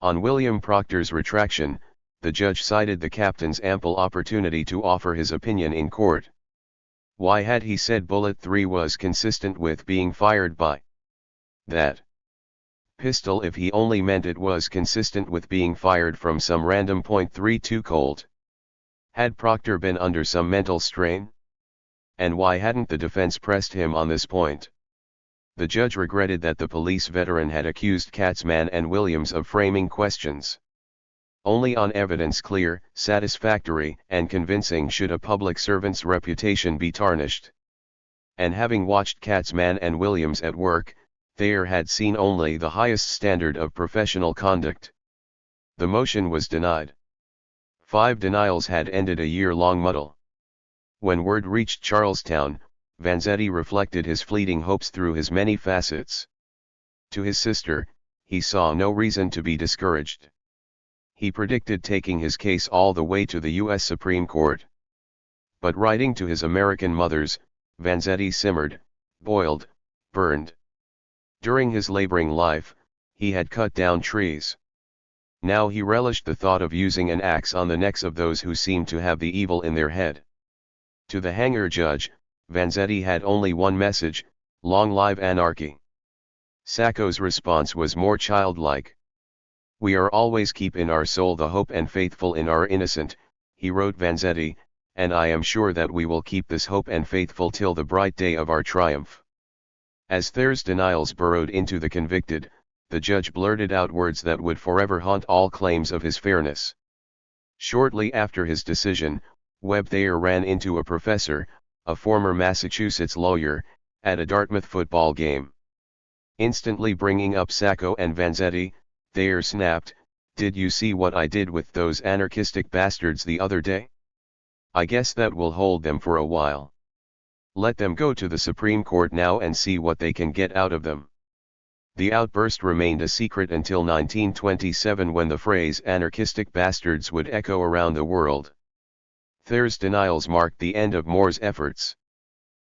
On William Proctor's retraction, the judge cited the captain's ample opportunity to offer his opinion in court. Why had he said bullet 3 was consistent with being fired by that pistol if he only meant it was consistent with being fired from some random .32 Colt? Had Proctor been under some mental strain? And why hadn't the defense pressed him on this point? The judge regretted that the police veteran had accused Katzman and Williams of framing questions. Only on evidence clear, satisfactory, and convincing should a public servant's reputation be tarnished. And having watched Katzman and Williams at work, Thayer had seen only the highest standard of professional conduct. The motion was denied. 5 denials had ended a year-long muddle. When word reached Charlestown, Vanzetti reflected his fleeting hopes through his many facets. To his sister, he saw no reason to be discouraged. He predicted taking his case all the way to the U.S. Supreme Court. But writing to his American mothers, Vanzetti simmered, boiled, burned. During his laboring life, he had cut down trees. Now he relished the thought of using an axe on the necks of those who seemed to have the evil in their head. To the hanger judge, Vanzetti had only one message: long live anarchy. Sacco's response was more childlike. We are always keep in our soul the hope and faithful in our innocent, he wrote Vanzetti, and I am sure that we will keep this hope and faithful till the bright day of our triumph. As Thayer's denials burrowed into the convicted, the judge blurted out words that would forever haunt all claims of his fairness. Shortly after his decision, Webb Thayer ran into a professor, a former Massachusetts lawyer, at a Dartmouth football game. Instantly bringing up Sacco and Vanzetti, Thayer snapped, "Did you see what I did with those anarchistic bastards the other day? I guess that will hold them for a while. Let them go to the Supreme Court now and see what they can get out of them." The outburst remained a secret until 1927, when the phrase "anarchistic bastards" would echo around the world. Thayer's denials marked the end of Moore's efforts.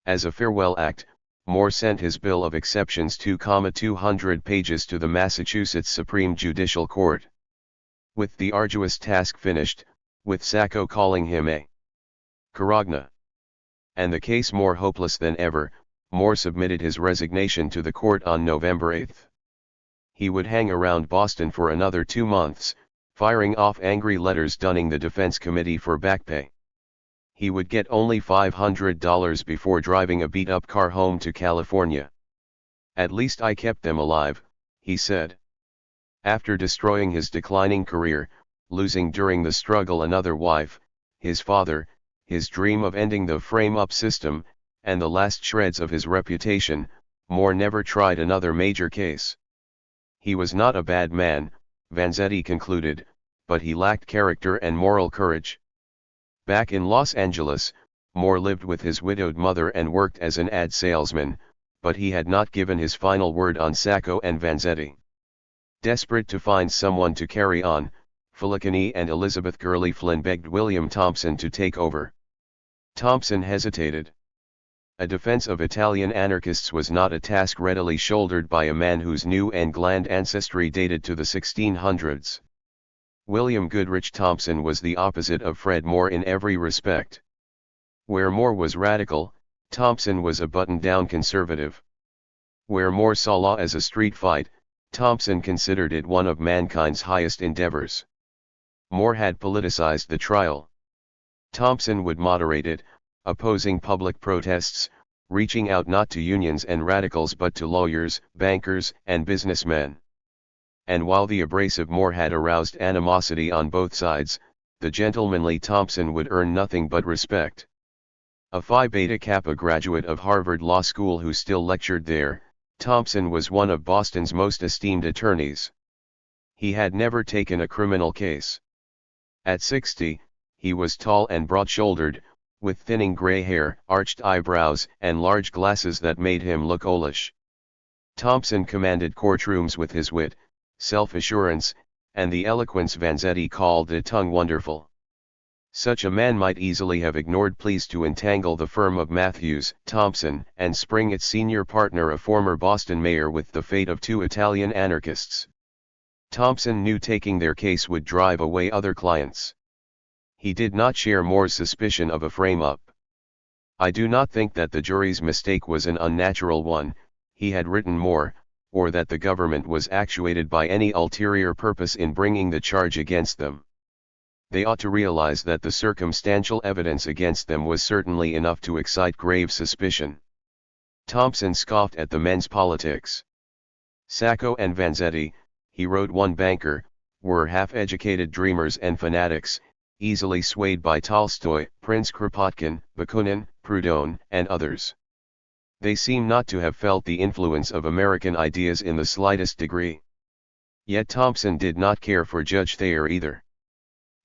As a farewell act, Moore sent his bill of exceptions 200 pages to the Massachusetts Supreme Judicial Court. With the arduous task finished, with Sacco calling him a carogna, and the case more hopeless than ever, Moore submitted his resignation to the court on November 8. He would hang around Boston for another 2 months, firing off angry letters dunning the defense committee for back pay. He would get only $500 before driving a beat-up car home to California. "At least I kept them alive," he said. After destroying his declining career, losing during the struggle another wife, his father, his dream of ending the frame-up system, and the last shreds of his reputation, Moore never tried another major case. He was not a bad man, Vanzetti concluded, but he lacked character and moral courage. Back in Los Angeles, Moore lived with his widowed mother and worked as an ad salesman, but he had not given his final word on Sacco and Vanzetti. Desperate to find someone to carry on, Filicani and Elizabeth Gurley Flynn begged William Thompson to take over. Thompson hesitated. A defense of Italian anarchists was not a task readily shouldered by a man whose New England ancestry dated to the 1600s. William Goodrich Thompson was the opposite of Fred Moore in every respect. Where Moore was radical, Thompson was a button-down conservative. Where Moore saw law as a street fight, Thompson considered it one of mankind's highest endeavors. Moore had politicized the trial. Thompson would moderate it, opposing public protests, reaching out not to unions and radicals but to lawyers, bankers, and businessmen. And while the abrasive Moore had aroused animosity on both sides, the gentlemanly Thompson would earn nothing but respect. A Phi Beta Kappa graduate of Harvard Law School who still lectured there, Thompson was one of Boston's most esteemed attorneys. He had never taken a criminal case. At 60, he was tall and broad-shouldered, with thinning gray hair, arched eyebrows, and large glasses that made him look oldish. Thompson commanded courtrooms with his wit, self-assurance, and the eloquence Vanzetti called a tongue wonderful. Such a man might easily have ignored pleas to entangle the firm of Matthews, Thompson, and Spring its senior partner, a former Boston mayor, with the fate of 2 Italian anarchists. Thompson knew taking their case would drive away other clients. He did not share Moore's suspicion of a frame-up. "I do not think that the jury's mistake was an unnatural one," he had written Moore, "or that the government was actuated by any ulterior purpose in bringing the charge against them. They ought to realize that the circumstantial evidence against them was certainly enough to excite grave suspicion." Thompson scoffed at the men's politics. Sacco and Vanzetti, he wrote one banker, were half-educated dreamers and fanatics, easily swayed by Tolstoy, Prince Kropotkin, Bakunin, Proudhon, and others. They seem not to have felt the influence of American ideas in the slightest degree. Yet Thompson did not care for Judge Thayer either.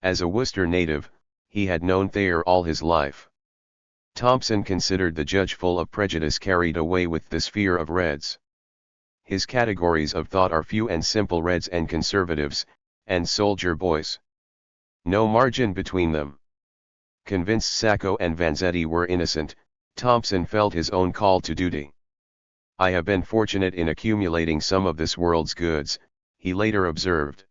As a Worcester native, he had known Thayer all his life. Thompson considered the judge full of prejudice, carried away with the sphere of Reds. His categories of thought are few and simple: Reds and Conservatives, and soldier boys. No margin between them. Convinced Sacco and Vanzetti were innocent, Thompson felt his own call to duty. "I have been fortunate in accumulating some of this world's goods," he later observed.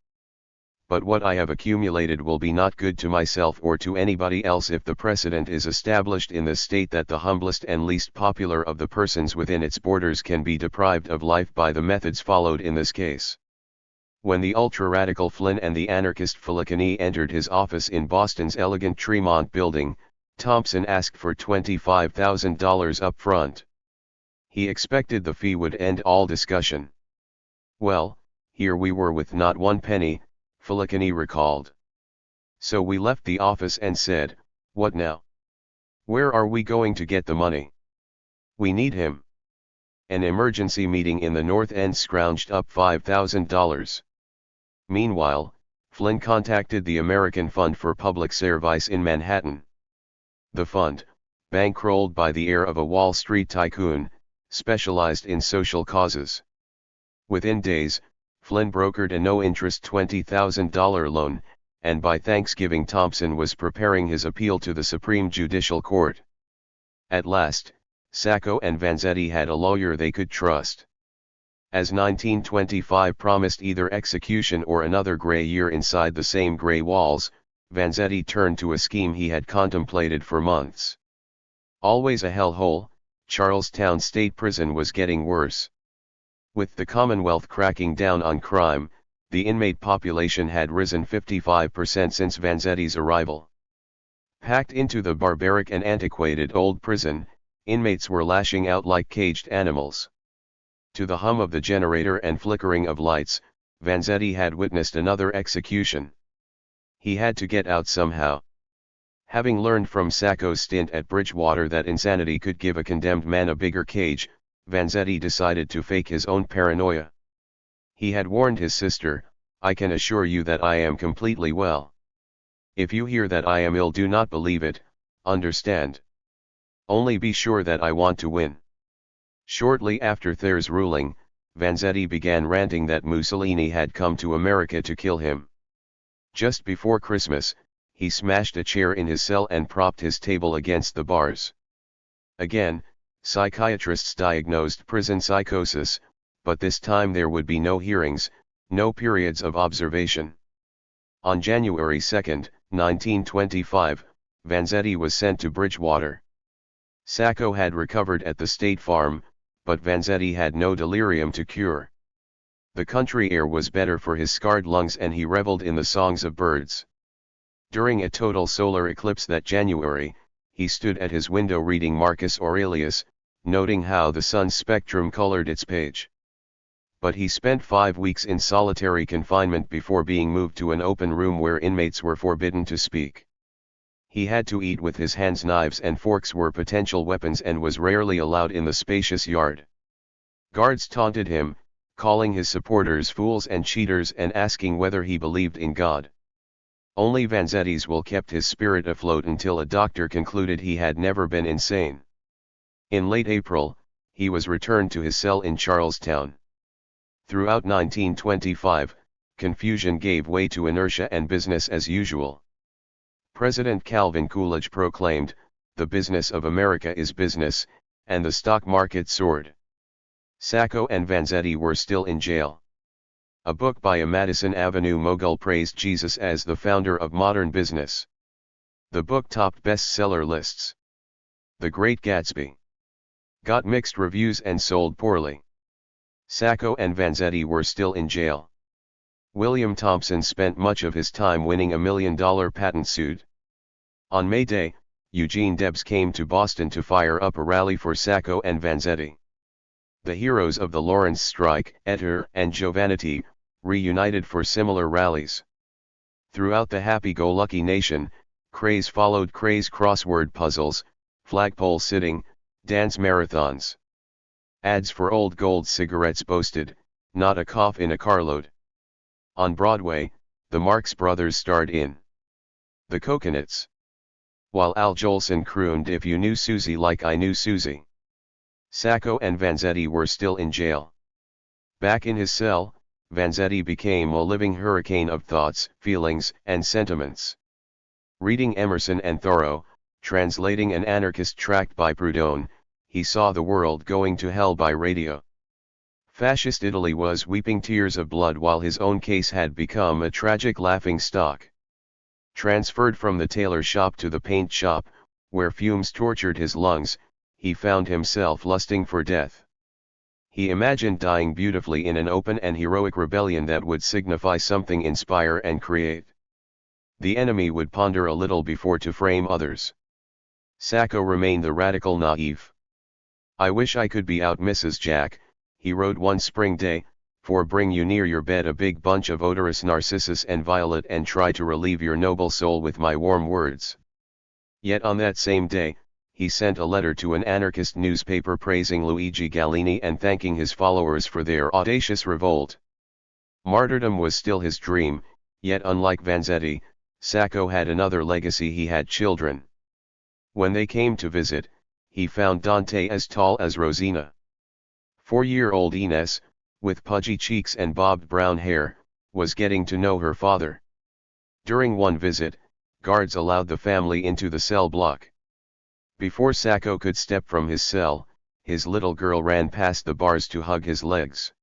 "But what I have accumulated will be not good to myself or to anybody else if the precedent is established in the state that the humblest and least popular of the persons within its borders can be deprived of life by the methods followed in this case." When the ultra-radical Flynn and the anarchist Filicani entered his office in Boston's elegant Tremont building, Thompson asked for $25,000 up front. He expected the fee would end all discussion. "Well, here we were with not one penny," Filicani recalled. "So we left the office and said, what now? Where are we going to get the money? We need him." An emergency meeting in the North End scrounged up $5,000. Meanwhile, Flynn contacted the American Fund for Public Service in Manhattan. The fund, bankrolled by the heir of a Wall Street tycoon, specialized in social causes. Within days, Flynn brokered a no-interest $20,000 loan, and by Thanksgiving Thompson was preparing his appeal to the Supreme Judicial Court. At last, Sacco and Vanzetti had a lawyer they could trust. As 1925 promised either execution or another gray year inside the same gray walls, Vanzetti turned to a scheme he had contemplated for months. Always a hellhole, Charlestown State Prison was getting worse. With the Commonwealth cracking down on crime, the inmate population had risen 55% since Vanzetti's arrival. Packed into the barbaric and antiquated old prison, inmates were lashing out like caged animals. To the hum of the generator and flickering of lights, Vanzetti had witnessed another execution. He had to get out somehow. Having learned from Sacco's stint at Bridgewater that insanity could give a condemned man a bigger cage, Vanzetti decided to fake his own paranoia. He had warned his sister, "I can assure you that I am completely well. If you hear that I am ill, do not believe it, understand? Only be sure that I want to win." Shortly after Thayer's ruling, Vanzetti began ranting that Mussolini had come to America to kill him. Just before Christmas, he smashed a chair in his cell and propped his table against the bars. Again, psychiatrists diagnosed prison psychosis, but this time there would be no hearings, no periods of observation. On January 2, 1925, Vanzetti was sent to Bridgewater. Sacco had recovered at the State Farm, but Vanzetti had no delirium to cure. The country air was better for his scarred lungs and he reveled in the songs of birds. During a total solar eclipse that January, he stood at his window reading Marcus Aurelius, noting how the sun's spectrum colored its page. But he spent 5 weeks in solitary confinement before being moved to an open room where inmates were forbidden to speak. He had to eat with his hands. Knives and forks were potential weapons and was rarely allowed in the spacious yard. Guards taunted him, calling his supporters fools and cheaters and asking whether he believed in God. Only Vanzetti's will kept his spirit afloat until a doctor concluded he had never been insane. In late April, he was returned to his cell in Charlestown. Throughout 1925, confusion gave way to inertia and business as usual. President Calvin Coolidge proclaimed, "The business of America is business," and the stock market soared. Sacco and Vanzetti were still in jail. A book by a Madison Avenue mogul praised Jesus as the founder of modern business. The book topped bestseller lists. The Great Gatsby got mixed reviews and sold poorly. Sacco and Vanzetti were still in jail. William Thompson spent much of his time winning a $1 million patent suit. On May Day, Eugene Debs came to Boston to fire up a rally for Sacco and Vanzetti. The heroes of the Lawrence strike, Ettor and Giovannitti, reunited for similar rallies. Throughout the happy-go-lucky nation, craze followed craze: crossword puzzles, flagpole sitting, dance marathons. Ads for Old Gold cigarettes boasted, "Not a cough in a carload." On Broadway, the Marx Brothers starred in The Coconuts, while Al Jolson crooned "If you knew Susie like I knew Susie." Sacco and Vanzetti were still in jail. Back in his cell, Vanzetti became a living hurricane of thoughts, feelings, and sentiments. Reading Emerson and Thoreau, translating an anarchist tract by Proudhon, he saw the world going to hell by radio. Fascist Italy was weeping tears of blood while his own case had become a tragic laughing stock. Transferred from the tailor shop to the paint shop, where fumes tortured his lungs, he found himself lusting for death. He imagined dying beautifully in an open and heroic rebellion that would signify something, inspire and create. The enemy would ponder a little before to frame others. Sacco remained the radical naive. "I wish I could be out, Mrs. Jack," he wrote one spring day, "for bring you near your bed a big bunch of odorous narcissus and violet and try to relieve your noble soul with my warm words." Yet on that same day, he sent a letter to an anarchist newspaper praising Luigi Gallini and thanking his followers for their audacious revolt. Martyrdom was still his dream, yet unlike Vanzetti, Sacco had another legacy: he had children. When they came to visit, he found Dante as tall as Rosina. 4-year-old Ines, with pudgy cheeks and bobbed brown hair, was getting to know her father. During one visit, guards allowed the family into the cell block. Before Sacco could step from his cell, his little girl ran past the bars to hug his legs.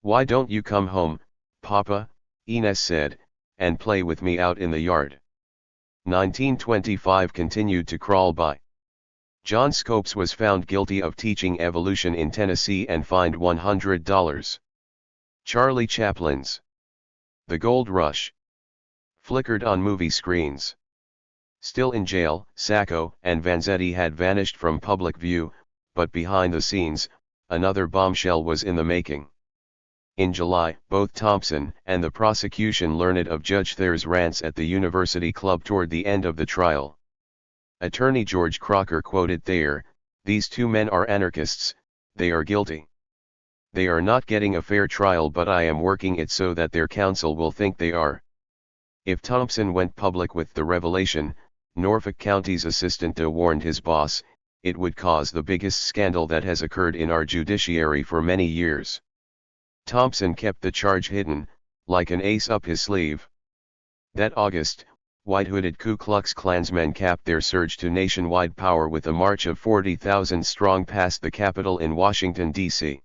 "Why don't you come home, Papa?" Ines said, "and play with me out in the yard?" 1925 continued to crawl by. John Scopes was found guilty of teaching evolution in Tennessee and fined $100. Charlie Chaplin's The Gold Rush flickered on movie screens. Still in jail, Sacco and Vanzetti had vanished from public view, but behind the scenes, another bombshell was in the making. In July, both Thompson and the prosecution learned of Judge Thayer's rants at the University Club toward the end of the trial. Attorney George Crocker quoted Thayer, "These two men are anarchists, they are guilty. They are not getting a fair trial, but I am working it so that their counsel will think they are." If Thompson went public with the revelation, Norfolk County's assistant warned his boss, it would cause the biggest scandal that has occurred in our judiciary for many years. Thompson kept the charge hidden, like an ace up his sleeve. That August, white-hooded Ku Klux Klansmen capped their surge to nationwide power with a march of 40,000 strong past the Capitol in Washington, D.C.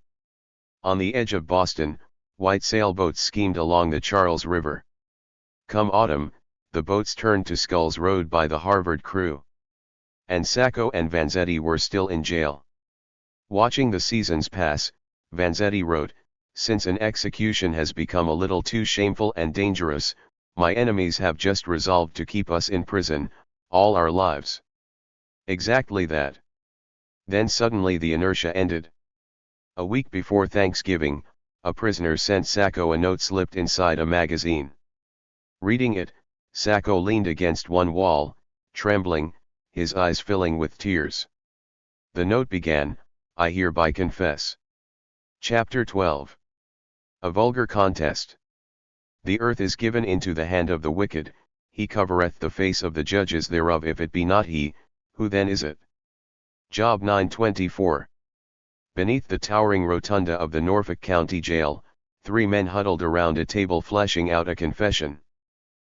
On the edge of Boston, white sailboats schemed along the Charles River. Come autumn, the boats turned to sculls rowed by the Harvard crew. And Sacco and Vanzetti were still in jail. Watching the seasons pass, Vanzetti wrote, "Since an execution has become a little too shameful and dangerous, my enemies have just resolved to keep us in prison, all our lives." Exactly that. Then suddenly the inertia ended. A week before Thanksgiving, a prisoner sent Sacco a note slipped inside a magazine. Reading it, Sacco leaned against one wall, trembling, his eyes filling with tears. The note began, "I hereby confess." Chapter 12. A vulgar contest. "The earth is given into the hand of the wicked, he covereth the face of the judges thereof. If it be not he, who then is it?" Job 9:24. Beneath the towering rotunda of the Norfolk County Jail, 3 men huddled around a table fleshing out a confession.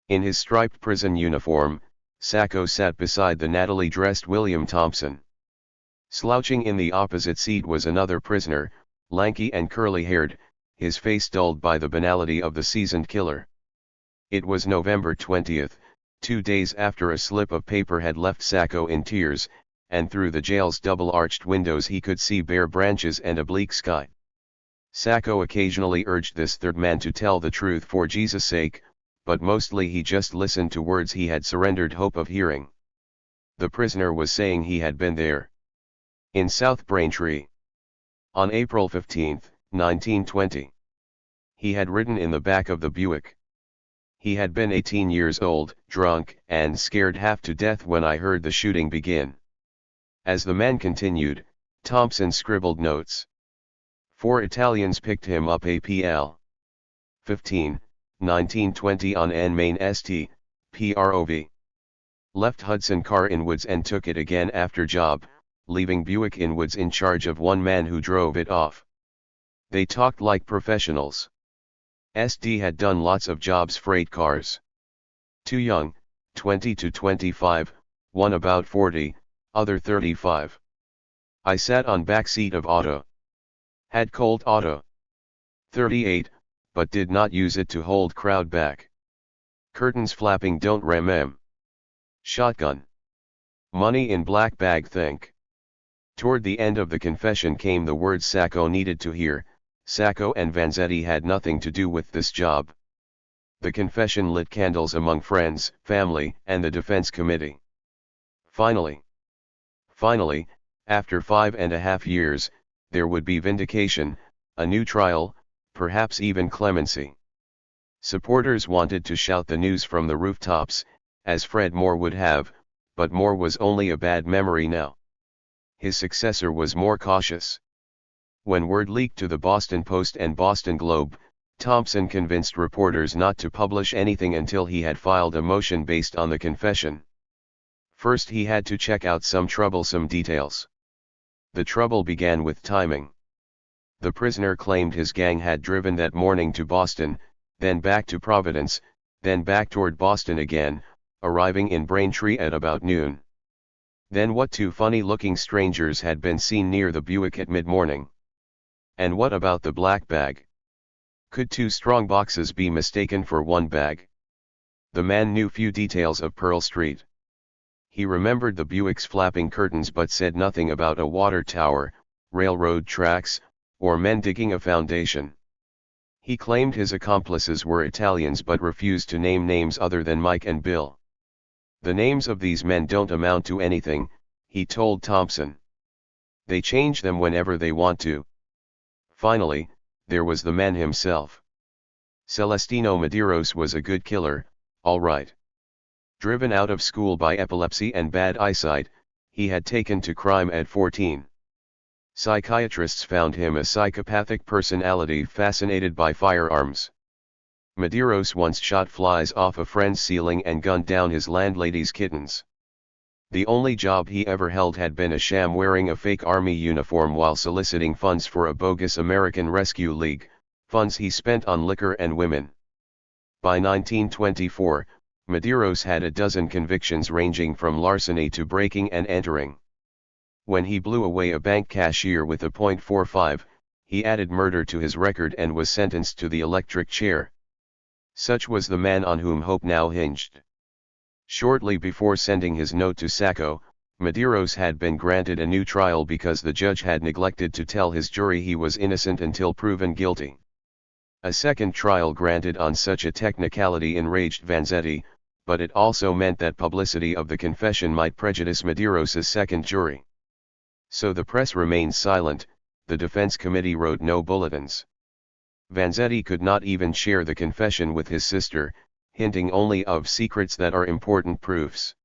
In his striped prison uniform, Sacco sat beside the nattily-dressed William Thompson. Slouching in the opposite seat was another prisoner, lanky and curly-haired, his face dulled by the banality of the seasoned killer. It was November 20th, 2 days after a slip of paper had left Sacco in tears, and through the jail's double-arched windows he could see bare branches and a bleak sky. Sacco occasionally urged this third man to tell the truth for Jesus' sake, but mostly he just listened to words he had surrendered hope of hearing. The prisoner was saying he had been there. In South Braintree. On April 15, 1920. He had ridden in the back of the Buick. He had been 18 years old, drunk, and scared half to death when I heard the shooting begin. As the man continued, Thompson scribbled notes. 4 Italians picked him up April 15, 1920 on N Main St. Prov. Left Hudson car in Woods and took it again after job, leaving Buick in Woods in charge of one man who drove it off. They talked like professionals. SD had done lots of jobs, freight cars. 2 young, 20 to 25, one about 40, other 35. I sat on back seat of auto. Had cold auto. 38, but did not use it to hold crowd back. Curtains flapping, don't remem. Shotgun. Money in black bag, think. Toward the end of the confession came the words Sacco needed to hear. Sacco and Vanzetti had nothing to do with this job. The confession lit candles among friends, family, and the defense committee. Finally, after 5.5 years, there would be vindication, a new trial, perhaps even clemency. Supporters wanted to shout the news from the rooftops, as Fred Moore would have, but Moore was only a bad memory now. His successor was more cautious. When word leaked to the Boston Post and Boston Globe, Thompson convinced reporters not to publish anything until he had filed a motion based on the confession. First he had to check out some troublesome details. The trouble began with timing. The prisoner claimed his gang had driven that morning to Boston, then back to Providence, then back toward Boston again, arriving in Braintree at about noon. Then what 2 funny-looking strangers had been seen near the Buick at mid-morning? And what about the black bag? Could 2 strong boxes be mistaken for one bag? The man knew few details of Pearl Street. He remembered the Buick's flapping curtains but said nothing about a water tower, railroad tracks, or men digging a foundation. He claimed his accomplices were Italians but refused to name names other than Mike and Bill. The names of these men don't amount to anything, he told Thompson. They change them whenever they want to. Finally, there was the man himself. Celestino Medeiros was a good killer, all right. Driven out of school by epilepsy and bad eyesight, he had taken to crime at 14. Psychiatrists found him a psychopathic personality fascinated by firearms. Medeiros once shot flies off a friend's ceiling and gunned down his landlady's kittens. The only job he ever held had been a sham wearing a fake army uniform while soliciting funds for a bogus American Rescue League, funds he spent on liquor and women. By 1924, Medeiros had a dozen convictions ranging from larceny to breaking and entering. When he blew away a bank cashier with a .45, he added murder to his record and was sentenced to the electric chair. Such was the man on whom hope now hinged. Shortly before sending his note to Sacco, Medeiros had been granted a new trial because the judge had neglected to tell his jury he was innocent until proven guilty. A second trial granted on such a technicality enraged Vanzetti, but it also meant that publicity of the confession might prejudice Medeiros' second jury. So the press remained silent, the defense committee wrote no bulletins. Vanzetti could not even share the confession with his sister, hinting only of secrets that are important proofs.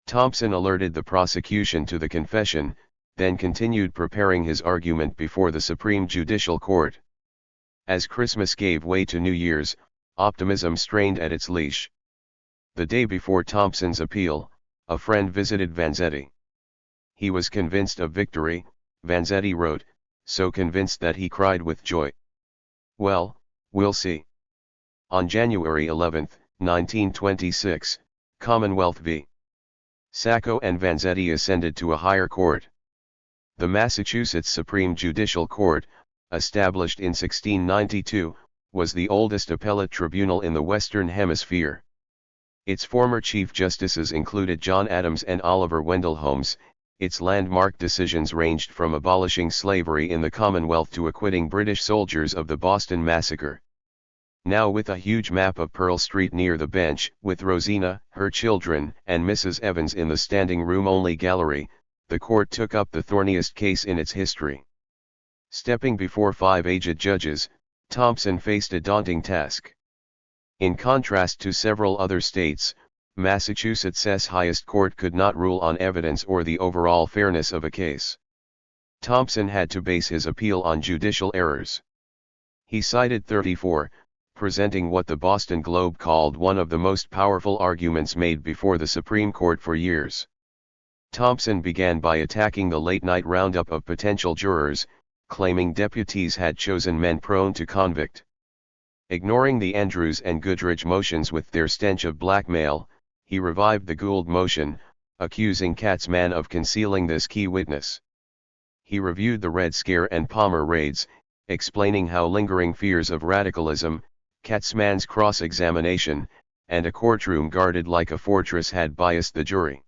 Thompson alerted the prosecution to the confession, then continued preparing his argument before the Supreme Judicial Court. As Christmas gave way to New Year's, optimism strained at its leash. The day before Thompson's appeal, a friend visited Vanzetti. He was convinced of victory, Vanzetti wrote, so convinced that he cried with joy. Well, we'll see. On January 11, 1926, Commonwealth v. Sacco and Vanzetti ascended to a higher court. The Massachusetts Supreme Judicial Court, established in 1692, was the oldest appellate tribunal in the Western Hemisphere. Its former Chief Justices included John Adams and Oliver Wendell Holmes. Its landmark decisions ranged from abolishing slavery in the Commonwealth to acquitting British soldiers of the Boston Massacre. Now with a huge map of Pearl Street near the bench, with Rosina, her children, and Mrs. Evans in the standing room-only gallery, the court took up the thorniest case in its history. Stepping before 5 aged judges, Thompson faced a daunting task. In contrast to several other states, Massachusetts' highest court could not rule on evidence or the overall fairness of a case. Thompson had to base his appeal on judicial errors. He cited 34, presenting what the Boston Globe called one of the most powerful arguments made before the Supreme Court for years. Thompson began by attacking the late-night roundup of potential jurors, claiming deputies had chosen men prone to convict. Ignoring the Andrews and Goodrich motions with their stench of blackmail, he revived the Gould motion, accusing Katzman of concealing this key witness. He reviewed the Red Scare and Palmer raids, explaining how lingering fears of radicalism, Katzman's cross-examination, and a courtroom guarded like a fortress had biased the jury.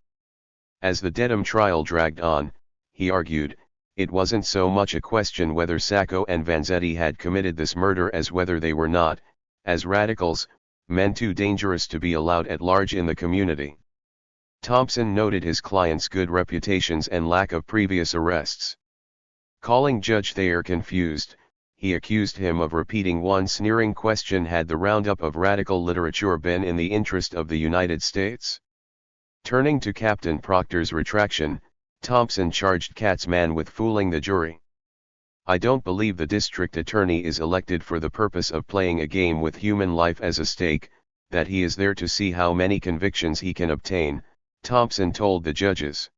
As the Dedham trial dragged on, he argued, it wasn't so much a question whether Sacco and Vanzetti had committed this murder as whether they were not, as radicals, men too dangerous to be allowed at large in the community. Thompson noted his client's good reputations and lack of previous arrests. Calling Judge Thayer confused, he accused him of repeating one sneering question: had the roundup of radical literature been in the interest of the United States? Turning to Captain Proctor's retraction, Thompson charged Katzman with fooling the jury. I don't believe the district attorney is elected for the purpose of playing a game with human life as a stake, that he is there to see how many convictions he can obtain, Thompson told the judges.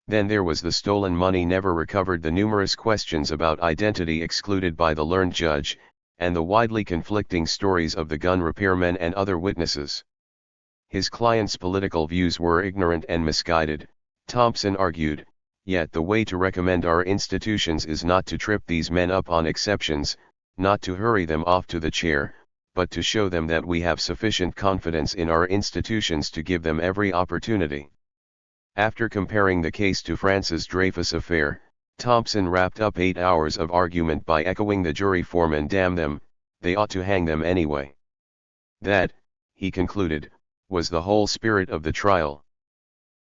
Then there was the stolen money never recovered, the numerous questions about identity excluded by the learned judge, and the widely conflicting stories of the gun repairmen and other witnesses. His client's political views were ignorant and misguided, Thompson argued, yet the way to recommend our institutions is not to trip these men up on exceptions, not to hurry them off to the chair, but to show them that we have sufficient confidence in our institutions to give them every opportunity. After comparing the case to Francis Dreyfus affair, Thompson wrapped up 8 hours of argument by echoing the jury foreman, damn them, they ought to hang them anyway. That, he concluded, was the whole spirit of the trial.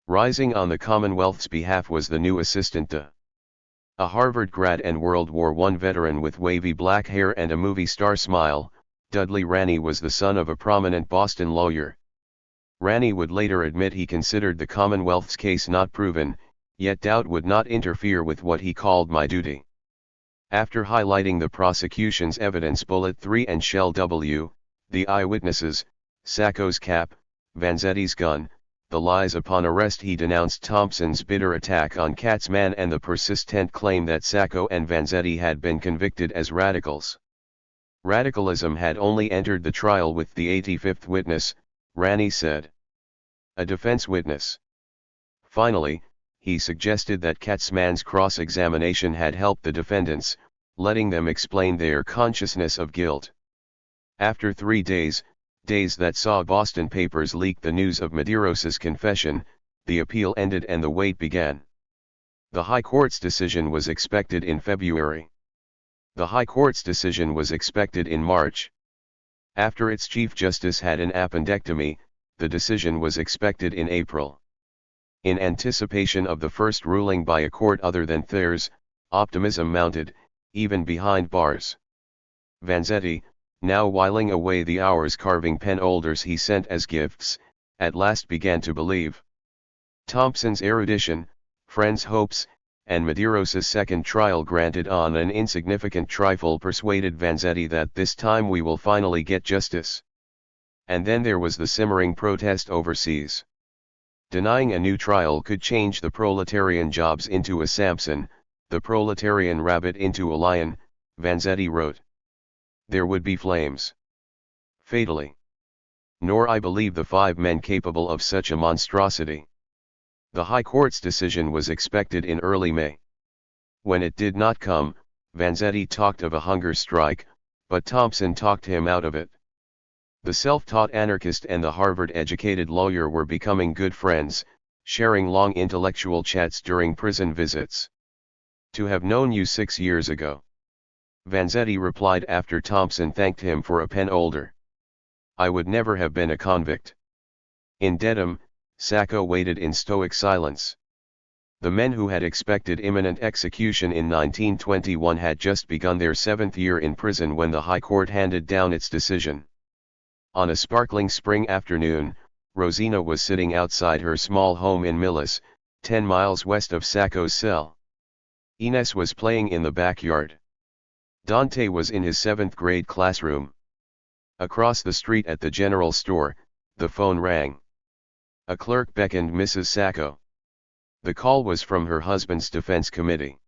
Rising on the Commonwealth's behalf was the new assistant to a Harvard grad and World War I veteran with wavy black hair and a movie star smile. Dudley Ranney was the son of a prominent Boston lawyer. Ranney would later admit he considered the Commonwealth's case not proven, yet doubt would not interfere with what he called my duty. After highlighting the prosecution's evidence, Bullet 3 and Shell W, the eyewitnesses, Sacco's cap, Vanzetti's gun, the lies upon arrest, he denounced Thompson's bitter attack on Katzman and the persistent claim that Sacco and Vanzetti had been convicted as radicals. Radicalism had only entered the trial with the 85th witness, Ranney said. A defense witness. Finally, he suggested that Katzman's cross-examination had helped the defendants, letting them explain their consciousness of guilt. After 3 days that saw Boston papers leak the news of Medeiros' confession, the appeal ended and the wait began. The High Court's decision was expected in February. The High Court's decision was expected in March. After its Chief Justice had an appendectomy, the decision was expected in April. In anticipation of the first ruling by a court other than theirs, optimism mounted, even behind bars. Vanzetti, now whiling away the hours carving pen holders he sent as gifts, at last began to believe. Thompson's erudition, friends' hopes, and Medeiros' second trial granted on an insignificant trifle persuaded Vanzetti that this time we will finally get justice. And then there was the simmering protest overseas. Denying a new trial could change the proletarian jobs into a Samson, the proletarian rabbit into a lion, Vanzetti wrote. There would be flames. Fatally. Nor I believe the 5 men capable of such a monstrosity. The High Court's decision was expected in early May. When it did not come, Vanzetti talked of a hunger strike, but Thompson talked him out of it. The self-taught anarchist and the Harvard-educated lawyer were becoming good friends, sharing long intellectual chats during prison visits. "To have known you 6 years ago," Vanzetti replied after Thompson thanked him for a pen older. "I would never have been a convict." In Dedham, Sacco waited in stoic silence. The men who had expected imminent execution in 1921 had just begun their 7th year in prison when the High Court handed down its decision. On a sparkling spring afternoon, Rosina was sitting outside her small home in Millis, 10 miles west of Sacco's cell. Ines was playing in the backyard. Dante was in his 7th grade classroom. Across the street at the general store, the phone rang. A clerk beckoned Mrs. Sacco. The call was from her husband's defense committee.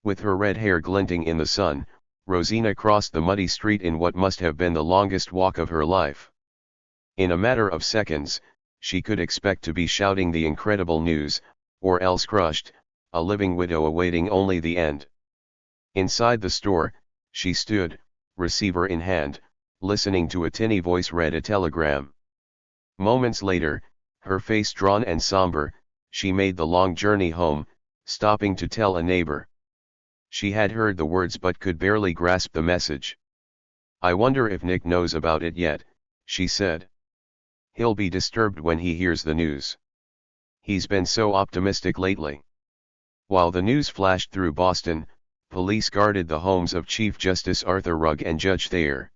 With her red hair glinting in the sun, Rosina crossed the muddy street in what must have been the longest walk of her life. In a matter of seconds, she could expect to be shouting the incredible news, or else crushed, a living widow awaiting only the end. Inside the store, she stood, receiver in hand, listening to a tinny voice read a telegram. Moments later, her face drawn and somber, she made the long journey home, stopping to tell a neighbor. She had heard the words but could barely grasp the message. "I wonder if Nick knows about it yet," she said. "He'll be disturbed when he hears the news. He's been so optimistic lately." While the news flashed through Boston, police guarded the homes of Chief Justice Arthur Rugg and Judge Thayer.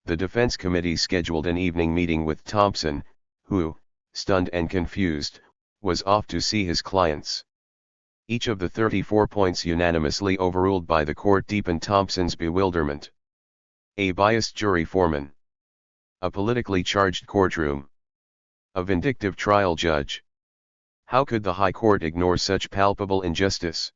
The defense committee scheduled an evening meeting with Thompson, who, stunned and confused, was off to see his clients. Each of the 34 points unanimously overruled by the court deepened Thompson's bewilderment. A biased jury foreman. A politically charged courtroom. A vindictive trial judge. How could the High Court ignore such palpable injustice?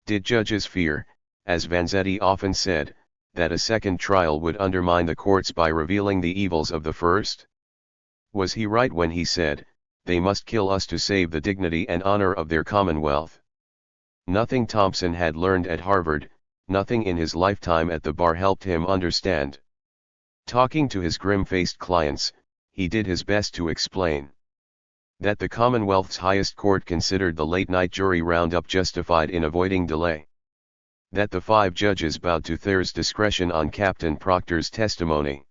Did judges fear, as Vanzetti often said, that a second trial would undermine the courts by revealing the evils of the first? Was he right when he said, "They must kill us to save the dignity and honor of their commonwealth"? Nothing Thompson had learned at Harvard, nothing in his lifetime at the bar helped him understand. Talking to his grim-faced clients, he did his best to explain that the Commonwealth's highest court considered the late-night jury roundup justified in avoiding delay. That the 5 judges bowed to Thayer's discretion on Captain Proctor's testimony.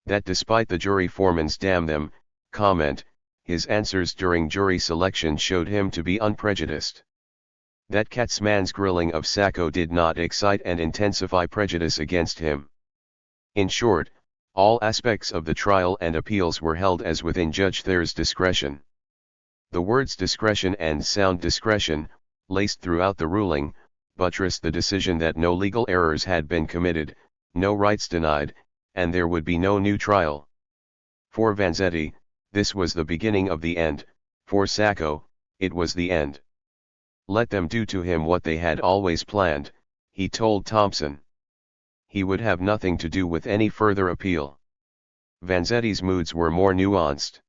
That despite the jury foreman's "damn them" comment, his answers during jury selection showed him to be unprejudiced. That Katzmann's grilling of Sacco did not excite and intensify prejudice against him. In short, all aspects of the trial and appeals were held as within Judge Thayer's discretion. The words discretion and sound discretion, laced throughout the ruling, buttressed the decision that no legal errors had been committed, no rights denied, and there would be no new trial. For Vanzetti, this was the beginning of the end; for Sacco, it was the end. Let them do to him what they had always planned, he told Thompson. He would have nothing to do with any further appeal. Vanzetti's moods were more nuanced.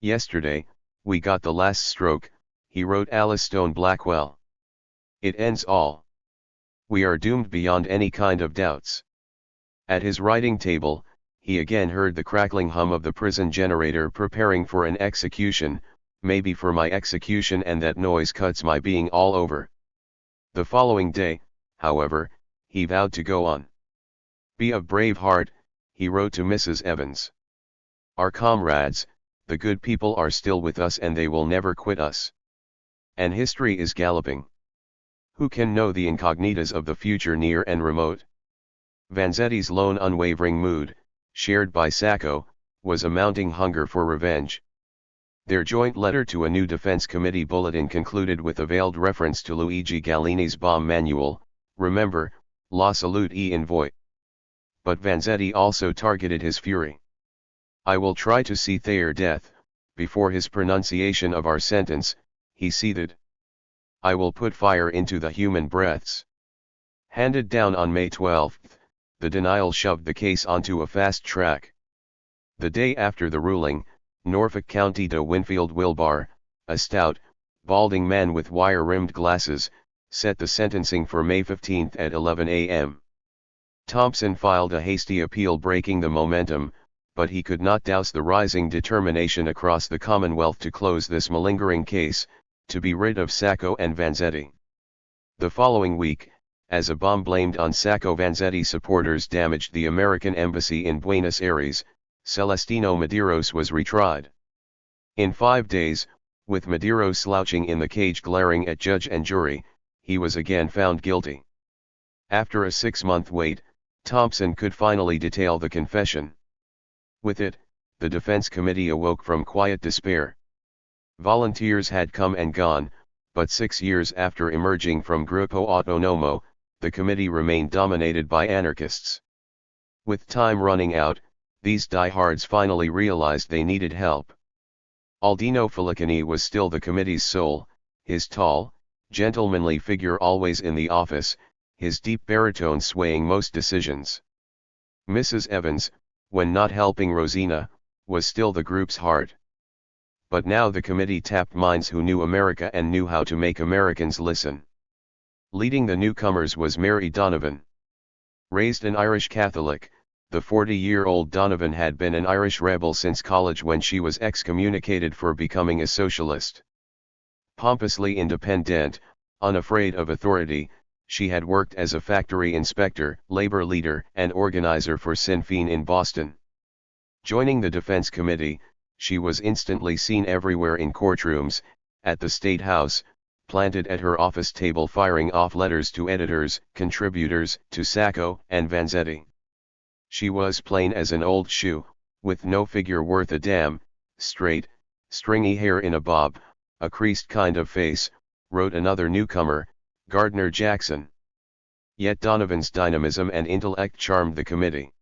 "Yesterday, we got the last stroke," he wrote Alice Stone Blackwell. "It ends all. We are doomed beyond any kind of doubts." At his writing table, he again heard the crackling hum of the prison generator preparing for an execution, "maybe for my execution, and that noise cuts my being all over." The following day, however, he vowed to go on. "Be of brave heart," he wrote to Mrs. Evans. "Our comrades, the good people, are still with us, and they will never quit us. And history is galloping. Who can know the incognitas of the future near and remote?" Vanzetti's lone unwavering mood, shared by Sacco, was a mounting hunger for revenge. Their joint letter to a new Defense Committee bulletin concluded with a veiled reference to Luigi Gallini's bomb manual, "Remember, la salute e in voi." But Vanzetti also targeted his fury. "I will try to see Thayer death, before his pronunciation of our sentence," he seethed. "I will put fire into the human breaths." Handed down on May 12, the denial shoved the case onto a fast track. The day after the ruling, Norfolk County de Winfield Wilbar, a stout, balding man with wire-rimmed glasses, set the sentencing for May 15 at 11 a.m. Thompson filed a hasty appeal breaking the momentum, but he could not douse the rising determination across the Commonwealth to close this malingering case, to be rid of Sacco and Vanzetti. The following week, as a bomb blamed on Sacco-Vanzetti supporters damaged the American embassy in Buenos Aires, Celestino Medeiros was retried. In 5 days, with Medeiros slouching in the cage glaring at judge and jury, he was again found guilty. After a 6-month wait, Thompson could finally detail the confession. With it, the defense committee awoke from quiet despair. Volunteers had come and gone, but 6 years after emerging from Gruppo Autonomo, the committee remained dominated by anarchists. With time running out, these diehards finally realized they needed help. Aldino Filicani was still the committee's soul, his tall, gentlemanly figure always in the office, his deep baritone swaying most decisions. Mrs. Evans, when not helping Rosina, was still the group's heart. But now the committee tapped minds who knew America and knew how to make Americans listen. Leading the newcomers was Mary Donovan. Raised an Irish Catholic, the 40-year-old Donovan had been an Irish rebel since college when she was excommunicated for becoming a socialist. Pompously independent, unafraid of authority, she had worked as a factory inspector, labor leader, and organizer for Sinn Féin in Boston. Joining the defense committee, she was instantly seen everywhere in courtrooms, at the State House, planted at her office table firing off letters to editors, contributors, to Sacco and Vanzetti. She was plain as an old shoe, with no figure worth a damn, straight, stringy hair in a bob, a creased kind of face, wrote another newcomer, Gardner Jackson. Yet Donovan's dynamism and intellect charmed the committee.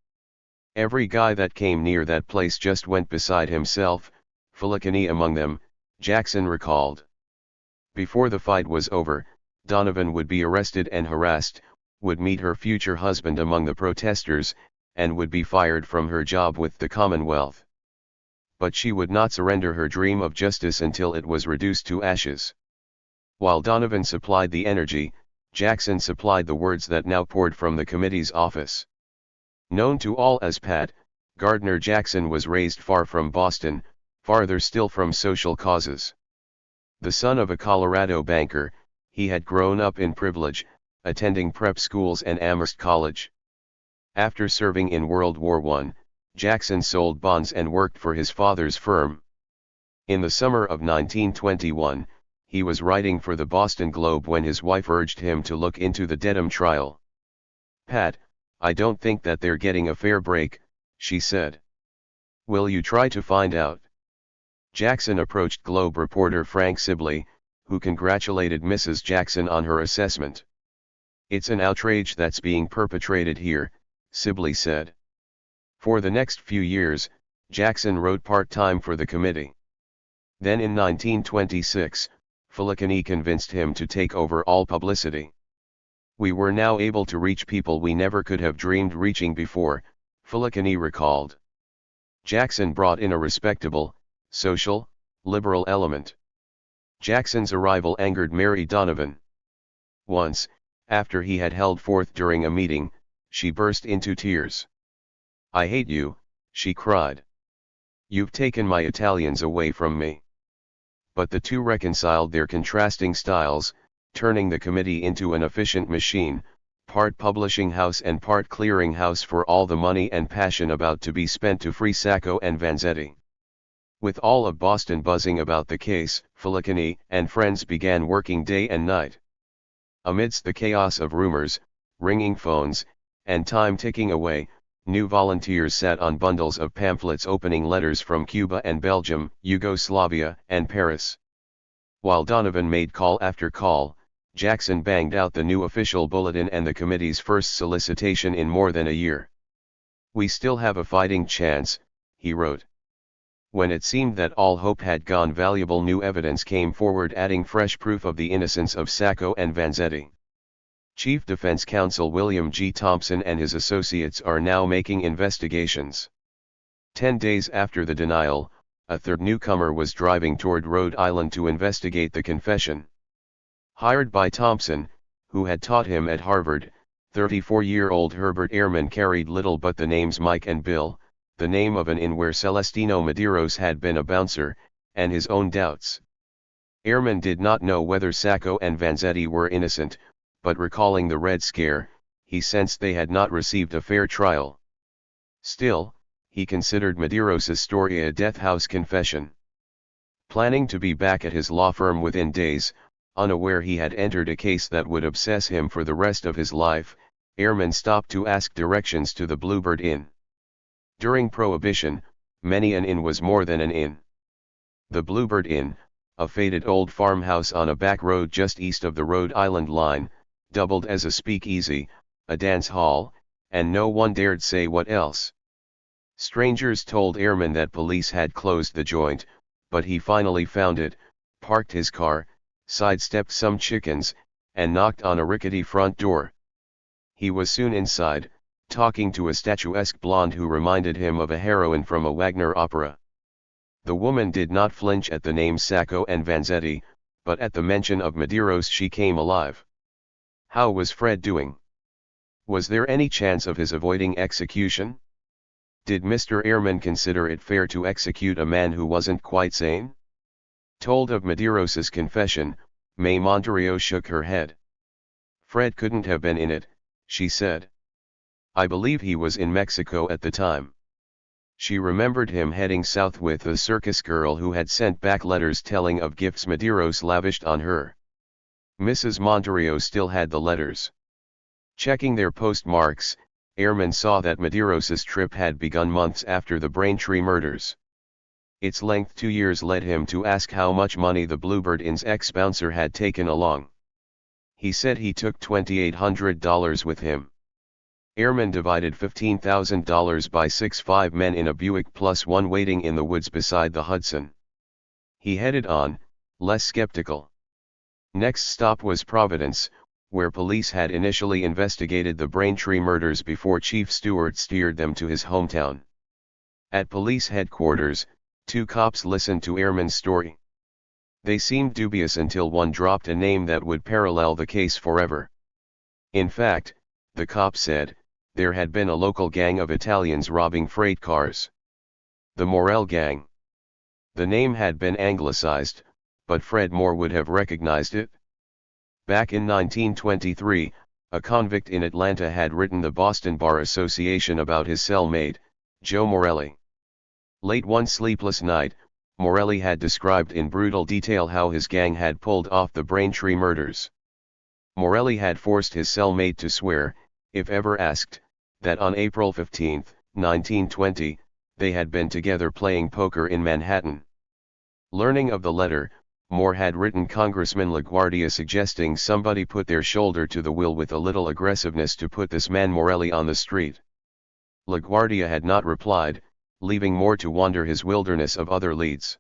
Every guy that came near that place just went beside himself, Filicani among them, Jackson recalled. Before the fight was over, Donovan would be arrested and harassed, would meet her future husband among the protesters, and would be fired from her job with the Commonwealth. But she would not surrender her dream of justice until it was reduced to ashes. While Donovan supplied the energy, Jackson supplied the words that now poured from the committee's office. Known to all as Pat, Gardner Jackson was raised far from Boston, farther still from social causes. The son of a Colorado banker, he had grown up in privilege, attending prep schools and Amherst College. After serving in World War I, Jackson sold bonds and worked for his father's firm. In the summer of 1921, he was writing for the Boston Globe when his wife urged him to look into the Dedham trial. "Pat, I don't think that they're getting a fair break," she said. "Will you try to find out?" Jackson approached Globe reporter Frank Sibley, who congratulated Mrs. Jackson on her assessment. "It's an outrage that's being perpetrated here," Sibley said. For the next few years, Jackson wrote part-time for the committee. Then in 1926, Filicani convinced him to take over all publicity. "We were now able to reach people we never could have dreamed reaching before," Filicani recalled. Jackson brought in a respectable, social, liberal element. Jackson's arrival angered Mary Donovan. Once, after he had held forth during a meeting, she burst into tears. "I hate you," she cried. "You've taken my Italians away from me." But the two reconciled their contrasting styles, turning the committee into an efficient machine, part publishing house and part clearing house for all the money and passion about to be spent to free Sacco and Vanzetti. With all of Boston buzzing about the case, Filicani and friends began working day and night. Amidst the chaos of rumors, ringing phones, and time ticking away, new volunteers sat on bundles of pamphlets opening letters from Cuba and Belgium, Yugoslavia, and Paris. While Donovan made call after call, Jackson banged out the new official bulletin and the committee's first solicitation in more than a year. "We still have a fighting chance," he wrote. When it seemed that all hope had gone, valuable new evidence came forward adding fresh proof of the innocence of Sacco and Vanzetti. Chief Defense Counsel William G. Thompson and his associates are now making investigations. 10 days after the denial, a third newcomer was driving toward Rhode Island to investigate the confession. Hired by Thompson, who had taught him at Harvard. 34-year-old Herbert Ehrman carried little but the names Mike and Bill, the name of an inn where Celestino Medeiros had been a bouncer, and his own doubts. Ehrman did not know whether Sacco and Vanzetti were innocent, but recalling the Red Scare, he sensed they had not received a fair trial. Still, he considered Medeiros' story a death house confession. Planning to be back at his law firm within days, unaware he had entered a case that would obsess him for the rest of his life, Ehrman stopped to ask directions to the Bluebird Inn. During Prohibition, many an inn was more than an inn. The Bluebird Inn, a faded old farmhouse on a back road just east of the Rhode Island line, doubled as a speakeasy, a dance hall, and no one dared say what else. Strangers told Ehrman that police had closed the joint, but he finally found it, parked his car, sidestepped some chickens, and knocked on a rickety front door. He was soon inside, talking to a statuesque blonde who reminded him of a heroine from a Wagner opera. The woman did not flinch at the names Sacco and Vanzetti, but at the mention of Medeiros she came alive. How was Fred doing? Was there any chance of his avoiding execution? Did Mr. Ehrman consider it fair to execute a man who wasn't quite sane? Told of Medeiros' confession, May Monterreo shook her head. Fred couldn't have been in it, she said. I believe he was in Mexico at the time. She remembered him heading south with the circus girl who had sent back letters telling of gifts Medeiros lavished on her. Mrs. Monterreo still had the letters. Checking their postmarks, Ehrman saw that Medeiros' trip had begun months after the Braintree murders. Its length 2 years led him to ask how much money the Bluebird Inn's ex-bouncer had taken along. He said he took $2,800 with him. Ehrman divided $15,000 by 6 men in a Buick plus one waiting in the woods beside the Hudson. He headed on, less skeptical. Next stop was Providence, where police had initially investigated the Braintree murders before Chief Stewart steered them to his hometown. At police headquarters, 2 cops listened to Ehrman's story. They seemed dubious until one dropped a name that would parallel the case forever. In fact, the cop said, there had been a local gang of Italians robbing freight cars. The Morel gang. The name had been anglicized, but Fred Moore would have recognized it. Back in 1923, a convict in Atlanta had written the Boston Bar Association about his cellmate, Joe Morelli. Late one sleepless night, Morelli had described in brutal detail how his gang had pulled off the Braintree murders. Morelli had forced his cellmate to swear, if ever asked, that on April 15, 1920, they had been together playing poker in Manhattan. Learning of the letter, Moore had written Congressman LaGuardia suggesting somebody put their shoulder to the wheel with a little aggressiveness to put this man Morelli on the street. LaGuardia had not replied, leaving Moore to wander his wilderness of other leads.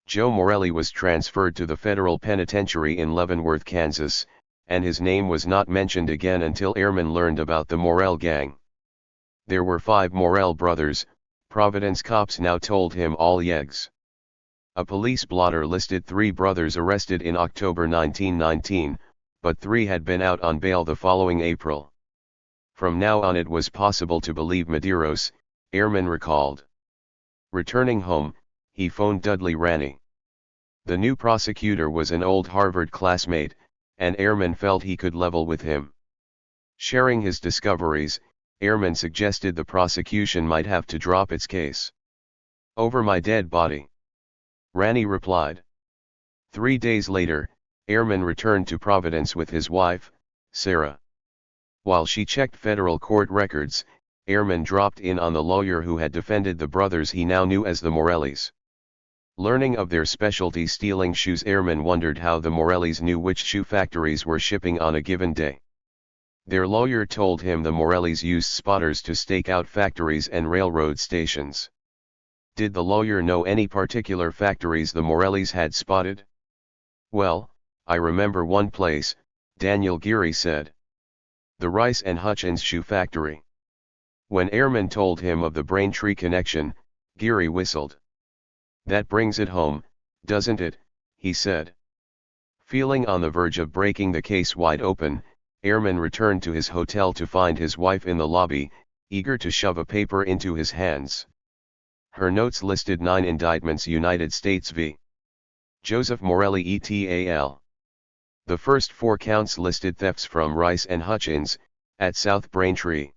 Joe Morelli was transferred to the federal penitentiary in Leavenworth, Kansas, and his name was not mentioned again until Ehrman learned about the Morel gang. There were 5 Morel brothers, Providence cops now told him all yegs. A police blotter listed 3 brothers arrested in October 1919, but 3 had been out on bail the following April. From now on it was possible to believe Medeiros, Ehrman recalled. Returning home, he phoned Dudley Ranney. The new prosecutor was an old Harvard classmate, and Ehrman felt he could level with him. Sharing his discoveries, Ehrman suggested the prosecution might have to drop its case. Over my dead body. Ranney replied. 3 days later, Ehrman returned to Providence with his wife, Sarah. While she checked federal court records, Ehrman dropped in on the lawyer who had defended the brothers he now knew as the Morellis. Learning of their specialty stealing shoes, Ehrman wondered how the Morellis knew which shoe factories were shipping on a given day. Their lawyer told him the Morellis used spotters to stake out factories and railroad stations. Did the lawyer know any particular factories the Morellis had spotted? Well, I remember one place, Daniel Geary said. The Rice and Hutchins shoe factory. When Ehrman told him of the Braintree connection, Geary whistled. That brings it home, doesn't it, he said. Feeling on the verge of breaking the case wide open, Airman returned to his hotel to find his wife in the lobby, eager to shove a paper into his hands. Her notes listed 9 indictments: United States v. Joseph Morelli et al. The first 4 counts listed thefts from Rice and Hutchins, at South Braintree.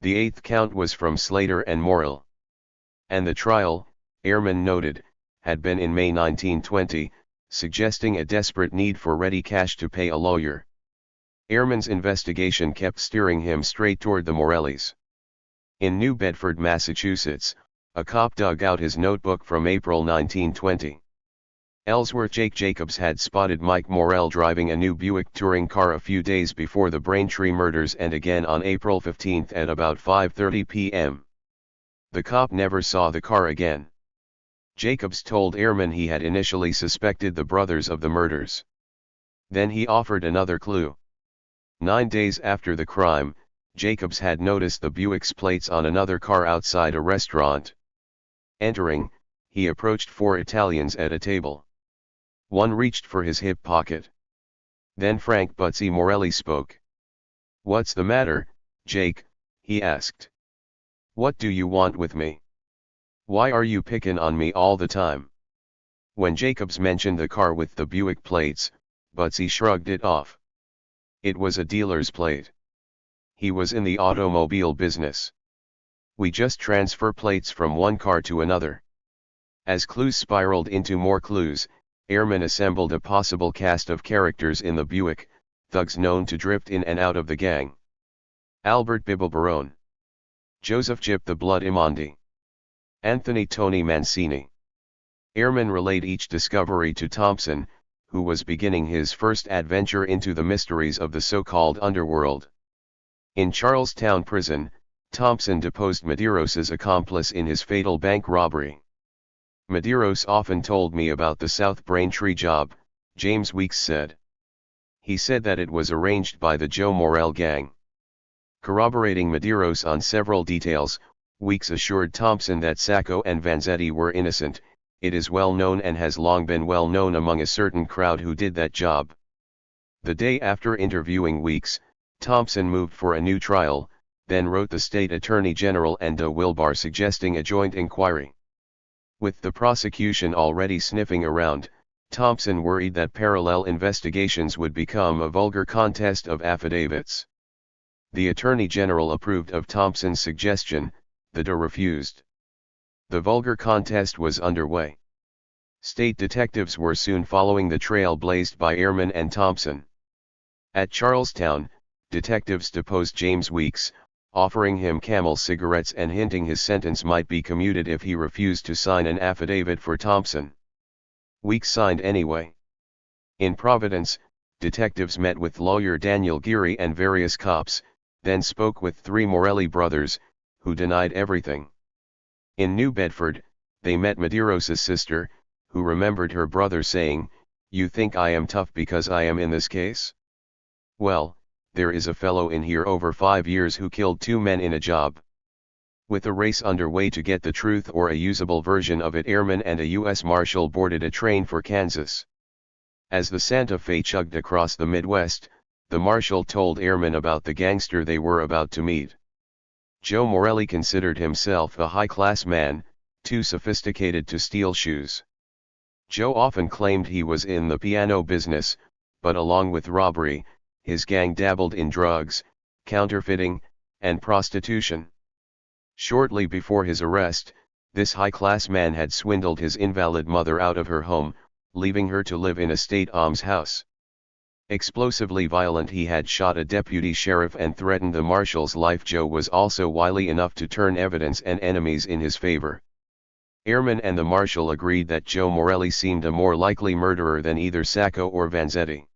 The 8th count was from Slater and Morrill. And the trial, Airman noted, had been in May 1920, suggesting a desperate need for ready cash to pay a lawyer. Airman's investigation kept steering him straight toward the Morellis. In New Bedford, Massachusetts, a cop dug out his notebook from April 1920. Ellsworth Jake Jacobs had spotted Mike Morell driving a new Buick touring car a few days before the Braintree murders and again on April 15 at about 5:30 p.m. The cop never saw the car again. Jacobs told Airman he had initially suspected the brothers of the murders. Then he offered another clue. 9 days after the crime, Jacobs had noticed the Buick's plates on another car outside a restaurant. Entering, he approached 4 Italians at a table. One reached for his hip pocket. Then Frank Butsy Morelli spoke. "What's the matter, Jake?" he asked. "What do you want with me? Why are you picking on me all the time?" When Jacobs mentioned the car with the Buick plates, Butsy shrugged it off. It was a dealer's plate. He was in the automobile business. We just transfer plates from one car to another. As clues spiraled into more clues, Airman assembled a possible cast of characters in the Buick, thugs known to drift in and out of the gang. Albert Bibble Barone, Joseph Jip the Blood Imondi, Anthony Tony Mancini. Airman relayed each discovery to Thompson, who was beginning his first adventure into the mysteries of the so-called underworld. In Charlestown Prison, Thompson deposed Medeiros' accomplice in his fatal bank robbery. "Medeiros often told me about the South Braintree job," James Weeks said. "He said that it was arranged by the Joe Morell gang." Corroborating Medeiros on several details, Weeks assured Thompson that Sacco and Vanzetti were innocent. "It is well known and has long been well known among a certain crowd who did that job." The day after interviewing Weeks, Thompson moved for a new trial, then wrote the State Attorney General and de Wilbar suggesting a joint inquiry. With the prosecution already sniffing around, Thompson worried that parallel investigations would become a vulgar contest of affidavits. The Attorney General approved of Thompson's suggestion, the DA refused. The vulgar contest was underway. State detectives were soon following the trail blazed by Airman and Thompson. At Charlestown, detectives deposed James Weeks, offering him Camel cigarettes and hinting his sentence might be commuted if he refused to sign an affidavit for Thompson. Weeks signed anyway. In Providence, detectives met with lawyer Daniel Geary and various cops, then spoke with 3 Morelli brothers, who denied everything. In New Bedford, they met Medeiros' sister, who remembered her brother saying, "You think I am tough because I am in this case? Well, there is a fellow in here over 5 years who killed 2 men in a job." With a race underway to get the truth or a usable version of it, Airman and a U.S. Marshal boarded a train for Kansas. As the Santa Fe chugged across the Midwest, the Marshal told Airman about the gangster they were about to meet. Joe Morelli considered himself a high-class man, too sophisticated to steal shoes. Joe often claimed he was in the piano business, but along with robbery, his gang dabbled in drugs, counterfeiting, and prostitution. Shortly before his arrest, this high-class man had swindled his invalid mother out of her home, leaving her to live in a state almshouse. Explosively violent, he had shot a deputy sheriff and threatened the marshal's life. Joe was also wily enough to turn evidence and enemies in his favor. Airman and the marshal agreed that Joe Morelli seemed a more likely murderer than either Sacco or Vanzetti.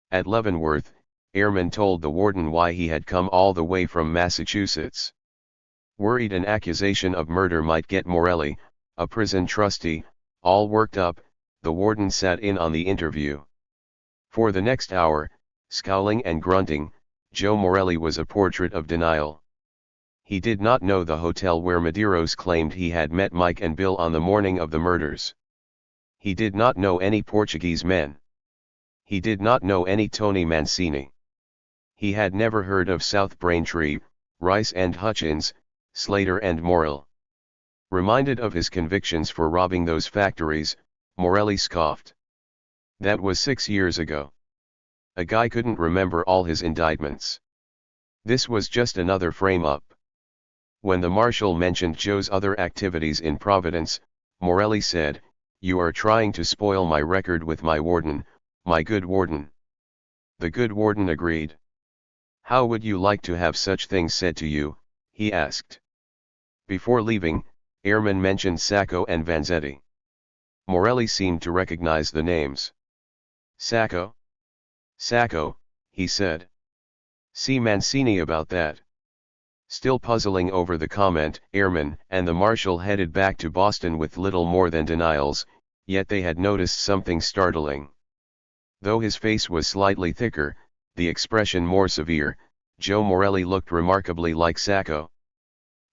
At Leavenworth, Airman told the warden why he had come all the way from Massachusetts. Worried an accusation of murder might get Morelli, a prison trustee, all worked up, the warden sat in on the interview. For the next hour, scowling and grunting, Joe Morelli was a portrait of denial. He did not know the hotel where Medeiros claimed he had met Mike and Bill on the morning of the murders. He did not know any Portuguese men. He did not know any Tony Mancini. He had never heard of South Braintree, Rice and Hutchins, Slater and Morrill. Reminded of his convictions for robbing those factories, Morelli scoffed. That was 6 years ago. A guy couldn't remember all his indictments. This was just another frame-up. When the marshal mentioned Joe's other activities in Providence, Morelli said, "You are trying to spoil my record with my warden, my good warden." The good warden agreed. "How would you like to have such things said to you?" he asked. Before leaving, Airman mentioned Sacco and Vanzetti. Morelli seemed to recognize the names. "Sacco? Sacco," he said. "See Mancini about that." Still puzzling over the comment, Airman and the marshal headed back to Boston with little more than denials, yet they had noticed something startling. Though his face was slightly thicker, the expression more severe, Joe Morelli looked remarkably like Sacco.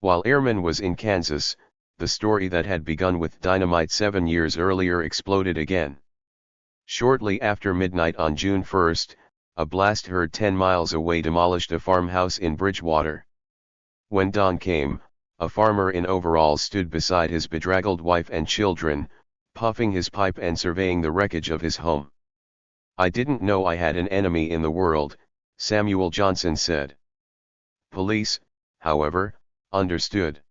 While Airman was in Kansas, the story that had begun with dynamite 7 years earlier exploded again. Shortly after midnight on June 1, a blast heard 10 miles away demolished a farmhouse in Bridgewater. When dawn came, a farmer in overalls stood beside his bedraggled wife and children, puffing his pipe and surveying the wreckage of his home. "I didn't know I had an enemy in the world," Samuel Johnson said. Police, however, understood.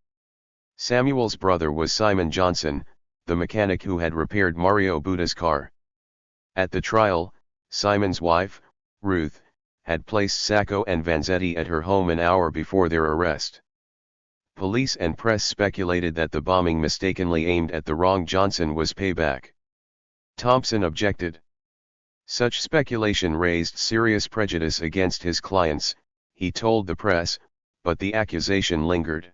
Samuel's brother was Simon Johnson, the mechanic who had repaired Mario Buda's car. At the trial, Simon's wife, Ruth, had placed Sacco and Vanzetti at her home an hour before their arrest. Police and press speculated that the bombing mistakenly aimed at the wrong Johnson was payback. Thompson objected. Such speculation raised serious prejudice against his clients, he told the press, but the accusation lingered.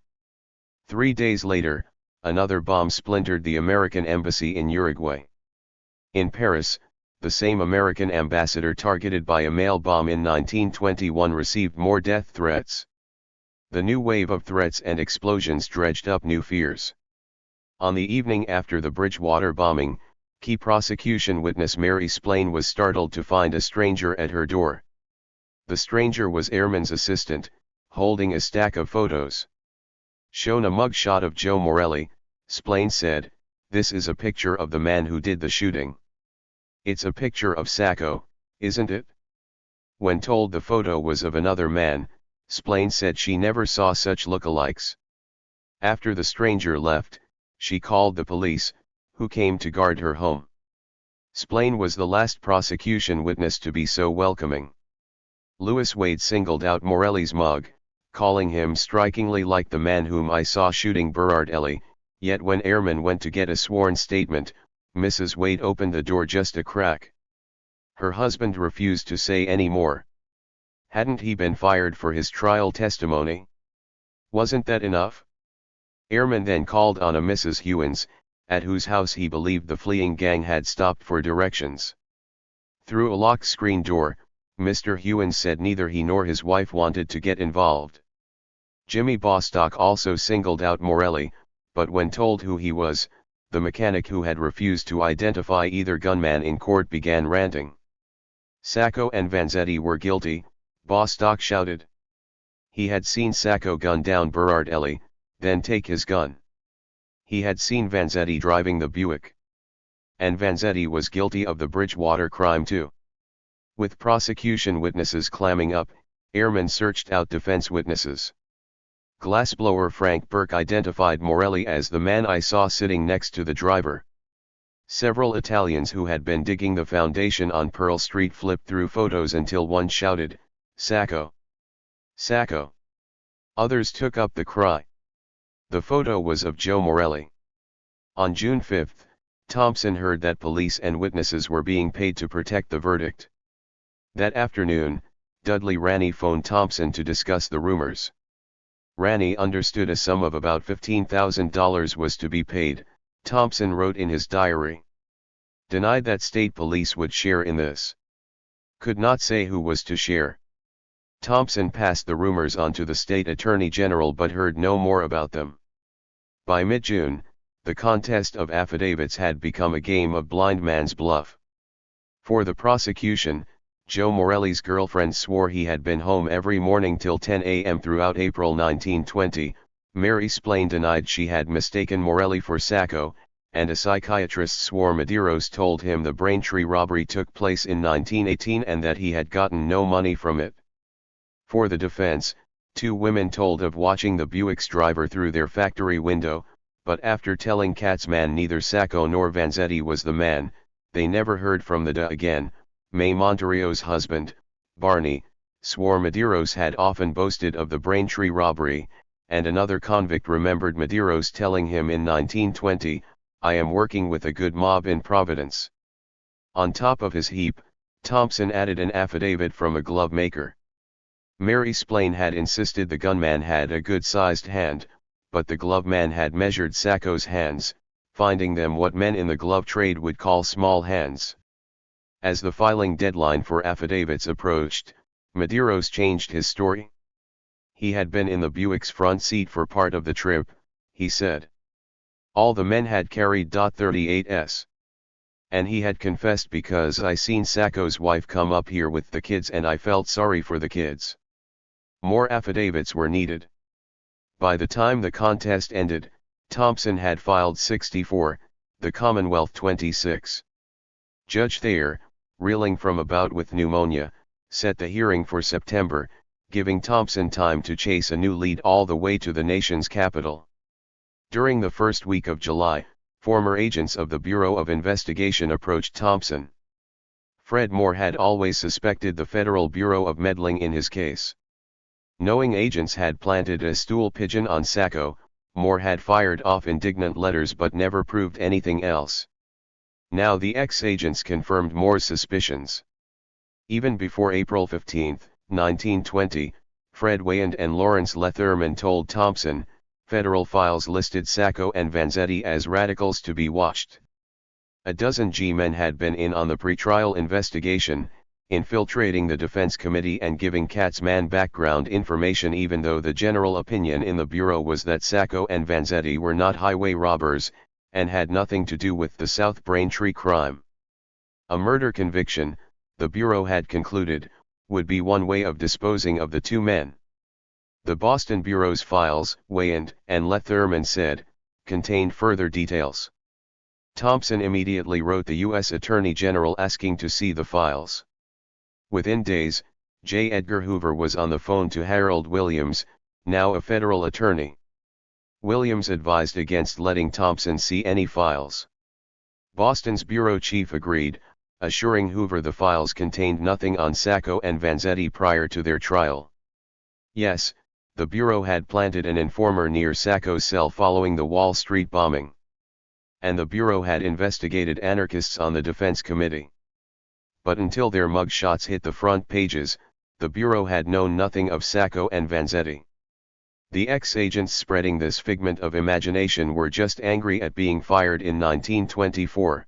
3 days later, another bomb splintered the American embassy in Uruguay. In Paris, the same American ambassador targeted by a mail bomb in 1921 received more death threats. The new wave of threats and explosions dredged up new fears. On the evening after the Bridgewater bombing, key prosecution witness Mary Splain was startled to find a stranger at her door. The stranger was Airman's assistant, holding a stack of photos. Shown a mugshot of Joe Morelli, Splain said, "This is a picture of the man who did the shooting." "It's a picture of Sacco, isn't it?" When told the photo was of another man, Splain said she never saw such lookalikes. After the stranger left, she called the police, who came to guard her home. Splain was the last prosecution witness to be so welcoming. Lewis Wade singled out Morelli's mug, calling him strikingly like the man whom I saw shooting Burrard Ely, yet when Airman went to get a sworn statement, Mrs. Wade opened the door just a crack. Her husband refused to say any more. Hadn't he been fired for his trial testimony? Wasn't that enough? Airman then called on a Mrs. Hewins, at whose house he believed the fleeing gang had stopped for directions. Through a locked screen door, Mr. Hewins said neither he nor his wife wanted to get involved. Jimmy Bostock also singled out Morelli, but when told who he was, the mechanic who had refused to identify either gunman in court began ranting. Sacco and Vanzetti were guilty, Bostock shouted. He had seen Sacco gun down Burrard Ely, then take his gun. He had seen Vanzetti driving the Buick. And Vanzetti was guilty of the Bridgewater crime too. With prosecution witnesses clamming up, Airman searched out defense witnesses. Glassblower Frank Burke identified Morelli as the man I saw sitting next to the driver. Several Italians who had been digging the foundation on Pearl Street flipped through photos until one shouted, "Sacco! Sacco!" Others took up the cry. The photo was of Joe Morelli. On June 5, Thompson heard that police and witnesses were being paid to protect the verdict. That afternoon, Dudley Ranney phoned Thompson to discuss the rumors. Ranney understood a sum of about $15,000 was to be paid, Thompson wrote in his diary. Denied that state police would share in this. Could not say who was to share. Thompson passed the rumors on to the state attorney general but heard no more about them. By mid-June, the contest of affidavits had become a game of blind man's bluff. For the prosecution, Joe Morelli's girlfriend swore he had been home every morning till 10 a.m. throughout April 1920. Mary Splain denied she had mistaken Morelli for Sacco, and a psychiatrist swore Medeiros told him the Braintree robbery took place in 1918 and that he had gotten no money from it. For the defense, two women told of watching the Buick's driver through their factory window, but after telling Katzman neither Sacco nor Vanzetti was the man, they never heard from the again. May Monterio's husband, Barney, swore Medeiros had often boasted of the Braintree robbery, and another convict remembered Medeiros telling him in 1920, "I am working with a good mob in Providence." On top of his heap, Thompson added an affidavit from a glove maker. Mary Splain had insisted the gunman had a good-sized hand, but the glove man had measured Sacco's hands, finding them what men in the glove trade would call small hands. As the filing deadline for affidavits approached, Medeiros changed his story. He had been in the Buick's front seat for part of the trip, he said. All the men had carried .38s. And he had confessed because I seen Sacco's wife come up here with the kids and I felt sorry for the kids. More affidavits were needed. By the time the contest ended, Thompson had filed 64, the Commonwealth 26. Judge Thayer, reeling from a bout with pneumonia, set the hearing for September, giving Thompson time to chase a new lead all the way to the nation's capital. During the first week of July, former agents of the Bureau of Investigation approached Thompson. Fred Moore had always suspected the Federal Bureau of meddling in his case. Knowing agents had planted a stool pigeon on Sacco, Moore had fired off indignant letters but never proved anything else. Now the ex-agents confirmed Moore's suspicions. Even before April 15, 1920, Fred Wayand and Lawrence Lethurman told Thompson, federal files listed Sacco and Vanzetti as radicals to be watched. A dozen G-men had been in on the pretrial investigation, infiltrating the defense committee and giving Katzman background information even though the general opinion in the Bureau was that Sacco and Vanzetti were not highway robbers, and had nothing to do with the South Braintree crime. A murder conviction, the Bureau had concluded, would be one way of disposing of the two men. The Boston Bureau's files, Wayand and Lethurman said, contained further details. Thompson immediately wrote the U.S. Attorney General asking to see the files. Within days, J. Edgar Hoover was on the phone to Harold Williams, now a federal attorney. Williams advised against letting Thompson see any files. Boston's bureau chief agreed, assuring Hoover the files contained nothing on Sacco and Vanzetti prior to their trial. Yes, the bureau had planted an informer near Sacco's cell following the Wall Street bombing. And the bureau had investigated anarchists on the defense committee. But until their mugshots hit the front pages, the Bureau had known nothing of Sacco and Vanzetti. The ex-agents spreading this figment of imagination were just angry at being fired in 1924.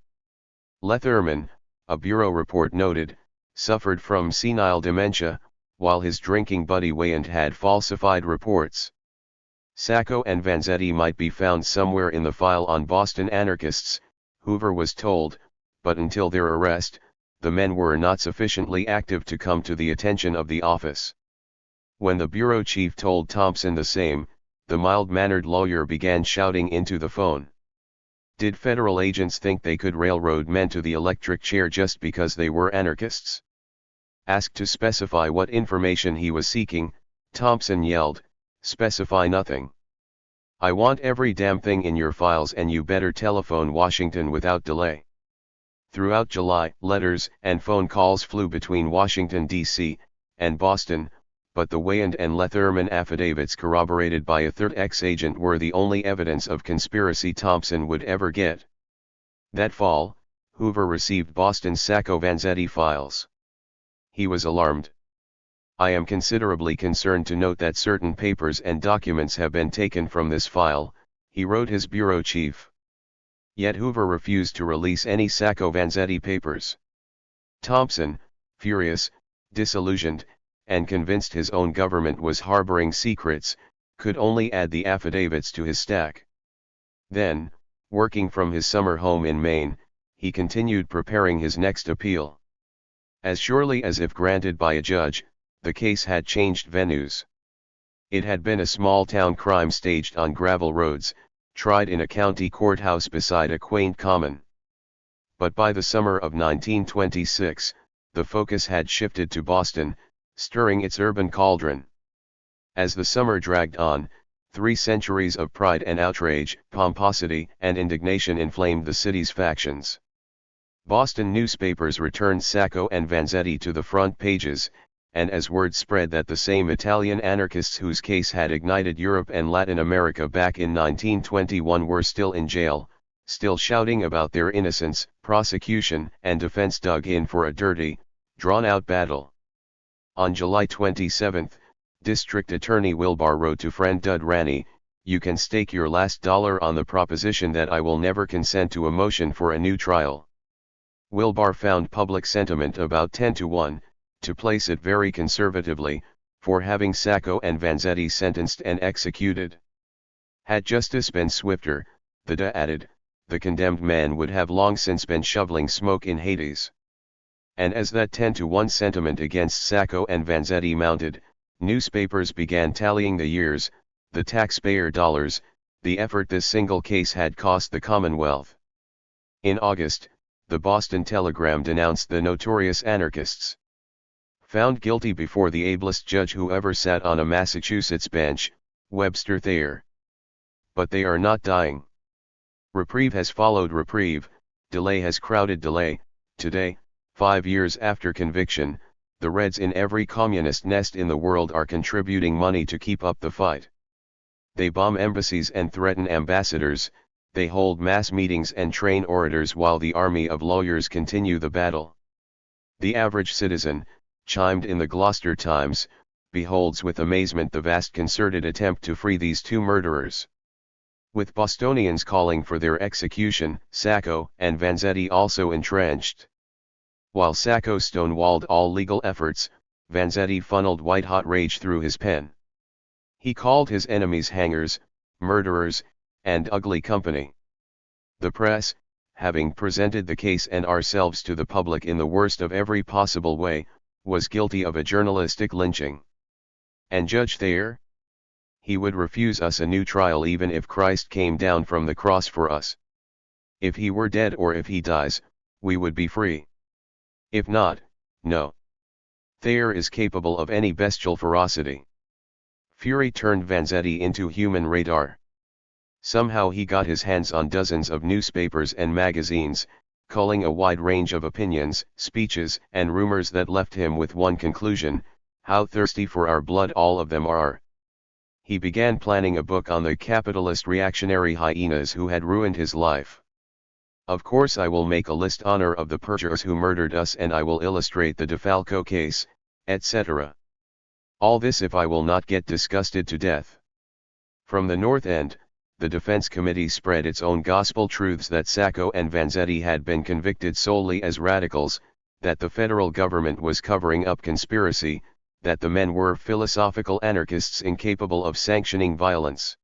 Lethurman, a Bureau report noted, suffered from senile dementia, while his drinking buddy Wayand had falsified reports. Sacco and Vanzetti might be found somewhere in the file on Boston anarchists, Hoover was told, but until their arrest, the men were not sufficiently active to come to the attention of the office. When the bureau chief told Thompson the same, the mild-mannered lawyer began shouting into the phone. Did federal agents think they could railroad men to the electric chair just because they were anarchists? Asked to specify what information he was seeking, Thompson yelled, "Specify nothing. I want every damn thing in your files and you better telephone Washington without delay." Throughout July, letters and phone calls flew between Washington, D.C., and Boston, but the Wayand and Lethurman affidavits corroborated by a third ex-agent were the only evidence of conspiracy Thompson would ever get. That fall, Hoover received Boston's Sacco-Vanzetti files. He was alarmed. "I am considerably concerned to note that certain papers and documents have been taken from this file," he wrote his bureau chief. Yet Hoover refused to release any Sacco-Vanzetti papers. Thompson, furious, disillusioned, and convinced his own government was harboring secrets, could only add the affidavits to his stack. Then, working from his summer home in Maine, he continued preparing his next appeal. As surely as if granted by a judge, the case had changed venues. It had been a small-town crime staged on gravel roads, tried in a county courthouse beside a quaint common. But by the summer of 1926, the focus had shifted to Boston, stirring its urban cauldron. As the summer dragged on, 3 centuries of pride and outrage, pomposity and indignation inflamed the city's factions. Boston newspapers returned Sacco and Vanzetti to the front pages, and as word spread that the same Italian anarchists whose case had ignited Europe and Latin America back in 1921 were still in jail, still shouting about their innocence, prosecution and defense dug in for a dirty, drawn-out battle. On July 27, District Attorney Wilbar wrote to friend Dud Ranney, "You can stake your last dollar on the proposition that I will never consent to a motion for a new trial." Wilbar found public sentiment about 10-1, to place it very conservatively, for having Sacco and Vanzetti sentenced and executed. Had justice been swifter, the DA added, the condemned man would have long since been shoveling smoke in Hades. And as that 10-1 sentiment against Sacco and Vanzetti mounted, newspapers began tallying the years, the taxpayer dollars, the effort this single case had cost the Commonwealth. In August, the Boston Telegram denounced the notorious anarchists. Found guilty before the ablest judge who ever sat on a Massachusetts bench, Webster Thayer. But they are not dying. Reprieve has followed reprieve, delay has crowded delay. Today, 5 years after conviction, the Reds in every communist nest in the world are contributing money to keep up the fight. They bomb embassies and threaten ambassadors, they hold mass meetings and train orators while the army of lawyers continue the battle. The average citizen, chimed in the Gloucester Times, beholds with amazement the vast concerted attempt to free these 2 murderers. With Bostonians calling for their execution, Sacco and Vanzetti also entrenched. While Sacco stonewalled all legal efforts, Vanzetti funneled white-hot rage through his pen. He called his enemies hangers, murderers, and ugly company. The press, having presented the case and ourselves to the public in the worst of every possible way, was guilty of a journalistic lynching. And Judge Thayer? He would refuse us a new trial even if Christ came down from the cross for us. If he were dead or if he dies, we would be free. If not, no. Thayer is capable of any bestial ferocity. Fury turned Vanzetti into human radar. Somehow he got his hands on dozens of newspapers and magazines, culling a wide range of opinions, speeches, and rumors that left him with one conclusion: how thirsty for our blood all of them are. He began planning a book on the capitalist reactionary hyenas who had ruined his life. Of course I will make a list honor of the perjurers who murdered us, and I will illustrate the DeFalco case, etc. All this if I will not get disgusted to death. From the North End, the Defense Committee spread its own gospel truths that Sacco and Vanzetti had been convicted solely as radicals, that the federal government was covering up conspiracy, that the men were philosophical anarchists incapable of sanctioning violence.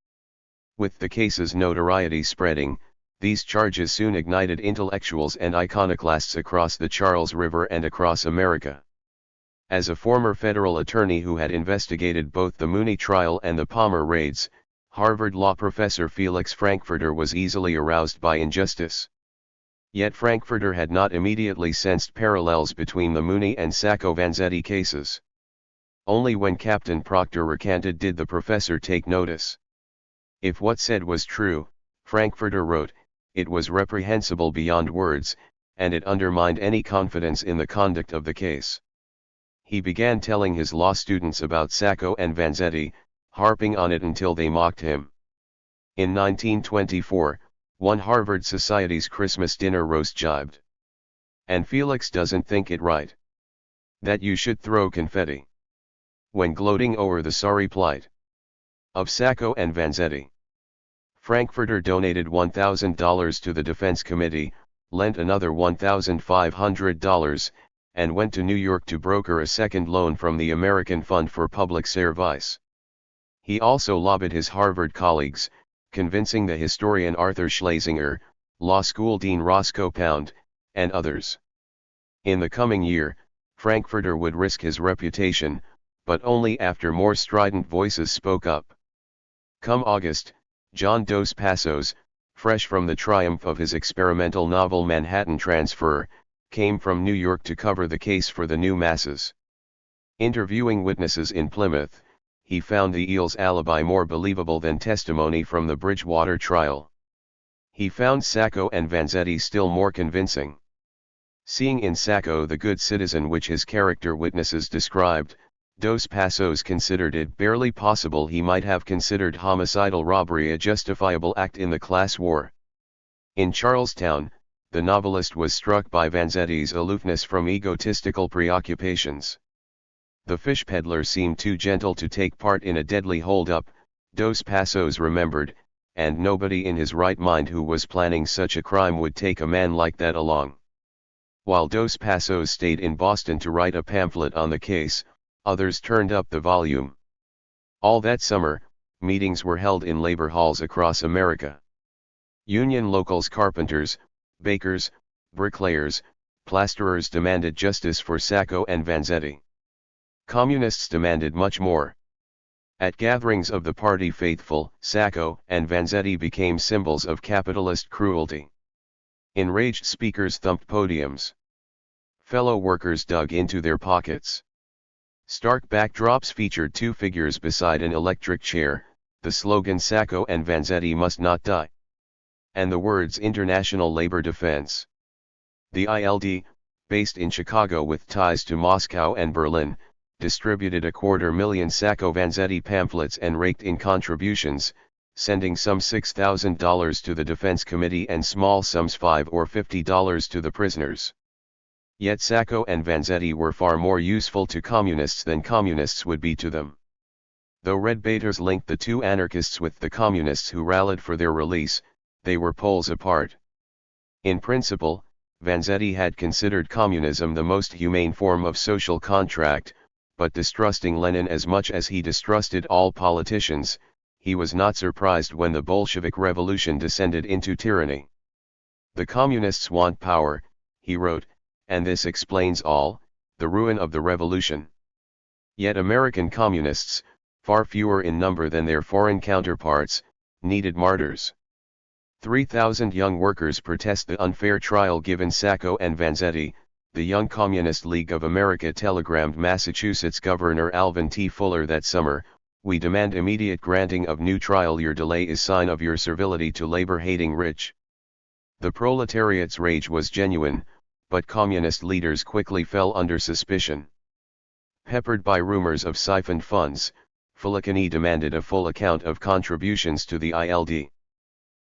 With the case's notoriety spreading, these charges soon ignited intellectuals and iconoclasts across the Charles River and across America. As a former federal attorney who had investigated both the Mooney trial and the Palmer raids, Harvard law professor Felix Frankfurter was easily aroused by injustice. Yet Frankfurter had not immediately sensed parallels between the Mooney and Sacco-Vanzetti cases. Only when Captain Proctor recanted did the professor take notice. If what said was true, Frankfurter wrote, it was reprehensible beyond words, and it undermined any confidence in the conduct of the case. He began telling his law students about Sacco and Vanzetti, harping on it until they mocked him. In 1924, one Harvard Society's Christmas dinner roast jibed. And Felix doesn't think it right that you should throw confetti when gloating over the sorry plight of Sacco and Vanzetti. Frankfurter donated $1,000 to the Defense Committee, lent another $1,500, and went to New York to broker a second loan from the American Fund for Public Service. He also lobbied his Harvard colleagues, convincing the historian Arthur Schlesinger, law school dean Roscoe Pound, and others. In the coming year, Frankfurter would risk his reputation, but only after more strident voices spoke up. Come August, John Dos Passos, fresh from the triumph of his experimental novel Manhattan Transfer, came from New York to cover the case for the new masses. Interviewing witnesses in Plymouth, he found the Eels' alibi more believable than testimony from the Bridgewater trial. He found Sacco and Vanzetti still more convincing. Seeing in Sacco the good citizen which his character witnesses described, Dos Passos considered it barely possible he might have considered homicidal robbery a justifiable act in the class war. In Charlestown, the novelist was struck by Vanzetti's aloofness from egotistical preoccupations. The fish peddler seemed too gentle to take part in a deadly hold-up, Dos Passos remembered, and nobody in his right mind who was planning such a crime would take a man like that along. While Dos Passos stayed in Boston to write a pamphlet on the case, others turned up the volume. All that summer, meetings were held in labor halls across America. Union locals, carpenters, bakers, bricklayers, plasterers demanded justice for Sacco and Vanzetti. Communists demanded much more. At gatherings of the party faithful, Sacco and Vanzetti became symbols of capitalist cruelty. Enraged speakers thumped podiums. Fellow workers dug into their pockets. Stark backdrops featured two figures beside an electric chair, the slogan Sacco and Vanzetti must not die, and the words International Labor Defense. The ILD, based in Chicago with ties to Moscow and Berlin, distributed 250,000 Sacco-Vanzetti pamphlets and raked in contributions, sending some $6,000 to the Defense Committee and small sums $5 or $50 to the prisoners. Yet Sacco and Vanzetti were far more useful to communists than communists would be to them. Though red baiters linked the two anarchists with the communists who rallied for their release, they were poles apart. In principle, Vanzetti had considered communism the most humane form of social contract, but distrusting Lenin as much as he distrusted all politicians, he was not surprised when the Bolshevik Revolution descended into tyranny. The communists want power, he wrote, and this explains all, the ruin of the revolution. Yet American communists, far fewer in number than their foreign counterparts, needed martyrs. 3,000 young workers protest the unfair trial given Sacco and Vanzetti. The Young Communist League of America telegrammed Massachusetts Governor Alvin T. Fuller that summer, "We demand immediate granting of new trial. Your delay is sign of your servility to labor-hating rich." The proletariat's rage was genuine, but communist leaders quickly fell under suspicion. Peppered by rumors of siphoned funds, Filicani demanded a full account of contributions to the ILD.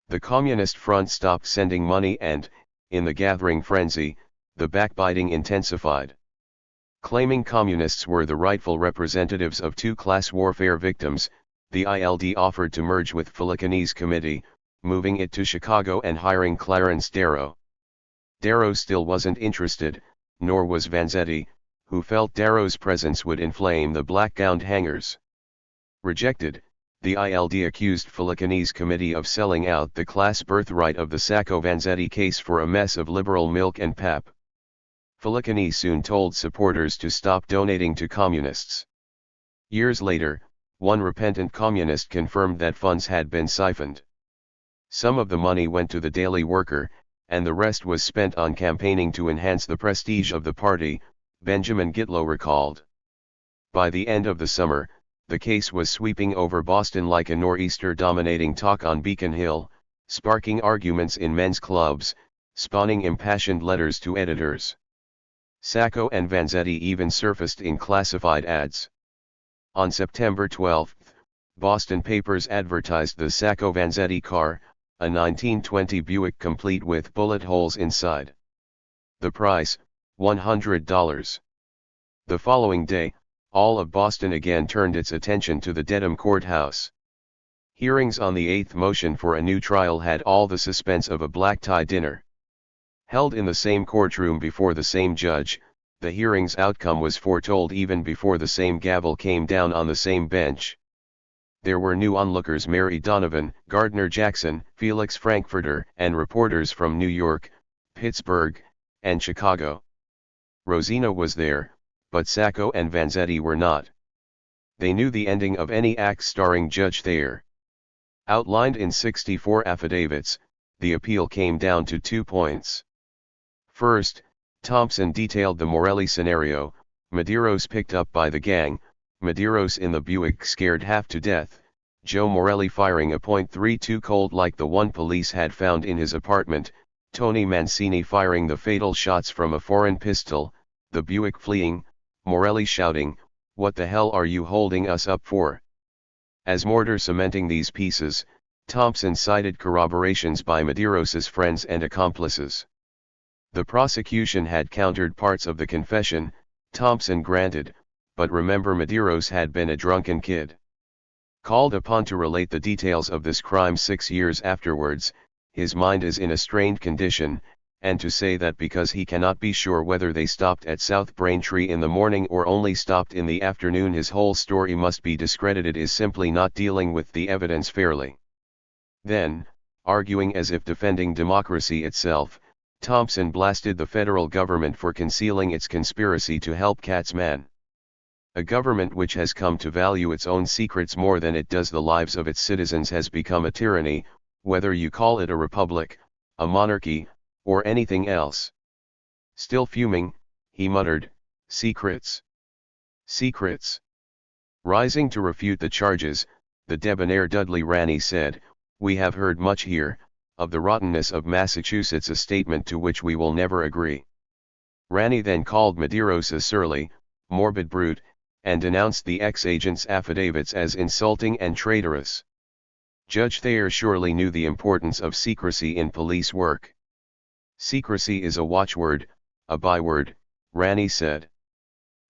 The Communist Front stopped sending money and, in the gathering frenzy, the backbiting intensified. Claiming communists were the rightful representatives of two class warfare victims, the ILD offered to merge with Filicani's committee, moving it to Chicago and hiring Clarence Darrow. Darrow still wasn't interested, nor was Vanzetti, who felt Darrow's presence would inflame the black-gowned hangers. Rejected, the ILD accused Filicani's committee of selling out the class birthright of the Sacco-Vanzetti case for a mess of liberal milk and pap. Filicani soon told supporters to stop donating to communists. Years later, one repentant communist confirmed that funds had been siphoned. Some of the money went to the Daily Worker, and the rest was spent on campaigning to enhance the prestige of the party, Benjamin Gitlow recalled. By the end of the summer, the case was sweeping over Boston like a nor'easter, dominating talk on Beacon Hill, sparking arguments in men's clubs, spawning impassioned letters to editors. Sacco and Vanzetti even surfaced in classified ads. On September 12, Boston papers advertised the Sacco-Vanzetti car, a 1920 Buick complete with bullet holes inside. The price, $100. The following day, all of Boston again turned its attention to the Dedham courthouse. Hearings on the eighth motion for a new trial had all the suspense of a black-tie dinner. Held in the same courtroom before the same judge, the hearing's outcome was foretold even before the same gavel came down on the same bench. There were new onlookers: Mary Donovan, Gardner Jackson, Felix Frankfurter, and reporters from New York, Pittsburgh, and Chicago. Rosina was there, but Sacco and Vanzetti were not. They knew the ending of any act starring Judge Thayer. Outlined in 64 affidavits, the appeal came down to 2 points. First, Thompson detailed the Morelli scenario: Medeiros picked up by the gang, Medeiros in the Buick scared half to death, Joe Morelli firing a .32 Colt like the one police had found in his apartment, Tony Mancini firing the fatal shots from a foreign pistol, the Buick fleeing, Morelli shouting, "What the hell are you holding us up for?" As mortar cementing these pieces, Thompson cited corroborations by Medeiros's friends and accomplices. The prosecution had countered parts of the confession, Thompson granted, but remember Medeiros had been a drunken kid. Called upon to relate the details of this crime 6 years afterwards, his mind is in a strained condition, and to say that because he cannot be sure whether they stopped at South Braintree in the morning or only stopped in the afternoon his whole story must be discredited is simply not dealing with the evidence fairly. Then, arguing as if defending democracy itself, Thompson blasted the federal government for concealing its conspiracy to help Katzman. A government which has come to value its own secrets more than it does the lives of its citizens has become a tyranny, whether you call it a republic, a monarchy, or anything else. Still fuming, he muttered, "Secrets. Secrets." Rising to refute the charges, the debonair Dudley Ranney said, "We have heard much here, of the rottenness of Massachusetts, a statement to which we will never agree." Ranney then called Medeiros a surly, morbid brute, and denounced the ex-agent's affidavits as insulting and traitorous. Judge Thayer surely knew the importance of secrecy in police work. "Secrecy is a watchword, a byword," Ranney said.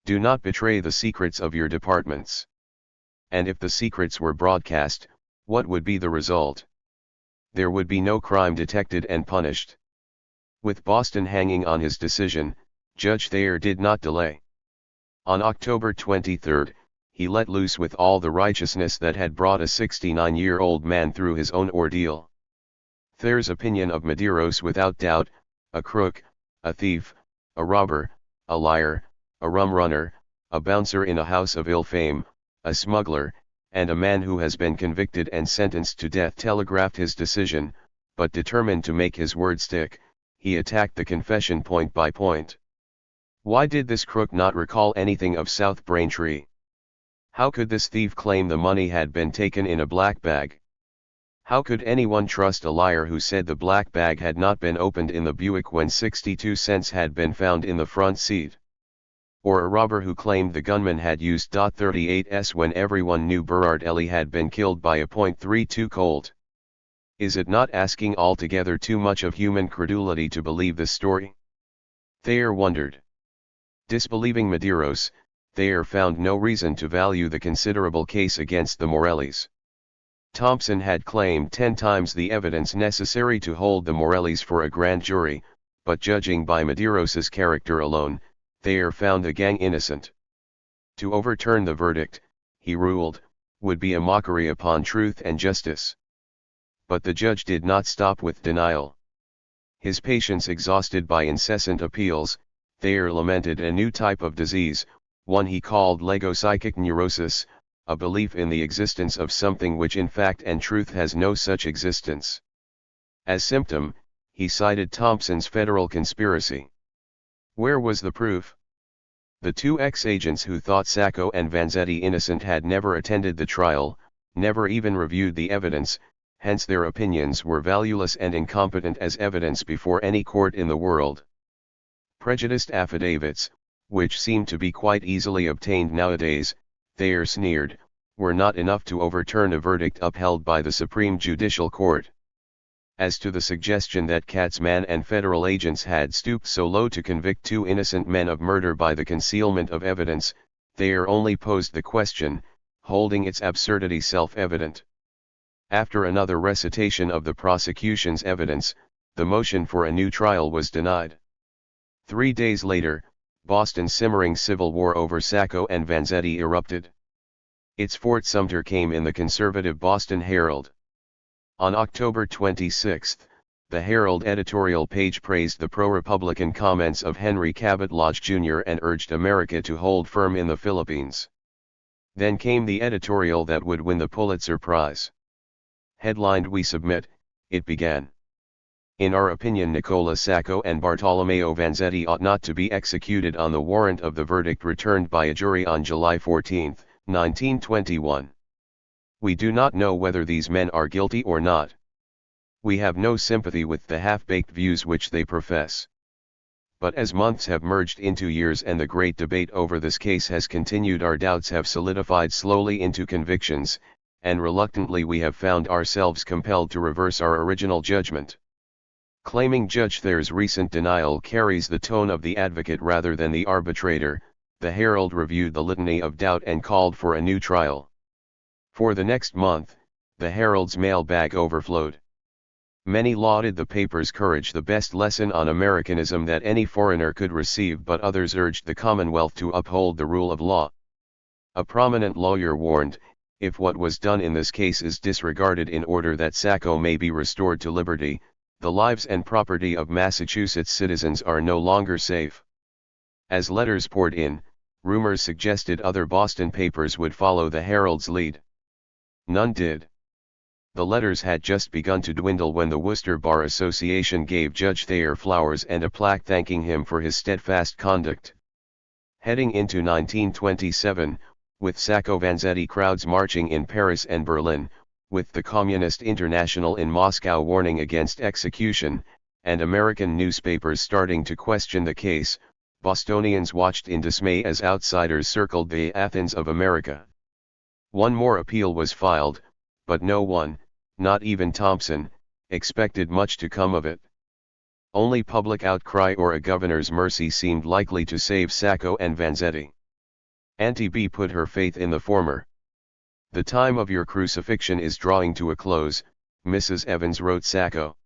"Do not betray the secrets of your departments." And if the secrets were broadcast, what would be the result? There would be no crime detected and punished. With Boston hanging on his decision, Judge Thayer did not delay. On October 23, he let loose with all the righteousness that had brought a 69-year-old man through his own ordeal. Thayer's opinion of Medeiros without doubt: a crook, a thief, a robber, a liar, a rum runner, a bouncer in a house of ill fame, a smuggler, and a man who has been convicted and sentenced to death. Telegraphed his decision, but determined to make his word stick, he attacked the confession point by point. Why did this crook not recall anything of South Braintree? How could this thief claim the money had been taken in a black bag? How could anyone trust a liar who said the black bag had not been opened in the Buick when 62 cents had been found in the front seat? Or a robber who claimed the gunman had used .38s when everyone knew Berard Ellie had been killed by a .32 Colt? Is it not asking altogether too much of human credulity to believe this story? Thayer wondered. Disbelieving Medeiros, Thayer found no reason to value the considerable case against the Morellis. Thompson had claimed 10 times the evidence necessary to hold the Morellis for a grand jury, but judging by Medeiros's character alone, Thayer found the gang innocent. To overturn the verdict, he ruled, would be a mockery upon truth and justice. But the judge did not stop with denial. His patience exhausted by incessant appeals, Thayer lamented a new type of disease, one he called legopsychic neurosis, a belief in the existence of something which in fact and truth has no such existence. As symptom, he cited Thompson's federal conspiracy. Where was the proof? The 2 ex-agents who thought Sacco and Vanzetti innocent had never attended the trial, never even reviewed the evidence, hence their opinions were valueless and incompetent as evidence before any court in the world. Prejudiced affidavits, which seem to be quite easily obtained nowadays, Thayer sneered, were not enough to overturn a verdict upheld by the Supreme Judicial Court. As to the suggestion that Katzman and federal agents had stooped so low to convict 2 innocent men of murder by the concealment of evidence, Thayer only posed the question, holding its absurdity self-evident. After another recitation of the prosecution's evidence, the motion for a new trial was denied. 3 days later, Boston's simmering civil war over Sacco and Vanzetti erupted. Its Fort Sumter came in the conservative Boston Herald. On October 26, The Herald editorial page praised the pro-Republican comments of Henry Cabot Lodge Jr. and urged America to hold firm in the Philippines. Then came the editorial that would win the Pulitzer Prize. Headlined "We Submit," it began. In our opinion, Nicola Sacco and Bartolomeo Vanzetti ought not to be executed on the warrant of the verdict returned by a jury on July 14, 1921. We do not know whether these men are guilty or not. We have no sympathy with the half-baked views which they profess. But as months have merged into years and the great debate over this case has continued, our doubts have solidified slowly into convictions, and reluctantly we have found ourselves compelled to reverse our original judgment. Claiming Judge Thayer's recent denial carries the tone of the advocate rather than the arbitrator, the Herald reviewed the litany of doubt and called for a new trial. For the next month, the Herald's mailbag overflowed. Many lauded the paper's courage, the best lesson on Americanism that any foreigner could receive, but others urged the Commonwealth to uphold the rule of law. A prominent lawyer warned, if what was done in this case is disregarded in order that Sacco may be restored to liberty, the lives and property of Massachusetts citizens are no longer safe. As letters poured in, rumors suggested other Boston papers would follow the Herald's lead. None did. The letters had just begun to dwindle when the Worcester Bar Association gave Judge Thayer flowers and a plaque thanking him for his steadfast conduct. Heading into 1927, with Sacco Vanzetti crowds marching in Paris and Berlin, with the Communist International in Moscow warning against execution, and American newspapers starting to question the case, Bostonians watched in dismay as outsiders circled the Athens of America. One more appeal was filed, but no one, not even Thompson, expected much to come of it. Only public outcry or a governor's mercy seemed likely to save Sacco and Vanzetti. Auntie B put her faith in the former. "The time of your crucifixion is drawing to a close," Mrs. Evans wrote Sacco.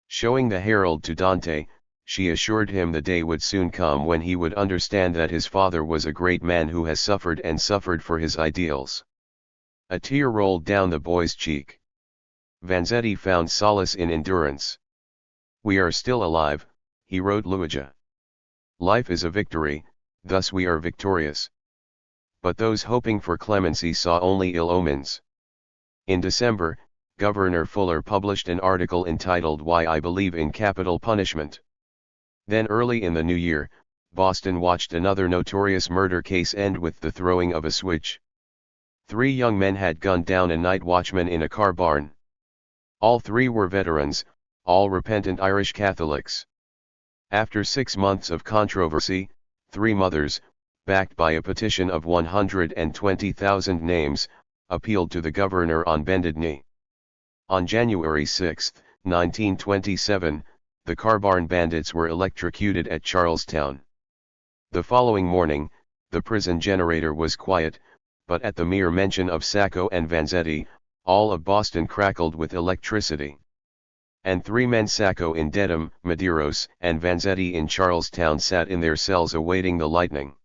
Showing the Herald to Dante, she assured him the day would soon come when he would understand that his father was a great man who has suffered and suffered for his ideals. A tear rolled down the boy's cheek. Vanzetti found solace in endurance. "We are still alive," he wrote Luigi. "Life is a victory, thus we are victorious." But those hoping for clemency saw only ill omens. In December, Governor Fuller published an article entitled "Why I Believe in Capital Punishment." Then early in the new year, Boston watched another notorious murder case end with the throwing of a switch. 3 young men had gunned down a night watchman in a car barn. All 3 were veterans, all repentant Irish Catholics. After 6 months of controversy, 3 mothers, backed by a petition of 120,000 names, appealed to the governor on bended knee. On January 6, 1927, the car barn bandits were electrocuted at Charlestown. The following morning, the prison generator was quiet, but at the mere mention of Sacco and Vanzetti, all of Boston crackled with electricity. And 3 men, Sacco in Dedham, Medeiros, and Vanzetti in Charlestown, sat in their cells awaiting the lightning.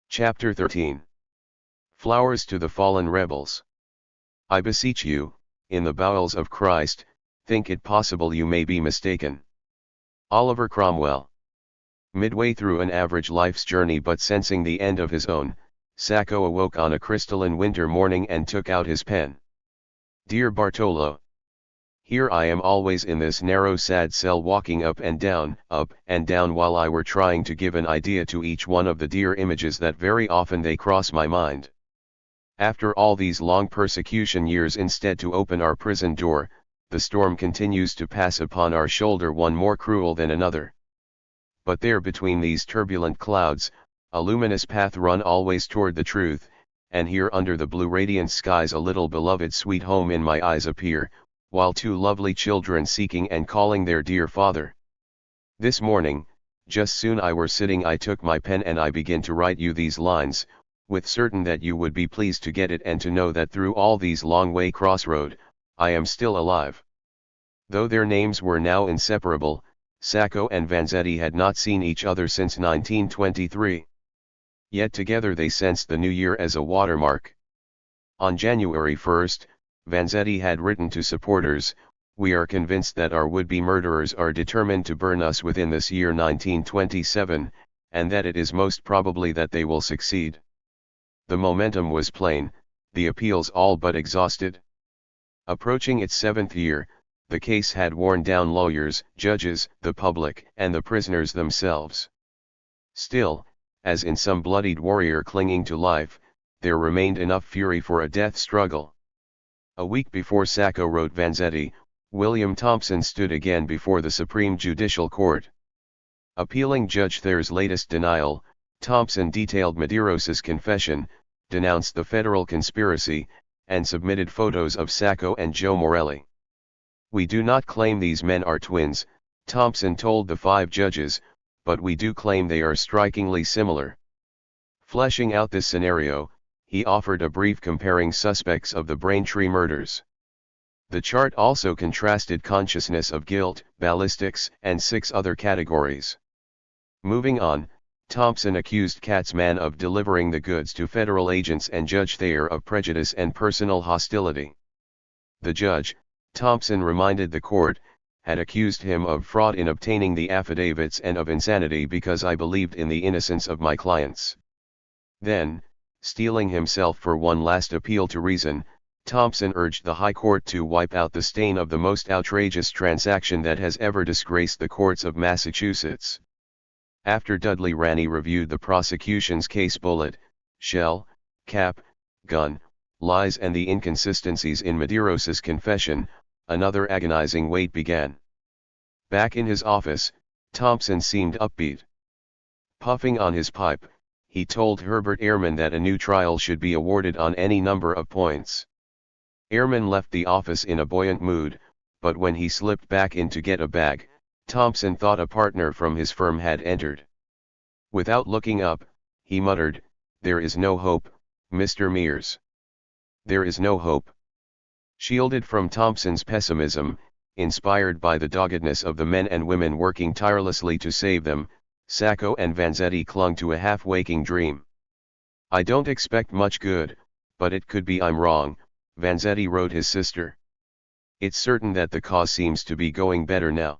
Chapter 13. Flowers to the Fallen Rebels. I beseech you, in the bowels of Christ, think it possible you may be mistaken. Oliver Cromwell. Midway through an average life's journey but sensing the end of his own, Sacco awoke on a crystalline winter morning and took out his pen. Dear Bartolo, here I am always in this narrow sad cell walking up and down while I were trying to give an idea to each one of the dear images that very often they cross my mind. After all these long persecution years, instead to open our prison door, the storm continues to pass upon our shoulder, one more cruel than another. But there between these turbulent clouds, a luminous path run always toward the truth, and here under the blue radiant skies a little beloved sweet home in my eyes appear, while 2 lovely children seeking and calling their dear father. This morning, just soon I were sitting, I took my pen and I begin to write you these lines, with certain that you would be pleased to get it and to know that through all these long way crossroad, I am still alive. Though their names were now inseparable, Sacco and Vanzetti had not seen each other since 1923. Yet together they sensed the new year as a watermark. On January 1, Vanzetti had written to supporters, We are convinced that our would-be murderers are determined to burn us within this year 1927, and that it is most probably that they will succeed. The momentum was plain, the appeals all but exhausted. Approaching its 7th year, the case had worn down lawyers, judges, the public, and the prisoners themselves. Still, as in some bloodied warrior clinging to life, there remained enough fury for a death struggle. A week before Sacco wrote Vanzetti, William Thompson stood again before the Supreme Judicial Court. Appealing Judge THIRD's latest denial, Thompson detailed Medeiros' confession, denounced the federal conspiracy, and submitted photos of Sacco and Joe Morelli. "We do not claim these men are twins," Thompson told the 5 judges, "but we do claim they are strikingly similar." Fleshing out this scenario, he offered a brief comparing suspects of the Braintree murders. The chart also contrasted consciousness of guilt, ballistics, and 6 other categories. Moving on, Thompson accused Katzman of delivering the goods to federal agents and Judge Thayer of prejudice and personal hostility. The judge, Thompson reminded the court, had accused him of fraud in obtaining the affidavits and of insanity because I believed in the innocence of my clients. Then, steeling himself for one last appeal to reason, Thompson urged the High Court to wipe out the stain of the most outrageous transaction that has ever disgraced the courts of Massachusetts. After Dudley Ranney reviewed the prosecution's case, bullet, shell, cap, gun, lies and the inconsistencies in Medeiros' confession, another agonizing wait began. Back in his office, Thompson seemed upbeat. Puffing on his pipe, he told Herbert Ehrman that a new trial should be awarded on any number of points. Ehrman left the office in a buoyant mood, but when he slipped back in to get a bag, Thompson thought a partner from his firm had entered. Without looking up, he muttered, "There is no hope, Mr. Mears. There is no hope." Shielded from Thompson's pessimism, inspired by the doggedness of the men and women working tirelessly to save them, Sacco and Vanzetti clung to a half-waking dream. "I don't expect much good, but it could be I'm wrong," Vanzetti wrote his sister. "It's certain that the cause seems to be going better now."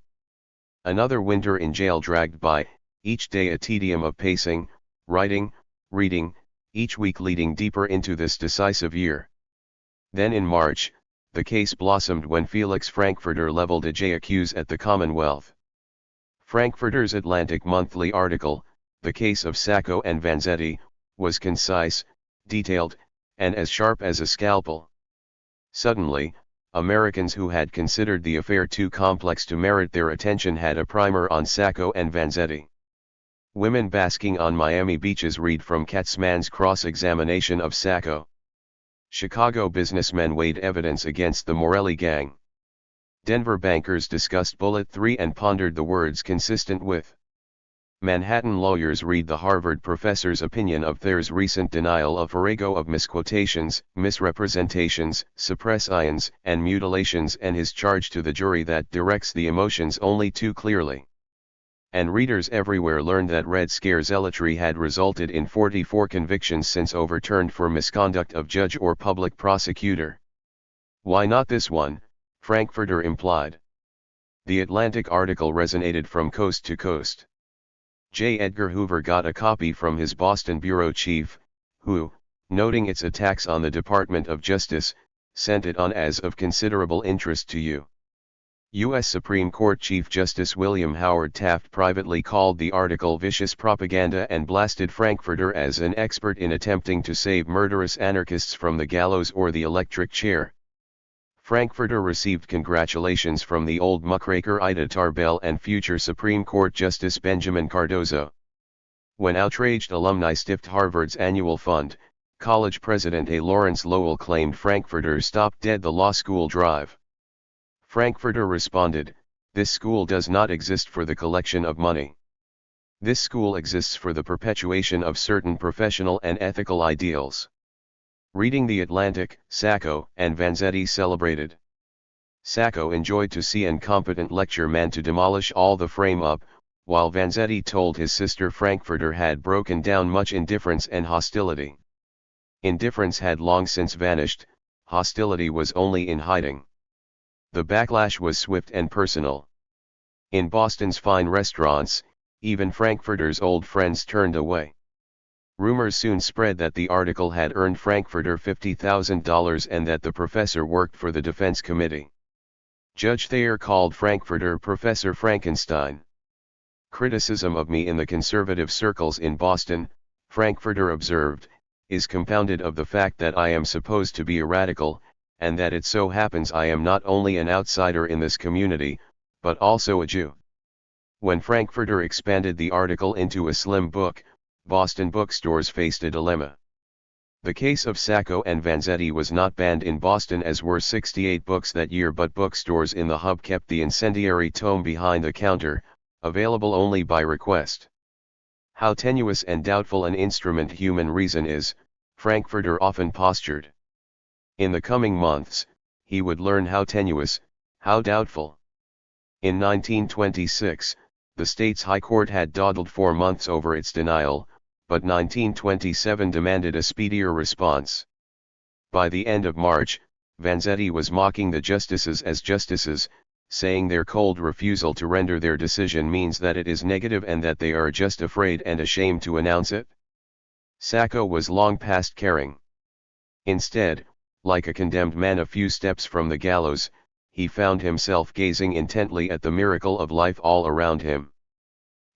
Another winter in jail dragged by, each day a tedium of pacing, writing, reading, each week leading deeper into this decisive year. Then in March, the case blossomed when Felix Frankfurter leveled a J-accuse at the Commonwealth. Frankfurter's Atlantic Monthly article, "The Case of Sacco and Vanzetti," was concise, detailed, and as sharp as a scalpel. Suddenly, Americans who had considered the affair too complex to merit their attention had a primer on Sacco and Vanzetti. Women basking on Miami beaches read from Katzman's cross-examination of Sacco. Chicago businessmen weighed evidence against the Morelli gang. Denver bankers discussed Bullet 3 and pondered the words consistent with. Manhattan lawyers read the Harvard professor's opinion of Thayer's recent denial of farrago of misquotations, misrepresentations, suppressions, and mutilations and his charge to the jury that directs the emotions only too clearly. And readers everywhere learned that Red Scare zealotry had resulted in 44 convictions since overturned for misconduct of judge or public prosecutor. Why not this one? Frankfurter implied. The Atlantic article resonated from coast to coast. J. Edgar Hoover got a copy from his Boston bureau chief, who, noting its attacks on the Department of Justice, sent it on as of considerable interest to you. U.S. Supreme Court Chief Justice William Howard Taft privately called the article vicious propaganda and blasted Frankfurter as an expert in attempting to save murderous anarchists from the gallows or the electric chair. Frankfurter received congratulations from the old muckraker Ida Tarbell and future Supreme Court Justice Benjamin Cardozo. When outraged alumni stiffed Harvard's annual fund, college president A. Lawrence Lowell claimed Frankfurter stopped dead the law school drive. Frankfurter responded, "This school does not exist for the collection of money. This school exists for the perpetuation of certain professional and ethical ideals." Reading The Atlantic, Sacco and Vanzetti celebrated. Sacco enjoyed to see an incompetent lecture man to demolish all the frame-up, while Vanzetti told his sister Frankfurter had broken down much indifference and hostility. Indifference had long since vanished, hostility was only in hiding. The backlash was swift and personal. In Boston's fine restaurants, even Frankfurter's old friends turned away. Rumors soon spread that the article had earned Frankfurter $50,000 and that the professor worked for the defense committee. Judge Thayer called Frankfurter Professor Frankenstein. Criticism of me in the conservative circles in Boston, Frankfurter observed, is compounded of the fact that I am supposed to be a radical, and that it so happens I am not only an outsider in this community, but also a Jew. When Frankfurter expanded the article into a slim book, Boston bookstores faced a dilemma. The case of Sacco and Vanzetti was not banned in Boston, as were 68 books that year, but bookstores in the hub kept the incendiary tome behind the counter, available only by request. How tenuous and doubtful an instrument human reason is, Frankfurter often postured. In the coming months, he would learn how tenuous, how doubtful. In 1926, the state's High Court had dawdled 4 months over its denial, but 1927 demanded a speedier response. By the end of March, Vanzetti was mocking the justices as justices, saying their cold refusal to render their decision means that it is negative and that they are just afraid and ashamed to announce it. Sacco was long past caring. Instead, like a condemned man a few steps from the gallows, he found himself gazing intently at the miracle of life all around him.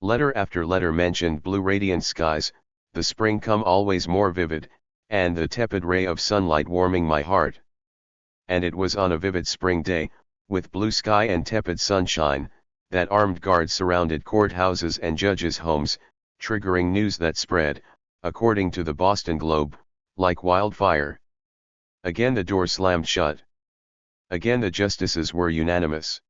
Letter after letter mentioned blue radiant skies, the spring come always more vivid, and the tepid ray of sunlight warming my heart. And it was on a vivid spring day, with blue sky and tepid sunshine, that armed guards surrounded courthouses and judges' homes, triggering news that spread, according to the Boston Globe, like wildfire. Again the door slammed shut. Again the justices were unanimous.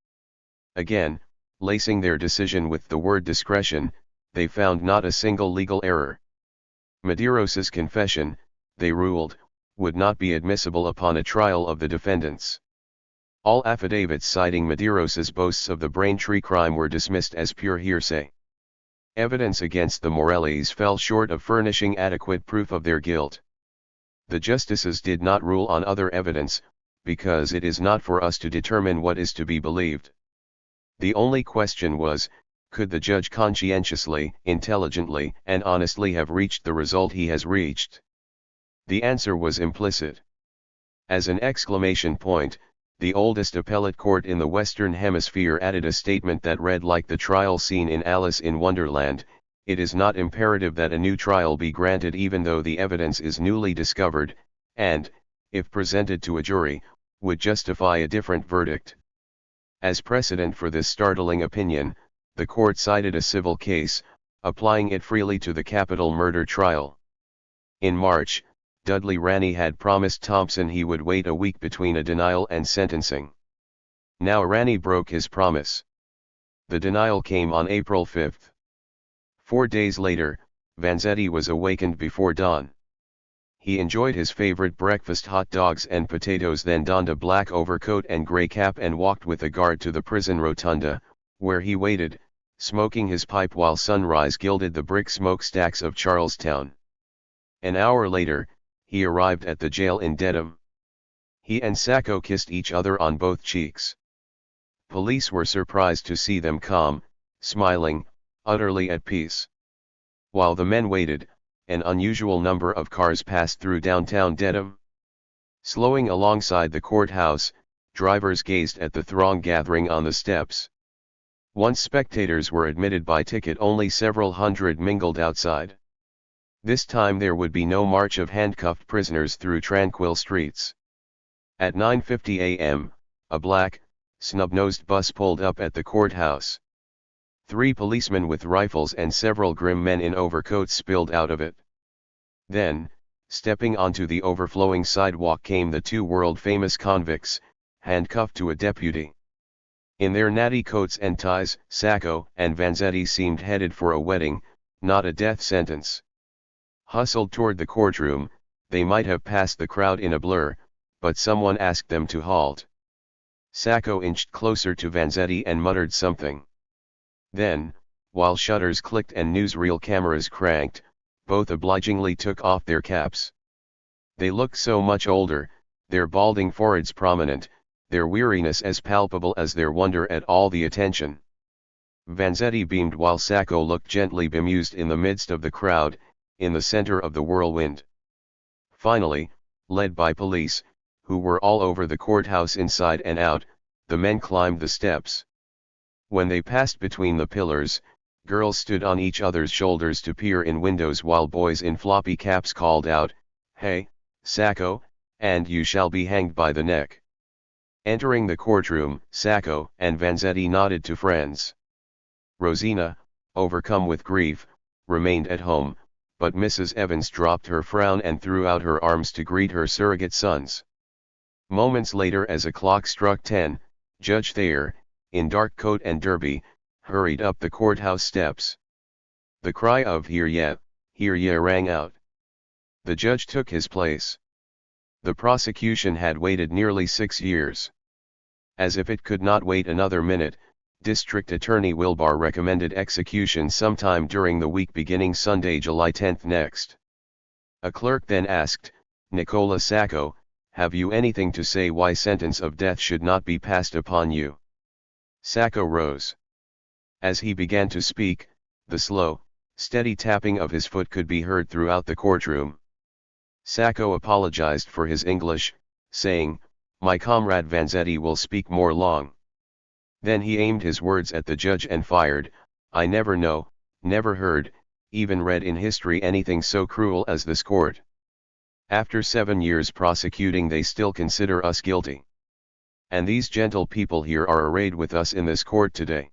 Again, lacing their decision with the word discretion, they found not a single legal error. Medeiros' confession, they ruled, would not be admissible upon a trial of the defendants. All affidavits citing Medeiros' boasts of the Braintree crime were dismissed as pure hearsay. Evidence against the Morellis fell short of furnishing adequate proof of their guilt. The justices did not rule on other evidence, because it is not for us to determine what is to be believed. The only question was, could the judge conscientiously, intelligently, and honestly have reached the result he has reached? The answer was implicit. As an exclamation point, the oldest appellate court in the Western Hemisphere added a statement that read like the trial scene in Alice in Wonderland: it is not imperative that a new trial be granted even though the evidence is newly discovered, and, if presented to a jury, would justify a different verdict. As precedent for this startling opinion, the court cited a civil case, applying it freely to the capital murder trial. In March, Dudley Ranney had promised Thompson he would wait a week between a denial and sentencing. Now Ranney broke his promise. The denial came on April 5. 4 days later, Vanzetti was awakened before dawn. He enjoyed his favorite breakfast, hot dogs and potatoes, then donned a black overcoat and gray cap and walked with a guard to the prison rotunda, where he waited, smoking his pipe while sunrise gilded the brick smokestacks of Charlestown. An hour later, he arrived at the jail in Dedham. He and Sacco kissed each other on both cheeks. Police were surprised to see them calm, smiling, utterly at peace. While the men waited, an unusual number of cars passed through downtown Dedham. Slowing alongside the courthouse, drivers gazed at the throng gathering on the steps. Once spectators were admitted by ticket, only several hundred mingled outside. This time there would be no march of handcuffed prisoners through tranquil streets. At 9:50 a.m., a black, snub-nosed bus pulled up at the courthouse. 3 policemen with rifles and several grim men in overcoats spilled out of it. Then, stepping onto the overflowing sidewalk came the 2 world-famous convicts, handcuffed to a deputy. In their natty coats and ties, Sacco and Vanzetti seemed headed for a wedding, not a death sentence. Hustled toward the courtroom, they might have passed the crowd in a blur, but someone asked them to halt. Sacco inched closer to Vanzetti and muttered something. Then, while shutters clicked and newsreel cameras cranked, both obligingly took off their caps. They looked so much older, their balding foreheads prominent, their weariness as palpable as their wonder at all the attention. Vanzetti beamed while Sacco looked gently bemused in the midst of the crowd, in the center of the whirlwind. Finally, led by police, who were all over the courthouse inside and out, the men climbed the steps. When they passed between the pillars, girls stood on each other's shoulders to peer in windows while boys in floppy caps called out, "Hey, Sacco, and you shall be hanged by the neck." Entering the courtroom, Sacco and Vanzetti nodded to friends. Rosina, overcome with grief, remained at home, but Mrs. Evans dropped her frown and threw out her arms to greet her surrogate sons. Moments later, as a clock struck 10, Judge Thayer, in dark coat and derby, hurried up the courthouse steps. The cry of "Hear ye" rang out. The judge took his place. The prosecution had waited nearly 6 years. As if it could not wait another minute, District Attorney Wilbar recommended execution sometime during the week beginning Sunday, July 10 next. A clerk then asked, "Nicola Sacco, have you anything to say why sentence of death should not be passed upon you?" Sacco rose. As he began to speak, the slow, steady tapping of his foot could be heard throughout the courtroom. Sacco apologized for his English, saying, "My comrade Vanzetti will speak more long." Then he aimed his words at the judge and fired, "I never know, never heard, even read in history anything so cruel as this court. After 7 years prosecuting they still consider us guilty. And these gentle people here are arrayed with us in this court today.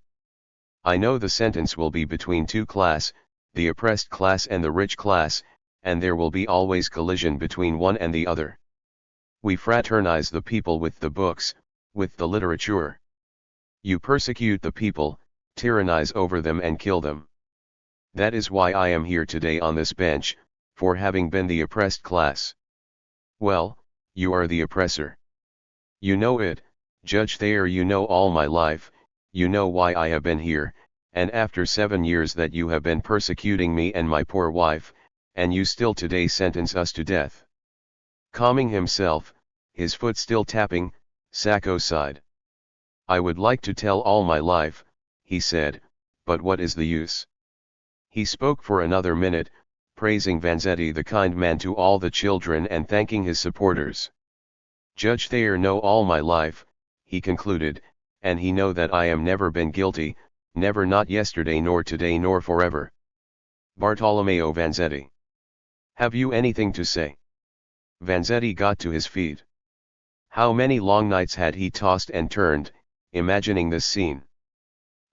I know the sentence will be between two classes, the oppressed class and the rich class, and there will be always collision between one and the other. We fraternize the people with the books, with the literature. You persecute the people, tyrannize over them and kill them. That is why I am here today on this bench, for having been the oppressed class. Well, you are the oppressor. You know it, Judge Thayer, you know all my life, you know why I have been here, and after 7 years that you have been persecuting me and my poor wife, and you still today sentence us to death." Calming himself, his foot still tapping, Sacco sighed. "I would like to tell all my life," he said, "but what is the use?" He spoke for another minute, praising Vanzetti the kind man to all the children and thanking his supporters. "Judge Thayer know all my life," he concluded, "and he know that I am never been guilty, never, not yesterday nor today nor forever. Bartolomeo Vanzetti. Have you anything to say?" Vanzetti got to his feet. How many long nights had he tossed and turned, imagining this scene.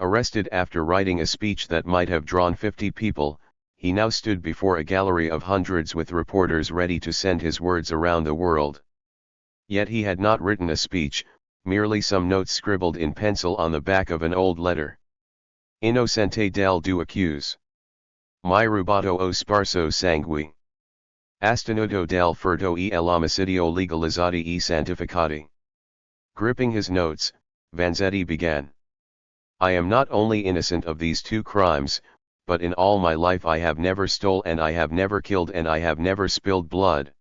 Arrested after writing a speech that might have drawn 50 people, he now stood before a gallery of hundreds with reporters ready to send his words around the world. Yet he had not written a speech, merely some notes scribbled in pencil on the back of an old letter. "Innocente del due accuse. Mi rubato o sparso sangue. Astenuto del furto e l'omicidio legalizzati e santificati." Gripping his notes, Vanzetti began. "I am not only innocent of these 2 crimes, but in all my life I have never stole and I have never killed and I have never spilled blood.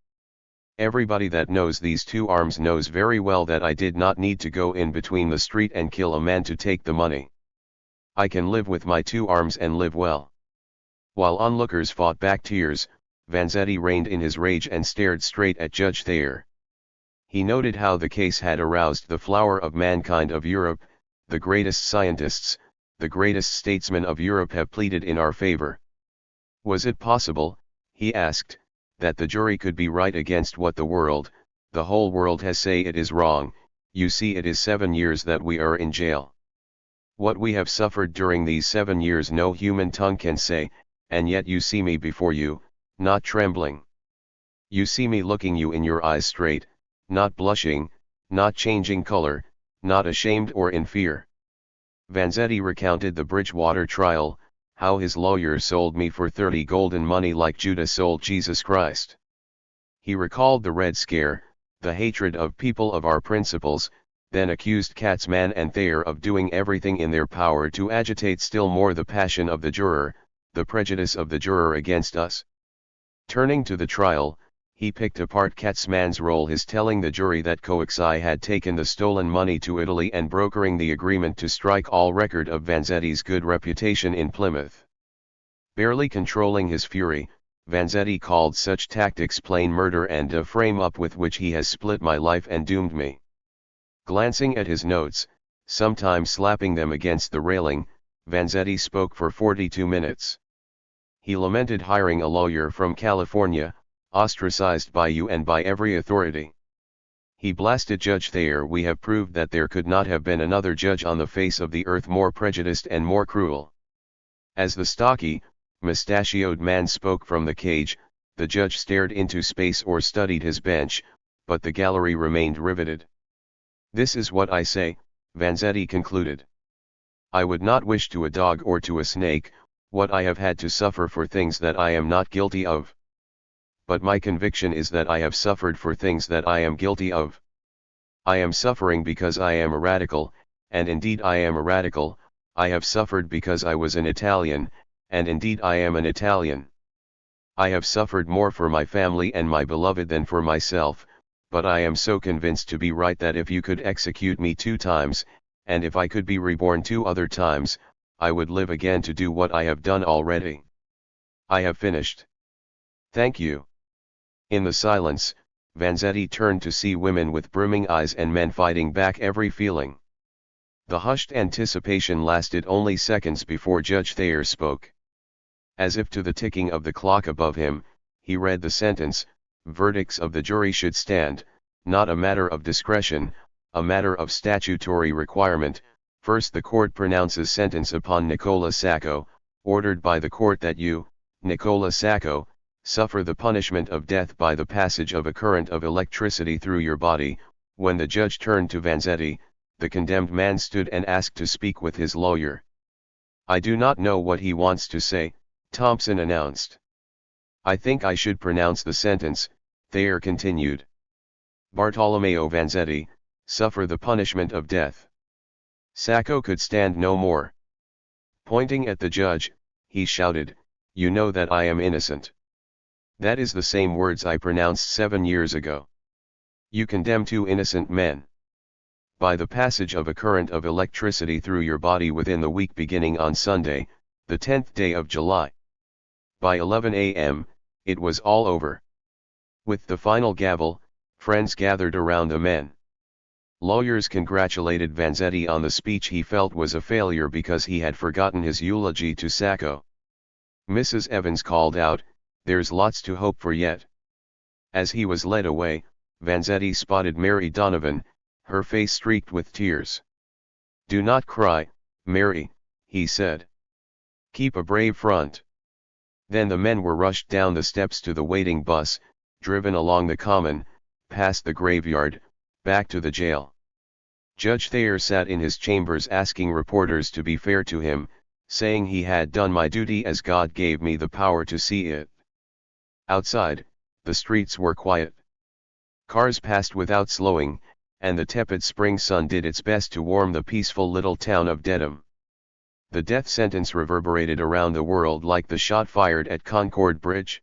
Everybody that knows these 2 arms knows very well that I did not need to go in between the street and kill a man to take the money. I can live with my 2 arms and live well." While onlookers fought back tears, Vanzetti reined in his rage and stared straight at Judge Thayer. He noted how the case had aroused the flower of mankind of Europe, the greatest scientists, the greatest statesmen of Europe have pleaded in our favor. Was it possible, he asked, that the jury could be right against what the whole world has say it is wrong? You see, it is 7 years that we are in jail. What we have suffered during these 7 years no human tongue can say, and yet you see me before you, not trembling. You see me looking you in your eyes straight, not blushing, not changing color, not ashamed or in fear. Vanzetti recounted the Bridgewater trial, how his lawyer sold me for 30 golden money like Judas sold Jesus Christ. He recalled the Red Scare, the hatred of people of our principles, then accused Katzman and Thayer of doing everything in their power to agitate still more the passion of the juror, the prejudice of the juror against us. Turning to the trial, He picked apart Katzmann's role, his telling the jury that Coxey had taken the stolen money to Italy and brokering the agreement to strike all record of Vanzetti's good reputation in Plymouth. Barely controlling his fury, Vanzetti called such tactics plain murder and a frame-up with which he has split my life and doomed me. Glancing at his notes, sometimes slapping them against the railing, Vanzetti spoke for 42 minutes. He lamented hiring a lawyer from California, ostracized by you and by every authority. He blasted Judge Thayer. We have proved that there could not have been another judge on the face of the earth more prejudiced and more cruel. As the stocky, mustachioed man spoke from the cage, the judge stared into space or studied his bench, but the gallery remained riveted. This is what I say, Vanzetti concluded. I would not wish to a dog or to a snake, what I have had to suffer for things that I am not guilty of. But my conviction is that I have suffered for things that I am guilty of. I am suffering because I am a radical, and indeed I am a radical. I have suffered because I was an Italian, and indeed I am an Italian. I have suffered more for my family and my beloved than for myself, but I am so convinced to be right that if you could execute me 2 times, and if I could be reborn 2 other times, I would live again to do what I have done already. I have finished. Thank you. In the silence, Vanzetti turned to see women with brimming eyes and men fighting back every feeling. The hushed anticipation lasted only seconds before Judge Thayer spoke. As if to the ticking of the clock above him, he read the sentence: verdicts of the jury should stand, not a matter of discretion, a matter of statutory requirement. First, the court pronounces sentence upon Nicola Sacco, ordered by the court that you, Nicola Sacco, suffer the punishment of death by the passage of a current of electricity through your body. When the judge turned to Vanzetti, the condemned man stood and asked to speak with his lawyer. I do not know what he wants to say, Thompson announced. I think I should pronounce the sentence, Thayer continued. Bartolomeo Vanzetti, suffer the punishment of death. Sacco could stand no more. Pointing at the judge, he shouted, you know that I am innocent. That is the same words I pronounced 7 years ago. You condemn 2 innocent men. By the passage of a current of electricity through your body within the week beginning on Sunday, the 10th day of July. By 11 a.m., it was all over. With the final gavel, friends gathered around the men. Lawyers congratulated Vanzetti on the speech he felt was a failure because he had forgotten his eulogy to Sacco. Mrs. Evans called out, there's lots to hope for yet. As he was led away, Vanzetti spotted Mary Donovan, her face streaked with tears. Do not cry, Mary, he said. Keep a brave front. Then the men were rushed down the steps to the waiting bus, driven along the common, past the graveyard, back to the jail. Judge Thayer sat in his chambers asking reporters to be fair to him, saying he had done my duty as God gave me the power to see it. Outside, the streets were quiet. Cars passed without slowing, and the tepid spring sun did its best to warm the peaceful little town of Dedham. The death sentence reverberated around the world like the shot fired at Concord Bridge.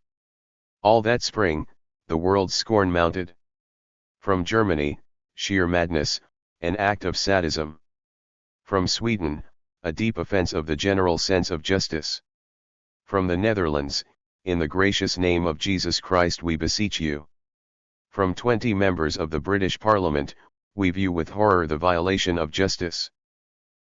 All that spring, the world's scorn mounted. From Germany, sheer madness, an act of sadism. From Sweden, a deep offense of the general sense of justice. From the Netherlands, in the gracious name of Jesus Christ we beseech you. From 20 members of the British Parliament, we view with horror the violation of justice.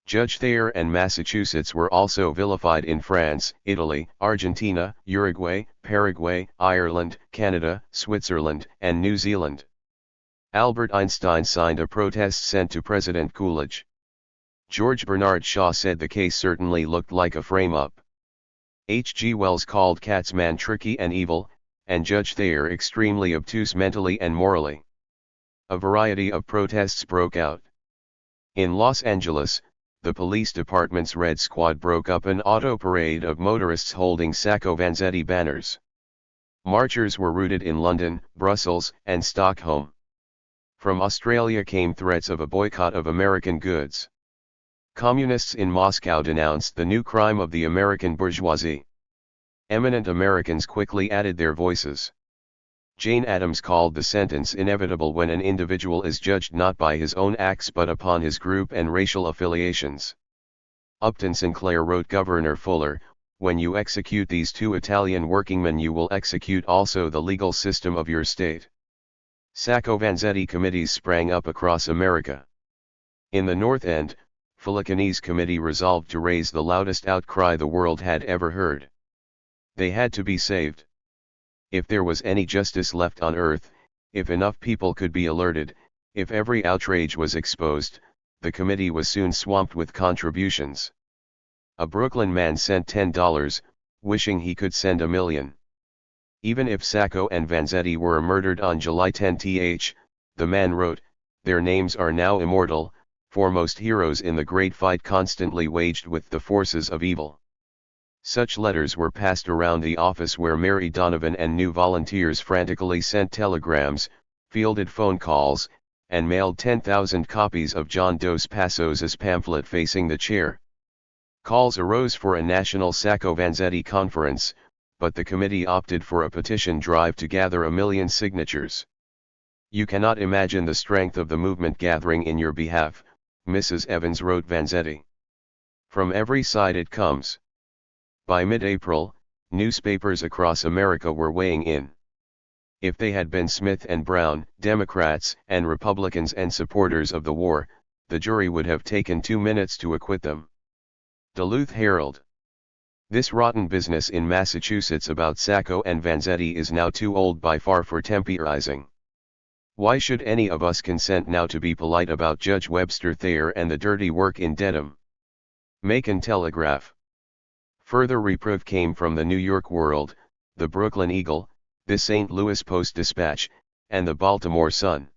Judge Thayer and Massachusetts were also vilified in France, Italy, Argentina, Uruguay, Paraguay, Ireland, Canada, Switzerland, and New Zealand. Albert Einstein signed a protest sent to President Coolidge. George Bernard Shaw said the case certainly looked like a frame-up. H. G. Wells called Katzmann tricky and evil, and Judge Thayer extremely obtuse mentally and morally. A variety of protests broke out. In Los Angeles, the police department's Red Squad broke up an auto parade of motorists holding Sacco Vanzetti banners. Marchers were routed in London, Brussels, and Stockholm. From Australia came threats of a boycott of American goods. Communists in Moscow denounced the new crime of the American bourgeoisie. Eminent Americans quickly added their voices. Jane Addams called the sentence inevitable when an individual is judged not by his own acts but upon his group and racial affiliations. Upton Sinclair wrote Governor Fuller, "When you execute these two Italian workingmen you will execute also the legal system of your state." Sacco Vanzetti committees sprang up across America. In the North End, Fullicane's committee resolved to raise the loudest outcry the world had ever heard. They had to be saved. If there was any justice left on earth, if enough people could be alerted, if every outrage was exposed, the committee was soon swamped with contributions. A Brooklyn man sent $10, wishing he could send $1 million. Even if Sacco and Vanzetti were murdered on July 10, the man wrote, "Their names are now immortal, foremost heroes in the great fight constantly waged with the forces of evil." Such letters were passed around the office where Mary Donovan and new volunteers frantically sent telegrams, fielded phone calls, and mailed 10,000 copies of John Dos Passos's pamphlet Facing the Chair. Calls arose for a national Sacco Vanzetti conference, but the committee opted for a petition drive to gather 1 million signatures. "You cannot imagine the strength of the movement gathering in your behalf," Mrs. Evans wrote Vanzetti. "From every side it comes." By mid-April, newspapers across America were weighing in. If they had been Smith and Brown, Democrats and Republicans and supporters of the war, the jury would have taken 2 minutes to acquit them. Duluth Herald. "This rotten business in Massachusetts about Sacco and Vanzetti is now too old by far for temporizing. Why should any of us consent now to be polite about Judge Webster Thayer and the dirty work in Dedham?" Macon Telegraph. Further reproof came from the New York World, the Brooklyn Eagle, the St. Louis Post-Dispatch, and the Baltimore Sun.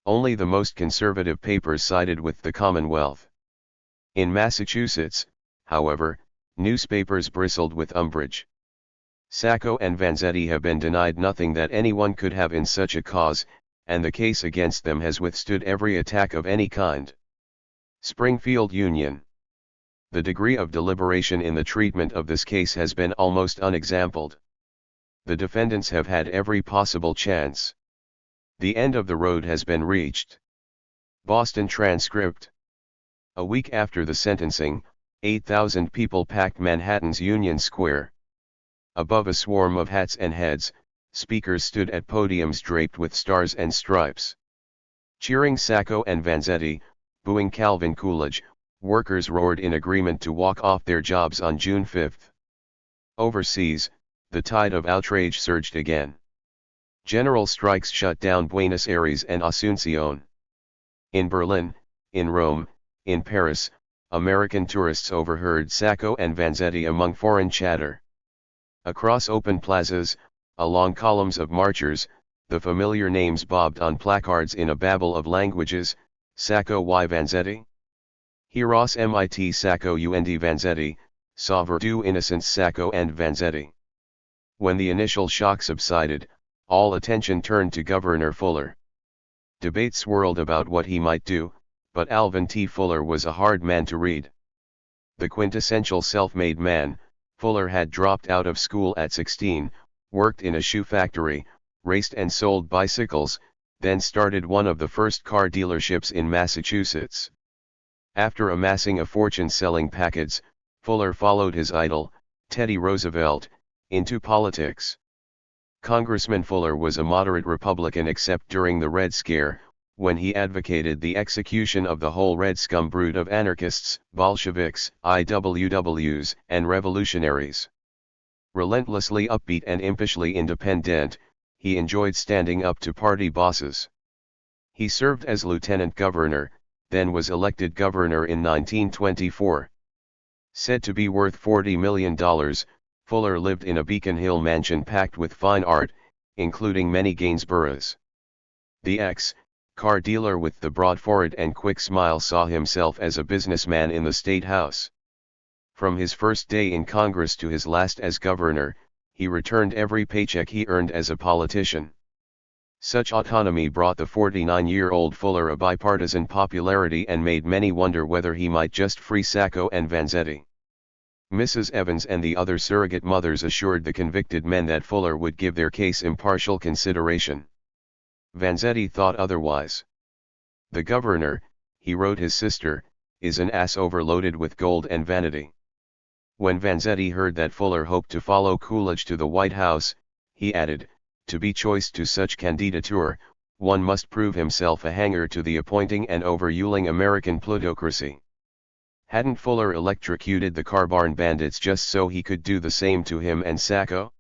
Only the most conservative papers sided with the Commonwealth. In Massachusetts, however, newspapers bristled with umbrage. Sacco and Vanzetti have been denied nothing that anyone could have in such a cause, and the case against them has withstood every attack of any kind. Springfield Union. The degree of deliberation in the treatment of this case has been almost unexampled. The defendants have had every possible chance. The end of the road has been reached. Boston Transcript. A week after the sentencing, 8,000 people packed Manhattan's Union Square. Above a swarm of hats and heads, speakers stood at podiums draped with stars and stripes. Cheering Sacco and Vanzetti, booing Calvin Coolidge, workers roared in agreement to walk off their jobs on June 5. Overseas, the tide of outrage surged again. General strikes shut down Buenos Aires and Asunción. In Berlin, in Rome, in Paris, American tourists overheard Sacco and Vanzetti among foreign chatter. Across open plazas, along columns of marchers, the familiar names bobbed on placards in a babel of languages: Sacco y Vanzetti? Heros mit Sacco und Vanzetti, sauver du innocents Sacco and Vanzetti. When the initial shock subsided, all attention turned to Governor Fuller. Debate swirled about what he might do, but Alvin T. Fuller was a hard man to read. The quintessential self-made man, Fuller had dropped out of school at 16, worked in a shoe factory, raced and sold bicycles, then started one of the first car dealerships in Massachusetts. After amassing a fortune selling packets, Fuller followed his idol, Teddy Roosevelt, into politics. Congressman Fuller was a moderate Republican except during the Red Scare, when he advocated the execution of the whole Red Scum brood of anarchists, Bolsheviks, IWWs, and revolutionaries. Relentlessly upbeat and impishly independent, he enjoyed standing up to party bosses. He served as lieutenant governor, then was elected governor in 1924. Said to be worth $40 million, Fuller lived in a Beacon Hill mansion packed with fine art, including many Gainsboroughs. The ex-car dealer with the broad forehead and quick smile saw himself as a businessman in the State House. From his first day in Congress to his last as governor, he returned every paycheck he earned as a politician. Such autonomy brought the 49-year-old Fuller a bipartisan popularity and made many wonder whether he might just free Sacco and Vanzetti. Mrs. Evans and the other surrogate mothers assured the convicted men that Fuller would give their case impartial consideration. Vanzetti thought otherwise. "The governor," he wrote his sister, "is an ass overloaded with gold and vanity." When Vanzetti heard that Fuller hoped to follow Coolidge to the White House, he added, "To be choiced to such candidature, one must prove himself a hanger to the appointing and overruling American plutocracy." Hadn't Fuller electrocuted the Carbarn bandits just so he could do the same to him and Sacco?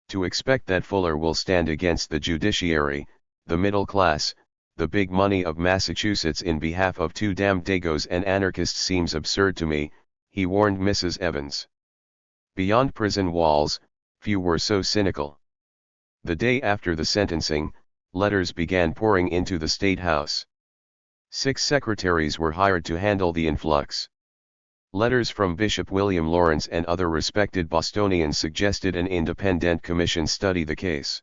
To expect that Fuller will stand against the judiciary, the middle class, the big money of Massachusetts in behalf of two damned Dagos and anarchists seems absurd to me, he warned Mrs. Evans. Beyond prison walls, few were so cynical. The day after the sentencing, letters began pouring into the State House. 6 secretaries were hired to handle the influx. Letters from Bishop William Lawrence and other respected Bostonians suggested an independent commission study the case.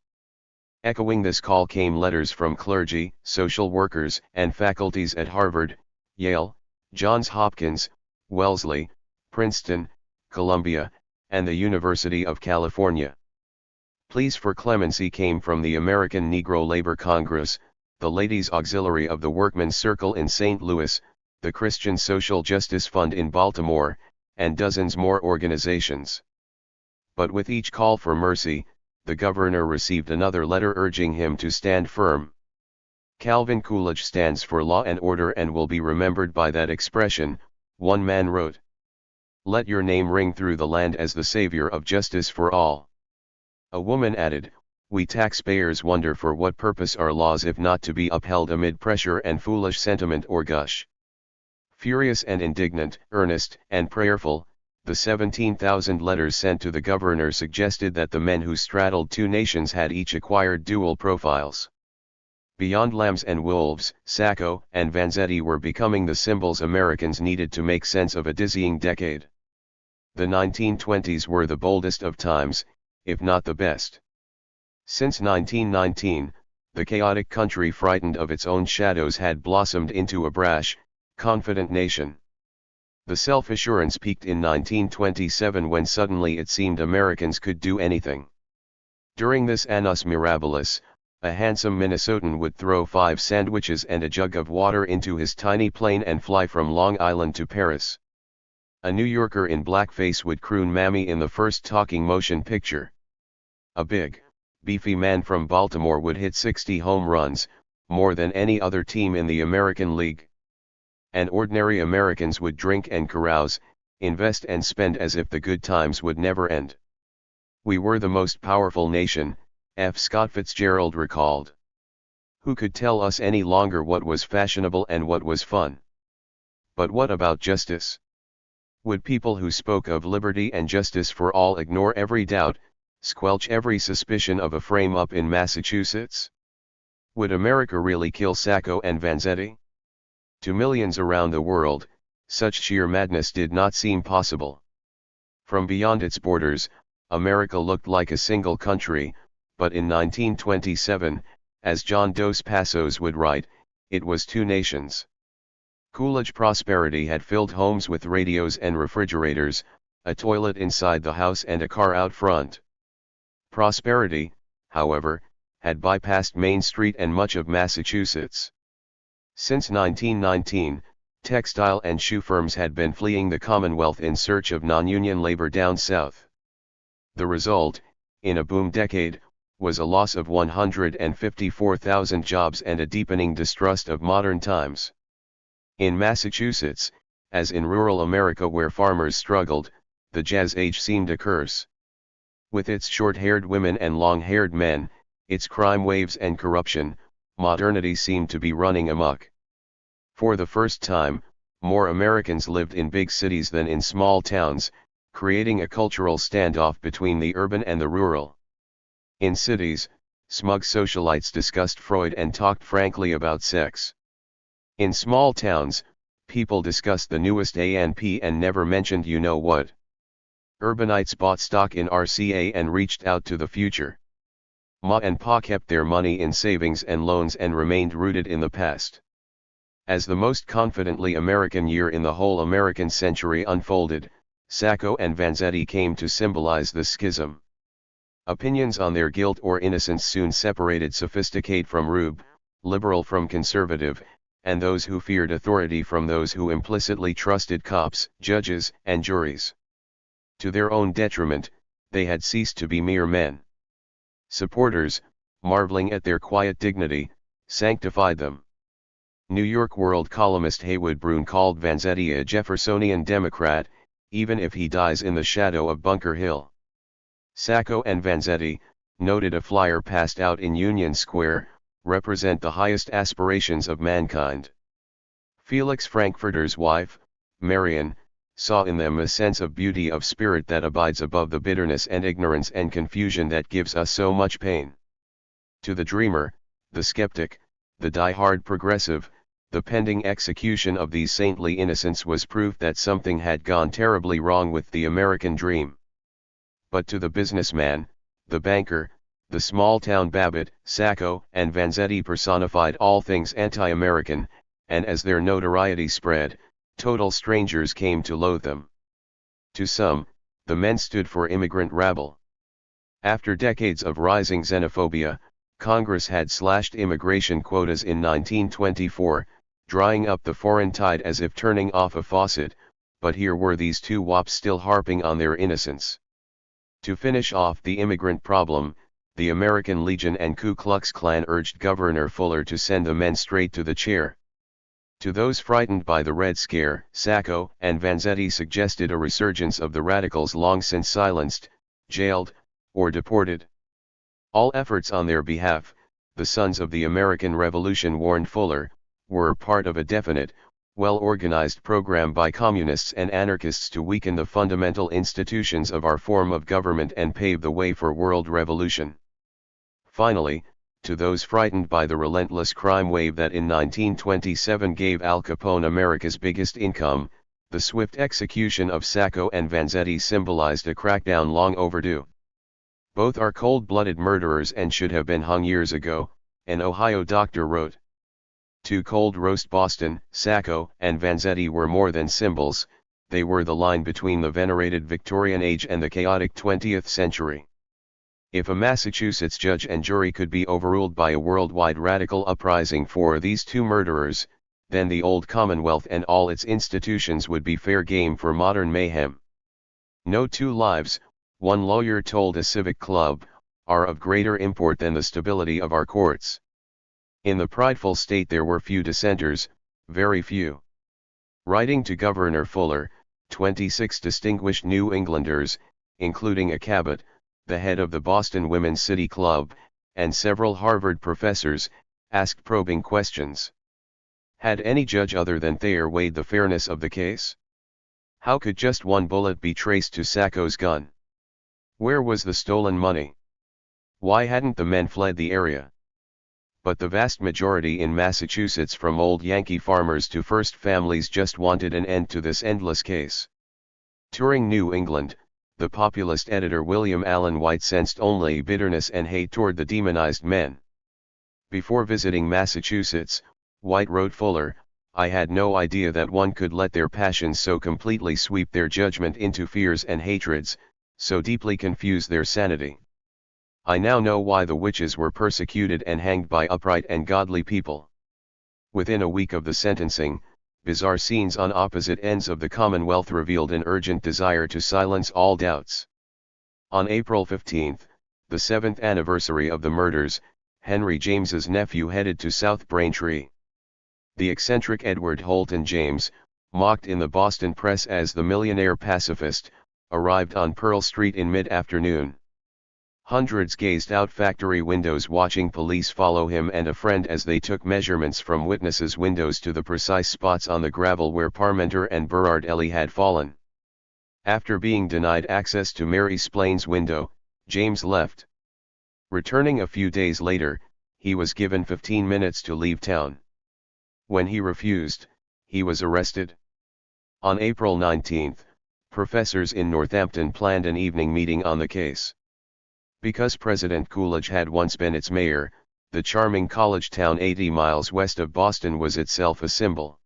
Echoing this call came letters from clergy, social workers, and faculties at Harvard, Yale, Johns Hopkins, Wellesley, Princeton, Columbia, and the University of California. Pleas for clemency came from the American Negro Labor Congress, the Ladies' Auxiliary of the Workmen's Circle in St. Louis, the Christian Social Justice Fund in Baltimore, and dozens more organizations. But with each call for mercy, the governor received another letter urging him to stand firm. "Calvin Coolidge stands for law and order and will be remembered by that expression," one man wrote. "Let your name ring through the land as the savior of justice for all." A woman added, "We taxpayers wonder for what purpose are laws if not to be upheld amid pressure and foolish sentiment or gush." Furious and indignant, earnest and prayerful, the 17,000 letters sent to the governor suggested that the men who straddled two nations had each acquired dual profiles. Beyond lambs and wolves, Sacco and Vanzetti were becoming the symbols Americans needed to make sense of a dizzying decade. The 1920s were the boldest of times, if not the best. Since 1919, the chaotic country frightened of its own shadows had blossomed into a brash, confident nation. The self-assurance peaked in 1927 when suddenly it seemed Americans could do anything. During this annus mirabilis, a handsome Minnesotan would throw 5 sandwiches and a jug of water into his tiny plane and fly from Long Island to Paris. A New Yorker in blackface would croon Mammy in the first talking motion picture. A big, beefy man from Baltimore would hit 60 home runs, more than any other team in the American League. And ordinary Americans would drink and carouse, invest and spend as if the good times would never end. "We were the most powerful nation," F. Scott Fitzgerald recalled. "Who could tell us any longer what was fashionable and what was fun?" But what about justice? Would people who spoke of liberty and justice for all ignore every doubt, squelch every suspicion of a frame-up in Massachusetts? Would America really kill Sacco and Vanzetti? To millions around the world, such sheer madness did not seem possible. From beyond its borders, America looked like a single country, but in 1927, as John Dos Passos would write, it was two nations. Coolidge prosperity had filled homes with radios and refrigerators, a toilet inside the house and a car out front. Prosperity, however, had bypassed Main Street and much of Massachusetts. Since 1919, textile and shoe firms had been fleeing the Commonwealth in search of non-union labor down south. The result, in a boom decade, was a loss of 154,000 jobs and a deepening distrust of modern times. In Massachusetts, as in rural America where farmers struggled, the Jazz Age seemed a curse. With its short-haired women and long-haired men, its crime waves and corruption, modernity seemed to be running amok. For the first time, more Americans lived in big cities than in small towns, creating a cultural standoff between the urban and the rural. In cities, smug socialites discussed Freud and talked frankly about sex. In small towns, people discussed the newest A&P and never mentioned you know what. Urbanites bought stock in RCA and reached out to the future. Ma and Pa kept their money in savings and loans and remained rooted in the past. As the most confidently American year in the whole American century unfolded, Sacco and Vanzetti came to symbolize the schism. Opinions on their guilt or innocence soon separated sophisticate from rube, liberal from conservative, and those who feared authority from those who implicitly trusted cops, judges, and juries. To their own detriment, they had ceased to be mere men. Supporters, marveling at their quiet dignity, sanctified them. New York World columnist Haywood Broun called Vanzetti a Jeffersonian Democrat, even if he dies in the shadow of Bunker Hill. Sacco and Vanzetti, noted a flyer passed out in Union Square, represent the highest aspirations of mankind. Felix Frankfurter's wife, Marion, saw in them a sense of beauty of spirit that abides above the bitterness and ignorance and confusion that gives us so much pain. To the dreamer, the skeptic, the die-hard progressive, the pending execution of these saintly innocents was proof that something had gone terribly wrong with the American dream. But to the businessman, the banker, the small-town Babbitt, Sacco and Vanzetti personified all things anti-American, and as their notoriety spread, total strangers came to loathe them. To some, the men stood for immigrant rabble. After decades of rising xenophobia, Congress had slashed immigration quotas in 1924, drying up the foreign tide as if turning off a faucet, but here were these two wops still harping on their innocence. To finish off the immigrant problem, the American Legion and Ku Klux Klan urged Governor Fuller to send the men straight to the chair. To those frightened by the Red Scare, Sacco and Vanzetti suggested a resurgence of the radicals long since silenced, jailed, or deported. All efforts on their behalf, the sons of the American Revolution warned Fuller, were part of a definite, well-organized program by communists and anarchists to weaken the fundamental institutions of our form of government and pave the way for world revolution. Finally, to those frightened by the relentless crime wave that in 1927 gave Al Capone America's biggest income, the swift execution of Sacco and Vanzetti symbolized a crackdown long overdue. Both are cold-blooded murderers and should have been hung years ago, an Ohio doctor wrote. To cold roast Boston, Sacco and Vanzetti were more than symbols, they were the line between the venerated Victorian age and the chaotic 20th century. If a Massachusetts judge and jury could be overruled by a worldwide radical uprising for these two murderers, then the old Commonwealth and all its institutions would be fair game for modern mayhem. No two lives, one lawyer told a civic club, are of greater import than the stability of our courts. In the prideful state there were few dissenters, very few. Writing to Governor Fuller, 26 distinguished New Englanders, including a Cabot, the head of the Boston Women's City Club, and several Harvard professors, asked probing questions. Had any judge other than Thayer weighed the fairness of the case? How could just one bullet be traced to Sacco's gun? Where was the stolen money? Why hadn't the men fled the area? But the vast majority in Massachusetts, from old Yankee farmers to first families, just wanted an end to this endless case. Touring New England, the populist editor William Allen White sensed only bitterness and hate toward the demonized men. Before visiting Massachusetts, White wrote Fuller, "I had no idea that one could let their passions so completely sweep their judgment into fears and hatreds, so deeply confuse their sanity. I now know why the witches were persecuted and hanged by upright and godly people." Within a week of the sentencing, bizarre scenes on opposite ends of the Commonwealth revealed an urgent desire to silence all doubts. On April 15, the 7th anniversary of the murders, Henry James's nephew headed to South Braintree. The eccentric Edward Holton James, mocked in the Boston press as the millionaire pacifist, arrived on Pearl Street in mid-afternoon. Hundreds gazed out factory windows watching police follow him and a friend as they took measurements from witnesses' windows to the precise spots on the gravel where Parmenter and Burrard Ely had fallen. After being denied access to Mary Splain's window, James left. Returning a few days later, he was given 15 minutes to leave town. When he refused, he was arrested. On April 19, professors in Northampton planned an evening meeting on the case. Because President Coolidge had once been its mayor, the charming college town 80 miles west of Boston was itself a symbol.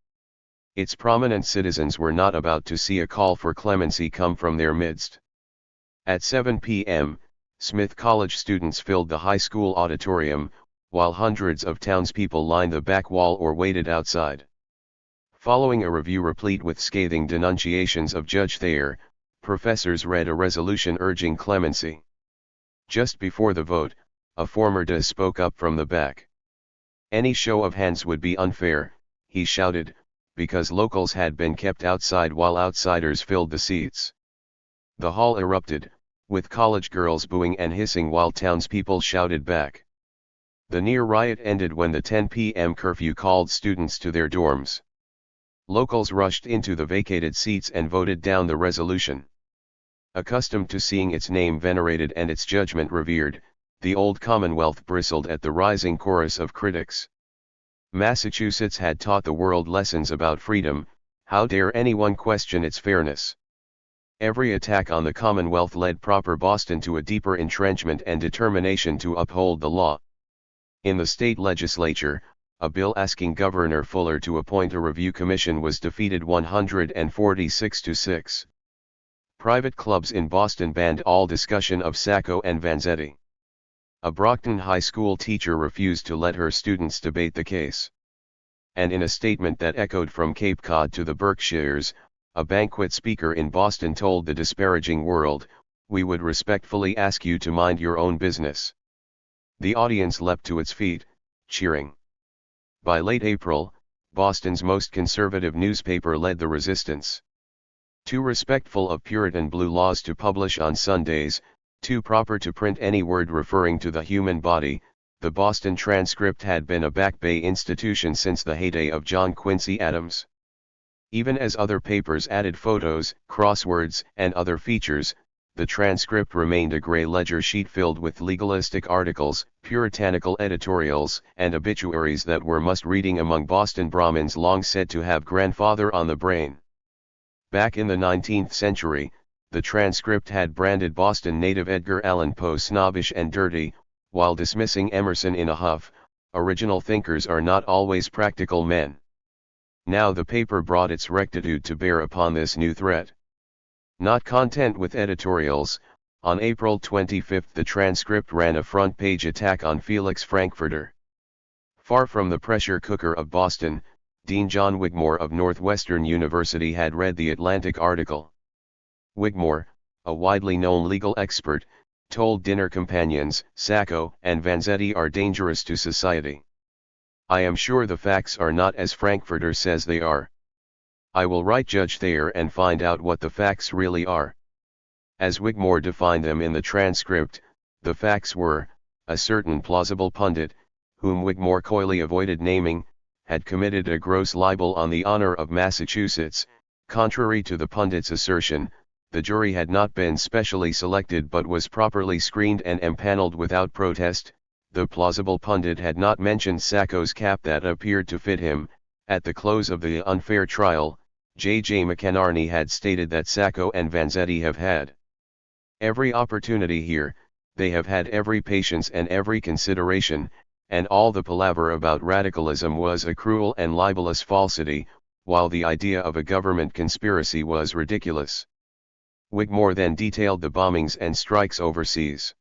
Its prominent citizens were not about to see a call for clemency come from their midst. At 7 p.m., Smith College students filled the high school auditorium, while hundreds of townspeople lined the back wall or waited outside. Following a review replete with scathing denunciations of Judge Thayer, professors read a resolution urging clemency. Just before the vote, a former DA spoke up from the back. Any show of hands would be unfair, he shouted, because locals had been kept outside while outsiders filled the seats. The hall erupted, with college girls booing and hissing while townspeople shouted back. The near riot ended when the 10 p.m. curfew called students to their dorms. Locals rushed into the vacated seats and voted down the resolution. Accustomed to seeing its name venerated and its judgment revered, the old Commonwealth bristled at the rising chorus of critics. Massachusetts had taught the world lessons about freedom, how dare anyone question its fairness? Every attack on the Commonwealth led proper Boston to a deeper entrenchment and determination to uphold the law. In the state legislature, a bill asking Governor Fuller to appoint a review commission was defeated 146-6. Private clubs in Boston banned all discussion of Sacco and Vanzetti. A Brockton High School teacher refused to let her students debate the case. And in a statement that echoed from Cape Cod to the Berkshires, a banquet speaker in Boston told the disparaging world, "We would respectfully ask you to mind your own business." The audience leapt to its feet, cheering. By late April, Boston's most conservative newspaper led the resistance. Too respectful of Puritan blue laws to publish on Sundays, too proper to print any word referring to the human body, the Boston Transcript had been a Back Bay institution since the heyday of John Quincy Adams. Even as other papers added photos, crosswords, and other features, the Transcript remained a gray ledger sheet filled with legalistic articles, puritanical editorials, and obituaries that were must-reading among Boston Brahmins long said to have grandfather on the brain. Back in the 19th century, the Transcript had branded Boston native Edgar Allan Poe snobbish and dirty, while dismissing Emerson in a huff, "Original thinkers are not always practical men." Now the paper brought its rectitude to bear upon this new threat. Not content with editorials, on April 25 the Transcript ran a front-page attack on Felix Frankfurter. Far from the pressure cooker of Boston, Dean John Wigmore of Northwestern University had read the Atlantic article. Wigmore, a widely known legal expert, told dinner companions, "Sacco and Vanzetti are dangerous to society. I am sure the facts are not as Frankfurter says they are. I will write Judge Thayer and find out what the facts really are." As Wigmore defined them in the Transcript, the facts were, a certain plausible pundit, whom Wigmore coyly avoided naming, had committed a gross libel on the honor of Massachusetts. Contrary to the pundit's assertion, the jury had not been specially selected but was properly screened and empaneled without protest. The plausible pundit had not mentioned Sacco's cap that appeared to fit him. At the close of the unfair trial, J.J. McInerney had stated that Sacco and Vanzetti have had every opportunity here, they have had every patience and every consideration, and all the palaver about radicalism was a cruel and libelous falsity, while the idea of a government conspiracy was ridiculous. Wigmore then detailed the bombings and strikes overseas.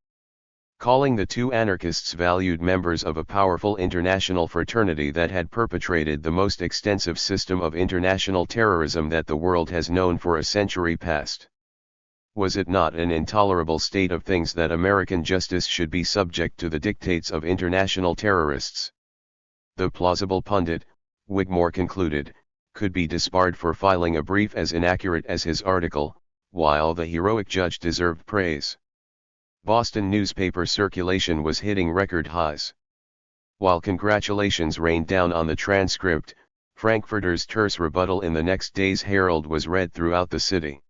Calling the two anarchists valued members of a powerful international fraternity that had perpetrated the most extensive system of international terrorism that the world has known for a century past. Was it not an intolerable state of things that American justice should be subject to the dictates of international terrorists? The plausible pundit, Wigmore concluded, could be disbarred for filing a brief as inaccurate as his article, while the heroic judge deserved praise. Boston newspaper circulation was hitting record highs. While congratulations rained down on the Transcript, Frankfurter's terse rebuttal in the next day's Herald was read throughout the city.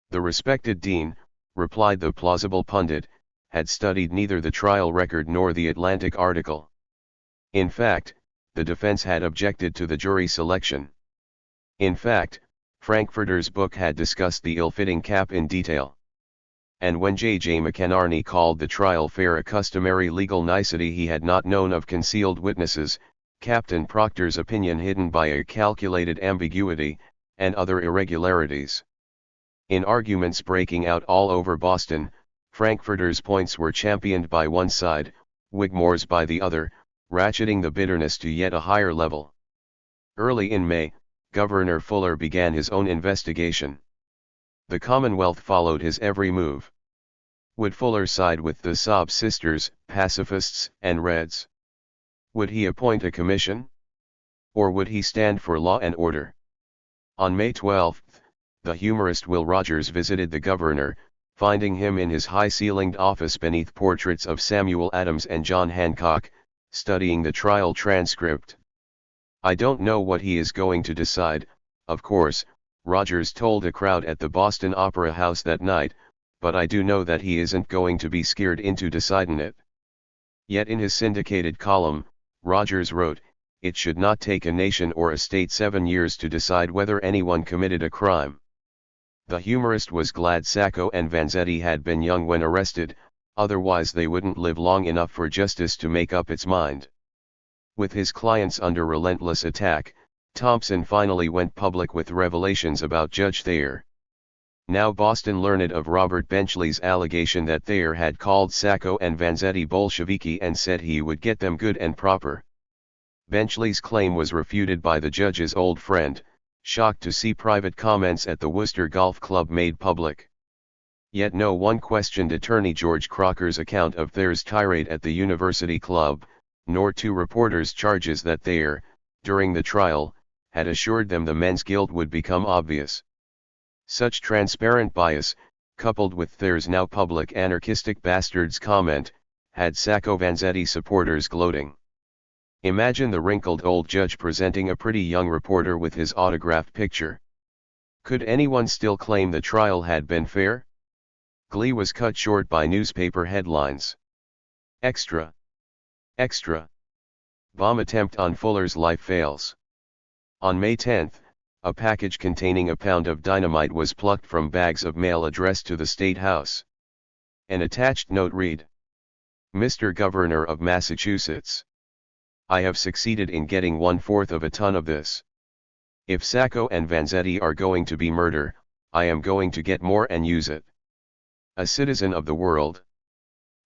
The respected dean, replied the plausible pundit, had studied neither the trial record nor the Atlantic article. In fact, the defense had objected to the jury selection. In fact, Frankfurter's book had discussed the ill-fitting cap in detail. And when J.J. McInerney called the trial fair a customary legal nicety he had not known of concealed witnesses, Captain Proctor's opinion hidden by a calculated ambiguity, and other irregularities. In arguments breaking out all over Boston, Frankfurters' points were championed by one side, Wigmore's by the other, ratcheting the bitterness to yet a higher level. Early in May, Governor Fuller began his own investigation. The Commonwealth followed his every move. Would Fuller side with the Sob sisters, pacifists, and Reds? Would he appoint a commission? Or would he stand for law and order? On May 12, the humorist Will Rogers visited the governor, finding him in his high-ceilinged office beneath portraits of Samuel Adams and John Hancock, studying the trial transcript. "I don't know what he is going to decide, of course," Rogers told a crowd at the Boston Opera House that night, "but I do know that he isn't going to be scared into deciding it." Yet in his syndicated column, Rogers wrote, "It should not take a nation or a state 7 years to decide whether anyone committed a crime." The humorist was glad Sacco and Vanzetti had been young when arrested, otherwise they wouldn't live long enough for justice to make up its mind. With his clients under relentless attack, Thompson finally went public with revelations about Judge Thayer. Now Boston learned of Robert Benchley's allegation that Thayer had called Sacco and Vanzetti Bolsheviki and said he would get them good and proper. Benchley's claim was refuted by the judge's old friend, shocked to see private comments at the Worcester Golf Club made public. Yet no one questioned attorney George Crocker's account of Thayer's tirade at the University Club, nor two reporters' charges that Thayer, during the trial, had assured them the men's guilt would become obvious. Such transparent bias, coupled with Thayer's now public anarchistic bastards comment, had Sacco Vanzetti supporters gloating. Imagine the wrinkled old judge presenting a pretty young reporter with his autographed picture. Could anyone still claim the trial had been fair? Glee was cut short by newspaper headlines. Extra! Extra! Bomb attempt on Fuller's life fails. On May 10, a package containing a pound of dynamite was plucked from bags of mail addressed to the State House. An attached note read: "Mr. Governor of Massachusetts, I have succeeded in getting 1/4 of a ton of this. If Sacco and Vanzetti are going to be murder, I am going to get more and use it. A citizen of the world."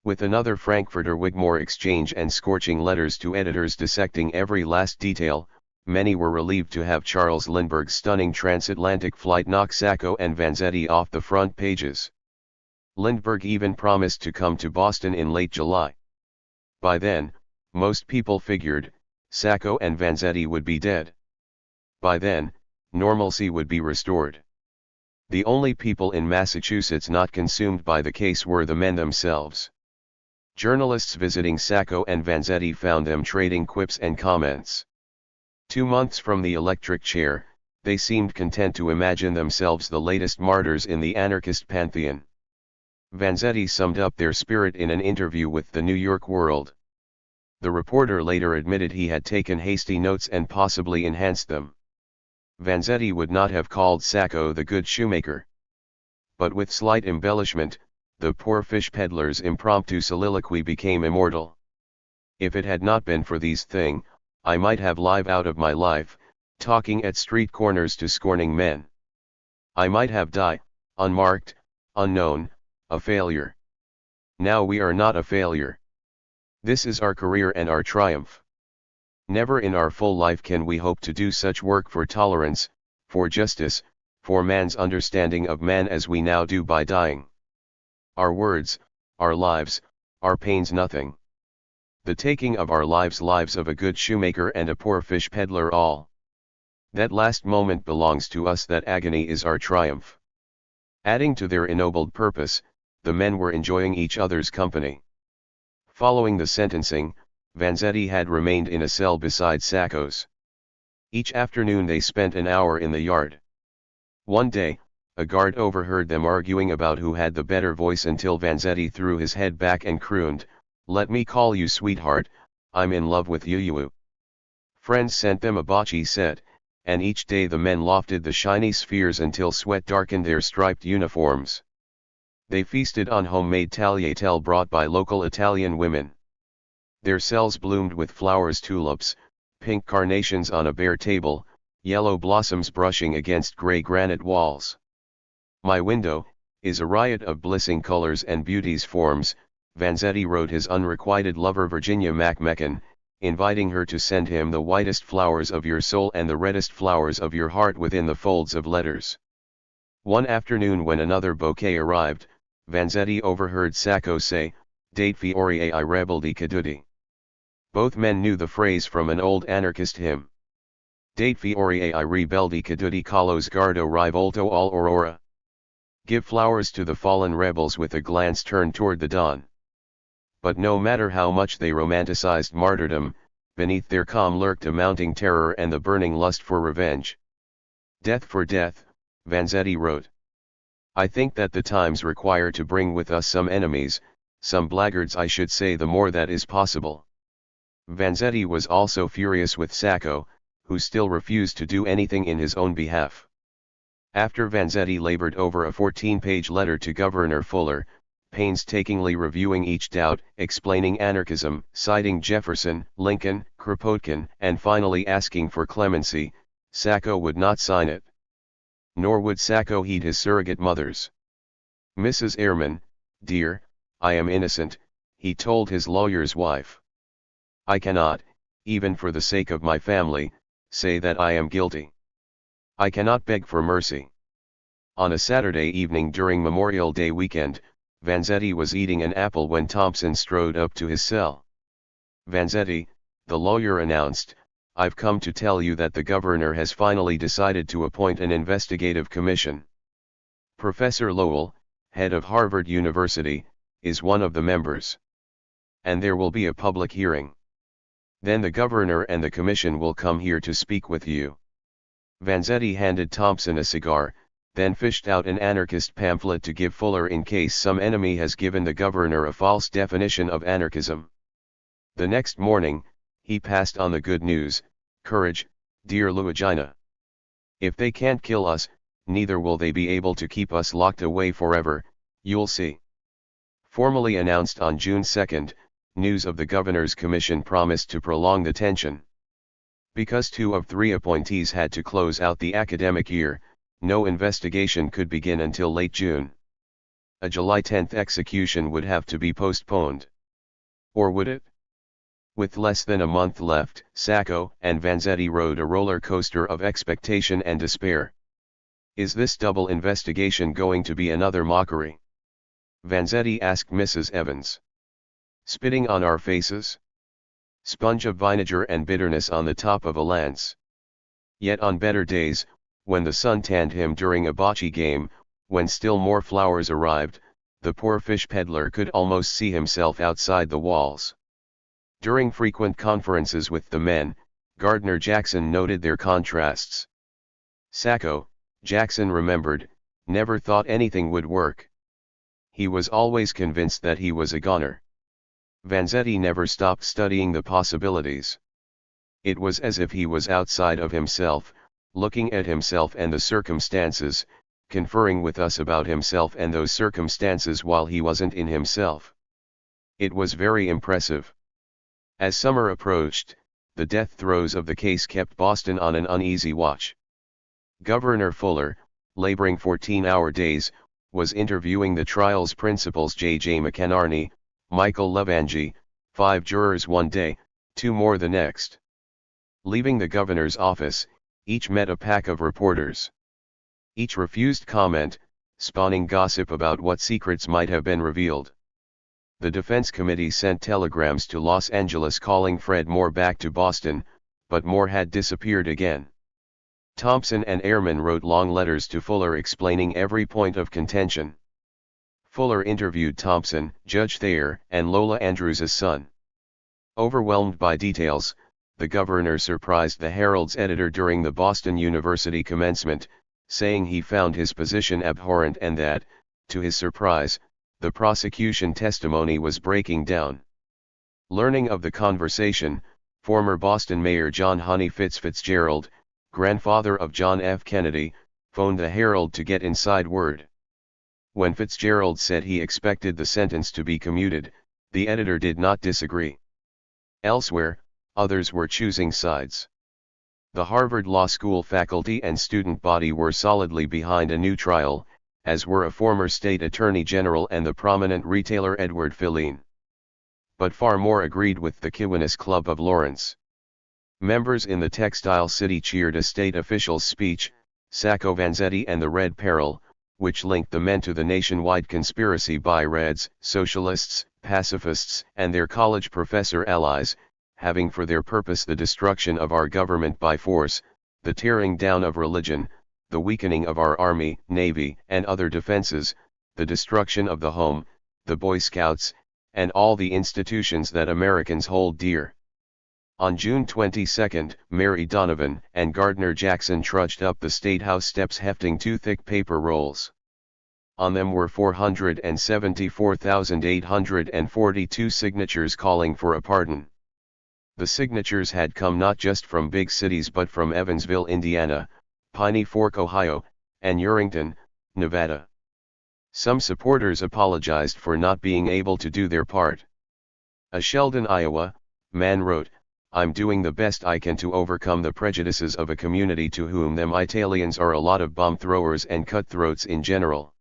With another Frankfurter Wigmore exchange and scorching letters to editors dissecting every last detail, many were relieved to have Charles Lindbergh's stunning transatlantic flight knock Sacco and Vanzetti off the front pages. Lindbergh even promised to come to Boston in late July. By then, most people figured, Sacco and Vanzetti would be dead. By then, normalcy would be restored. The only people in Massachusetts not consumed by the case were the men themselves. Journalists visiting Sacco and Vanzetti found them trading quips and comments. 2 months from the electric chair, they seemed content to imagine themselves the latest martyrs in the anarchist pantheon. Vanzetti summed up their spirit in an interview with the New York World. The reporter later admitted he had taken hasty notes and possibly enhanced them. Vanzetti would not have called Sacco the good shoemaker. But with slight embellishment, the poor fish peddler's impromptu soliloquy became immortal. "If it had not been for these things, I might have lived out of my life, talking at street corners to scorning men. I might have died, unmarked, unknown, a failure. Now we are not a failure. This is our career and our triumph. Never in our full life can we hope to do such work for tolerance, for justice, for man's understanding of man as we now do by dying. Our words, our lives, our pains nothing. The taking of our lives of a good shoemaker and a poor fish peddler all. That last moment belongs to us, that agony is our triumph." Adding to their ennobled purpose, the men were enjoying each other's company. Following the sentencing, Vanzetti had remained in a cell beside Sacco's. Each afternoon they spent an hour in the yard. One day, a guard overheard them arguing about who had the better voice until Vanzetti threw his head back and crooned, "Let me call you sweetheart, I'm in love with you." Friends sent them a bocce set, and each day the men lofted the shiny spheres until sweat darkened their striped uniforms. They feasted on homemade tagliatelle brought by local Italian women. Their cells bloomed with flowers, tulips, pink carnations on a bare table, yellow blossoms brushing against gray granite walls. My window is a riot of blissing colors and beauty's forms. Vanzetti wrote his unrequited lover Virginia McMecken, inviting her to send him the whitest flowers of your soul and the reddest flowers of your heart within the folds of letters. One afternoon when another bouquet arrived, Vanzetti overheard Sacco say, "Date fiori ai rebeldi caduti." Both men knew the phrase from an old anarchist hymn. Date fiori ai rebeldi caduti callo sguardo rivolto all'aurora. Give flowers to the fallen rebels with a glance turned toward the dawn. But no matter how much they romanticized martyrdom, beneath their calm lurked a mounting terror and the burning lust for revenge. Death for death, Vanzetti wrote. I think that the times require to bring with us some enemies, some blackguards, I should say, the more that is possible. Vanzetti was also furious with Sacco, who still refused to do anything in his own behalf. After Vanzetti labored over a 14-page letter to Governor Fuller, painstakingly reviewing each doubt, explaining anarchism, citing Jefferson, Lincoln, Kropotkin, and finally asking for clemency, Sacco would not sign it. Nor would Sacco heed his surrogate mothers. "Mrs. Ehrman, dear, I am innocent," he told his lawyer's wife. "I cannot, even for the sake of my family, say that I am guilty. I cannot beg for mercy." On a Saturday evening during Memorial Day weekend, Vanzetti was eating an apple when Thompson strode up to his cell. "Vanzetti," the lawyer announced, "I've come to tell you that the governor has finally decided to appoint an investigative commission. Professor Lowell, head of Harvard University, is one of the members. And there will be a public hearing. Then the governor and the commission will come here to speak with you." Vanzetti handed Thompson a cigar, then fished out an anarchist pamphlet to give Fuller in case some enemy has given the governor a false definition of anarchism. The next morning, he passed on the good news: "Courage, dear Luigina. If they can't kill us, neither will they be able to keep us locked away forever, you'll see." Formally announced on June 2, news of the governor's commission promised to prolong the tension. Because 2 of 3 appointees had to close out the academic year, no investigation could begin until late June. A July 10 execution would have to be postponed. Or would it? With less than a month left, Sacco and Vanzetti rode a roller coaster of expectation and despair. "Is this double investigation going to be another mockery?" Vanzetti asked Mrs. Evans. "Spitting on our faces? Sponge of vinegar and bitterness on the top of a lance." Yet on better days, when the sun tanned him during a bocce game, when still more flowers arrived, the poor fish peddler could almost see himself outside the walls. During frequent conferences with the men, Gardner Jackson noted their contrasts. Sacco, Jackson remembered, never thought anything would work. He was always convinced that he was a goner. Vanzetti never stopped studying the possibilities. It was as if he was outside of himself, looking at himself and the circumstances, conferring with us about himself and those circumstances while he wasn't in himself. It was very impressive. As summer approached, the death throes of the case kept Boston on an uneasy watch. Governor Fuller, laboring 14-hour days, was interviewing the trial's principals J.J. McInerney, Michael Levangie, 5 jurors one day, 2 more the next. Leaving the governor's office, each met a pack of reporters. Each refused comment, spawning gossip about what secrets might have been revealed. The defense committee sent telegrams to Los Angeles calling Fred Moore back to Boston, but Moore had disappeared again. Thompson and Ehrman wrote long letters to Fuller explaining every point of contention. Fuller interviewed Thompson, Judge Thayer, and Lola Andrews' son. Overwhelmed by details, the governor surprised the Herald's editor during the Boston University commencement, saying he found his position abhorrent and that, to his surprise, the prosecution testimony was breaking down. Learning of the conversation, former Boston Mayor John Honey Fitzgerald, grandfather of John F. Kennedy, phoned the Herald to get inside word. When Fitzgerald said he expected the sentence to be commuted, the editor did not disagree. Elsewhere, others were choosing sides. The Harvard Law School faculty and student body were solidly behind a new trial, as were a former state attorney general and the prominent retailer Edward Filene. But far more agreed with the Kiwanis Club of Lawrence. Members in the Textile City cheered a state official's speech, Sacco, Vanzetti and the Red Peril, which linked the men to the nationwide conspiracy by Reds, socialists, pacifists, and their college professor allies, having for their purpose the destruction of our government by force, the tearing down of religion, the weakening of our army, navy, and other defenses, the destruction of the home, the Boy Scouts, and all the institutions that Americans hold dear. On June 22, Mary Donovan and Gardner Jackson trudged up the State House steps hefting two thick paper rolls. On them were 474,842 signatures calling for a pardon. The signatures had come not just from big cities but from Evansville, Indiana, Piney Fork, Ohio, and Urington, Nevada. Some supporters apologized for not being able to do their part. A Sheldon, Iowa, man wrote, "I'm doing the best I can to overcome the prejudices of a community to whom them Italians are a lot of bomb throwers and cutthroats in general.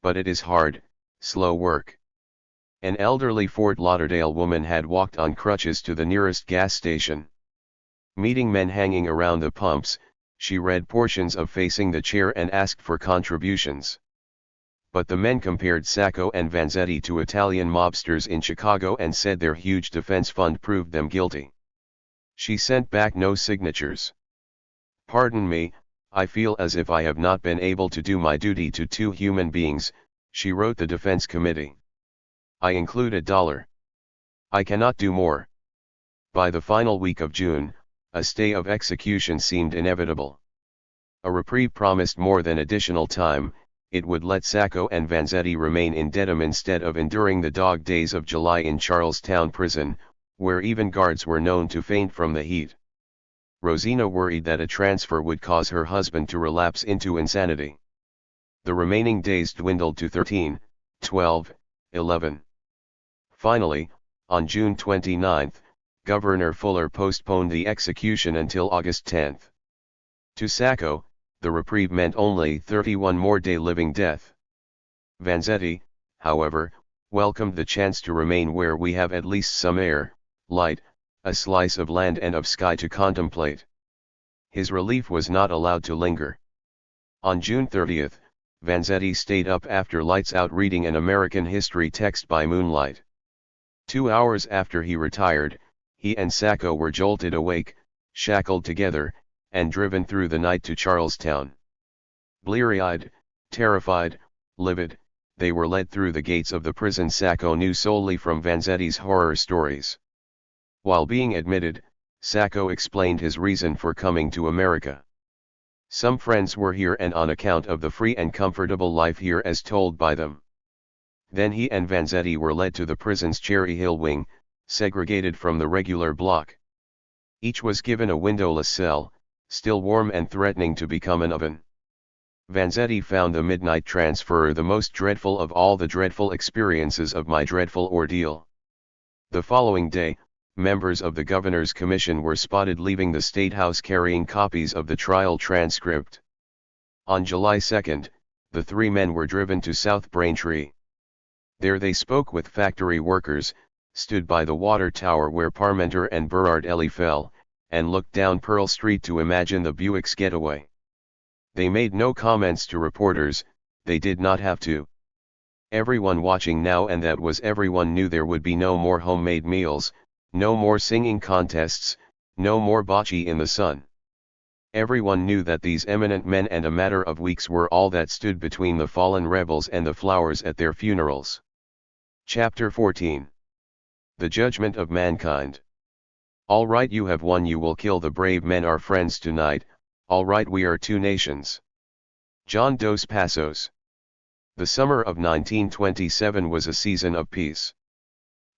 But it is hard, slow work." An elderly Fort Lauderdale woman had walked on crutches to the nearest gas station. Meeting men hanging around the pumps, she read portions of Facing the Chair and asked for contributions. But the men compared Sacco and Vanzetti to Italian mobsters in Chicago and said their huge defense fund proved them guilty. She sent back no signatures. "Pardon me, I feel as if I have not been able to do my duty to two human beings," she wrote the defense committee. "I include $1. I cannot do more." By the final week of June, a stay of execution seemed inevitable. A reprieve promised more than additional time. It would let Sacco and Vanzetti remain in Dedham instead of enduring the dog days of July in Charlestown prison, where even guards were known to faint from the heat. Rosina worried that a transfer would cause her husband to relapse into insanity. The remaining days dwindled to 13, 12, 11. Finally, on June 29, Governor Fuller postponed the execution until August 10. To Sacco, the reprieve meant only 31 more day living death. Vanzetti, however, welcomed the chance to remain where we have at least some air, light, a slice of land and of sky to contemplate. His relief was not allowed to linger. On June 30, Vanzetti stayed up after lights out reading an American history text by moonlight. 2 hours after he retired, he and Sacco were jolted awake, shackled together, and driven through the night to Charlestown. Bleary-eyed, terrified, livid, they were led through the gates of the prison Sacco knew solely from Vanzetti's horror stories. While being admitted, Sacco explained his reason for coming to America. "Some friends were here and on account of the free and comfortable life here as told by them." Then he and Vanzetti were led to the prison's Cherry Hill wing, segregated from the regular block. Each was given a windowless cell, still warm and threatening to become an oven. Vanzetti found the midnight transfer the most dreadful of all the dreadful experiences of my dreadful ordeal. The following day, members of the governor's commission were spotted leaving the State House carrying copies of the trial transcript. On July 2, the three men were driven to South Braintree. There they spoke with factory workers, stood by the water tower where Parmenter and Berard Ely fell, and looked down Pearl Street to imagine the Buick's getaway. They made no comments to reporters, they did not have to. Everyone watching now, and that was everyone, knew there would be no more homemade meals, no more singing contests, no more bocce in the sun. Everyone knew that these eminent men and a matter of weeks were all that stood between the fallen rebels and the flowers at their funerals. Chapter 14. The Judgment of Mankind. "All right, you have won, you will kill the brave men our friends tonight, all right, we are two nations." John Dos Passos. The summer of 1927 was a season of peace.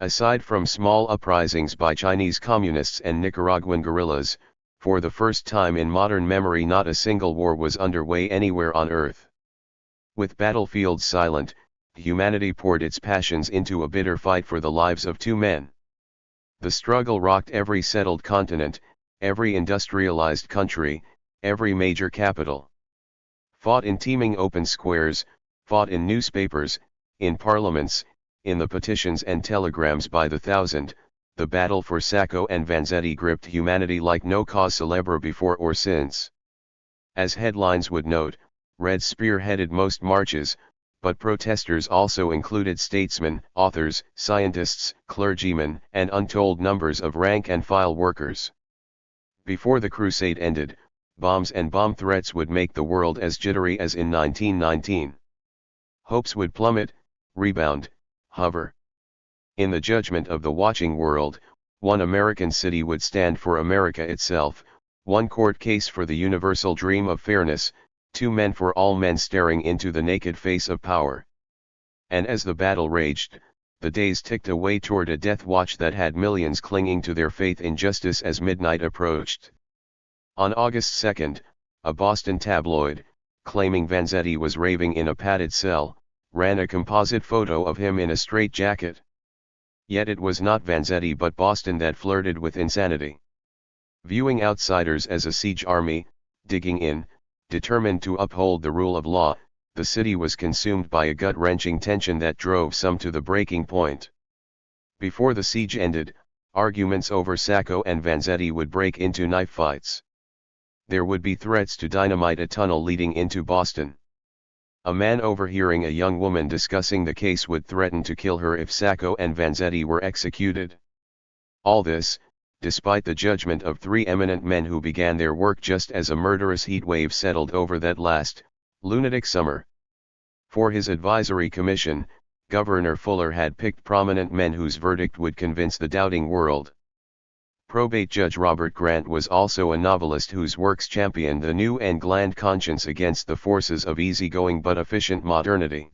Aside from small uprisings by Chinese communists and Nicaraguan guerrillas, for the first time in modern memory not a single war was underway anywhere on earth. With battlefields silent, humanity poured its passions into a bitter fight for the lives of two men. The struggle rocked every settled continent, every industrialized country, every major capital. Fought in teeming open squares, fought in newspapers, in parliaments, in the petitions and telegrams by the thousand, the battle for Sacco and Vanzetti gripped humanity like no cause célèbre before or since. As headlines would note, Reds spearheaded most marches, but protesters also included statesmen, authors, scientists, clergymen, and untold numbers of rank-and-file workers. Before the crusade ended, bombs and bomb threats would make the world as jittery as in 1919. Hopes would plummet, rebound, hover. In the judgment of the watching world, one American city would stand for America itself, one court case for the universal dream of fairness, two men for all men staring into the naked face of power. And as the battle raged, the days ticked away toward a death watch that had millions clinging to their faith in justice as midnight approached. On August 2, a Boston tabloid, claiming Vanzetti was raving in a padded cell, ran a composite photo of him in a straitjacket. Yet it was not Vanzetti but Boston that flirted with insanity. Viewing outsiders as a siege army, digging in, determined to uphold the rule of law, the city was consumed by a gut-wrenching tension that drove some to the breaking point. Before the siege ended, arguments over Sacco and Vanzetti would break into knife fights. There would be threats to dynamite a tunnel leading into Boston. A man overhearing a young woman discussing the case would threaten to kill her if Sacco and Vanzetti were executed. All this, despite the judgment of three eminent men who began their work just as a murderous heatwave settled over that last, lunatic summer. For his advisory commission, Governor Fuller had picked prominent men whose verdict would convince the doubting world. Probate Judge Robert Grant was also a novelist whose works championed the new and gland conscience against the forces of easygoing but efficient modernity.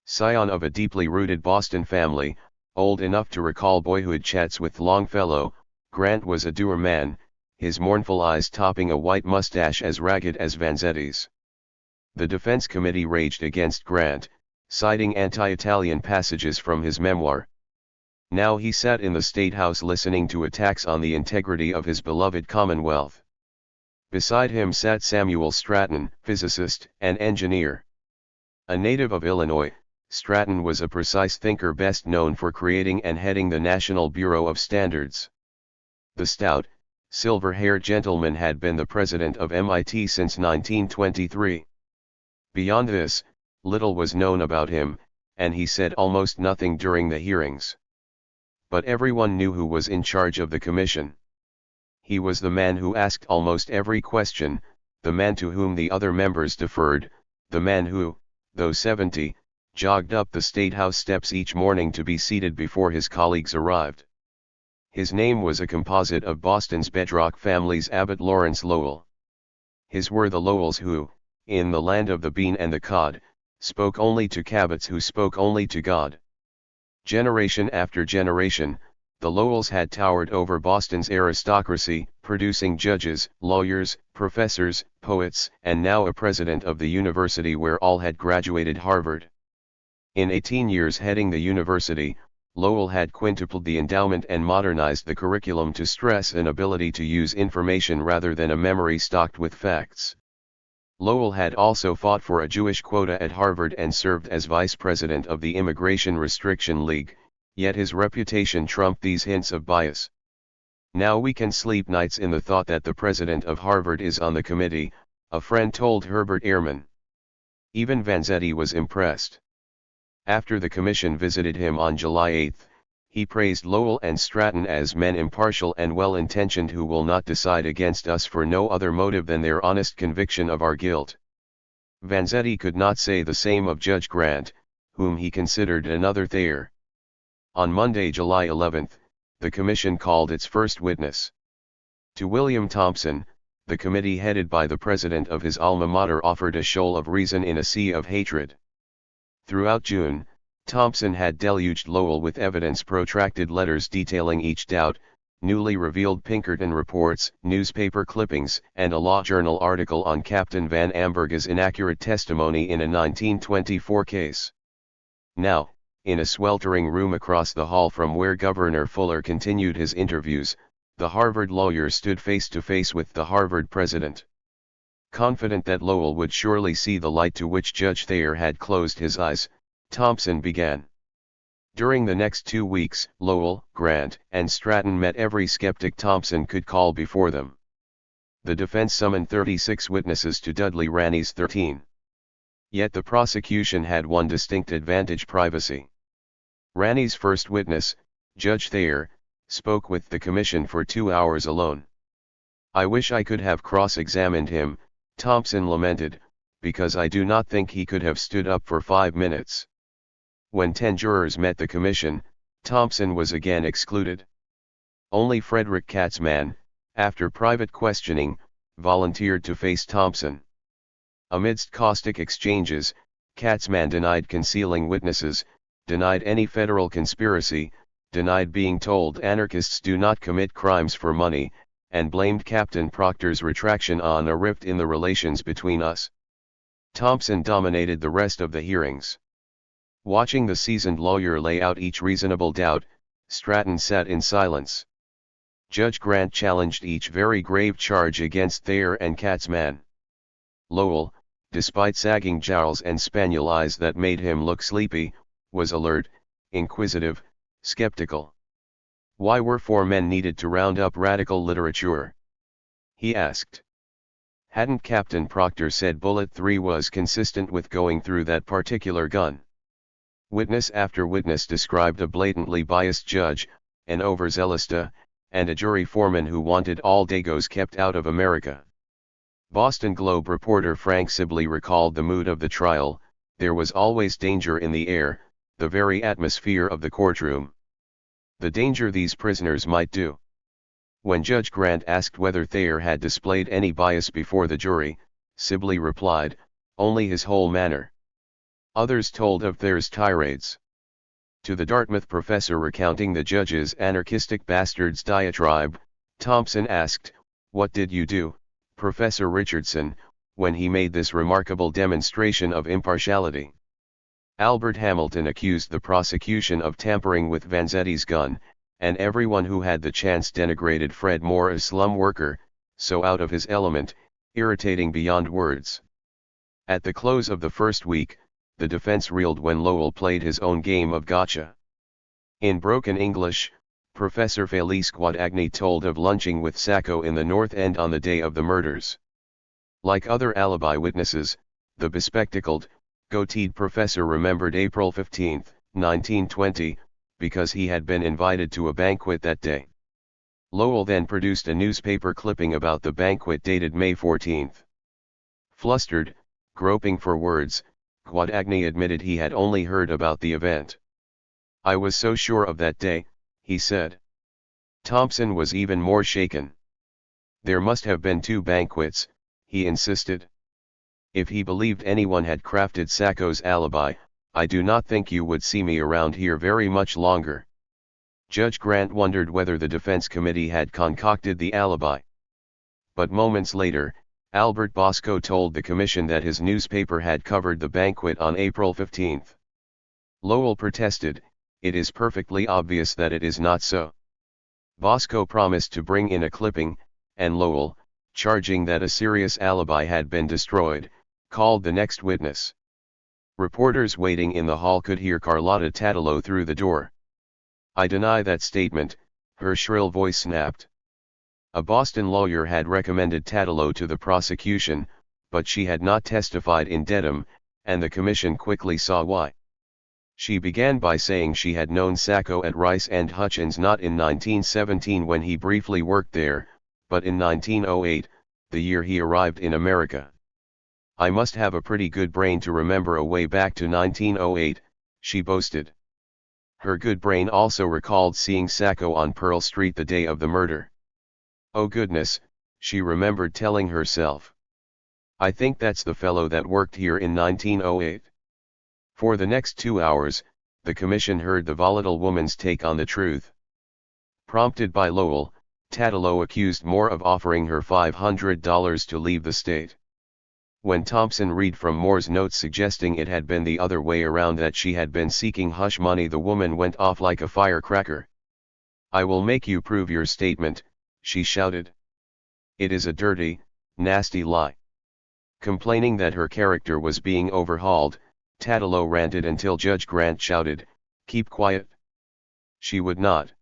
Scion of a deeply rooted Boston family, old enough to recall boyhood chats with Longfellow, Grant was a dour man, his mournful eyes topping a white mustache as ragged as Vanzetti's. The defense committee raged against Grant, citing anti-Italian passages from his memoir. Now he sat in the State House listening to attacks on the integrity of his beloved Commonwealth. Beside him sat Samuel Stratton, physicist and engineer. A native of Illinois, Stratton was a precise thinker best known for creating and heading the National Bureau of Standards. The stout, silver-haired gentleman had been the president of MIT since 1923. Beyond this, little was known about him, and he said almost nothing during the hearings. But everyone knew who was in charge of the commission. He was the man who asked almost every question, the man to whom the other members deferred, the man who, though 70, jogged up the State House steps each morning to be seated before his colleagues arrived. His name was a composite of Boston's bedrock families Abbott Lawrence Lowell. His were the Lowells who, in the land of the bean and the cod, spoke only to Cabots who spoke only to God. Generation after generation, the Lowells had towered over Boston's aristocracy, producing judges, lawyers, professors, poets, and now a president of the university where all had graduated Harvard. In 18 years heading the university, Lowell had quintupled the endowment and modernized the curriculum to stress an ability to use information rather than a memory stocked with facts. Lowell had also fought for a Jewish quota at Harvard and served as vice president of the Immigration Restriction League, yet his reputation trumped these hints of bias. Now we can sleep nights in the thought that the president of Harvard is on the committee, a friend told Herbert Ehrman. Even Vanzetti was impressed. After the commission visited him on July 8, he praised Lowell and Stratton as men impartial and well-intentioned who will not decide against us for no other motive than their honest conviction of our guilt. Vanzetti could not say the same of Judge Grant, whom he considered another Thayer. On Monday, July 11, the commission called its first witness. To William Thompson, the committee headed by the president of his alma mater offered a shoal of reason in a sea of hatred. Throughout June, Thompson had deluged Lowell with evidence, protracted letters detailing each doubt, newly revealed Pinkerton reports, newspaper clippings, and a law journal article on Captain Van Amberg's inaccurate testimony in a 1924 case. Now, In a sweltering room across the hall from where Governor Fuller continued his interviews, the Harvard lawyer stood face to face with the Harvard president. Confident that Lowell would surely see the light to which Judge Thayer had closed his eyes, Thompson began. During the next 2 weeks, Lowell, Grant, and Stratton met every skeptic Thompson could call before them. The defense summoned 36 witnesses to Dudley Ranney's 13. Yet the prosecution had one distinct advantage: privacy. Ranney's first witness, Judge Thayer, spoke with the commission for 2 hours alone. "I wish I could have cross-examined him," Thompson lamented, "because I do not think he could have stood up for 5 minutes. When 10 jurors met the commission, Thompson was again excluded. Only Frederick Katzman, after private questioning, volunteered to face Thompson. Amidst caustic exchanges, Katzman denied concealing witnesses, denied any federal conspiracy, denied being told anarchists do not commit crimes for money, and blamed Captain Proctor's retraction on a rift in the relations between us. Thompson dominated the rest of the hearings. Watching the seasoned lawyer lay out each reasonable doubt, Stratton sat in silence. Judge Grant challenged each very grave charge against Thayer and Katzman. Lowell, despite sagging jowls and spaniel eyes that made him look sleepy, was alert, inquisitive, skeptical. Why were 4 men needed to round up radical literature? He asked. Hadn't Captain Proctor said bullet 3 was consistent with going through that particular gun? Witness after witness described a blatantly biased judge, an overzealous and a jury foreman who wanted all Dagos kept out of America. Boston Globe reporter Frank Sibley recalled the mood of the trial: "There was always danger in the air, the very atmosphere of the courtroom. The danger these prisoners might do." When Judge Grant asked whether Thayer had displayed any bias before the jury, Sibley replied, "Only his whole manner." Others told of Thayer's tirades. To the Dartmouth professor recounting the judge's anarchistic bastards diatribe, Thompson asked, "What did you do, Professor Richardson, when he made this remarkable demonstration of impartiality?" Albert Hamilton accused the prosecution of tampering with Vanzetti's gun, and everyone who had the chance denigrated Fred Moore, a slum worker, so out of his element, irritating beyond words. At the close of the first week, the defense reeled when Lowell played his own game of gotcha. In broken English, Professor Felice Guadagni told of lunching with Sacco in the North End on the day of the murders. Like other alibi witnesses, the bespectacled, goateed professor remembered April 15, 1920, because he had been invited to a banquet that day. Lowell then produced a newspaper clipping about the banquet dated May 14. Flustered, groping for words, Guadagni admitted he had only heard about the event. "I was so sure of that day," he said. Thompson was even more shaken. "There must have been 2 banquets, he insisted. "If he believed anyone had crafted Sacco's alibi, I do not think you would see me around here very much longer." Judge Grant wondered whether the defense committee had concocted the alibi. But moments later, Albert Bosco told the commission that his newspaper had covered the banquet on April 15. Lowell protested, "It is perfectly obvious that it is not so." Bosco promised to bring in a clipping, and Lowell, charging that a serious alibi had been destroyed, called the next witness. Reporters waiting in the hall could hear Carlotta Tatalo through the door. "I deny that statement," her shrill voice snapped. A Boston lawyer had recommended Tatalo to the prosecution, but she had not testified in Dedham, and the commission quickly saw why. She began by saying she had known Sacco at Rice and Hutchins not in 1917 when he briefly worked there, but in 1908, the year he arrived in America. "I must have a pretty good brain to remember a way back to 1908, she boasted. Her good brain also recalled seeing Sacco on Pearl Street the day of the murder. "Oh goodness," she remembered telling herself. "I think that's the fellow that worked here in 1908. For the next 2 hours, the commission heard the volatile woman's take on the truth. Prompted by Lowell, Tatalo accused Moore of offering her $500 to leave the state. When Thompson read from Moore's notes suggesting it had been the other way around, that she had been seeking hush money, the woman went off like a firecracker. "I will make you prove your statement," she shouted. "It is a dirty, nasty lie." Complaining that her character was being overhauled, Tattelow ranted until Judge Grant shouted, "Keep quiet." She would not.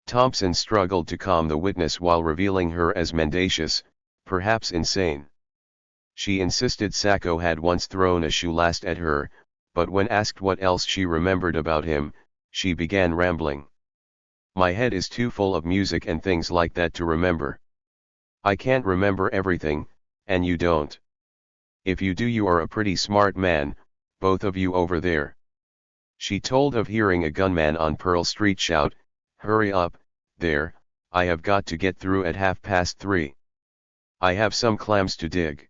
Thompson struggled to calm the witness while revealing her as mendacious, perhaps insane. She insisted Sacco had once thrown a shoe last at her, but when asked what else she remembered about him, she began rambling. "My head is too full of music and things like that to remember. I can't remember everything, and you don't. If you do, you are a pretty smart man, both of you over there." She told of hearing a gunman on Pearl Street shout, "Hurry up, there, I have got to get through at 3:30. I have some clams to dig."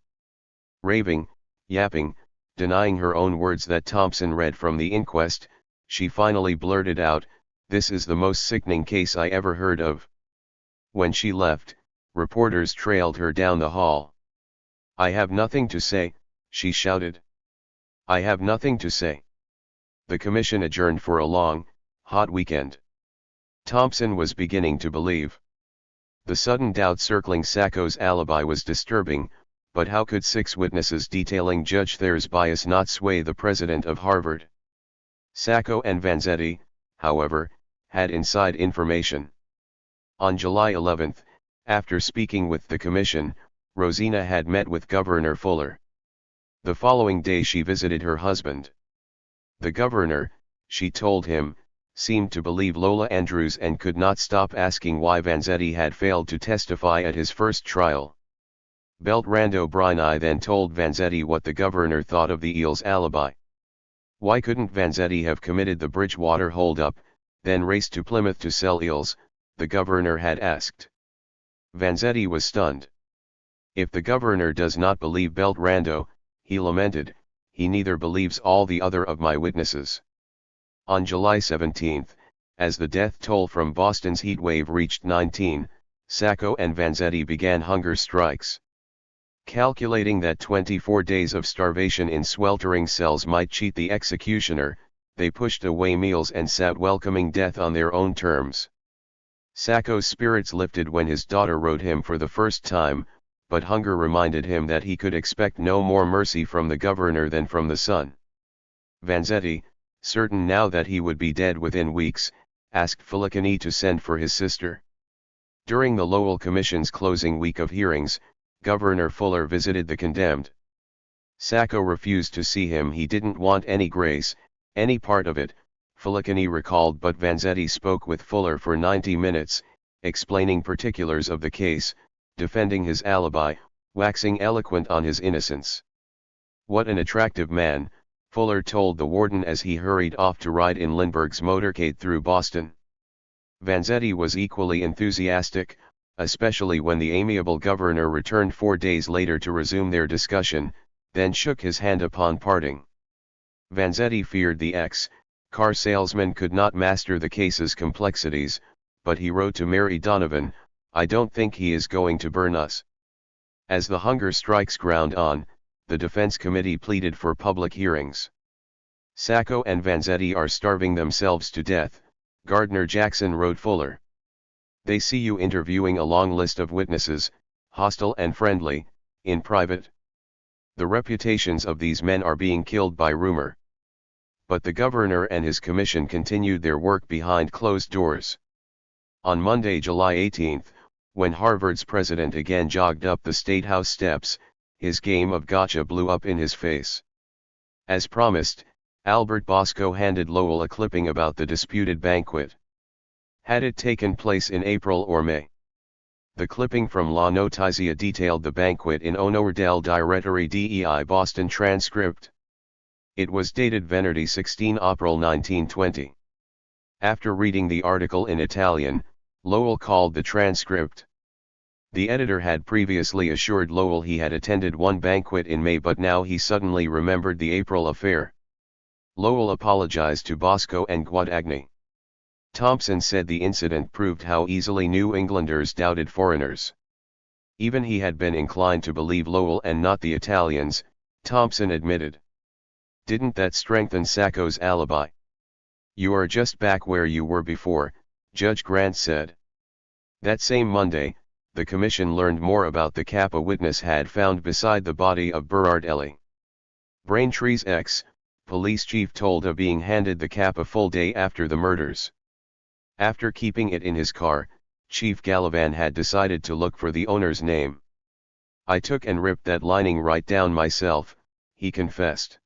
Raving, yapping, denying her own words that Thompson read from the inquest, she finally blurted out, "This is the most sickening case I ever heard of." When she left, reporters trailed her down the hall. "I have nothing to say," she shouted. "I have nothing to say." The commission adjourned for a long, hot weekend. Thompson was beginning to believe. The sudden doubt circling Sacco's alibi was disturbing, but how could 6 witnesses detailing Judge THIRD's bias not sway the president of Harvard? Sacco and Vanzetti, however, had inside information. On July 11, after speaking with the commission, Rosina had met with Governor Fuller. The following day she visited her husband. The governor, she told him, seemed to believe Lola Andrews and could not stop asking why Vanzetti had failed to testify at his first trial. Beltrand O'Brien then told Vanzetti what the governor thought of the eel's alibi. Why couldn't Vanzetti have committed the Bridgewater holdup, then raced to Plymouth to sell eels, the governor had asked. Vanzetti was stunned. If the governor does not believe Beltrand, he lamented, he neither believes all the other of my witnesses. On July 17, as the death toll from Boston's heat wave reached 19, Sacco and Vanzetti began hunger strikes. Calculating that 24 days of starvation in sweltering cells might cheat the executioner, they pushed away meals and sat welcoming death on their own terms. Sacco's spirits lifted when his daughter wrote him for the first time, but hunger reminded him that he could expect no more mercy from the governor than from the son. Vanzetti, certain now that he would be dead within weeks, asked Filicani to send for his sister. During the Lowell Commission's closing week of hearings, Governor Fuller visited the condemned. Sacco refused to see him. He didn't want any grace, any part of it, Filicani recalled, but Vanzetti spoke with Fuller for 90 minutes, explaining particulars of the case, defending his alibi, waxing eloquent on his innocence. "What an attractive man," Fuller told the warden as he hurried off to ride in Lindbergh's motorcade through Boston. Vanzetti was equally enthusiastic, especially when the amiable governor returned 4 days later to resume their discussion, then shook his hand upon parting. Vanzetti feared the ex-car salesman could not master the case's complexities, but he wrote to Mary Donovan, "I don't think he is going to burn us." As the hunger strikes ground on, the defense committee pleaded for public hearings. "Sacco and Vanzetti are starving themselves to death," Gardner Jackson wrote Fuller. "They see you interviewing a long list of witnesses, hostile and friendly, in private. The reputations of these men are being killed by rumor." But the governor and his commission continued their work behind closed doors. On Monday, July 18, when Harvard's president again jogged up the State House steps, his game of gotcha blew up in his face. As promised, Albert Bosco handed Lowell a clipping about the disputed banquet. Had it taken place in April or May? The clipping from La Notizia detailed the banquet in Onore del Direttori dei Boston transcript. It was dated Venerdì 16 April 1920. After reading the article in Italian, Lowell called the transcript. The editor had previously assured Lowell he had attended one banquet in May, but now he suddenly remembered the April affair. Lowell apologized to Bosco and Guadagni. Thompson said the incident proved how easily New Englanders doubted foreigners. Even he had been inclined to believe Lowell and not the Italians, Thompson admitted. Didn't that strengthen Sacco's alibi? You are just back where you were before, Judge Grant said. That same Monday, the commission learned more about the cap a witness had found beside the body of Berardelli. Braintree's ex-police chief told of being handed the cap a full day after the murders. After keeping it in his car, Chief Gallivan had decided to look for the owner's name. I took and ripped that lining right down myself, he confessed.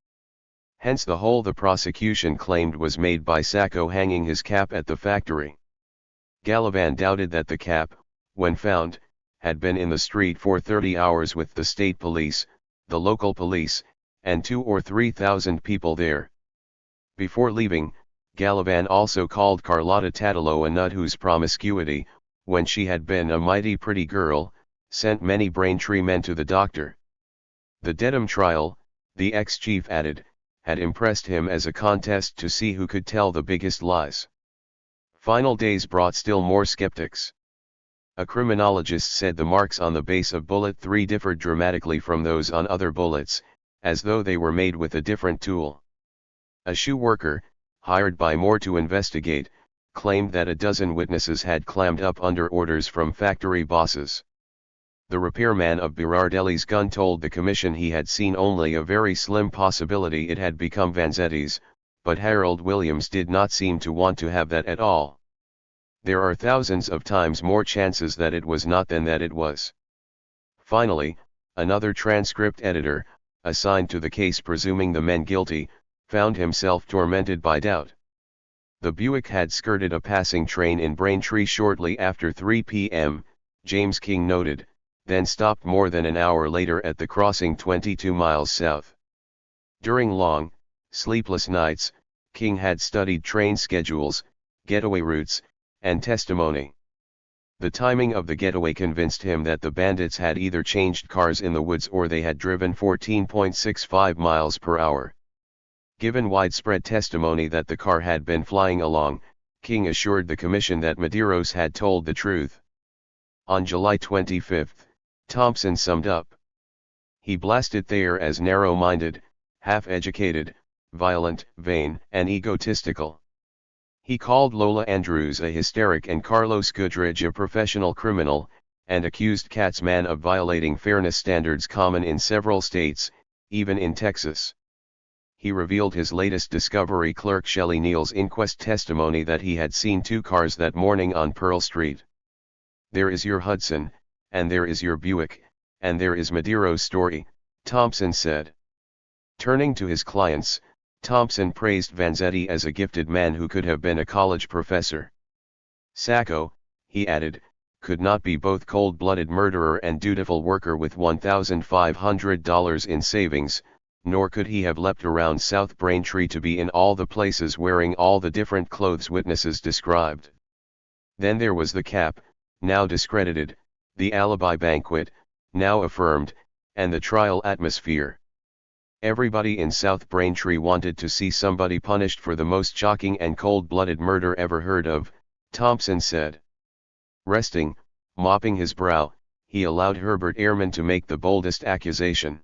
Hence the hole the prosecution claimed was made by Sacco hanging his cap at the factory. Gallivan doubted that the cap, when found, had been in the street for 30 hours with the state police, the local police, and 2,000 or 3,000 people there. Before leaving, Gallivan also called Carlotta Tatalo a nut whose promiscuity, when she had been a mighty pretty girl, sent many Braintree men to the doctor. The Dedham trial, the ex-chief added, had impressed him as a contest to see who could tell the biggest lies. Final days brought still more skeptics. A criminologist said the marks on the base of bullet 3 differed dramatically from those on other bullets, as though they were made with a different tool. A shoe worker, hired by Moore to investigate, claimed that a dozen witnesses had clammed up under orders from factory bosses. The repairman of Berardelli's gun told the commission he had seen only a very slim possibility it had become Vanzetti's, but Harold Williams did not seem to want to have that at all. There are thousands of times more chances that it was not than that it was. Finally, another transcript editor, assigned to the case presuming the men guilty, found himself tormented by doubt. The Buick had skirted a passing train in Braintree shortly after 3 p.m., James King noted, then stopped more than an hour later at the crossing 22 miles south. During long, sleepless nights, King had studied train schedules, getaway routes, and testimony. The timing of the getaway convinced him that the bandits had either changed cars in the woods or they had driven 14.65 miles per hour. Given widespread testimony that the car had been flying along, King assured the commission that Medeiros had told the truth. On July 25, Thompson summed up. He blasted Thayer as narrow-minded, half-educated, violent, vain, and egotistical. He called Lola Andrews a hysteric and Carlos Goodrich a professional criminal, and accused Katzman of violating fairness standards common in several states, even in Texas. He revealed his latest discovery, clerk Shelley Neal's inquest testimony, that he had seen 2 cars that morning on Pearl Street. There is your Hudson, and there is your Buick, and there is Medeiros' story, Thompson said. Turning to his clients, Thompson praised Vanzetti as a gifted man who could have been a college professor. Sacco, he added, could not be both cold-blooded murderer and dutiful worker with $1,500 in savings, nor could he have leapt around South Braintree to be in all the places wearing all the different clothes witnesses described. Then there was the cap, now discredited, the alibi banquet, now affirmed, and the trial atmosphere. Everybody in South Braintree wanted to see somebody punished for the most shocking and cold-blooded murder ever heard of, Thompson said. Resting, mopping his brow, he allowed Herbert Ehrman to make the boldest accusation.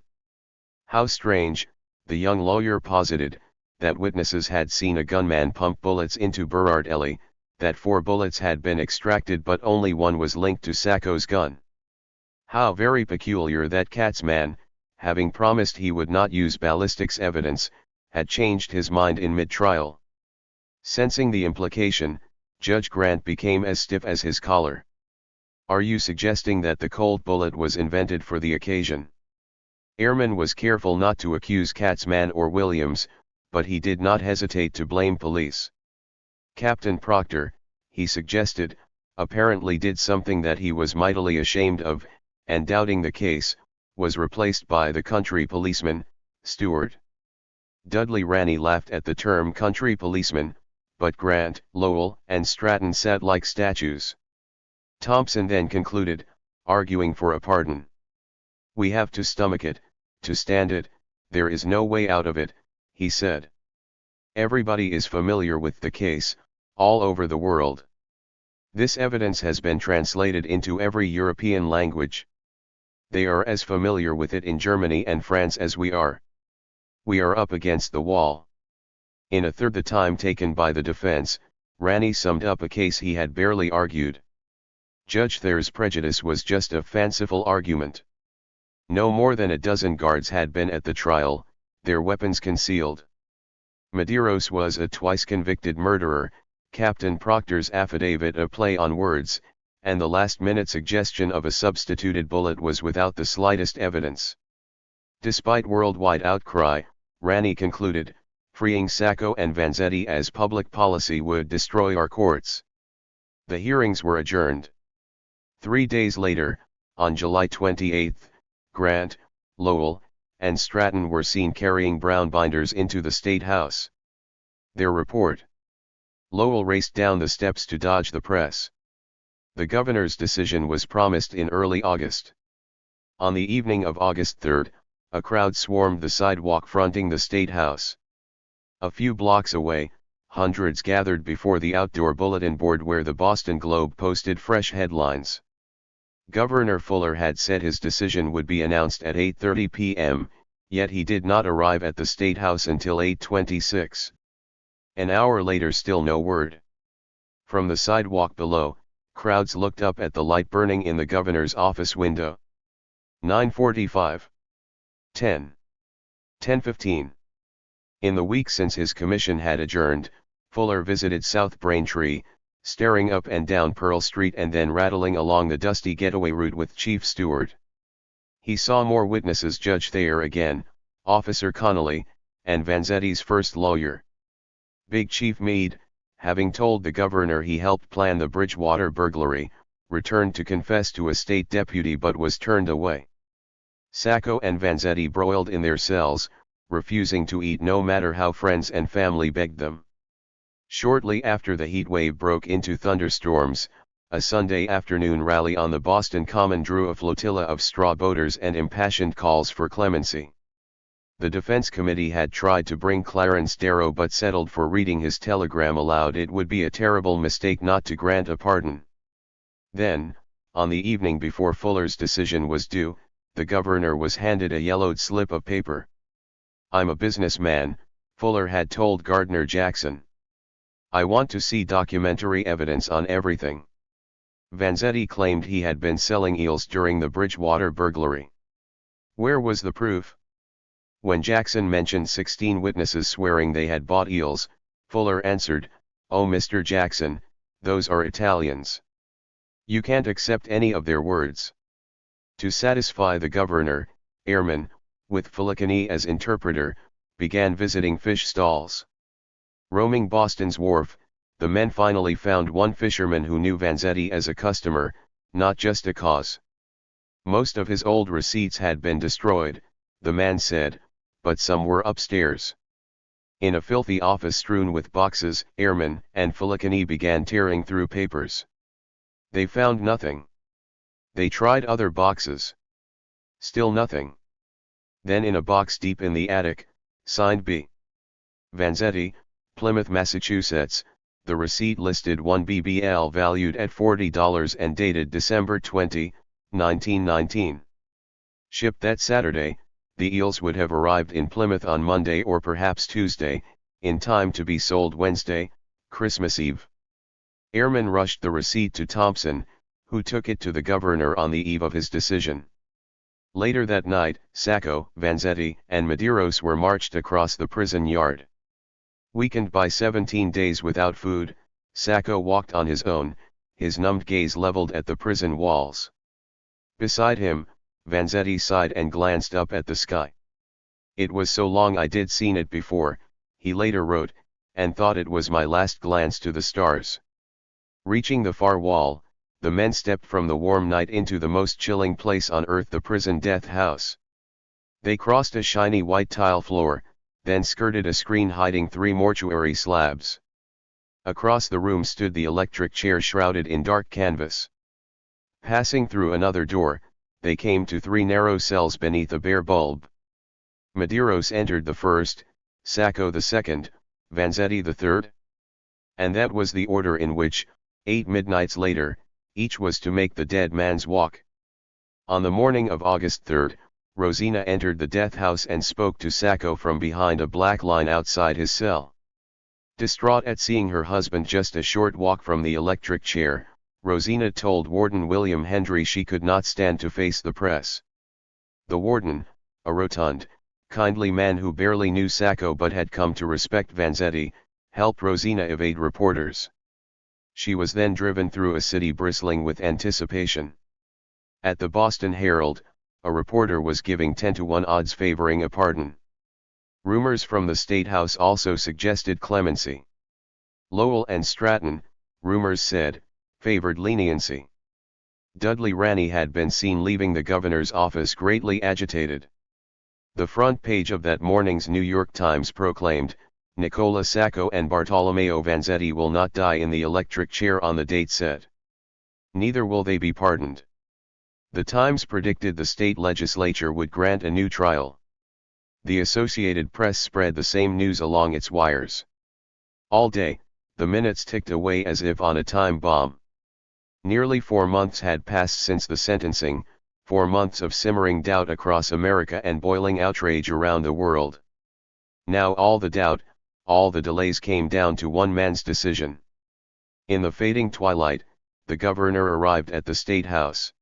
How strange, the young lawyer posited, that witnesses had seen a gunman pump bullets into Berardelli, that 4 bullets had been extracted but only one was linked to Sacco's gun. How very peculiar that Katzman, having promised he would not use ballistics evidence, had changed his mind in mid-trial. Sensing the implication, Judge Grant became as stiff as his collar. Are you suggesting that the cold bullet was invented for the occasion? Ehrman was careful not to accuse Katzman or Williams, but he did not hesitate to blame police. Captain Proctor, he suggested, apparently did something that he was mightily ashamed of, and doubting the case, was replaced by the country policeman, Stewart. Dudley Ranney laughed at the term country policeman, but Grant, Lowell, and Stratton sat like statues. Thompson then concluded, arguing for a pardon. We have to stomach it, to stand it, there is no way out of it, he said. Everybody is familiar with the case, all over the world. This evidence has been translated into every European language. They are as familiar with it in Germany and France as we are. We are up against the wall. In a third the time taken by the defense, Rani summed up a case he had barely argued. Judge Thayer's prejudice was just a fanciful argument. No more than a dozen guards had been at the trial, their weapons concealed. Medeiros was a twice-convicted murderer, Captain Proctor's affidavit a play on words, and the last-minute suggestion of a substituted bullet was without the slightest evidence. Despite worldwide outcry, Rani concluded, freeing Sacco and Vanzetti as public policy would destroy our courts. The hearings were adjourned. 3 days later, on July 28, Grant, Lowell, and Stratton were seen carrying brown binders into the State House. Their report. Lowell raced down the steps to dodge the press. The governor's decision was promised in early August. On the evening of August 3, a crowd swarmed the sidewalk fronting the State House. A few blocks away, hundreds gathered before the outdoor bulletin board where the Boston Globe posted fresh headlines. Governor Fuller had said his decision would be announced at 8:30 p.m., yet he did not arrive at the State House until 8:26. An hour later still no word. From the sidewalk below, crowds looked up at the light burning in the governor's office window. 9:45. 10. 10:15. In the week since his commission had adjourned, Fuller visited South Braintree, staring up and down Pearl Street and then rattling along the dusty getaway route with Chief Stewart. He saw more witnesses: Judge Thayer again, Officer Connolly, and Vanzetti's first lawyer. Big Chief Meade, having told the governor he helped plan the Bridgewater burglary, returned to confess to a state deputy but was turned away. Sacco and Vanzetti broiled in their cells, refusing to eat no matter how friends and family begged them. Shortly after the heat wave broke into thunderstorms, a Sunday afternoon rally on the Boston Common drew a flotilla of straw boaters and impassioned calls for clemency. The defense committee had tried to bring Clarence Darrow but settled for reading his telegram aloud. It would be a terrible mistake not to grant a pardon. Then, on the evening before Fuller's decision was due, the governor was handed a yellowed slip of paper. "I'm a businessman," Fuller had told Gardner Jackson. "I want to see documentary evidence on everything." Vanzetti claimed he had been selling eels during the Bridgewater burglary. Where was the proof? When Jackson mentioned 16 witnesses swearing they had bought eels, Fuller answered, "Oh, Mr. Jackson, those are Italians. You can't accept any of their words." To satisfy the governor, airmen, with Fulicani as interpreter, began visiting fish stalls. Roaming Boston's wharf, the men finally found one fisherman who knew Vanzetti as a customer, not just a cause. Most of his old receipts had been destroyed, the man said, but some were upstairs. In a filthy office strewn with boxes, airmen and Fulicani began tearing through papers. They found nothing. They tried other boxes. Still nothing. Then in a box deep in the attic, signed B. Vanzetti, Plymouth, Massachusetts, the receipt listed 1 BBL valued at $40 and dated December 20, 1919. Shipped that Saturday, the eels would have arrived in Plymouth on Monday or perhaps Tuesday, in time to be sold Wednesday, Christmas Eve. Airmen rushed the receipt to Thompson, who took it to the governor on the eve of his decision. Later that night, Sacco, Vanzetti, and Medeiros were marched across the prison yard. Weakened by 17 days without food, Sacco walked on his own, his numbed gaze leveled at the prison walls. Beside him, Vanzetti sighed and glanced up at the sky. "It was so long I did seen it before," he later wrote, "and thought it was my last glance to the stars." Reaching the far wall, the men stepped from the warm night into the most chilling place on earth, the prison death house. They crossed a shiny white tile floor, then skirted a screen hiding 3 mortuary slabs. Across the room stood the electric chair shrouded in dark canvas. Passing through another door, they came to 3 narrow cells beneath a bare bulb. Medeiros entered the first, Sacco the second, Vanzetti the third. And that was the order in which, 8 midnights later, each was to make the dead man's walk. On the morning of August 3, Rosina entered the death house and spoke to Sacco from behind a black line outside his cell. Distraught at seeing her husband just a short walk from the electric chair, Rosina told Warden William Hendry she could not stand to face the press. The warden, a rotund, kindly man who barely knew Sacco but had come to respect Vanzetti, helped Rosina evade reporters. She was then driven through a city bristling with anticipation. At the Boston Herald, a reporter was giving 10-to-1 odds favoring a pardon. Rumors from the State House also suggested clemency. Lowell and Stratton, rumors said, favored leniency. Dudley Ranney had been seen leaving the governor's office greatly agitated. The front page of that morning's New York Times proclaimed, Nicola Sacco and Bartolomeo Vanzetti will not die in the electric chair on the date set. Neither will they be pardoned. The Times predicted the state legislature would grant a new trial. The Associated Press spread the same news along its wires. All day, the minutes ticked away as if on a time bomb. Nearly 4 months had passed since the sentencing, 4 months of simmering doubt across America and boiling outrage around the world. Now all the doubt, all the delays came down to one man's decision. In the fading twilight, the governor arrived at the State House.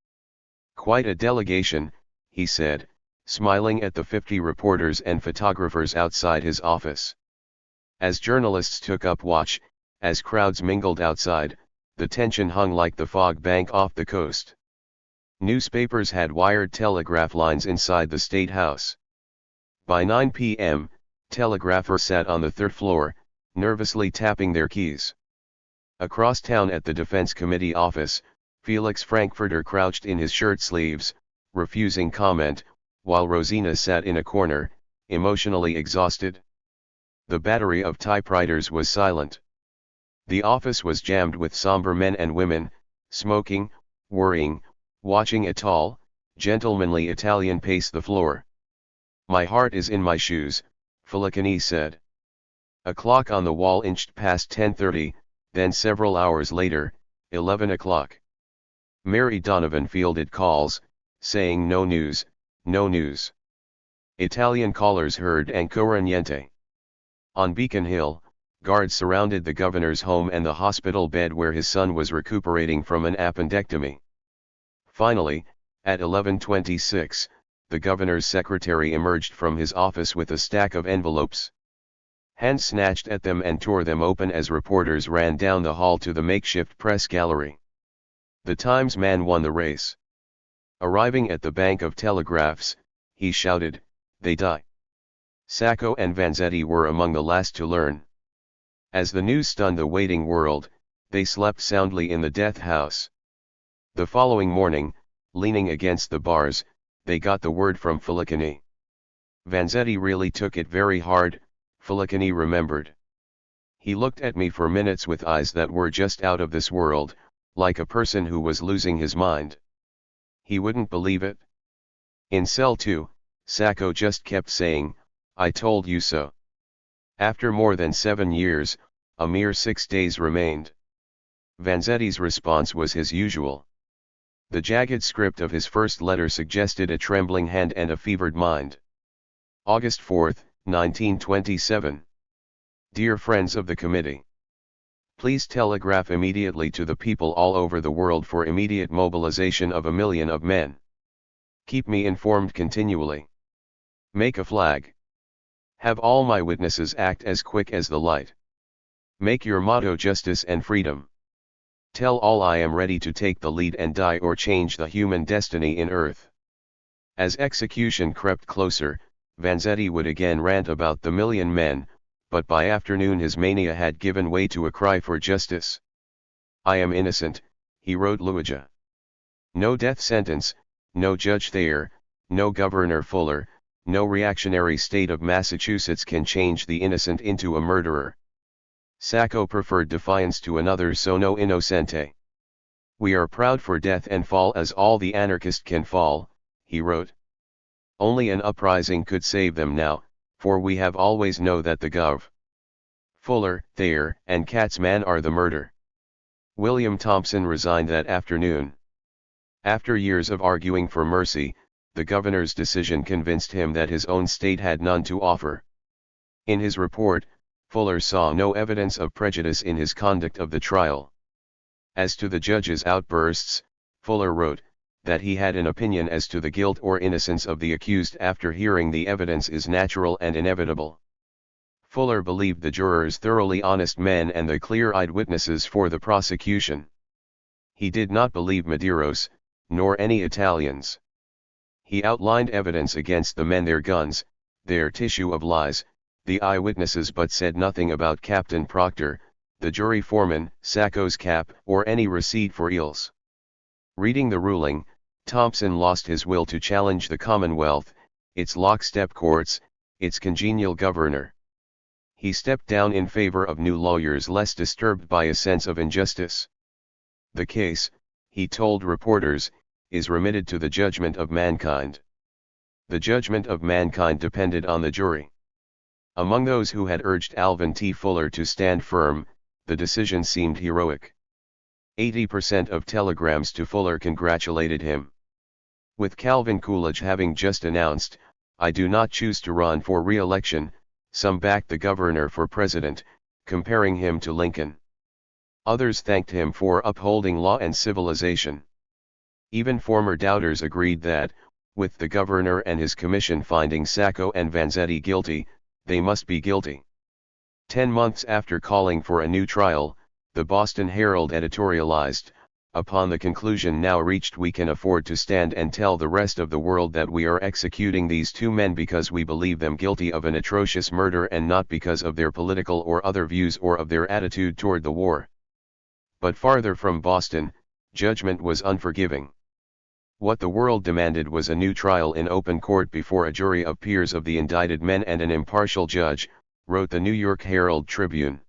Quite a delegation, he said, smiling at the 50 reporters and photographers outside his office. As journalists took up watch, as crowds mingled outside, the tension hung like the fog bank off the coast. Newspapers had wired telegraph lines inside the State House. By 9 p.m., telegraphers sat on the third floor, nervously tapping their keys. Across town at the Defense Committee office, Felix Frankfurter crouched in his shirt sleeves, refusing comment, while Rosina sat in a corner, emotionally exhausted. The battery of typewriters was silent. The office was jammed with somber men and women, smoking, worrying, watching a tall, gentlemanly Italian pace the floor. "My heart is in my shoes," Felicini said. A clock on the wall inched past 10:30, then several hours later, 11 o'clock. Mary Donovan fielded calls, saying no news, no news. Italian callers heard ancora niente. On Beacon Hill, guards surrounded the governor's home and the hospital bed where his son was recuperating from an appendectomy. Finally, at 11:26, the governor's secretary emerged from his office with a stack of envelopes. Hands snatched at them and tore them open as reporters ran down the hall to the makeshift press gallery. The Times man won the race. Arriving at the bank of telegraphs, he shouted, "They die." Sacco and Vanzetti were among the last to learn. As the news stunned the waiting world, they slept soundly in the death house. The following morning, leaning against the bars, they got the word from Felicini. Vanzetti really took it very hard, Felicini remembered. He looked at me for minutes with eyes that were just out of this world, like a person who was losing his mind. He wouldn't believe it. In cell 2, Sacco just kept saying, "I told you so." After more than 7 years, a mere 6 days remained. Vanzetti's response was his usual. The jagged script of his first letter suggested a trembling hand and a fevered mind. August 4, 1927. Dear friends of the committee. Please telegraph immediately to the people all over the world for immediate mobilization of 1 million of men. Keep me informed continually. Make a flag. Have all my witnesses act as quick as the light. Make your motto justice and freedom. Tell all I am ready to take the lead and die or change the human destiny in earth. As execution crept closer, Vanzetti would again rant about the 1,000,000 men, but by afternoon his mania had given way to a cry for justice. "I am innocent," he wrote Luigi. No death sentence, no Judge Thayer, no Governor Fuller, no reactionary state of Massachusetts can change the innocent into a murderer. Sacco preferred defiance to another sono innocente. "We are proud for death and fall as all the anarchists can fall," he wrote. "Only an uprising could save them now, for we have always know that the Gov. Fuller, Thayer, and Katzman are the murder." William Thompson resigned that afternoon. After years of arguing for mercy, the governor's decision convinced him that his own state had none to offer. In his report, Fuller saw no evidence of prejudice in his conduct of the trial. As to the judge's outbursts, Fuller wrote, that he had an opinion as to the guilt or innocence of the accused after hearing the evidence is natural and inevitable. Fuller believed the jurors thoroughly honest men and the clear-eyed witnesses for the prosecution. He did not believe Medeiros, nor any Italians. He outlined evidence against the men, their guns, their tissue of lies, the eyewitnesses, but said nothing about Captain Proctor, the jury foreman, Sacco's cap, or any receipt for eels. Reading the ruling, Thompson lost his will to challenge the Commonwealth, its lockstep courts, its congenial governor. He stepped down in favor of new lawyers less disturbed by a sense of injustice. The case, he told reporters, is remitted to the judgment of mankind. The judgment of mankind depended on the jury. Among those who had urged Alvin T. Fuller to stand firm, the decision seemed heroic. 80% of telegrams to Fuller congratulated him. With Calvin Coolidge having just announced, "I do not choose to run for re-election," some backed the governor for president, comparing him to Lincoln. Others thanked him for upholding law and civilization. Even former doubters agreed that, with the governor and his commission finding Sacco and Vanzetti guilty, they must be guilty. 10 months after calling for a new trial, the Boston Herald editorialized, "Upon the conclusion now reached, we can afford to stand and tell the rest of the world that we are executing these two men because we believe them guilty of an atrocious murder and not because of their political or other views or of their attitude toward the war." But farther from Boston, judgment was unforgiving. What the world demanded was a new trial in open court before a jury of peers of the indicted men and an impartial judge, wrote the New York Herald Tribune.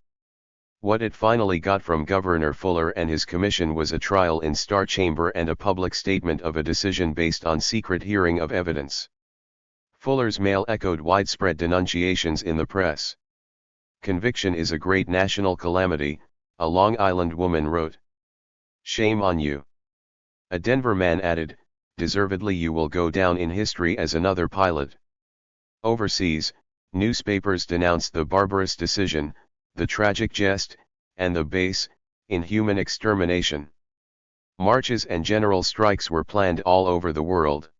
What it finally got from Governor Fuller and his commission was a trial in Star Chamber and a public statement of a decision based on secret hearing of evidence. Fuller's mail echoed widespread denunciations in the press. "Conviction is a great national calamity," a Long Island woman wrote. "Shame on you." A Denver man added, "Deservedly you will go down in history as another Pilate." Overseas, newspapers denounced the barbarous decision, the tragic jest, and the base, inhuman extermination. Marches and general strikes were planned all over the world.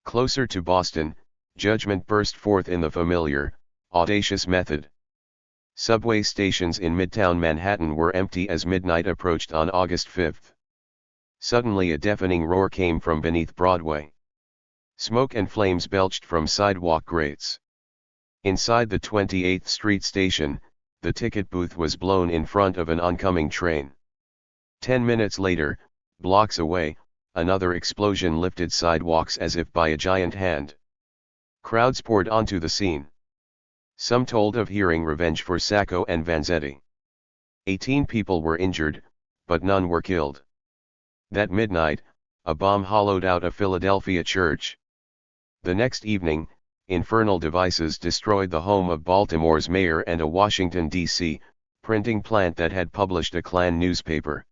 Closer to Boston, judgment burst forth in the familiar, audacious method. Subway stations in Midtown Manhattan were empty as midnight approached on August 5. Suddenly a deafening roar came from beneath Broadway. Smoke and flames belched from sidewalk grates. Inside the 28th Street station, the ticket booth was blown in front of an oncoming train. 10 minutes later, blocks away, another explosion lifted sidewalks as if by a giant hand. Crowds poured onto the scene. Some told of hearing revenge for Sacco and Vanzetti. 18 people were injured, but none were killed. That midnight, a bomb hollowed out a Philadelphia church. The next evening, infernal devices destroyed the home of Baltimore's mayor and a Washington, D.C., printing plant that had published a Klan newspaper.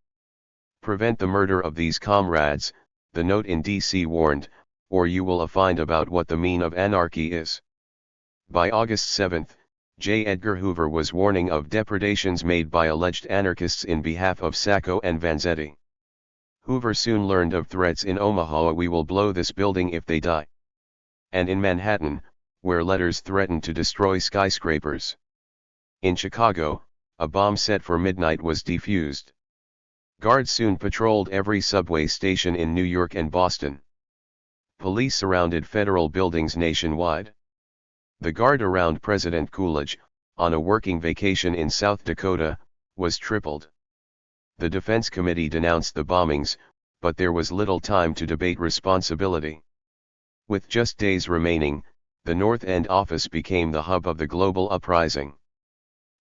"Prevent the murder of these comrades," the note in D.C. warned, "or you will find about what the mean of anarchy is." By August 7, J. Edgar Hoover was warning of depredations made by alleged anarchists in behalf of Sacco and Vanzetti. Hoover soon learned of threats in Omaha, "We will blow this building if they die," and in Manhattan, where letters threatened to destroy skyscrapers. In Chicago, a bomb set for midnight was defused. Guards soon patrolled every subway station in New York and Boston. Police surrounded federal buildings nationwide. The guard around President Coolidge, on a working vacation in South Dakota, was tripled. The Defense Committee denounced the bombings, but there was little time to debate responsibility. With just days remaining, the North End office became the hub of the global uprising.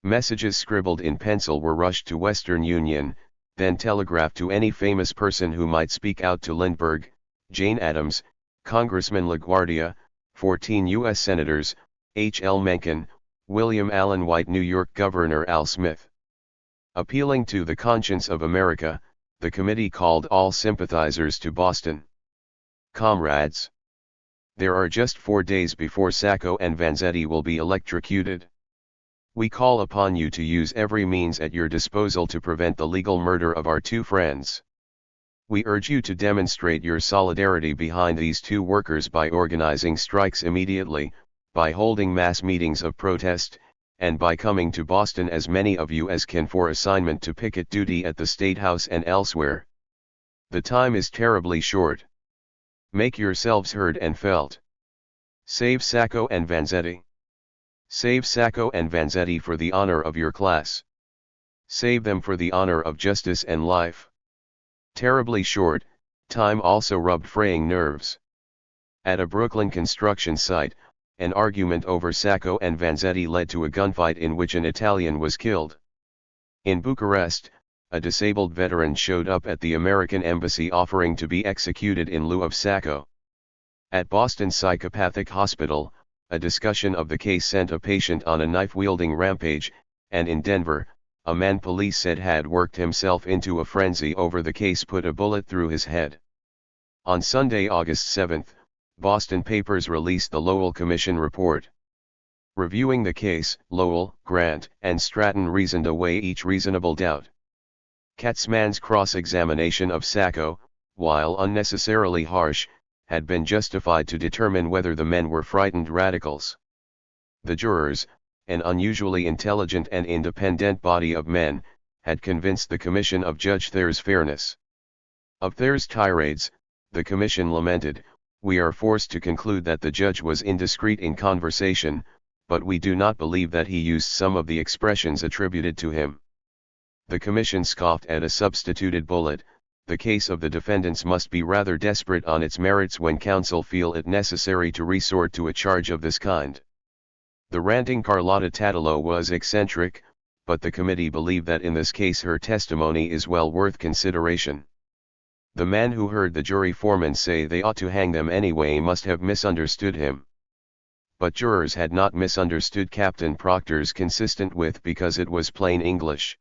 Messages scribbled in pencil were rushed to Western Union, then telegraphed to any famous person who might speak out to Lindbergh, Jane Addams, Congressman LaGuardia, 14 U.S. Senators, H. L. Mencken, William Allen White, New York Governor Al Smith. Appealing to the conscience of America, the committee called all sympathizers to Boston. Comrades, there are just 4 days before Sacco and Vanzetti will be electrocuted. We call upon you to use every means at your disposal to prevent the legal murder of our 2 friends. We urge you to demonstrate your solidarity behind these 2 workers by organizing strikes immediately, by holding mass meetings of protest, and by coming to Boston as many of you as can for assignment to picket duty at the State House and elsewhere. The time is terribly short. Make yourselves heard and felt. Save Sacco and Vanzetti. Save Sacco and Vanzetti for the honor of your class. Save them for the honor of justice and life. Terribly short, time also rubbed fraying nerves. At a Brooklyn construction site, an argument over Sacco and Vanzetti led to a gunfight in which an Italian was killed. In Bucharest, a disabled veteran showed up at the American embassy offering to be executed in lieu of Sacco. At Boston Psychopathic Hospital, a discussion of the case sent a patient on a knife-wielding rampage, and in Denver, a man police said had worked himself into a frenzy over the case put a bullet through his head. On Sunday, August 7, Boston papers released the Lowell Commission report. Reviewing the case, Lowell, Grant, and Stratton reasoned away each reasonable doubt. Katzmann's cross-examination of Sacco, while unnecessarily harsh, had been justified to determine whether the men were frightened radicals. The jurors, an unusually intelligent and independent body of men, had convinced the commission of Judge Thayer's fairness. Of Thayer's tirades, the commission lamented, "We are forced to conclude that the judge was indiscreet in conversation, but we do not believe that he used some of the expressions attributed to him." The commission scoffed at a substituted bullet. The case of the defendants must be rather desperate on its merits when counsel feel it necessary to resort to a charge of this kind. The ranting Carlotta Tatalo was eccentric, but the committee believed that in this case her testimony is well worth consideration. The man who heard the jury foreman say they ought to hang them anyway must have misunderstood him. But jurors had not misunderstood Captain Proctor's consistent with because it was plain English.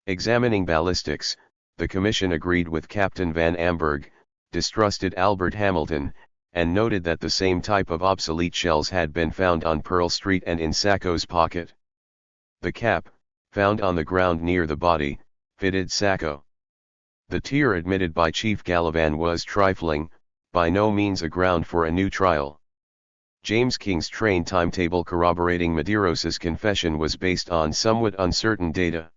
Examining ballistics, the commission agreed with Captain Van Amberg, distrusted Albert Hamilton, and noted that the same type of obsolete shells had been found on Pearl Street and in Sacco's pocket. The cap, found on the ground near the body, fitted Sacco. The tier admitted by Chief Gallivan was trifling, by no means a ground for a new trial. James King's train timetable corroborating Medeiros' confession was based on somewhat uncertain data.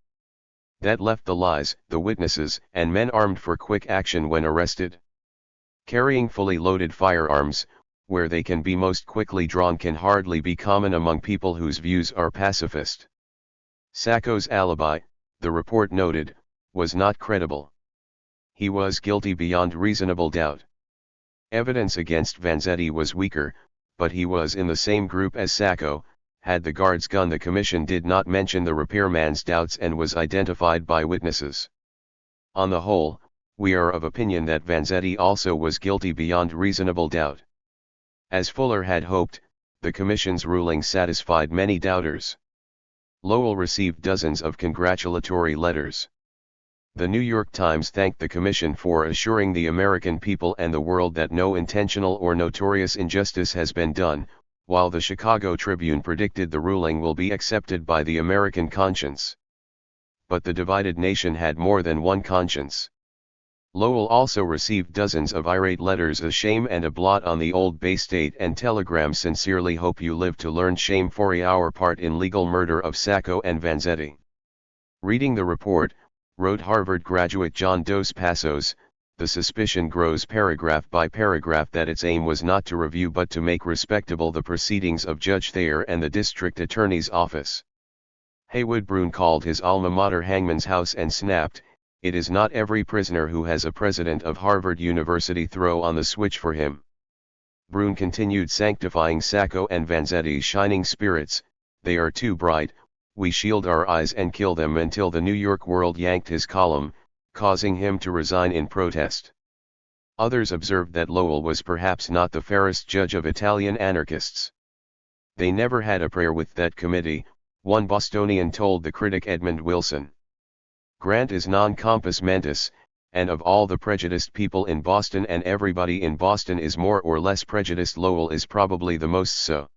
That left the lies, the witnesses, and men armed for quick action when arrested. Carrying fully loaded firearms, where they can be most quickly drawn, can hardly be common among people whose views are pacifist. Sacco's alibi, the report noted, was not credible. He was guilty beyond reasonable doubt. Evidence against Vanzetti was weaker, but he was in the same group as Sacco. Had the guard's gun, the commission did not mention the repairman's doubts and was identified by witnesses. On the whole, we are of opinion that Vanzetti also was guilty beyond reasonable doubt. As Fuller had hoped, the commission's ruling satisfied many doubters. Lowell received dozens of congratulatory letters. The New York Times thanked the commission for assuring the American people and the world that no intentional or notorious injustice has been done, while the Chicago Tribune predicted the ruling will be accepted by the American conscience. But the divided nation had more than one conscience. Lowell also received dozens of irate letters, a shame and a blot on the old Bay State, and telegrams: "Sincerely hope you live to learn shame for our part in legal murder of Sacco and Vanzetti." Reading the report, wrote Harvard graduate John Dos Passos, the suspicion grows paragraph by paragraph that its aim was not to review but to make respectable the proceedings of Judge Thayer and the district attorney's office. Haywood Broun called his alma mater Hangman's House and snapped, "It is not every prisoner who has a president of Harvard University throw on the switch for him." Broun continued sanctifying Sacco and Vanzetti's shining spirits: "They are too bright, we shield our eyes and kill them," until the New York World yanked his column, causing him to resign in protest. Others observed that Lowell was perhaps not the fairest judge of Italian anarchists. "They never had a prayer with that committee," one Bostonian told the critic Edmund Wilson. "Grant is non compos mentis, and of all the prejudiced people in Boston, and everybody in Boston is more or less prejudiced, Lowell is probably the most so.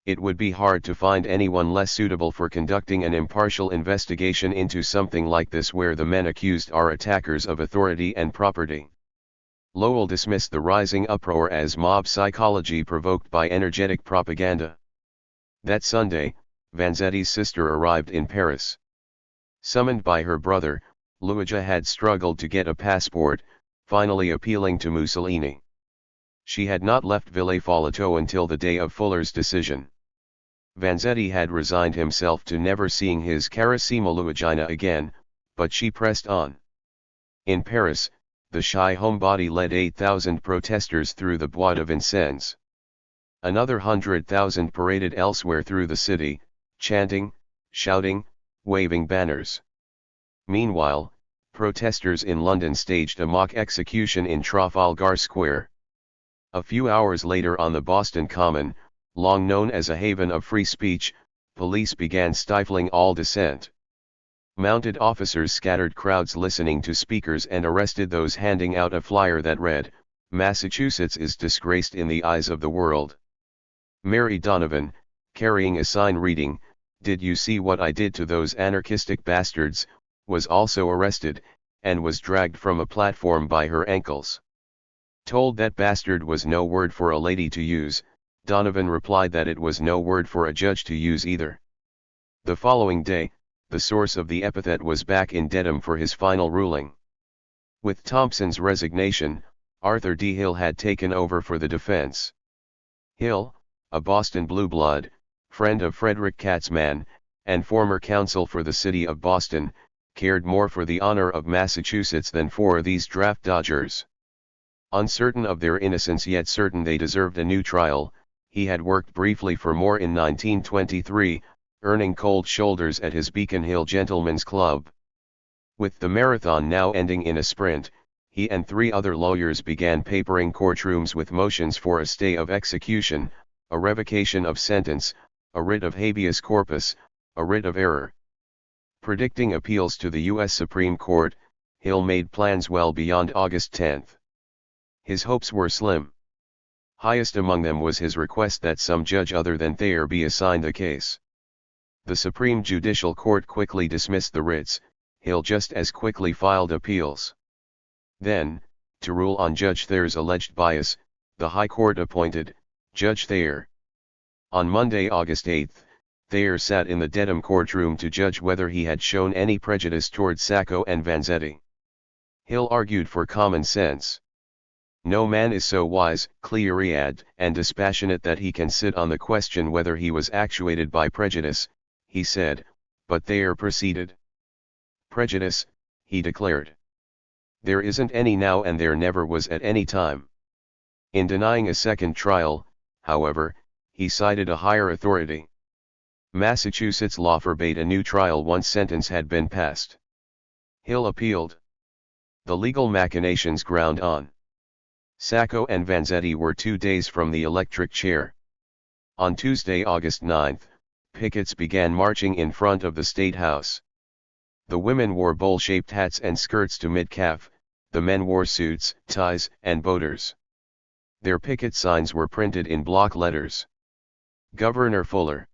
It would be hard to find anyone less suitable for conducting an impartial investigation into something like this, where the men accused are attackers of authority and property. Lowell dismissed the rising uproar as mob psychology provoked by energetic propaganda. That Sunday, Vanzetti's sister arrived in Paris. Summoned by her brother, Luigi had struggled to get a passport, finally appealing to Mussolini. She had not left Ville Folletto until the day of Fuller's decision. Vanzetti had resigned himself to never seeing his carissima Luigina again, but she pressed on. In Paris, the shy homebody led 8,000 protesters through the Bois de Vincennes. Another 100,000 paraded elsewhere through the city, chanting, shouting, waving banners. Meanwhile, protesters in London staged a mock execution in Trafalgar Square. A few hours later, on the Boston Common, long known as a haven of free speech, police began stifling all dissent. Mounted officers scattered crowds listening to speakers and arrested those handing out a flyer that read, "Massachusetts is disgraced in the eyes of the world." Mary Donovan, carrying a sign reading, "Did you see what I did to those anarchistic bastards?" was also arrested, and was dragged from a platform by her ankles. Told that bastard was no word for a lady to use, Donovan replied that it was no word for a judge to use either. The following day, the source of the epithet was back in Dedham for his final ruling. With Thompson's resignation, Arthur D. Hill had taken over for the defense. Hill, a Boston blue blood, friend of Frederick Katzmann, and former counsel for the city of Boston, cared more for the honor of Massachusetts than for these draft dodgers. Uncertain of their innocence, yet certain they deserved a new trial, he had worked briefly for Moore in 1923, earning cold shoulders at his Beacon Hill Gentlemen's Club. With the marathon now ending in a sprint, he and 3 other lawyers began papering courtrooms with motions for a stay of execution, a revocation of sentence, a writ of habeas corpus, a writ of error. Predicting appeals to the U.S. Supreme Court, Hill made plans well beyond August 10. His hopes were slim. Highest among them was his request that some judge other than Thayer be assigned the case. The Supreme Judicial Court quickly dismissed the writs. Hill just as quickly filed appeals. Then, to rule on Judge Thayer's alleged bias, the High Court appointed Judge Thayer. On Monday, August 8, Thayer sat in the Dedham courtroom to judge whether he had shown any prejudice toward Sacco and Vanzetti. Hill argued for common sense. No man is so wise, clear-eyed, and dispassionate that he can sit on the question whether he was actuated by prejudice, he said, but Thayer proceeded. Prejudice, he declared. There isn't any now, and there never was at any time. In denying a second trial, however, he cited a higher authority. Massachusetts law forbade a new trial once sentence had been passed. Hill appealed. The legal machinations ground on. Sacco and Vanzetti were 2 days from the electric chair. On Tuesday, August 9, pickets began marching in front of the State House. The women wore bowl-shaped hats and skirts to mid-calf, the men wore suits, ties, and boaters. Their picket signs were printed in block letters. Governor Fuller.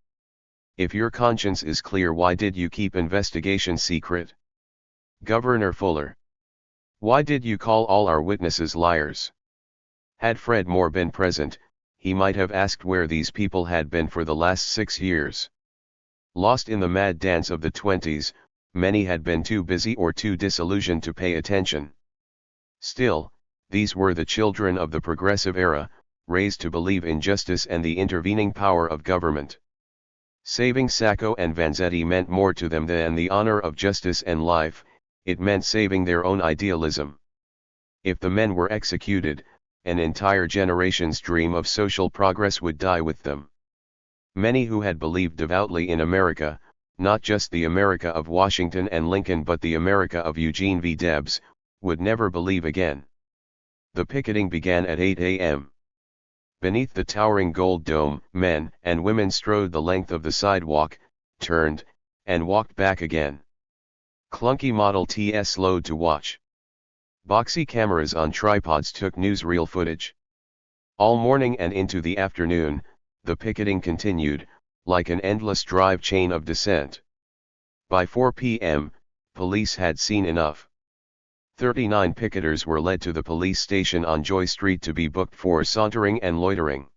If your conscience is clear, why did you keep investigation secret? Governor Fuller. Why did you call all our witnesses liars? Had Fred Moore been present, he might have asked where these people had been for the last 6 years. Lost in the mad dance of the 20s, many had been too busy or too disillusioned to pay attention. Still, these were the children of the progressive era, raised to believe in justice and the intervening power of government. Saving Sacco and Vanzetti meant more to them than the honor of justice and life, it meant saving their own idealism. If the men were executed, an entire generation's dream of social progress would die with them. Many who had believed devoutly in America, not just the America of Washington and Lincoln but the America of Eugene V. Debs, would never believe again. The picketing began at 8 a.m. Beneath the towering gold dome, men and women strode the length of the sidewalk, turned, and walked back again. Clunky Model Ts slowed to watch. Boxy cameras on tripods took newsreel footage. All morning and into the afternoon, the picketing continued, like an endless drive chain of dissent. By 4 p.m., police had seen enough. 39 picketers were led to the police station on Joy Street to be booked for sauntering and loitering.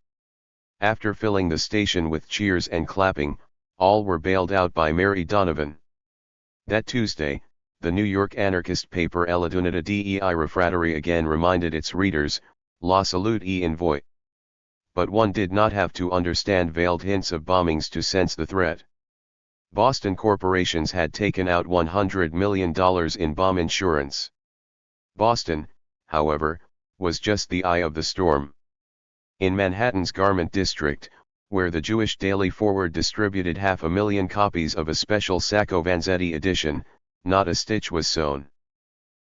After filling the station with cheers and clapping, all were bailed out by Mary Donovan. That Tuesday, the New York anarchist paper La Dunita dei Refrattori again reminded its readers, La salute in voi. But one did not have to understand veiled hints of bombings to sense the threat. Boston corporations had taken out $100 million in bomb insurance. Boston, however, was just the eye of the storm. In Manhattan's Garment District, where the Jewish Daily Forward distributed 500,000 copies of a special Sacco Vanzetti edition, not a stitch was sewn.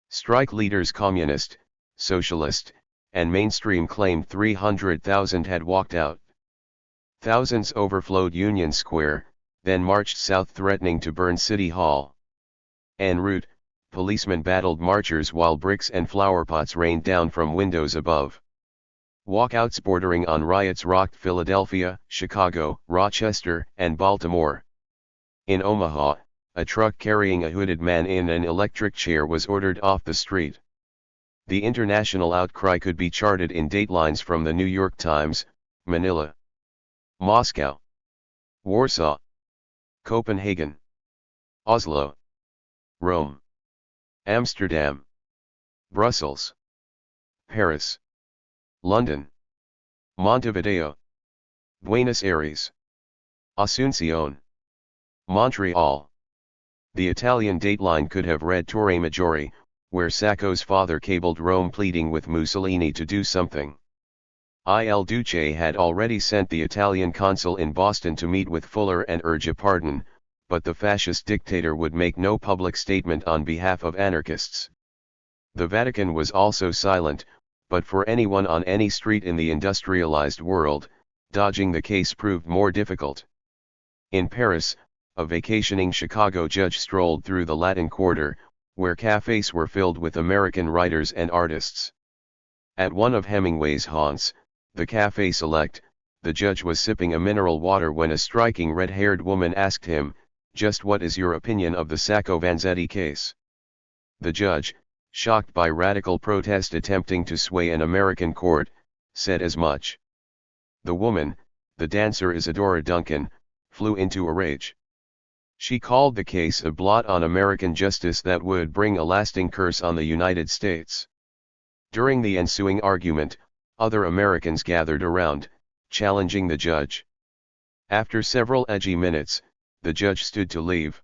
Strike leaders communist, socialist, and mainstream claimed 300,000 had walked out. Thousands overflowed Union Square, then marched south threatening to burn City Hall. En route, policemen battled marchers while bricks and flowerpots rained down from windows above. Walkouts bordering on riots rocked Philadelphia, Chicago, Rochester, and Baltimore. In Omaha, a truck carrying a hooded man in an electric chair was ordered off the street. The international outcry could be charted in datelines from the New York Times, Manila, Moscow, Warsaw, Copenhagen, Oslo, Rome, Amsterdam, Brussels, Paris, London, Montevideo, Buenos Aires, Asunción, Montreal. The Italian dateline could have read Torre Maggiore, where Sacco's father cabled Rome pleading with Mussolini to do something. Il Duce had already sent the Italian consul in Boston to meet with Fuller and urge a pardon, but the fascist dictator would make no public statement on behalf of anarchists. The Vatican was also silent, but for anyone on any street in the industrialized world, dodging the case proved more difficult. In Paris, a vacationing Chicago judge strolled through the Latin Quarter, where cafes were filled with American writers and artists. At one of Hemingway's haunts, the Café Select, the judge was sipping a mineral water when a striking red-haired woman asked him, "Just what is your opinion of the Sacco Vanzetti case?" The judge, shocked by radical protest attempting to sway an American court, said as much. The woman, the dancer Isadora Duncan, flew into a rage. She called the case a blot on American justice that would bring a lasting curse on the United States. During the ensuing argument, other Americans gathered around, challenging the judge. After several edgy minutes, the judge stood to leave.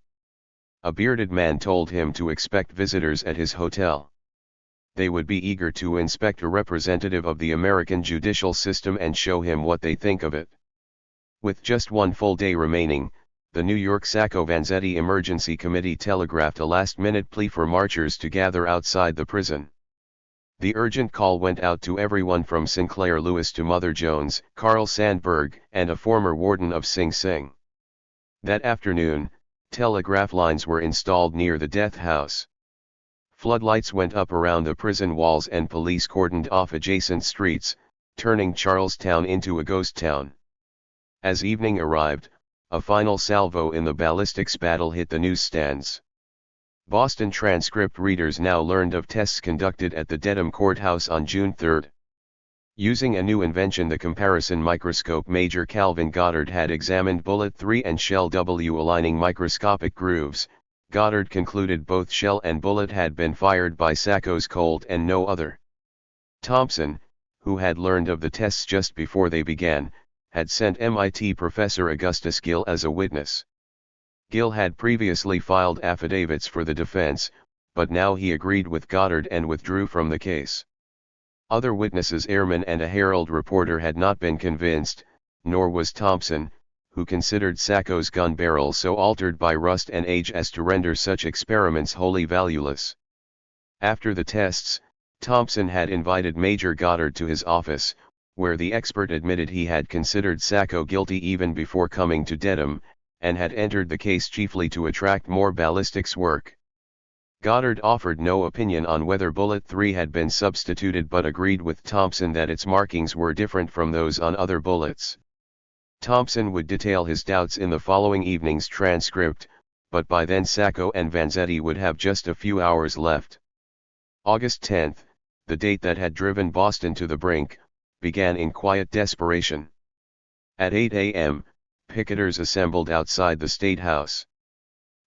A bearded man told him to expect visitors at his hotel. They would be eager to inspect a representative of the American judicial system and show him what they think of it. With just one full day remaining, the New York Sacco Vanzetti Emergency Committee telegraphed a last-minute plea for marchers to gather outside the prison. The urgent call went out to everyone from Sinclair Lewis to Mother Jones, Carl Sandburg, and a former warden of Sing Sing. That afternoon, telegraph lines were installed near the death house. Floodlights went up around the prison walls and police cordoned off adjacent streets, turning Charlestown into a ghost town. As evening arrived, a final salvo in the ballistics battle hit the newsstands. Boston transcript readers now learned of tests conducted at the Dedham Courthouse on June 3. Using a new invention, the comparison microscope, Major Calvin Goddard had examined bullet 3 and shell W aligning microscopic grooves. Goddard concluded both shell and bullet had been fired by Sacco's Colt and no other. Thompson, who had learned of the tests just before they began, had sent MIT professor Augustus Gill as a witness. Gill had previously filed affidavits for the defense, but now he agreed with Goddard and withdrew from the case. Other witnesses, airmen and a Herald reporter, had not been convinced, nor was Thompson, who considered Sacco's gun barrel so altered by rust and age as to render such experiments wholly valueless. After the tests, Thompson had invited Major Goddard to his office, where the expert admitted he had considered Sacco guilty even before coming to Dedham, and had entered the case chiefly to attract more ballistics work. Goddard offered no opinion on whether bullet 3 had been substituted but agreed with Thompson that its markings were different from those on other bullets. Thompson would detail his doubts in the following evening's transcript, but by then Sacco and Vanzetti would have just a few hours left. August 10, the date that had driven Boston to the brink, began in quiet desperation. At 8 a.m., picketers assembled outside the State House.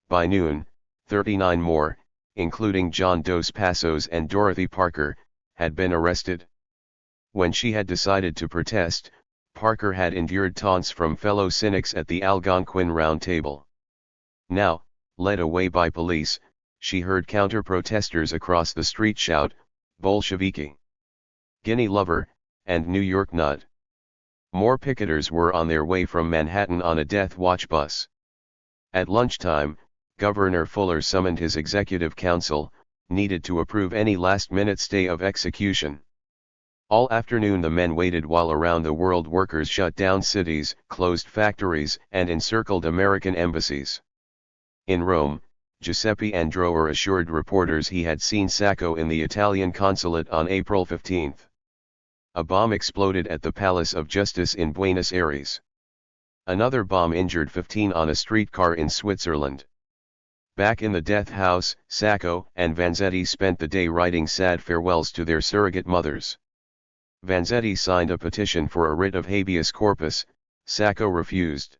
By noon, 39 more, including John Dos Passos and Dorothy Parker, had been arrested. When she had decided to protest, Parker had endured taunts from fellow cynics at the Algonquin Round Table. Now, led away by police, she heard counter-protesters across the street shout, "Bolsheviki! Guinea lover!" and "New York nut!" More picketers were on their way from Manhattan on a death watch bus. At lunchtime, Governor Fuller summoned his executive council, needed to approve any last-minute stay of execution. All afternoon the men waited while around-the-world workers shut down cities, closed factories, and encircled American embassies. In Rome, Giuseppe Andrower assured reporters he had seen Sacco in the Italian consulate on April 15. A bomb exploded at the Palace of Justice in Buenos Aires. Another bomb injured 15 on a streetcar in Switzerland. Back in the death house, Sacco and Vanzetti spent the day writing sad farewells to their surrogate mothers. Vanzetti signed a petition for a writ of habeas corpus. Sacco refused.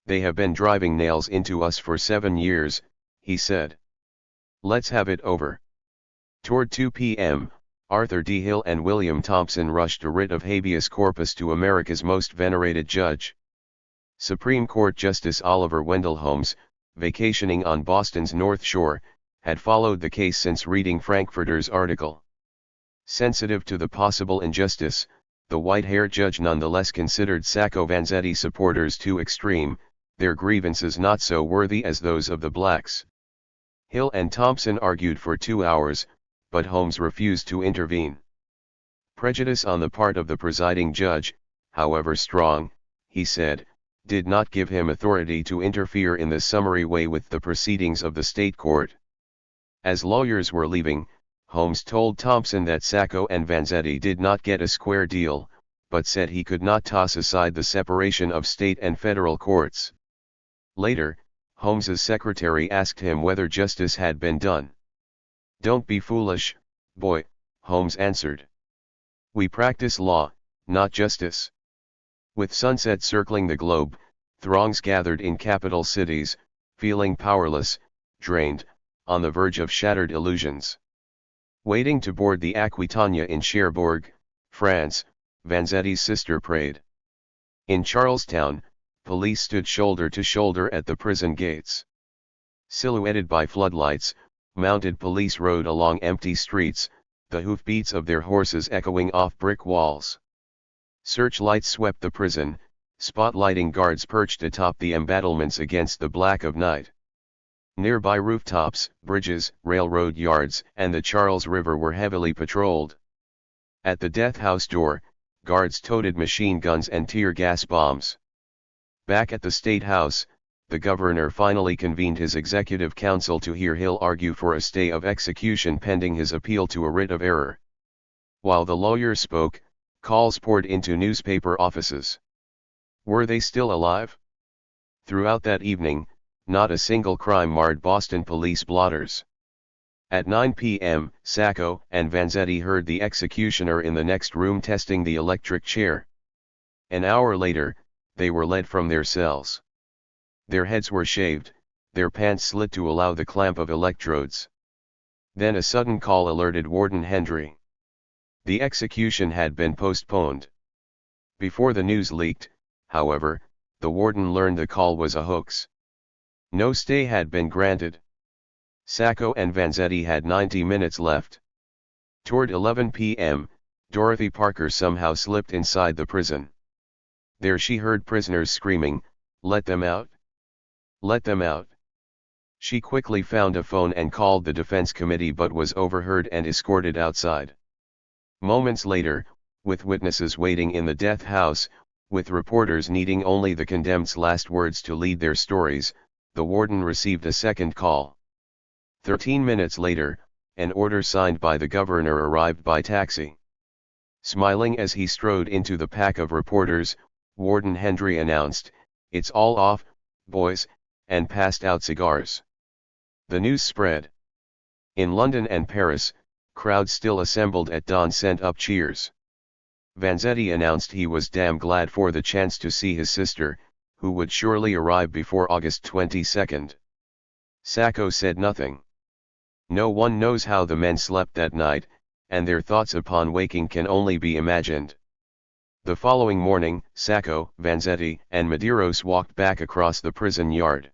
"They have been driving nails into us for 7 years, he said. "Let's have it over." Toward 2 p.m., Arthur D. Hill and William Thompson rushed a writ of habeas corpus to America's most venerated judge. Supreme Court Justice Oliver Wendell Holmes, vacationing on Boston's North Shore, had followed the case since reading Frankfurter's article. Sensitive to the possible injustice, the white-haired judge nonetheless considered Sacco-Vanzetti supporters too extreme, their grievances not so worthy as those of the blacks. Hill and Thompson argued for 2 hours, but Holmes refused to intervene. Prejudice on the part of the presiding judge, however strong, he said, did not give him authority to interfere in the summary way with the proceedings of the state court. As lawyers were leaving, Holmes told Thompson that Sacco and Vanzetti did not get a square deal, but said he could not toss aside the separation of state and federal courts. Later, Holmes's secretary asked him whether justice had been done. "Don't be foolish, boy," Holmes answered. "We practice law, not justice." With sunset circling the globe, throngs gathered in capital cities, feeling powerless, drained, on the verge of shattered illusions. Waiting to board the Aquitania in Cherbourg, France, Vanzetti's sister prayed. In Charlestown, police stood shoulder to shoulder at the prison gates. Silhouetted by floodlights, mounted police rode along empty streets, the hoofbeats of their horses echoing off brick walls. Searchlights swept the prison, spotlighting guards perched atop the embattlements against the black of night. Nearby rooftops, bridges, railroad yards, and the Charles River were heavily patrolled. At the death house door, guards toted machine guns and tear gas bombs. Back at the State House, the governor finally convened his executive council to hear Hill argue for a stay of execution pending his appeal to a writ of error. While the lawyer spoke, calls poured into newspaper offices. Were they still alive? Throughout that evening, not a single crime marred Boston police blotters. At 9 p.m., Sacco and Vanzetti heard the executioner in the next room testing the electric chair. An hour later, they were led from their cells. Their heads were shaved, their pants slit to allow the clamp of electrodes. Then a sudden call alerted Warden Hendry. The execution had been postponed. Before the news leaked, however, the warden learned the call was a hoax. No stay had been granted. Sacco and Vanzetti had 90 minutes left. Toward 11 p.m., Dorothy Parker somehow slipped inside the prison. There she heard prisoners screaming, "Let them out! Let them out!" She quickly found a phone and called the defense committee but was overheard and escorted outside. Moments later, with witnesses waiting in the death house, with reporters needing only the condemned's last words to lead their stories, the warden received a second call. 13 minutes later, an order signed by the governor arrived by taxi. Smiling as he strode into the pack of reporters, Warden Hendry announced, "It's all off, boys," and passed out cigars. The news spread. In London and Paris, crowds still assembled at dawn sent up cheers. Vanzetti announced he was damn glad for the chance to see his sister, who would surely arrive before August 22. Sacco said nothing. No one knows how the men slept that night, and their thoughts upon waking can only be imagined. The following morning, Sacco, Vanzetti, and Medeiros walked back across the prison yard.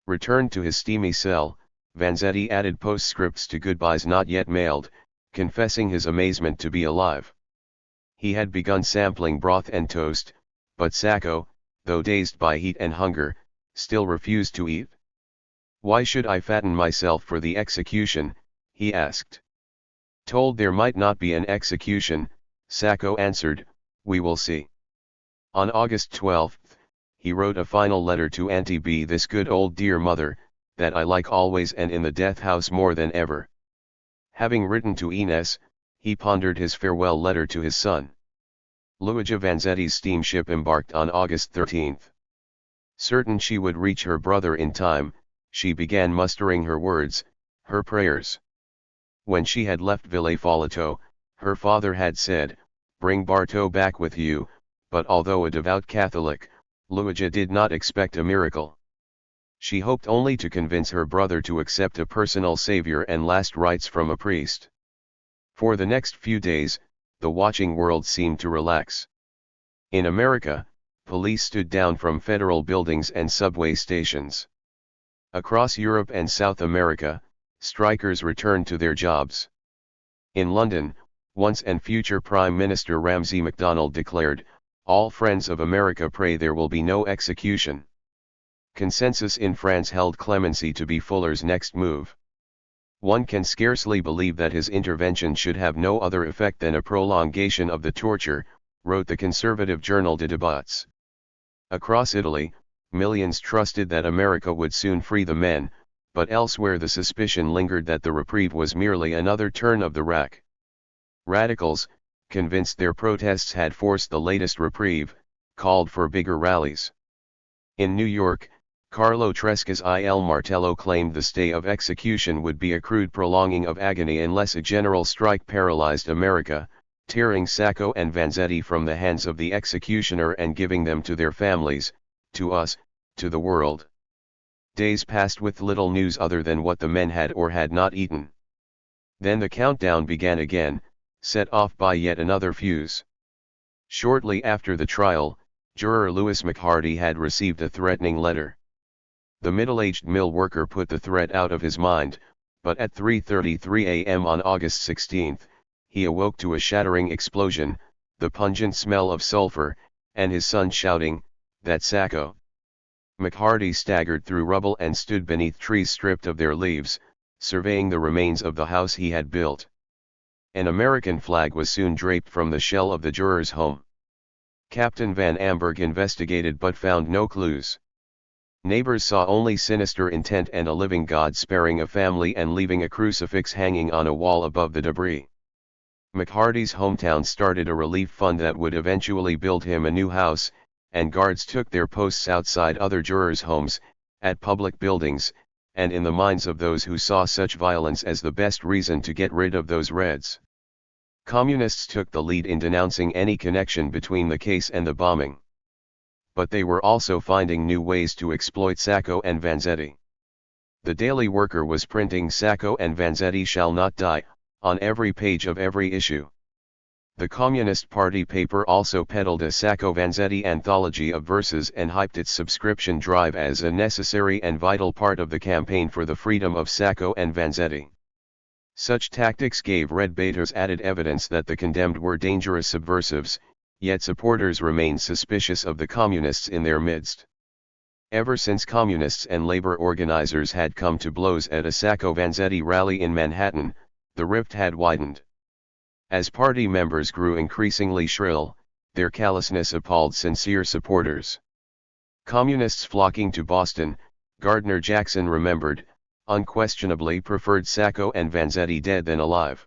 Returned to his steamy cell, Vanzetti added postscripts to goodbyes not yet mailed, confessing his amazement to be alive. He had begun sampling broth and toast, but Sacco, though dazed by heat and hunger, still refused to eat. "Why should I fatten myself for the execution?" he asked. Told there might not be an execution, Sacco answered, "We will see." On August 12, he wrote a final letter to Auntie B. "This good old dear mother, that I like always and in the death house more than ever." Having written to Ines, he pondered his farewell letter to his son. Luigi Vanzetti's steamship embarked on August 13. Certain she would reach her brother in time, she began mustering her words, her prayers. When she had left Ville Folletto, her father had said, "Bring Barto back with you," but although a devout Catholic, Luigi did not expect a miracle. She hoped only to convince her brother to accept a personal savior and last rites from a priest. For the next few days, the watching world seemed to relax. In America, police stood down from federal buildings and subway stations. Across Europe and South America, strikers returned to their jobs. In London, once and future Prime Minister Ramsay MacDonald declared, "All friends of America pray there will be no execution." Consensus in France held clemency to be Fuller's next move. One can scarcely believe that his intervention should have no other effect than a prolongation of the torture, wrote the conservative journal De Debats. Across Italy, millions trusted that America would soon free the men, but elsewhere the suspicion lingered that the reprieve was merely another turn of the rack. Radicals, convinced their protests had forced the latest reprieve, called for bigger rallies. In New York, Carlo Tresca's Il Martello claimed the stay of execution would be a crude prolonging of agony unless a general strike paralyzed America, tearing Sacco and Vanzetti from the hands of the executioner and giving them to their families, to us, to the world. Days passed with little news other than what the men had or had not eaten. Then the countdown began again, set off by yet another fuse. Shortly after the trial, juror Louis McHardy had received a threatening letter. The middle-aged mill worker put the threat out of his mind, but at 3:33 a.m. on August 16, he awoke to a shattering explosion, the pungent smell of sulfur, and his son shouting, "That's Sacco." McHardy staggered through rubble and stood beneath trees stripped of their leaves, surveying the remains of the house he had built. An American flag was soon draped from the shell of the juror's home. Captain Van Amberg investigated but found no clues. Neighbors saw only sinister intent and a living God sparing a family and leaving a crucifix hanging on a wall above the debris. McHardy's hometown started a relief fund that would eventually build him a new house, and guards took their posts outside other jurors' homes, at public buildings, and in the minds of those who saw such violence as the best reason to get rid of those Reds. Communists took the lead in denouncing any connection between the case and the bombing. But they were also finding new ways to exploit Sacco and Vanzetti. The Daily Worker was printing "Sacco and Vanzetti shall not die" on every page of every issue. The Communist Party paper also peddled a Sacco-Vanzetti anthology of verses and hyped its subscription drive as a necessary and vital part of the campaign for the freedom of Sacco and Vanzetti. Such tactics gave Red Baiters added evidence that the condemned were dangerous subversives, yet supporters remained suspicious of the communists in their midst. Ever since communists and labor organizers had come to blows at a Sacco-Vanzetti rally in Manhattan, the rift had widened. As party members grew increasingly shrill, their callousness appalled sincere supporters. Communists flocking to Boston, Gardner Jackson remembered, unquestionably preferred Sacco and Vanzetti dead than alive.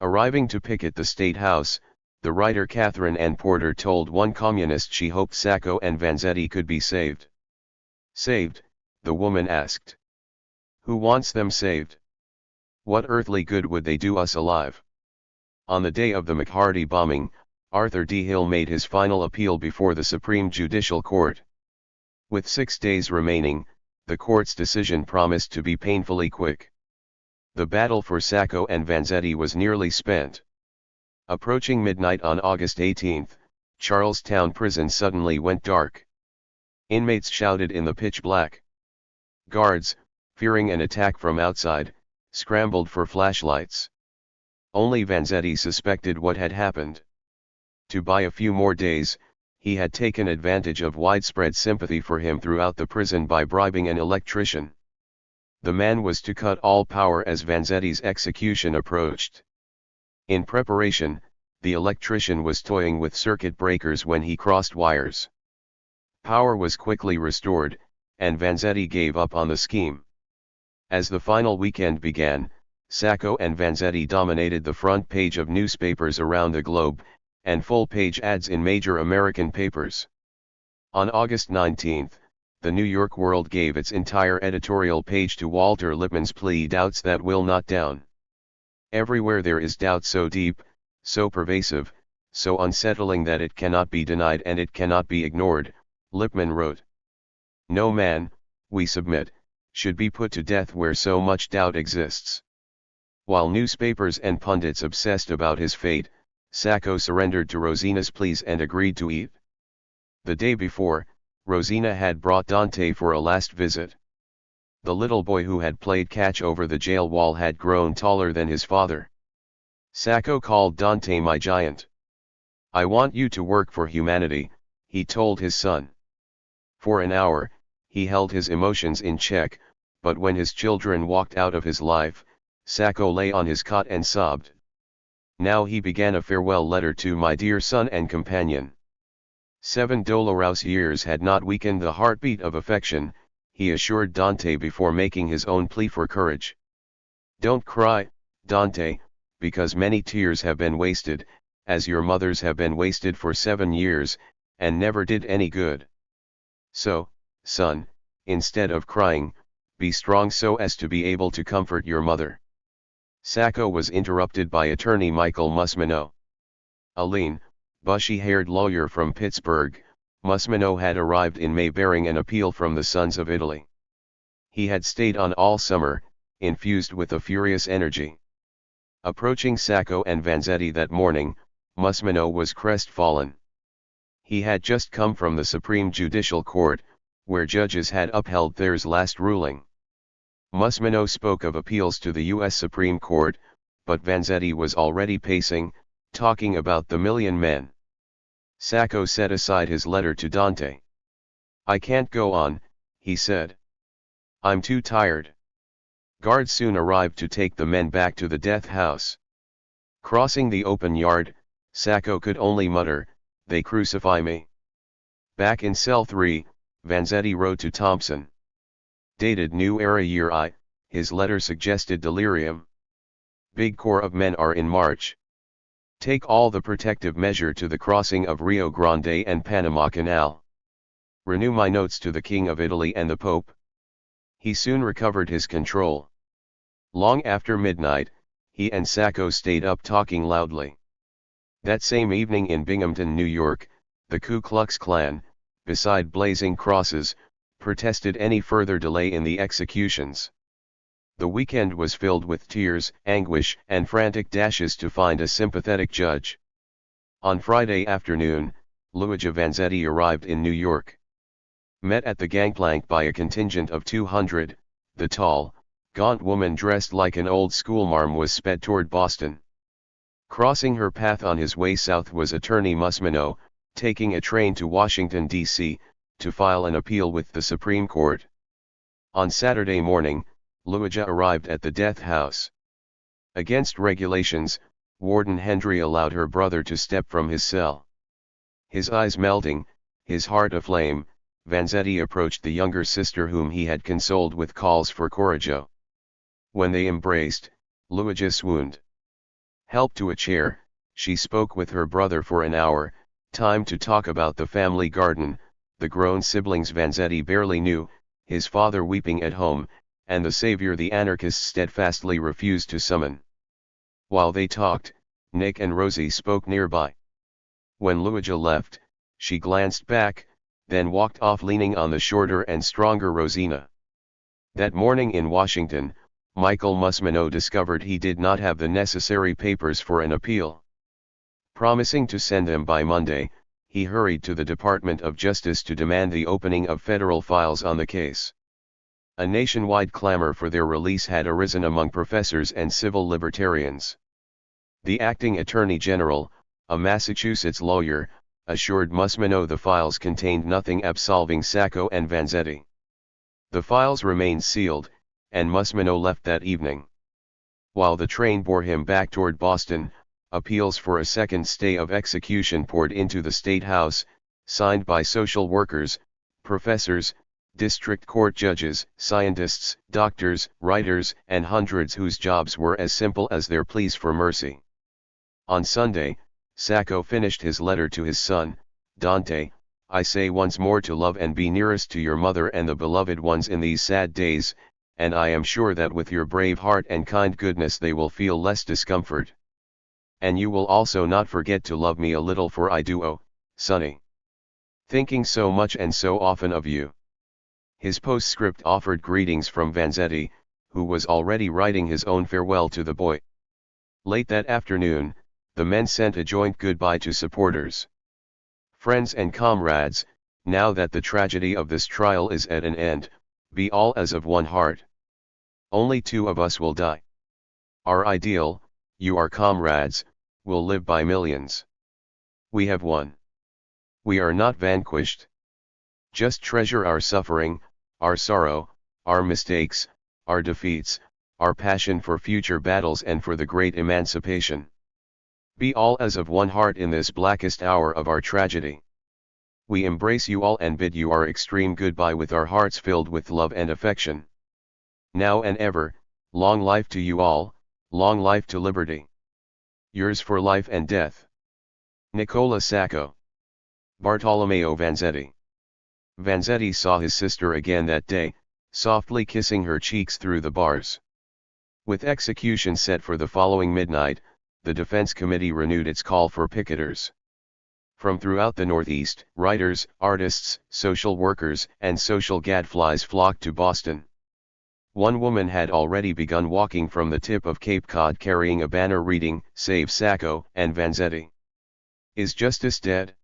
Arriving to picket the State House, the writer Catherine Ann Porter told one communist she hoped Sacco and Vanzetti could be saved. Saved? The woman asked. Who wants them saved? What earthly good would they do us alive? On the day of the McHardy bombing, Arthur D. Hill made his final appeal before the Supreme Judicial Court. With 6 days remaining, the court's decision promised to be painfully quick. The battle for Sacco and Vanzetti was nearly spent. Approaching midnight on August 18, Charlestown Prison suddenly went dark. Inmates shouted in the pitch black. Guards, fearing an attack from outside, scrambled for flashlights. Only Vanzetti suspected what had happened. To buy a few more days, he had taken advantage of widespread sympathy for him throughout the prison by bribing an electrician. The man was to cut all power as Vanzetti's execution approached. In preparation, the electrician was toying with circuit breakers when he crossed wires. Power was quickly restored, and Vanzetti gave up on the scheme. As the final weekend began, Sacco and Vanzetti dominated the front page of newspapers around the globe, and full-page ads in major American papers. On August 19, the New York World gave its entire editorial page to Walter Lippmann's plea, "Doubts that will not down." Everywhere there is doubt so deep, so pervasive, so unsettling that it cannot be denied and it cannot be ignored, Lippmann wrote. No man, we submit, should be put to death where so much doubt exists. While newspapers and pundits obsessed about his fate, Sacco surrendered to Rosina's pleas and agreed to eat. The day before, Rosina had brought Dante for a last visit. The little boy who had played catch over the jail wall had grown taller than his father. Sacco called Dante my giant. I want you to work for humanity, he told his son. For an hour, he held his emotions in check, but when his children walked out of his life, Sacco lay on his cot and sobbed. Now he began a farewell letter to my dear son and companion. 7 dolorous years had not weakened the heartbeat of affection, he assured Dante before making his own plea for courage. Don't cry, Dante, because many tears have been wasted, as your mothers have been wasted for 7 years, and never did any good. So, son, instead of crying, be strong so as to be able to comfort your mother. Sacco was interrupted by attorney Michael Musmano. A lean, bushy-haired lawyer from Pittsburgh, Musmano had arrived in May bearing an appeal from the Sons of Italy. He had stayed on all summer, infused with a furious energy. Approaching Sacco and Vanzetti that morning, Musmano was crestfallen. He had just come from the Supreme Judicial Court, where judges had upheld THIRD's last ruling. Musmano spoke of appeals to the U.S. Supreme Court, but Vanzetti was already pacing, talking about the million men. Sacco set aside his letter to Dante. I can't go on, he said. I'm too tired. Guards soon arrived to take the men back to the death house. Crossing the open yard, Sacco could only mutter, they crucify me. Back in cell 3, Vanzetti wrote to Thompson. Dated New Era Year I, his letter suggested delirium. Big corps of men are in march. Take all the protective measure to the crossing of Rio Grande and Panama Canal. Renew my notes to the King of Italy and the Pope. He soon recovered his control. Long after midnight, he and Sacco stayed up talking loudly. That same evening in Binghamton, New York, the Ku Klux Klan, beside blazing crosses, protested any further delay in the executions. The weekend was filled with tears, anguish, and frantic dashes to find a sympathetic judge. On Friday afternoon, Luigi Vanzetti arrived in New York. Met at the gangplank by a contingent of 200, the tall, gaunt woman dressed like an old schoolmarm was sped toward Boston. Crossing her path on his way south was attorney Musmano, taking a train to Washington, D.C., to file an appeal with the Supreme Court. On Saturday morning, Luigi arrived at the death house. Against regulations, Warden Hendry allowed her brother to step from his cell. His eyes melting, his heart aflame, Vanzetti approached the younger sister whom he had consoled with calls for coraggio. When they embraced, Luigi swooned. Helped to a chair, she spoke with her brother for an hour, time to talk about the family garden, the grown siblings Vanzetti barely knew, his father weeping at home, and the savior the anarchists steadfastly refused to summon. While they talked, Nick and Rosie spoke nearby. When Luigi left, she glanced back, then walked off leaning on the shorter and stronger Rosina. That morning in Washington, Michael Musmano discovered he did not have the necessary papers for an appeal. Promising to send them by Monday, he hurried to the Department of Justice to demand the opening of federal files on the case. A nationwide clamor for their release had arisen among professors and civil libertarians. The acting Attorney General, a Massachusetts lawyer, assured Musmano the files contained nothing absolving Sacco and Vanzetti. The files remained sealed, and Musmano left that evening. While the train bore him back toward Boston, appeals for a second stay of execution poured into the State House, signed by social workers, professors, district court judges, scientists, doctors, writers, and hundreds whose jobs were as simple as their pleas for mercy. On Sunday, Sacco finished his letter to his son, Dante. I say once more to love and be nearest to your mother and the beloved ones in these sad days, and I am sure that with your brave heart and kind goodness they will feel less discomfort. And you will also not forget to love me a little, for I do, oh, Sonny. Thinking so much and so often of you. His postscript offered greetings from Vanzetti, who was already writing his own farewell to the boy. Late that afternoon, the men sent a joint goodbye to supporters. Friends and comrades, now that the tragedy of this trial is at an end, be all as of one heart. Only two of us will die. Our ideal, you our comrades, will live by millions. We have won. We are not vanquished. Just treasure our suffering, our sorrow, our mistakes, our defeats, our passion for future battles and for the great emancipation. Be all as of one heart in this blackest hour of our tragedy. We embrace you all and bid you our extreme goodbye with our hearts filled with love and affection. Now and ever, long life to you all, long life to liberty. Yours for life and death. Nicola Sacco. Bartolomeo Vanzetti. Vanzetti saw his sister again that day, softly kissing her cheeks through the bars. With execution set for the following midnight, the Defense Committee renewed its call for picketers. From throughout the Northeast, writers, artists, social workers, and social gadflies flocked to Boston. One woman had already begun walking from the tip of Cape Cod carrying a banner reading, "Save Sacco and Vanzetti." Is justice dead?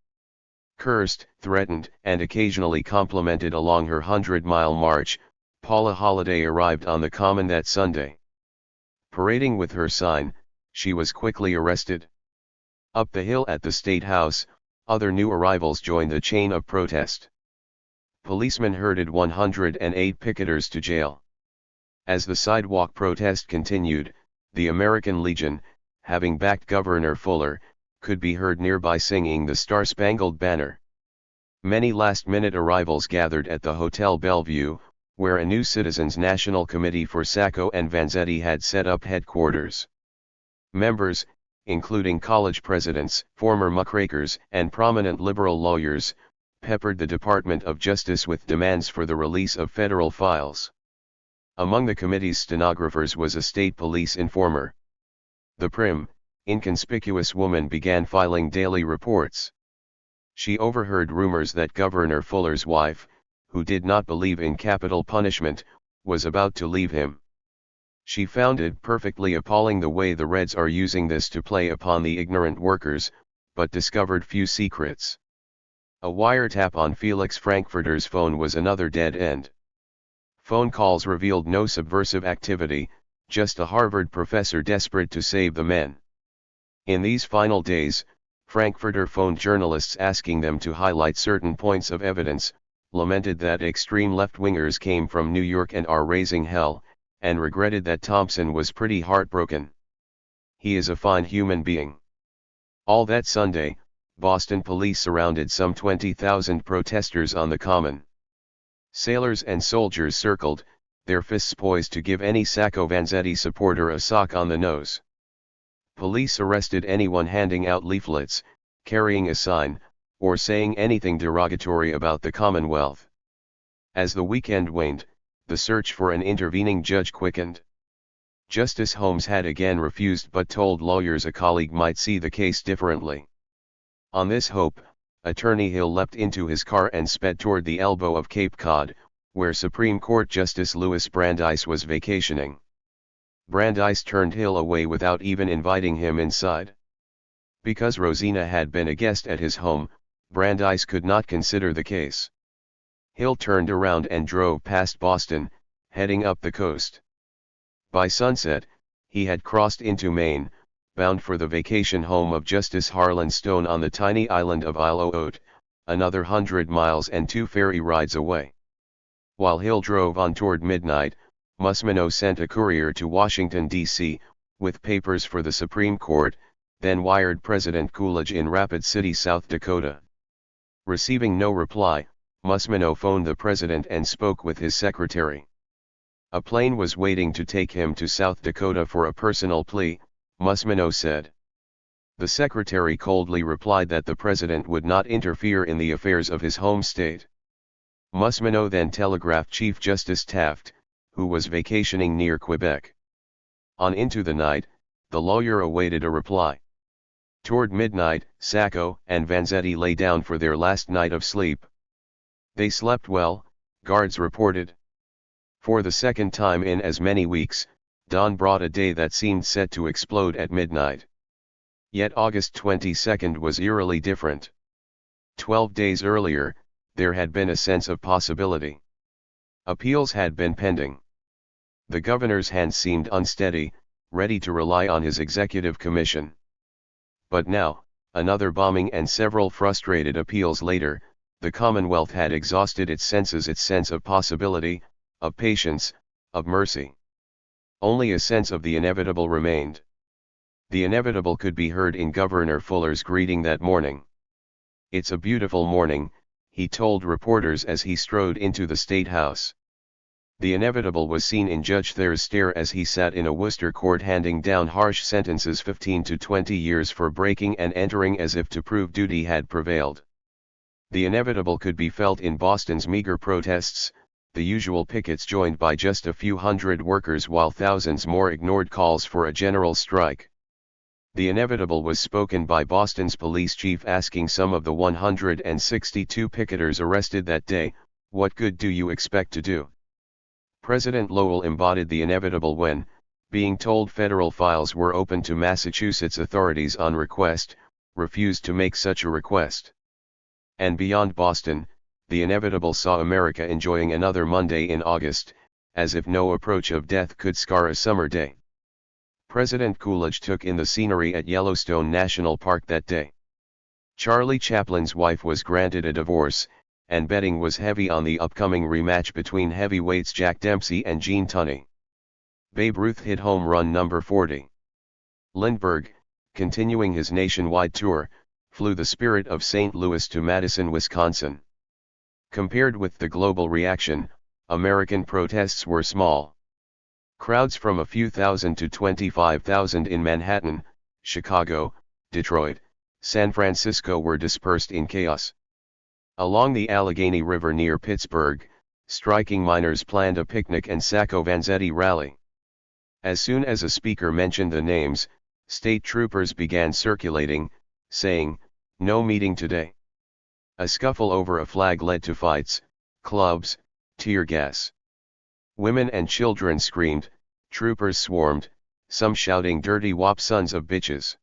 Cursed, threatened, and occasionally complimented along her 100-mile march, Paula Holliday arrived on the Common that Sunday. Parading with her sign, she was quickly arrested. Up the hill at the State House, other new arrivals joined the chain of protest. Policemen herded 108 picketers to jail. As the sidewalk protest continued, the American Legion, having backed Governor Fuller, could be heard nearby singing the Star-Spangled Banner. Many last-minute arrivals gathered at the Hotel Bellevue, where a new Citizens National Committee for Sacco and Vanzetti had set up headquarters. Members, including college presidents, former muckrakers, and prominent liberal lawyers, peppered the Department of Justice with demands for the release of federal files. Among the committee's stenographers was a state police informer. The prim, inconspicuous woman began filing daily reports. She overheard rumors that Governor Fuller's wife, who did not believe in capital punishment, was about to leave him. She found it perfectly appalling the way the Reds are using this to play upon the ignorant workers, but discovered few secrets. A wiretap on Felix Frankfurter's phone was another dead end. Phone calls revealed no subversive activity, just a Harvard professor desperate to save the men. In these final days, Frankfurter phoned journalists asking them to highlight certain points of evidence, lamented that extreme left-wingers came from New York and are raising hell, and regretted that Thompson was pretty heartbroken. He is a fine human being. All that Sunday, Boston police surrounded some 20,000 protesters on the Common. Sailors and soldiers circled, their fists poised to give any Sacco Vanzetti supporter a sock on the nose. Police arrested anyone handing out leaflets, carrying a sign, or saying anything derogatory about the Commonwealth. As the weekend waned, the search for an intervening judge quickened. Justice Holmes had again refused but told lawyers a colleague might see the case differently. On this hope, Attorney Hill leapt into his car and sped toward the elbow of Cape Cod, where Supreme Court Justice Louis Brandeis was vacationing. Brandeis turned Hill away without even inviting him inside. Because Rosina had been a guest at his home, Brandeis could not consider the case. Hill turned around and drove past Boston, heading up the coast. By sunset, he had crossed into Maine, bound for the vacation home of Justice Harlan Stone on the tiny island of Isle aux Hautes, another 100 miles and 2 ferry rides away. While Hill drove on toward midnight, Musmino sent a courier to Washington, D.C., with papers for the Supreme Court, then wired President Coolidge in Rapid City, South Dakota. Receiving no reply, Musmino phoned the president and spoke with his secretary. A plane was waiting to take him to South Dakota for a personal plea, Musmino said. The secretary coldly replied that the president would not interfere in the affairs of his home state. Musmino then telegraphed Chief Justice Taft, who was vacationing near Quebec. On into the night, the lawyer awaited a reply. Toward midnight, Sacco and Vanzetti lay down for their last night of sleep. They slept well, guards reported. For the second time in as many weeks, dawn brought a day that seemed set to explode at midnight. Yet August 22 was eerily different. 12 days earlier, there had been a sense of possibility. Appeals had been pending. The governor's hand seemed unsteady, ready to rely on his executive commission. But now, another bombing and several frustrated appeals later, the Commonwealth had exhausted its sense of possibility, of patience, of mercy. Only a sense of the inevitable remained. The inevitable could be heard in Governor Fuller's greeting that morning. "It's a beautiful morning," he told reporters as he strode into the State House. The inevitable was seen in Judge Thayer's stare as he sat in a Worcester court handing down harsh sentences 15 to 20 years for breaking and entering as if to prove duty had prevailed. The inevitable could be felt in Boston's meager protests, the usual pickets joined by just a few hundred workers while thousands more ignored calls for a general strike. The inevitable was spoken by Boston's police chief asking some of the 162 picketers arrested that day, "What good do you expect to do?" President Lowell embodied the inevitable when, being told federal files were open to Massachusetts authorities on request, refused to make such a request. And beyond Boston, the inevitable saw America enjoying another Monday in August, as if no approach of death could scar a summer day. President Coolidge took in the scenery at Yellowstone National Park that day. Charlie Chaplin's wife was granted a divorce, and betting was heavy on the upcoming rematch between heavyweights Jack Dempsey and Gene Tunney. Babe Ruth hit home run number 40. Lindbergh, continuing his nationwide tour, flew the Spirit of St. Louis to Madison, Wisconsin. Compared with the global reaction, American protests were small. Crowds from a few thousand to 25,000 in Manhattan, Chicago, Detroit, San Francisco were dispersed in chaos. Along the Allegheny River near Pittsburgh, striking miners planned a picnic and Sacco Vanzetti rally. As soon as a speaker mentioned the names, state troopers began circulating, saying, "No meeting today." A scuffle over a flag led to fights, clubs, tear gas. Women and children screamed, troopers swarmed, some shouting "Dirty wop sons of bitches."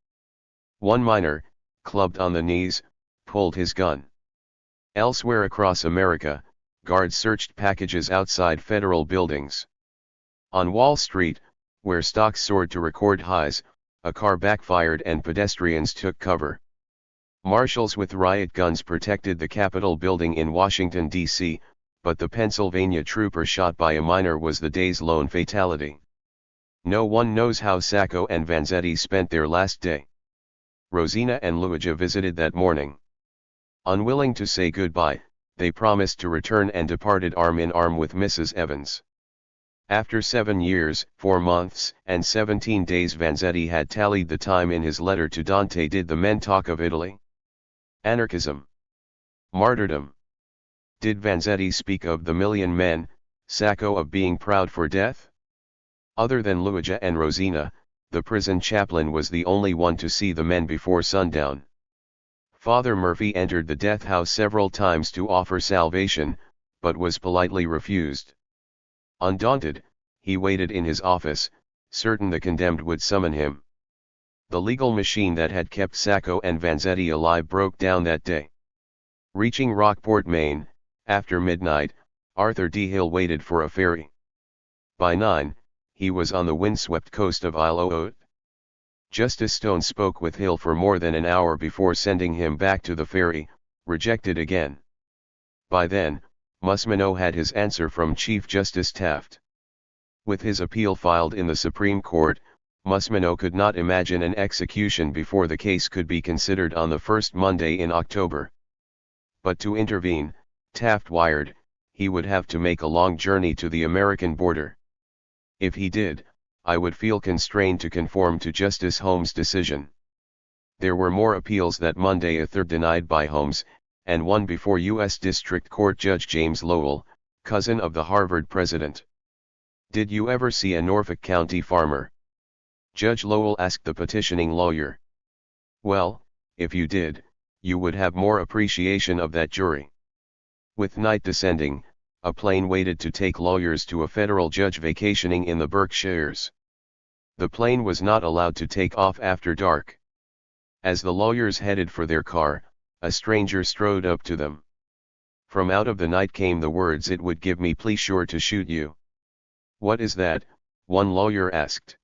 One miner, clubbed on the knees, pulled his gun. Elsewhere across America, guards searched packages outside federal buildings. On Wall Street, where stocks soared to record highs, a car backfired and pedestrians took cover. Marshals with riot guns protected the Capitol building in Washington, D.C., but the Pennsylvania trooper shot by a miner was the day's lone fatality. No one knows how Sacco and Vanzetti spent their last day. Rosina and Luigi visited that morning. Unwilling to say goodbye, they promised to return and departed arm in arm with Mrs. Evans. After 7 years, 4 months, and 17 days, Vanzetti had tallied the time in his letter to Dante. Did the men talk of Italy? Anarchism? Martyrdom? Did Vanzetti speak of the million men, Sacco, of being proud for death? Other than Luigi and Rosina, the prison chaplain was the only one to see the men before sundown. Father Murphy entered the death house several times to offer salvation, but was politely refused. Undaunted, he waited in his office, certain the condemned would summon him. The legal machine that had kept Sacco and Vanzetti alive broke down that day. Reaching Rockport, Maine, after midnight, Arthur D. Hill waited for a ferry. By 9, he was on the windswept coast of Isle aux Oats. Justice Stone spoke with Hill for more than an hour before sending him back to the ferry, rejected again. By then, Musmino had his answer from Chief Justice Taft. With his appeal filed in the Supreme Court, Musmino could not imagine an execution before the case could be considered on the first Monday in October. But to intervene, Taft wired, he would have to make a long journey to the American border. If he did, I would feel constrained to conform to Justice Holmes' decision. There were more appeals that Monday, a third denied by Holmes, and one before U.S. District Court Judge James Lowell, cousin of the Harvard president. Did you ever see a Norfolk County farmer? Judge Lowell asked the petitioning lawyer. Well, if you did, you would have more appreciation of that jury. With night descending, a plane waited to take lawyers to a federal judge vacationing in the Berkshires. The plane was not allowed to take off after dark. As the lawyers headed for their car, a stranger strode up to them. From out of the night came the words, "It would give me pleasure to shoot you." "What is that?" one lawyer asked.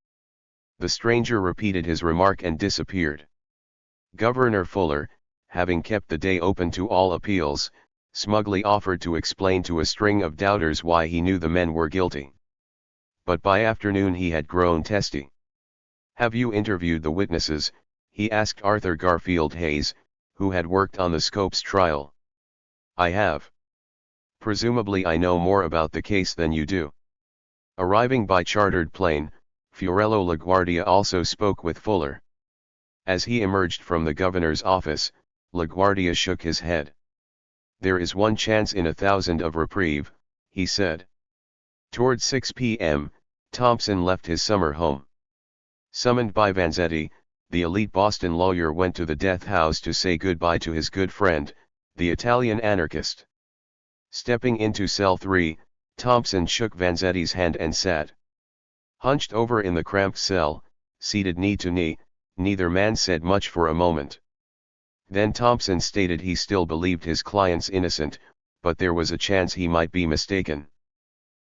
The stranger repeated his remark and disappeared. Governor Fuller, having kept the day open to all appeals, smugly offered to explain to a string of doubters why he knew the men were guilty. But by afternoon he had grown testy. "Have you interviewed the witnesses?" he asked Arthur Garfield Hayes, who had worked on the Scopes trial. "I have. Presumably I know more about the case than you do." Arriving by chartered plane, Fiorello LaGuardia also spoke with Fuller. As he emerged from the governor's office, LaGuardia shook his head. "There is one chance in 1,000 of reprieve," he said. Toward 6 p.m., Thompson left his summer home. Summoned by Vanzetti, the elite Boston lawyer went to the death house to say goodbye to his good friend, the Italian anarchist. Stepping into cell 3, Thompson shook Vanzetti's hand and sat. Hunched over in the cramped cell, seated knee to knee, neither man said much for a moment. Then Thompson stated he still believed his client's innocent, but there was a chance he might be mistaken.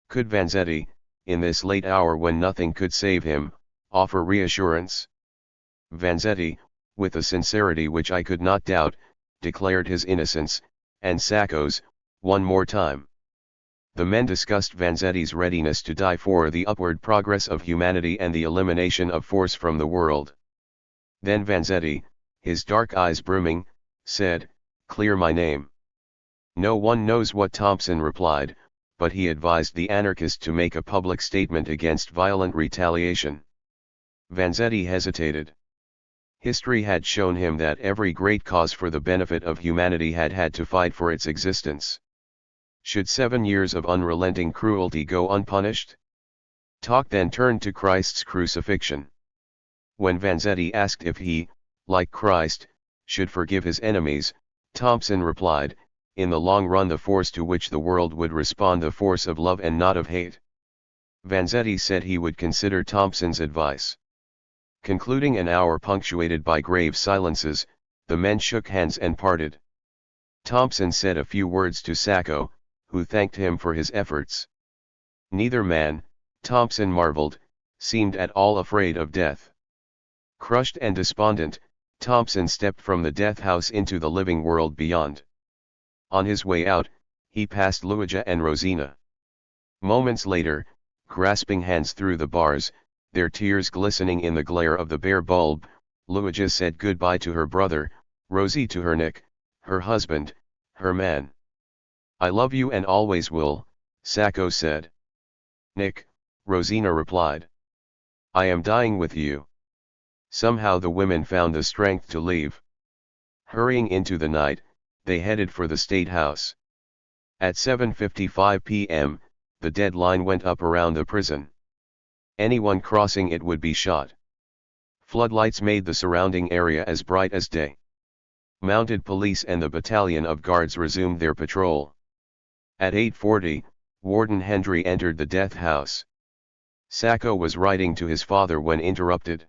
Could Vanzetti, in this late hour when nothing could save him, offer reassurance? Vanzetti, with a sincerity which I could not doubt, declared his innocence, and Sacco's, one more time. The men discussed Vanzetti's readiness to die for the upward progress of humanity and the elimination of force from the world. Then Vanzetti, his dark eyes brimming, said, "Clear my name." "No one knows what," Thompson replied, but he advised the anarchist to make a public statement against violent retaliation. Vanzetti hesitated. History had shown him that every great cause for the benefit of humanity had had to fight for its existence. Should 7 years of unrelenting cruelty go unpunished? Talk then turned to Christ's crucifixion. When Vanzetti asked if he, like Christ, should forgive his enemies, Thompson replied, "In the long run the force to which the world would respond the force of love and not of hate." Vanzetti said he would consider Thompson's advice. Concluding an hour punctuated by grave silences, the men shook hands and parted. Thompson said a few words to Sacco, who thanked him for his efforts. Neither man, Thompson marveled, seemed at all afraid of death. Crushed and despondent, Thompson stepped from the death house into the living world beyond. On his way out, he passed Luigi and Rosina. Moments later, grasping hands through the bars, their tears glistening in the glare of the bare bulb, Luigi said goodbye to her brother, Rosie to her Nick, her husband, her man. "I love you and always will," Sacco said. "Nick, Rosina replied. I am dying with you. Somehow the women found the strength to leave. Hurrying into the night, they headed for the State House. At 7:55 p.m., the deadline went up around the prison. Anyone crossing it would be shot. Floodlights made the surrounding area as bright as day. Mounted police and the battalion of guards resumed their patrol. At 8:40, Warden Hendry entered the death house. Sacco was writing to his father when interrupted.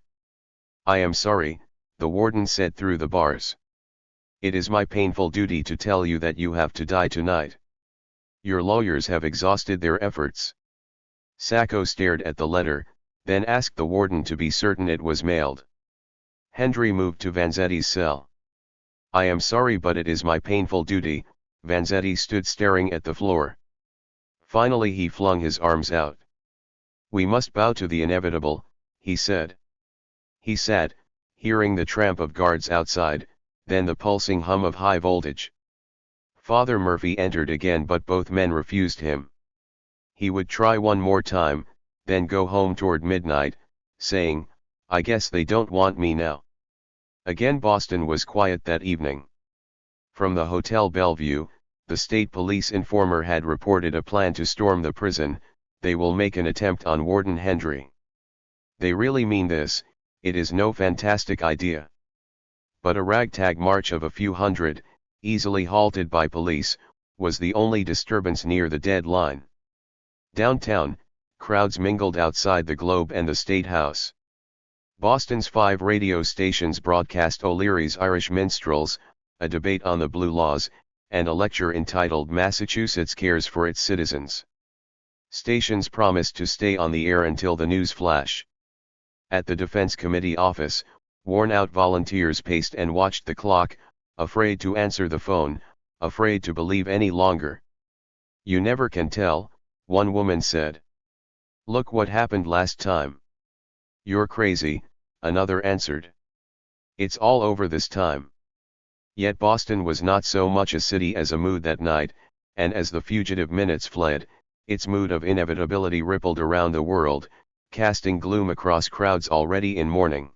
I am sorry, the warden said through the bars. It is my painful duty to tell you that you have to die tonight. Your lawyers have exhausted their efforts. Sacco stared at the letter, then asked the warden to be certain it was mailed. Hendry moved to Vanzetti's cell. I am sorry, but it is my painful duty. Vanzetti stood staring at the floor. Finally he flung his arms out. We must bow to the inevitable, he said. He sat, hearing the tramp of guards outside, then the pulsing hum of high voltage. Father Murphy entered again, but both men refused him. He would try one more time, then go home toward midnight, saying, I guess they don't want me now. Again Boston was quiet that evening. From the Hotel Bellevue, the state police informer had reported a plan to storm the prison. They will make an attempt on Warden Hendry. They really mean this, it is no fantastic idea. But a ragtag march of a few hundred, easily halted by police, was the only disturbance near the deadline. Downtown, crowds mingled outside the Globe and the State House. Boston's 5 radio stations broadcast O'Leary's Irish Minstrels, a debate on the Blue Laws, and a lecture entitled Massachusetts Cares for Its Citizens. Stations promised to stay on the air until the news flash. At the Defense Committee office, worn-out volunteers paced and watched the clock, afraid to answer the phone, afraid to believe any longer. You never can tell, one woman said. Look what happened last time. You're crazy, another answered. It's all over this time. Yet Boston was not so much a city as a mood that night, and as the fugitive minutes fled, its mood of inevitability rippled around the world, casting gloom across crowds already in mourning.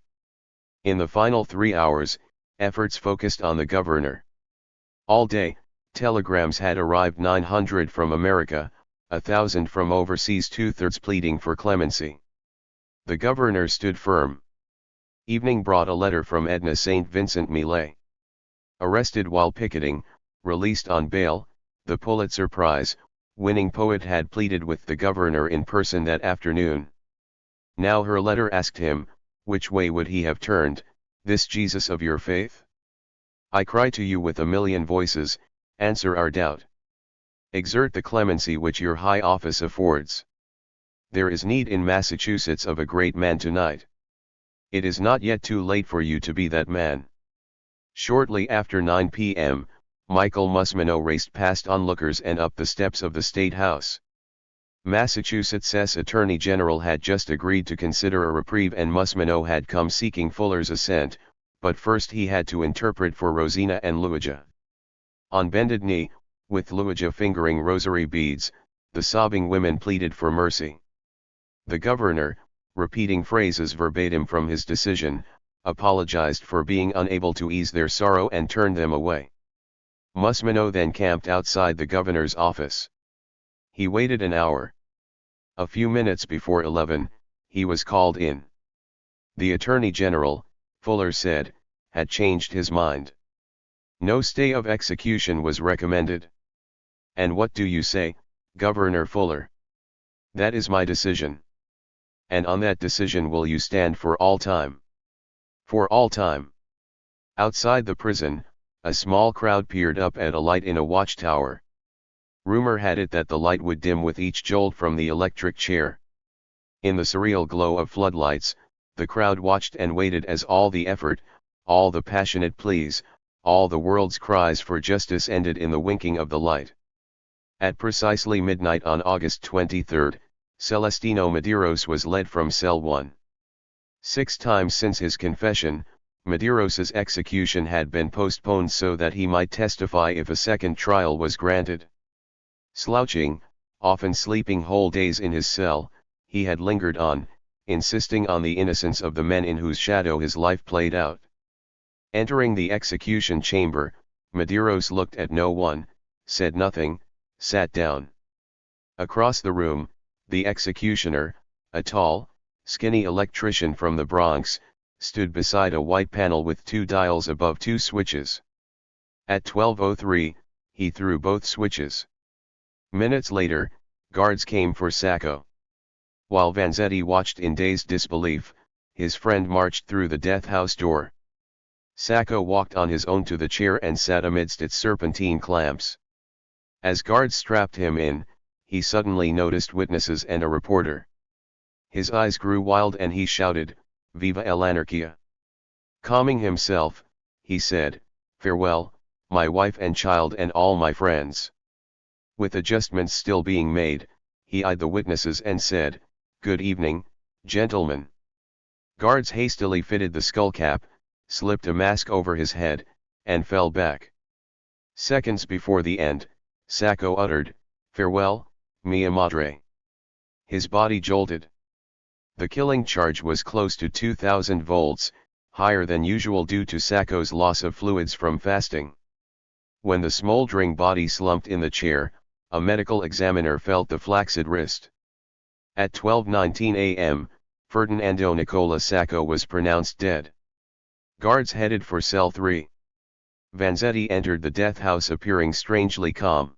In the final 3 hours, efforts focused on the governor. All day, telegrams had arrived, 900 from America, 1,000 from overseas, 2/3 pleading for clemency. The governor stood firm. Evening brought a letter from Edna St. Vincent Millay. Arrested while picketing, released on bail, the Pulitzer Prize-winning poet had pleaded with the governor in person that afternoon. Now her letter asked him, which way would he have turned, this Jesus of your faith? I cry to you with a million voices, answer our doubt. Exert the clemency which your high office affords. There is need in Massachusetts of a great man tonight. It is not yet too late for you to be that man. Shortly after 9 p.m., Michael Musmino raced past onlookers and up the steps of the State House. Massachusetts' Attorney General had just agreed to consider a reprieve, and Musmino had come seeking Fuller's assent, but first he had to interpret for Rosina and Luigi. On bended knee, with Luigi fingering rosary beads, the sobbing women pleaded for mercy. The governor, repeating phrases verbatim from his decision, apologized for being unable to ease their sorrow and turned them away. Musmino then camped outside the governor's office. He waited an hour. A few minutes before 11, he was called in. The Attorney General, Fuller said, had changed his mind. No stay of execution was recommended. And what do you say, Governor Fuller? That is my decision. And on that decision will you stand for all time? For all time. Outside the prison, a small crowd peered up at a light in a watchtower. Rumor had it that the light would dim with each jolt from the electric chair. In the surreal glow of floodlights, the crowd watched and waited as all the effort, all the passionate pleas, all the world's cries for justice ended in the winking of the light. At precisely midnight on August 23, Celestino Medeiros was led from cell 1. 6 times since his confession, Medeiros's execution had been postponed so that he might testify if a second trial was granted. Slouching, often sleeping whole days in his cell, he had lingered on, insisting on the innocence of the men in whose shadow his life played out. Entering the execution chamber, Medeiros looked at no one, said nothing, sat down. Across the room, the executioner, a tall, skinny electrician from the Bronx, stood beside a white panel with two dials above two switches. At 12:03, he threw both switches. Minutes later, guards came for Sacco. While Vanzetti watched in dazed disbelief, his friend marched through the death house door. Sacco walked on his own to the chair and sat amidst its serpentine clamps. As guards strapped him in, he suddenly noticed witnesses and a reporter. His eyes grew wild and he shouted, "Viva el Anarquia!" Calming himself, he said, "Farewell, my wife and child and all my friends." With adjustments still being made, he eyed the witnesses and said, "Good evening, gentlemen." Guards hastily fitted the skullcap, slipped a mask over his head, and fell back. Seconds before the end, Sacco uttered, "Farewell, mia madre." His body jolted. The killing charge was close to 2000 volts, higher than usual due to Sacco's loss of fluids from fasting. When the smoldering body slumped in the chair, a medical examiner felt the flaccid wrist. At 12:19 a.m., Ferdinando Nicola Sacco was pronounced dead. Guards headed for cell 3. Vanzetti entered the death house appearing strangely calm.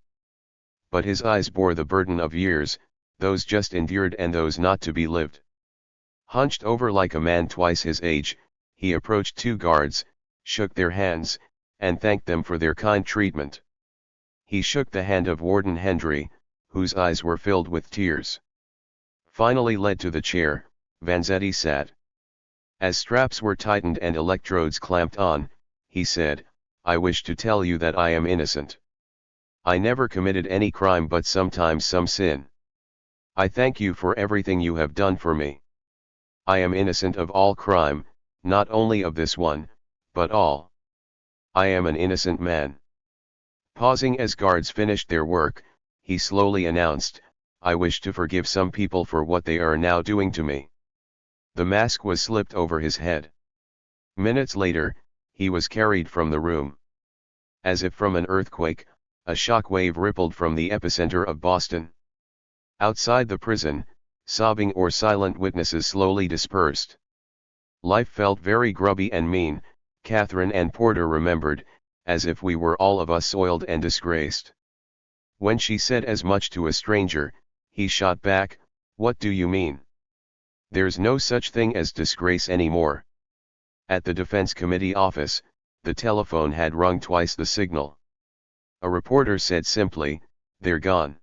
But his eyes bore the burden of years, those just endured and those not to be lived. Hunched over like a man twice his age, he approached two guards, shook their hands, and thanked them for their kind treatment. He shook the hand of Warden Hendry, whose eyes were filled with tears. Finally led to the chair, Vanzetti sat. As straps were tightened and electrodes clamped on, he said, "I wish to tell you that I am innocent. I never committed any crime but sometimes some sin. I thank you for everything you have done for me. I am innocent of all crime, not only of this one, but all. I am an innocent man." Pausing as guards finished their work, he slowly announced, "I wish to forgive some people for what they are now doing to me." The mask was slipped over his head. Minutes later, he was carried from the room. As if from an earthquake, a shock wave rippled from the epicenter of Boston. Outside the prison, sobbing or silent witnesses slowly dispersed. Life felt very grubby and mean, Catherine and Porter remembered, as if we were all of us soiled and disgraced. When she said as much to a stranger, he shot back, "What do you mean? There's no such thing as disgrace anymore." At the Defense Committee office, the telephone had rung twice the signal. A reporter said simply, "They're gone."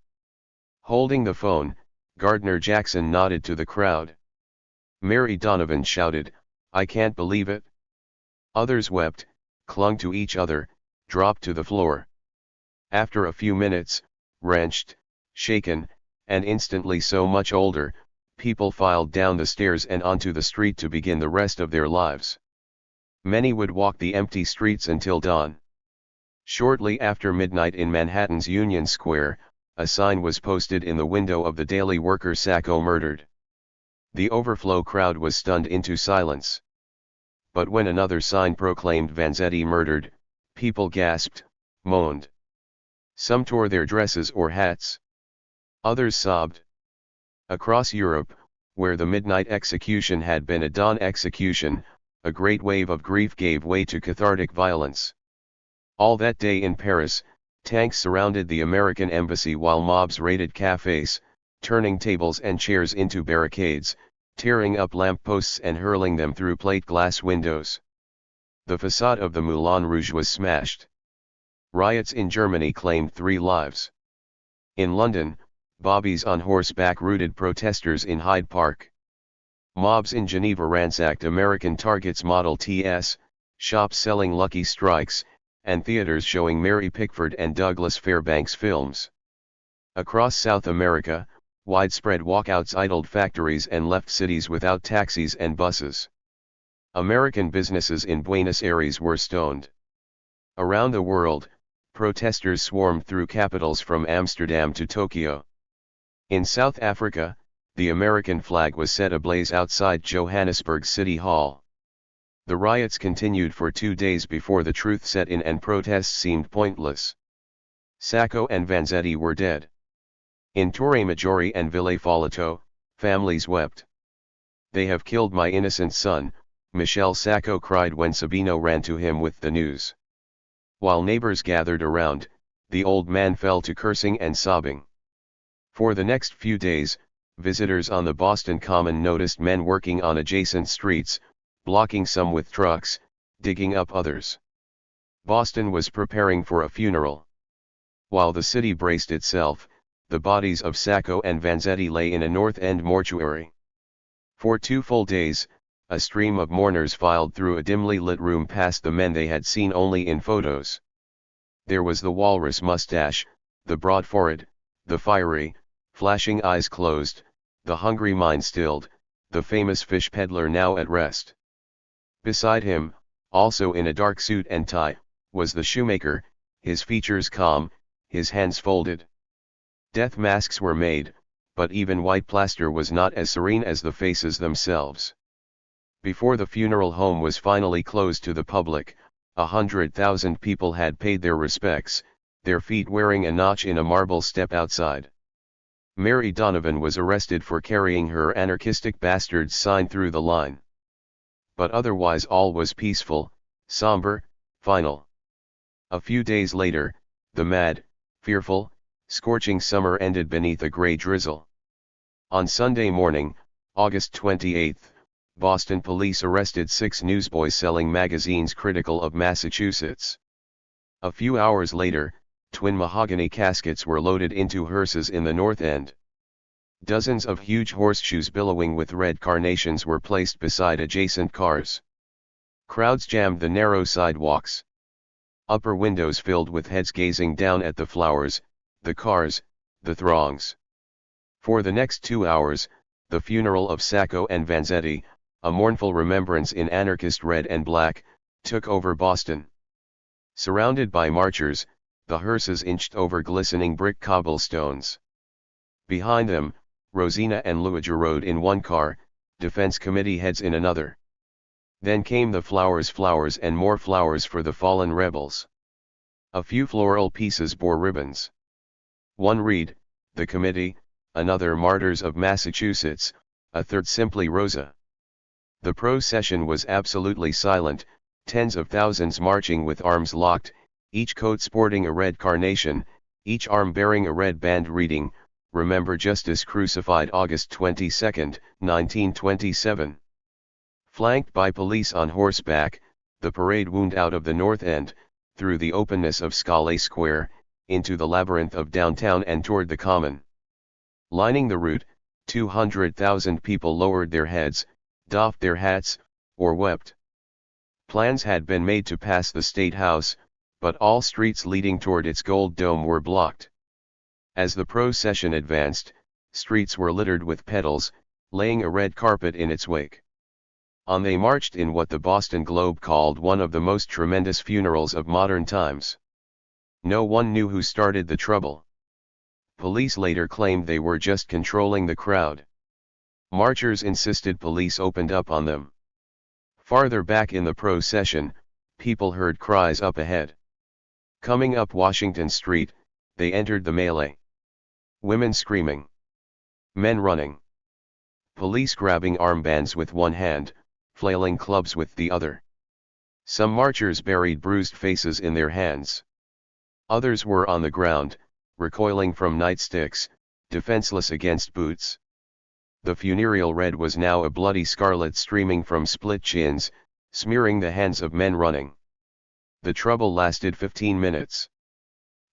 Holding the phone, Gardner Jackson nodded to the crowd. Mary Donovan shouted, "I can't believe it." Others wept, clung to each other, dropped to the floor. After a few minutes, wrenched, shaken, and instantly so much older, people filed down the stairs and onto the street to begin the rest of their lives. Many would walk the empty streets until dawn. Shortly after midnight in Manhattan's Union Square, a sign was posted in the window of the Daily Worker, "Sacco murdered." The overflow crowd was stunned into silence. But when another sign proclaimed Vanzetti murdered, people gasped, moaned. Some tore their dresses or hats. Others sobbed. Across Europe, where the midnight execution had been a dawn execution, a great wave of grief gave way to cathartic violence. All that day in Paris, tanks surrounded the American embassy while mobs raided cafes, turning tables and chairs into barricades, tearing up lampposts and hurling them through plate glass windows. The facade of the Moulin Rouge was smashed. Riots in Germany claimed 3 lives. In London, bobbies on horseback routed protesters in Hyde Park. Mobs in Geneva ransacked American Target's Model Ts, shops selling Lucky Strikes, and theaters showing Mary Pickford and Douglas Fairbanks films. Across South America, widespread walkouts idled factories and left cities without taxis and buses. American businesses in Buenos Aires were stoned. Around the world, protesters swarmed through capitals from Amsterdam to Tokyo. In South Africa, the American flag was set ablaze outside Johannesburg City Hall. The riots continued for 2 days before the truth set in and protests seemed pointless. Sacco and Vanzetti were dead. In Torre Maggiore and Ville Folletto, families wept. "They have killed my innocent son," Michele Sacco cried when Sabino ran to him with the news. While neighbors gathered around, the old man fell to cursing and sobbing. For the next few days, visitors on the Boston Common noticed men working on adjacent streets, blocking some with trucks, digging up others. Boston was preparing for a funeral. While the city braced itself, the bodies of Sacco and Vanzetti lay in a North End mortuary. For 2 full days, a stream of mourners filed through a dimly lit room past the men they had seen only in photos. There was the walrus mustache, the broad forehead, the fiery, flashing eyes closed, the hungry mind stilled, the famous fish peddler now at rest. Beside him, also in a dark suit and tie, was the shoemaker, his features calm, his hands folded. Death masks were made, but even white plaster was not as serene as the faces themselves. Before the funeral home was finally closed to the public, 100,000 people had paid their respects, their feet wearing a notch in a marble step outside. Mary Donovan was arrested for carrying her anarchistic bastards sign through the line. But otherwise all was peaceful, somber, final. A few days later, the mad, fearful, scorching summer ended beneath a gray drizzle. On Sunday morning, August 28, Boston police arrested 6 newsboys selling magazines critical of Massachusetts. A few hours later, twin mahogany caskets were loaded into hearses in the North End. Dozens of huge horseshoes billowing with red carnations were placed beside adjacent cars. Crowds jammed the narrow sidewalks. Upper windows filled with heads gazing down at the flowers, the cars, the throngs. For the next 2 hours, the funeral of Sacco and Vanzetti, a mournful remembrance in anarchist red and black, took over Boston. Surrounded by marchers, the hearses inched over glistening brick cobblestones. Behind them, Rosina and Luigi rode in one car, defense committee heads in another. Then came the flowers and more flowers for the fallen rebels. A few floral pieces bore ribbons. One read, "The Committee," another "Martyrs of Massachusetts," a third simply "Rosa." The procession was absolutely silent, tens of thousands marching with arms locked, each coat sporting a red carnation, each arm bearing a red band reading, "Remember Justice Crucified August 22, 1927. Flanked by police on horseback, the parade wound out of the North End, through the openness of Scala Square, into the labyrinth of downtown and toward the Common. Lining the route, 200,000 people lowered their heads, doffed their hats, or wept. Plans had been made to pass the State House, but all streets leading toward its gold dome were blocked. As the procession advanced, streets were littered with pedals, laying a red carpet in its wake. On they marched in what the Boston Globe called one of the most tremendous funerals of modern times. No one knew who started the trouble. Police later claimed they were just controlling the crowd. Marchers insisted police opened up on them. Farther back in the procession, people heard cries up ahead. Coming up Washington Street, they entered the melee. Women screaming. Men running. Police grabbing armbands with one hand, flailing clubs with the other. Some marchers buried bruised faces in their hands. Others were on the ground, recoiling from nightsticks, defenseless against boots. The funereal red was now a bloody scarlet streaming from split chins, smearing the hands of men running. The trouble lasted 15 minutes.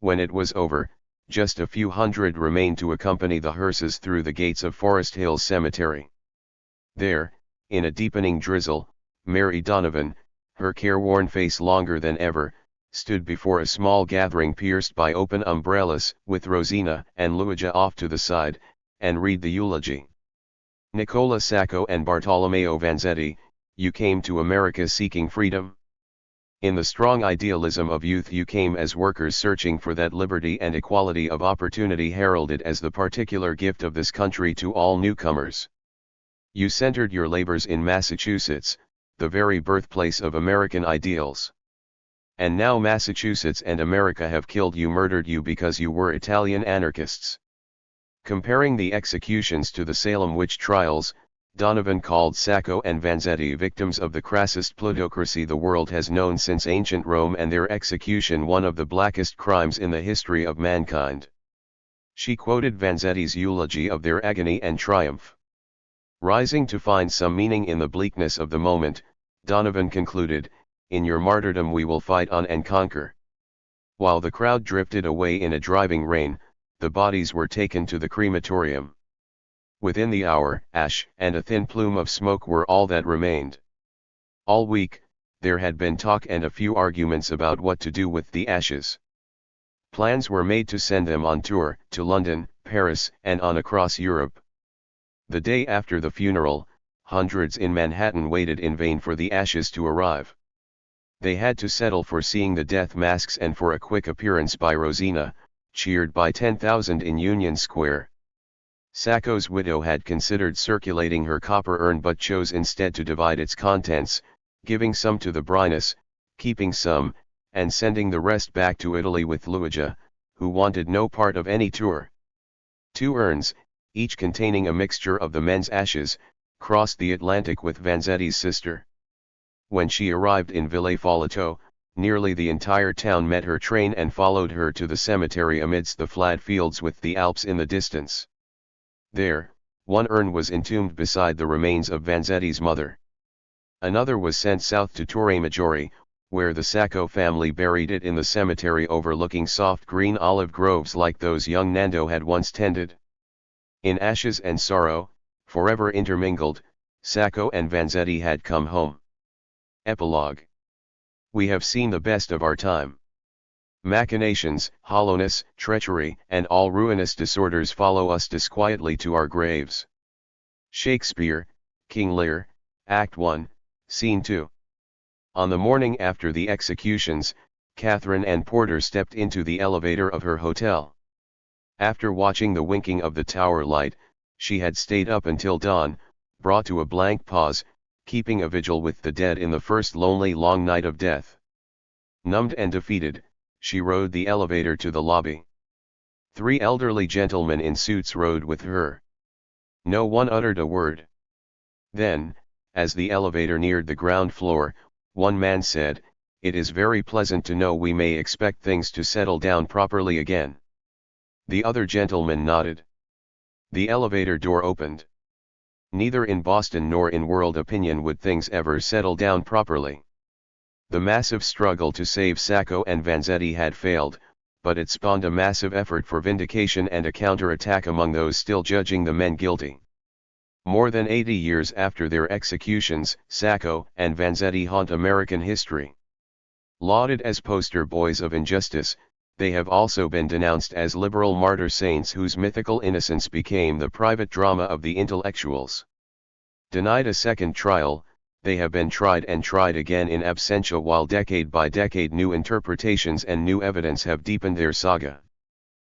When it was over, just a few hundred remained to accompany the hearses through the gates of Forest Hills Cemetery. There, in a deepening drizzle, Mary Donovan, her careworn face longer than ever, stood before a small gathering pierced by open umbrellas, with Rosina and Luigi off to the side, and read the eulogy. "Nicola Sacco and Bartolomeo Vanzetti, you came to America seeking freedom. In the strong idealism of youth you came as workers searching for that liberty and equality of opportunity heralded as the particular gift of this country to all newcomers. You centered your labors in Massachusetts, the very birthplace of American ideals. And now Massachusetts and America have killed you, murdered you because you were Italian anarchists. Comparing the executions to the Salem witch trials, Donovan called Sacco and Vanzetti victims of the crassest plutocracy the world has known since ancient Rome, and their execution one of the blackest crimes in the history of mankind. She quoted Vanzetti's eulogy of their agony and triumph. Rising to find some meaning in the bleakness of the moment, Donovan concluded, "In your martyrdom we will fight on and conquer." While the crowd drifted away in a driving rain, the bodies were taken to the crematorium. Within the hour, ash and a thin plume of smoke were all that remained. All week, there had been talk and a few arguments about what to do with the ashes. Plans were made to send them on tour, to London, Paris, and on across Europe. The day after the funeral, hundreds in Manhattan waited in vain for the ashes to arrive. They had to settle for seeing the death masks and for a quick appearance by Rosina, cheered by 10,000 in Union Square. Sacco's widow had considered circulating her copper urn but chose instead to divide its contents, giving some to the Bryness, keeping some, and sending the rest back to Italy with Luigi, who wanted no part of any tour. 2 urns, each containing a mixture of the men's ashes, crossed the Atlantic with Vanzetti's sister. When she arrived in Ville Folletto, nearly the entire town met her train and followed her to the cemetery amidst the flat fields with the Alps in the distance. There, one urn was entombed beside the remains of Vanzetti's mother. Another was sent south to Torre Maggiore, where the Sacco family buried it in the cemetery overlooking soft green olive groves like those young Nando had once tended. In ashes and sorrow, forever intermingled, Sacco and Vanzetti had come home. Epilogue. We have seen the best of our time. Machinations, hollowness, treachery, and all ruinous disorders follow us disquietly to our graves. Shakespeare, King Lear, Act 1, Scene 2. On the morning after the executions, Catherine and Porter stepped into the elevator of her hotel. After watching the winking of the tower light, she had stayed up until dawn, brought to a blank pause, keeping a vigil with the dead in the first lonely long night of death. Numbed and defeated, she rode the elevator to the lobby. 3 elderly gentlemen in suits rode with her. No one uttered a word. Then, as the elevator neared the ground floor, one man said, "It is very pleasant to know we may expect things to settle down properly again." The other gentleman nodded. The elevator door opened. Neither in Boston nor in world opinion would things ever settle down properly. The massive struggle to save Sacco and Vanzetti had failed, but it spawned a massive effort for vindication and a counter-attack among those still judging the men guilty. More than 80 years after their executions, Sacco and Vanzetti haunt American history. Lauded as poster boys of injustice, they have also been denounced as liberal martyr saints whose mythical innocence became the private drama of the intellectuals. Denied a second trial, they have been tried and tried again in absentia while decade by decade new interpretations and new evidence have deepened their saga.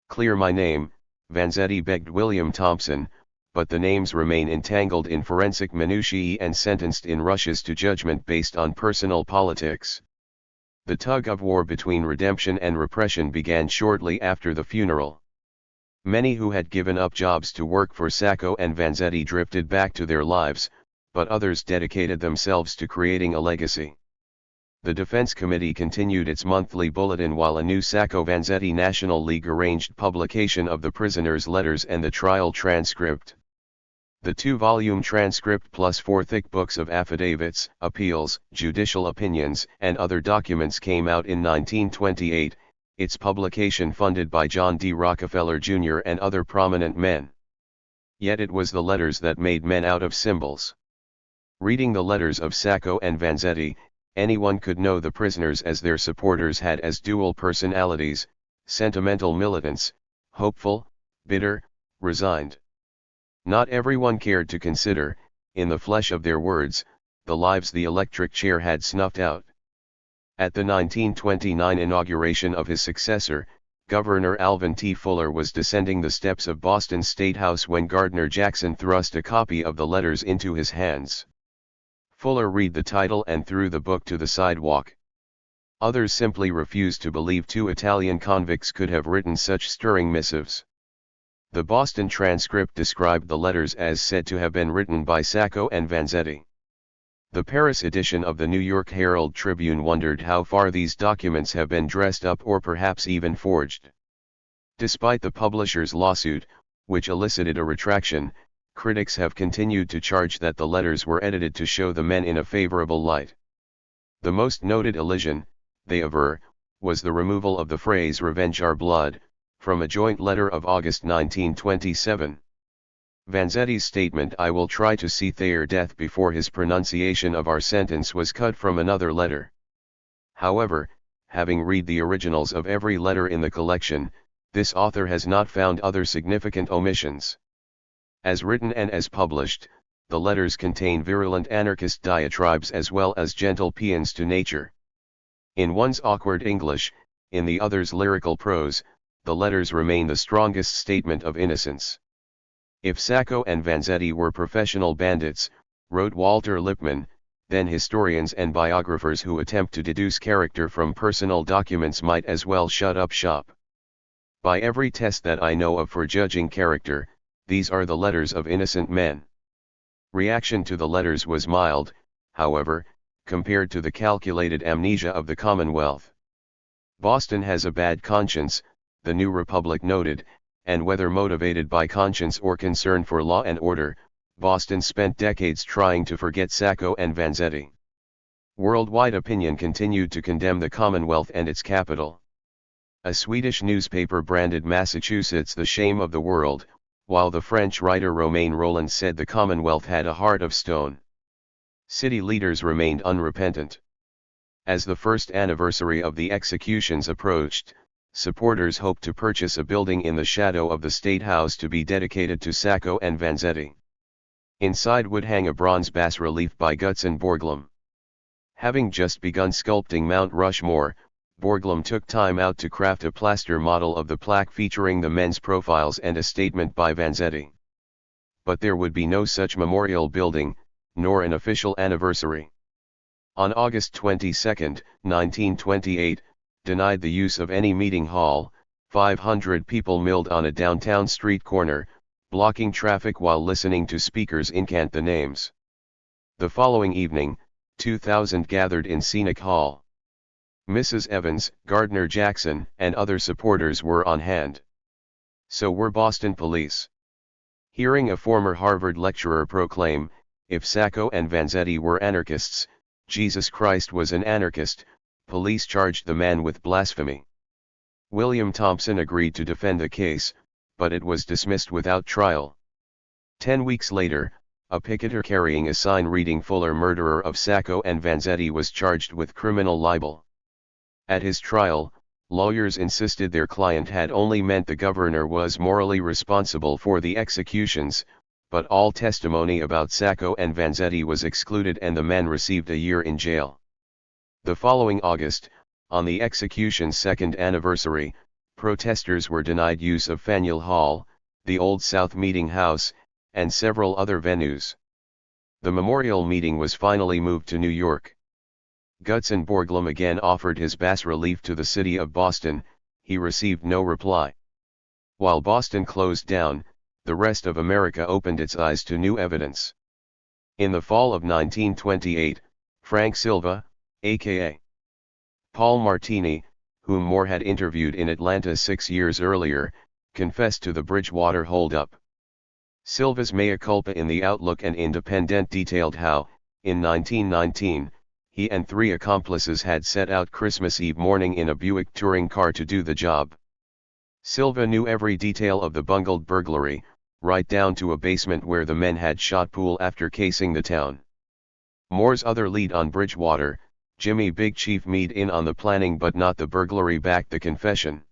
"Clear my name," Vanzetti begged William Thompson, but the names remain entangled in forensic minutiae and sentenced in rushes to judgment based on personal politics. The tug-of-war between redemption and repression began shortly after the funeral. Many who had given up jobs to work for Sacco and Vanzetti drifted back to their lives, but others dedicated themselves to creating a legacy. The Defense Committee continued its monthly bulletin while a new Sacco-Vanzetti National League arranged publication of the prisoners' letters and the trial transcript. The 2-volume transcript plus 4 thick books of affidavits, appeals, judicial opinions, and other documents came out in 1928, its publication funded by John D. Rockefeller Jr. and other prominent men. Yet it was the letters that made men out of symbols. Reading the letters of Sacco and Vanzetti, anyone could know the prisoners as their supporters had as dual personalities, sentimental militants, hopeful, bitter, resigned. Not everyone cared to consider, in the flesh of their words, the lives the electric chair had snuffed out. At the 1929 inauguration of his successor, Governor Alvin T. Fuller was descending the steps of Boston State House when Gardner Jackson thrust a copy of the letters into his hands. Fuller read the title and threw the book to the sidewalk. Others simply refused to believe two Italian convicts could have written such stirring missives. The Boston transcript described the letters as said to have been written by Sacco and Vanzetti. The Paris edition of the New York Herald Tribune wondered how far these documents have been dressed up or perhaps even forged. Despite the publisher's lawsuit, which elicited a retraction, critics have continued to charge that the letters were edited to show the men in a favorable light. The most noted elision, they aver, was the removal of the phrase "revenge our blood," from a joint letter of August 1927. Vanzetti's statement "I will try to see their death before his pronunciation of our sentence" was cut from another letter. However, having read the originals of every letter in the collection, this author has not found other significant omissions. As written and as published, the letters contain virulent anarchist diatribes as well as gentle paeans to nature. In one's awkward English, in the other's lyrical prose, the letters remain the strongest statement of innocence. If Sacco and Vanzetti were professional bandits, wrote Walter Lippmann, then historians and biographers who attempt to deduce character from personal documents might as well shut up shop. By every test that I know of for judging character, these are the letters of innocent men. Reaction to the letters was mild, however, compared to the calculated amnesia of the Commonwealth. Boston has a bad conscience, the New Republic noted, and whether motivated by conscience or concern for law and order, Boston spent decades trying to forget Sacco and Vanzetti. Worldwide opinion continued to condemn the Commonwealth and its capital. A Swedish newspaper branded Massachusetts the shame of the world, while the French writer Romain Rolland said the Commonwealth had a heart of stone. City leaders remained unrepentant. As the first anniversary of the executions approached, supporters hoped to purchase a building in the shadow of the State House to be dedicated to Sacco and Vanzetti. Inside would hang a bronze bas-relief by Gutzon Borglum. Having just begun sculpting Mount Rushmore, Borglum took time out to craft a plaster model of the plaque featuring the men's profiles and a statement by Vanzetti. But there would be no such memorial building, nor an official anniversary. On August 22, 1928, denied the use of any meeting hall, 500 people milled on a downtown street corner, blocking traffic while listening to speakers incant the names. The following evening, 2,000 gathered in Scenic Hall. Mrs. Evans, Gardner Jackson, and other supporters were on hand. So were Boston police. Hearing a former Harvard lecturer proclaim, "If Sacco and Vanzetti were anarchists, Jesus Christ was an anarchist," police charged the man with blasphemy. William Thompson agreed to defend the case, but it was dismissed without trial. 10 weeks later, a picketer carrying a sign reading "Fuller, murderer of Sacco and Vanzetti," was charged with criminal libel. At his trial, lawyers insisted their client had only meant the governor was morally responsible for the executions, but all testimony about Sacco and Vanzetti was excluded and the men received a year in jail. The following August, on the execution's second anniversary, protesters were denied use of Faneuil Hall, the Old South Meeting House, and several other venues. The memorial meeting was finally moved to New York. Gutzon Borglum again offered his bas-relief to the city of Boston. He received no reply. While Boston closed down, the rest of America opened its eyes to new evidence. In the fall of 1928, Frank Silva, a.k.a. Paul Martini, whom Moore had interviewed in Atlanta 6 years earlier, confessed to the Bridgewater holdup. Silva's mea culpa in the Outlook and Independent detailed how, in 1919, he and 3 accomplices had set out Christmas Eve morning in a Buick touring car to do the job. Silva knew every detail of the bungled burglary, right down to a basement where the men had shot pool after casing the town. Moore's other lead on Bridgewater, Jimmy Big Chief Meade, in on the planning but not the burglary, backed the confession.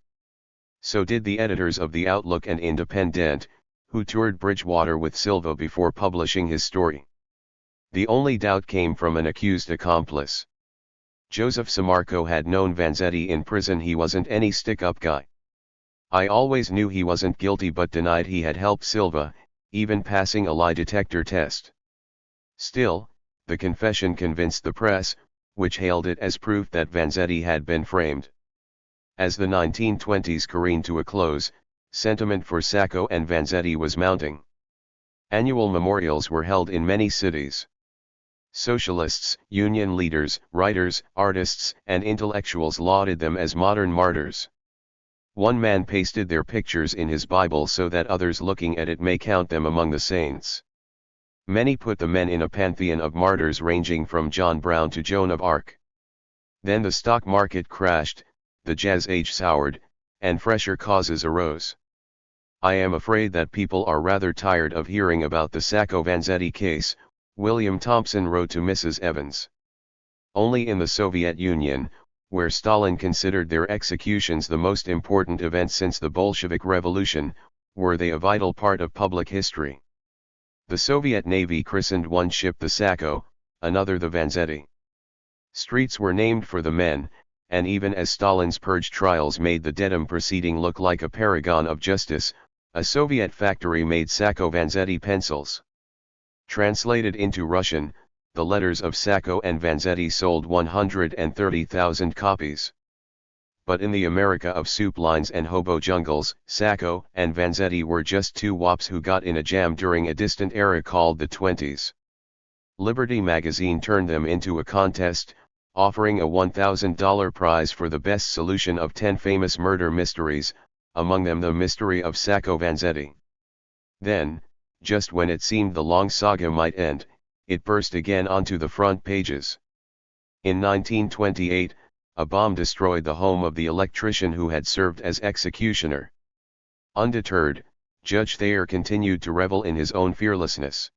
So did the editors of the Outlook and Independent, who toured Bridgewater with Silva before publishing his story. The only doubt came from an accused accomplice. Joseph Sammarco had known Vanzetti in prison. He wasn't any stick-up guy. I always knew he wasn't guilty but denied he had helped Silva, even passing a lie detector test. Still, the confession convinced the press, which hailed it as proof that Vanzetti had been framed. As the 1920s careened to a close, sentiment for Sacco and Vanzetti was mounting. Annual memorials were held in many cities. Socialists, union leaders, writers, artists, and intellectuals lauded them as modern martyrs. One man pasted their pictures in his Bible so that others looking at it may count them among the saints. Many put the men in a pantheon of martyrs ranging from John Brown to Joan of Arc. Then the stock market crashed, the jazz age soured, and fresher causes arose. I am afraid that people are rather tired of hearing about the Sacco-Vanzetti case, William Thompson wrote to Mrs. Evans. Only in the Soviet Union, where Stalin considered their executions the most important event since the Bolshevik Revolution, were they a vital part of public history. The Soviet Navy christened one ship the Sacco, another the Vanzetti. Streets were named for the men, and even as Stalin's purge trials made the Dedham proceeding look like a paragon of justice, a Soviet factory made Sacco-Vanzetti pencils. Translated into Russian, the letters of Sacco and Vanzetti sold 130,000 copies. But in the America of soup lines and hobo jungles, Sacco and Vanzetti were just two wops who got in a jam during a distant era called the 20s. Liberty magazine turned them into a contest, offering a $1,000 prize for the best solution of 10 famous murder mysteries, among them the mystery of Sacco-Vanzetti. Then, just when it seemed the long saga might end, it burst again onto the front pages. In 1928, a bomb destroyed the home of the electrician who had served as executioner. Undeterred, Judge Thayer continued to revel in his own fearlessness.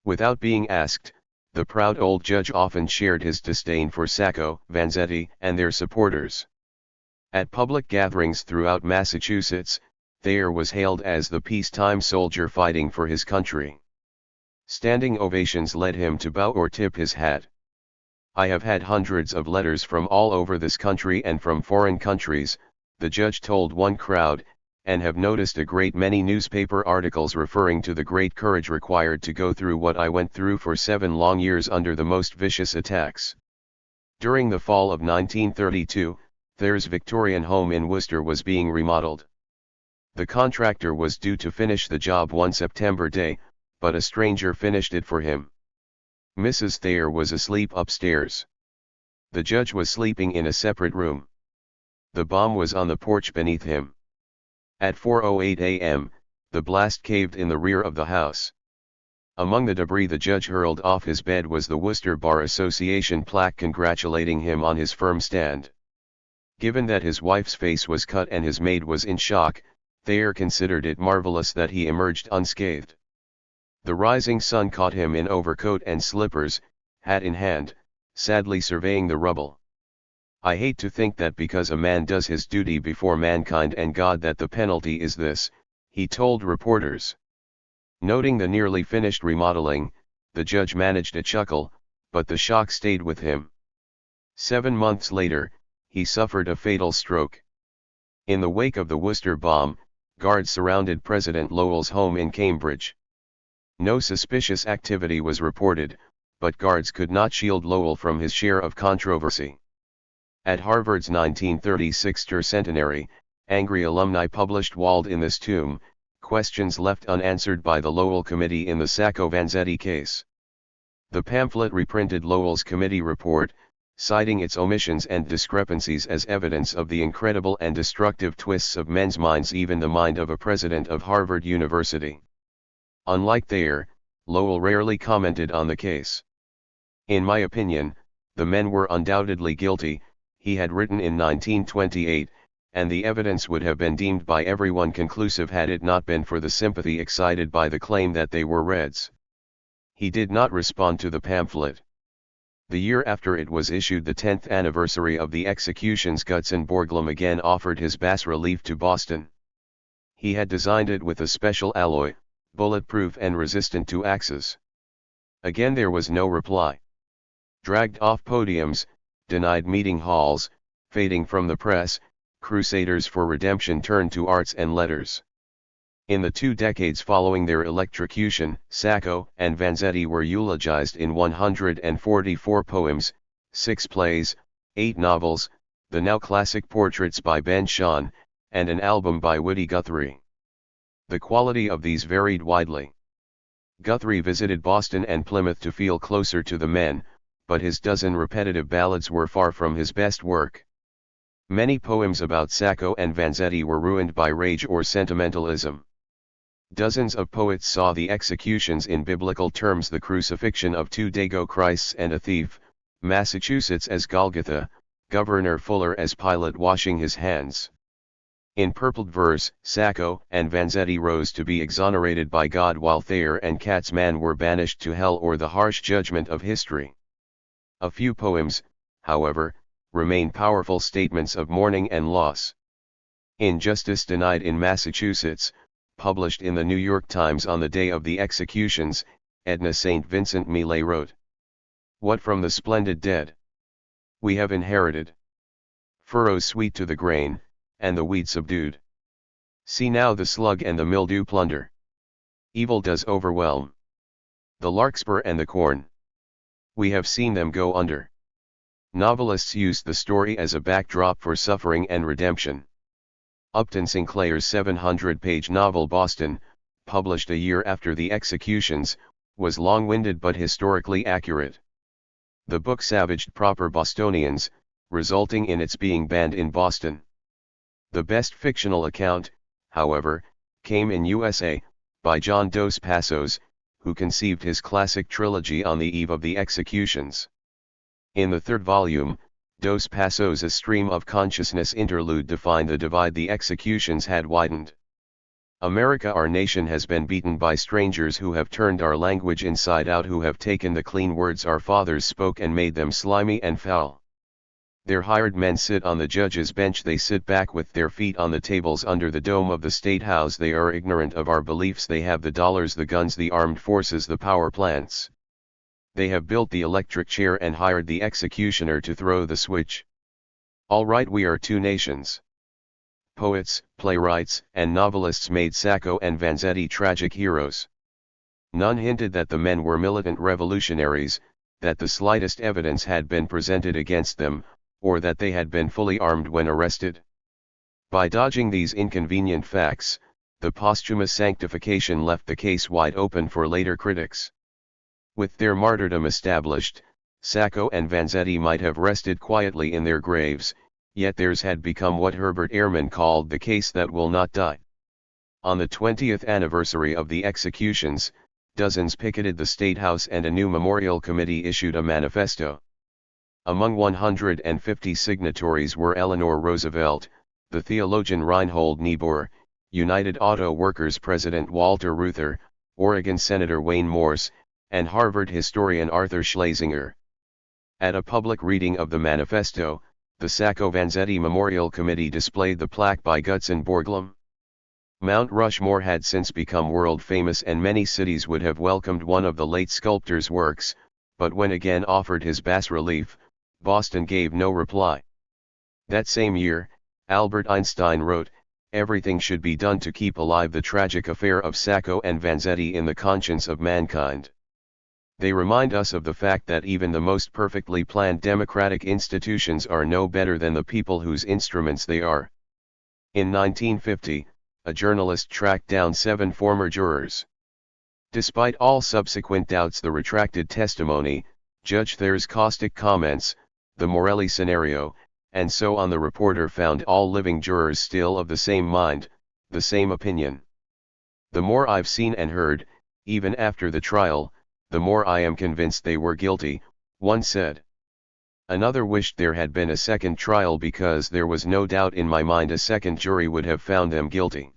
Without being asked, the proud old judge often shared his disdain for Sacco, Vanzetti, and their supporters. At public gatherings throughout Massachusetts, Thayer was hailed as the peacetime soldier fighting for his country. Standing ovations led him to bow or tip his hat. I have had hundreds of letters from all over this country and from foreign countries, the judge told one crowd, and have noticed a great many newspaper articles referring to the great courage required to go through what I went through for 7 long years under the most vicious attacks. During the fall of 1932, Thayer's Victorian home in Worcester was being remodeled. The contractor was due to finish the job one September day, but a stranger finished it for him. Mrs. Thayer was asleep upstairs. The judge was sleeping in a separate room. The bomb was on the porch beneath him. At 4:08 a.m., the blast caved in the rear of the house. Among the debris the judge hurled off his bed was the Worcester Bar Association plaque congratulating him on his firm stand. Given that his wife's face was cut and his maid was in shock, Thayer considered it marvelous that he emerged unscathed. The rising sun caught him in overcoat and slippers, hat in hand, sadly surveying the rubble. I hate to think that because a man does his duty before mankind and God that the penalty is this, he told reporters. Noting the nearly finished remodeling, the judge managed a chuckle, but the shock stayed with him. 7 months later, he suffered a fatal stroke. In the wake of the Worcester bomb, guards surrounded President Lowell's home in Cambridge. No suspicious activity was reported, but guards could not shield Lowell from his share of controversy. At Harvard's 1936 tercentenary, angry alumni published "Walled in this Tomb," questions left unanswered by the Lowell Committee in the Sacco-Vanzetti case. The pamphlet reprinted Lowell's committee report, citing its omissions and discrepancies as evidence of the incredible and destructive twists of men's minds, even the mind of a president of Harvard University. Unlike Thayer, Lowell rarely commented on the case. In my opinion, the men were undoubtedly guilty, he had written in 1928, and the evidence would have been deemed by everyone conclusive had it not been for the sympathy excited by the claim that they were Reds. He did not respond to the pamphlet. The year after it was issued, the 10th anniversary of the executions, Gutzon Borglum again offered his bas-relief to Boston. He had designed it with a special alloy, bulletproof and resistant to axes. Again there was no reply. Dragged off podiums, denied meeting halls, fading from the press, crusaders for redemption turned to arts and letters. In the 2 decades following their electrocution, Sacco and Vanzetti were eulogized in 144 poems, 6 plays, 8 novels, the now classic portraits by Ben Shahn, and an album by Woody Guthrie. The quality of these varied widely. Guthrie visited Boston and Plymouth to feel closer to the men, but his dozen repetitive ballads were far from his best work. Many poems about Sacco and Vanzetti were ruined by rage or sentimentalism. Dozens of poets saw the executions in biblical terms, the crucifixion of 2 Dago Christs and a thief, Massachusetts as Golgotha, Governor Fuller as Pilate washing his hands. In purpled verse, Sacco and Vanzetti rose to be exonerated by God, while Thayer and Katzman were banished to hell or the harsh judgment of history. A few poems, however, remain powerful statements of mourning and loss. Injustice Denied in Massachusetts, published in the New York Times on the day of the executions, Edna St. Vincent Millay wrote, "What from the splendid dead we have inherited? Furrows sweet to the grain, and the wheat subdued. See now the slug and the mildew plunder. Evil does overwhelm the larkspur and the corn. We have seen them go under." Novelists used the story as a backdrop for suffering and redemption. Upton Sinclair's 700-page novel Boston, published a year after the executions, was long-winded but historically accurate. The book savaged proper Bostonians, resulting in its being banned in Boston. The best fictional account, however, came in USA, by John Dos Passos, who conceived his classic trilogy on the eve of the executions. In the 3rd volume, Dos Passos' stream of consciousness interlude defined the divide the executions had widened. America, our nation, has been beaten by strangers who have turned our language inside out, who have taken the clean words our fathers spoke and made them slimy and foul. Their hired men sit on the judge's bench, they sit back with their feet on the tables under the dome of the State House. They are ignorant of our beliefs, they have the dollars, the guns, the armed forces, the power plants. They have built the electric chair and hired the executioner to throw the switch. All right, we are 2 nations. Poets, playwrights, and novelists made Sacco and Vanzetti tragic heroes. None hinted that the men were militant revolutionaries, that the slightest evidence had been presented against them, or that they had been fully armed when arrested. By dodging these inconvenient facts, the posthumous sanctification left the case wide open for later critics. With their martyrdom established, Sacco and Vanzetti might have rested quietly in their graves, yet theirs had become what Herbert Ehrman called the case that will not die. On the 20th anniversary of the executions, dozens picketed the State House and a new memorial committee issued a manifesto. Among 150 signatories were Eleanor Roosevelt, the theologian Reinhold Niebuhr, United Auto Workers President Walter Reuther, Oregon Senator Wayne Morse, and Harvard historian Arthur Schlesinger. At a public reading of the manifesto, the Sacco-Vanzetti Memorial Committee displayed the plaque by Gutzon Borglum. Mount Rushmore had since become world famous and many cities would have welcomed one of the late sculptor's works, but when again offered his bas-relief, Boston gave no reply. That same year, Albert Einstein wrote, "Everything should be done to keep alive the tragic affair of Sacco and Vanzetti in the conscience of mankind." They remind us of the fact that even the most perfectly planned democratic institutions are no better than the people whose instruments they are. In 1950, a journalist tracked down 7 former jurors. Despite all subsequent doubts, the retracted testimony, Judge Thayer's caustic comments, the Morelli scenario, and so on, the reporter found all living jurors still of the same mind, the same opinion. "The more I've seen and heard, even after the trial, the more I am convinced they were guilty," one said. Another wished there had been a second trial because there was no doubt in my mind a second jury would have found them guilty.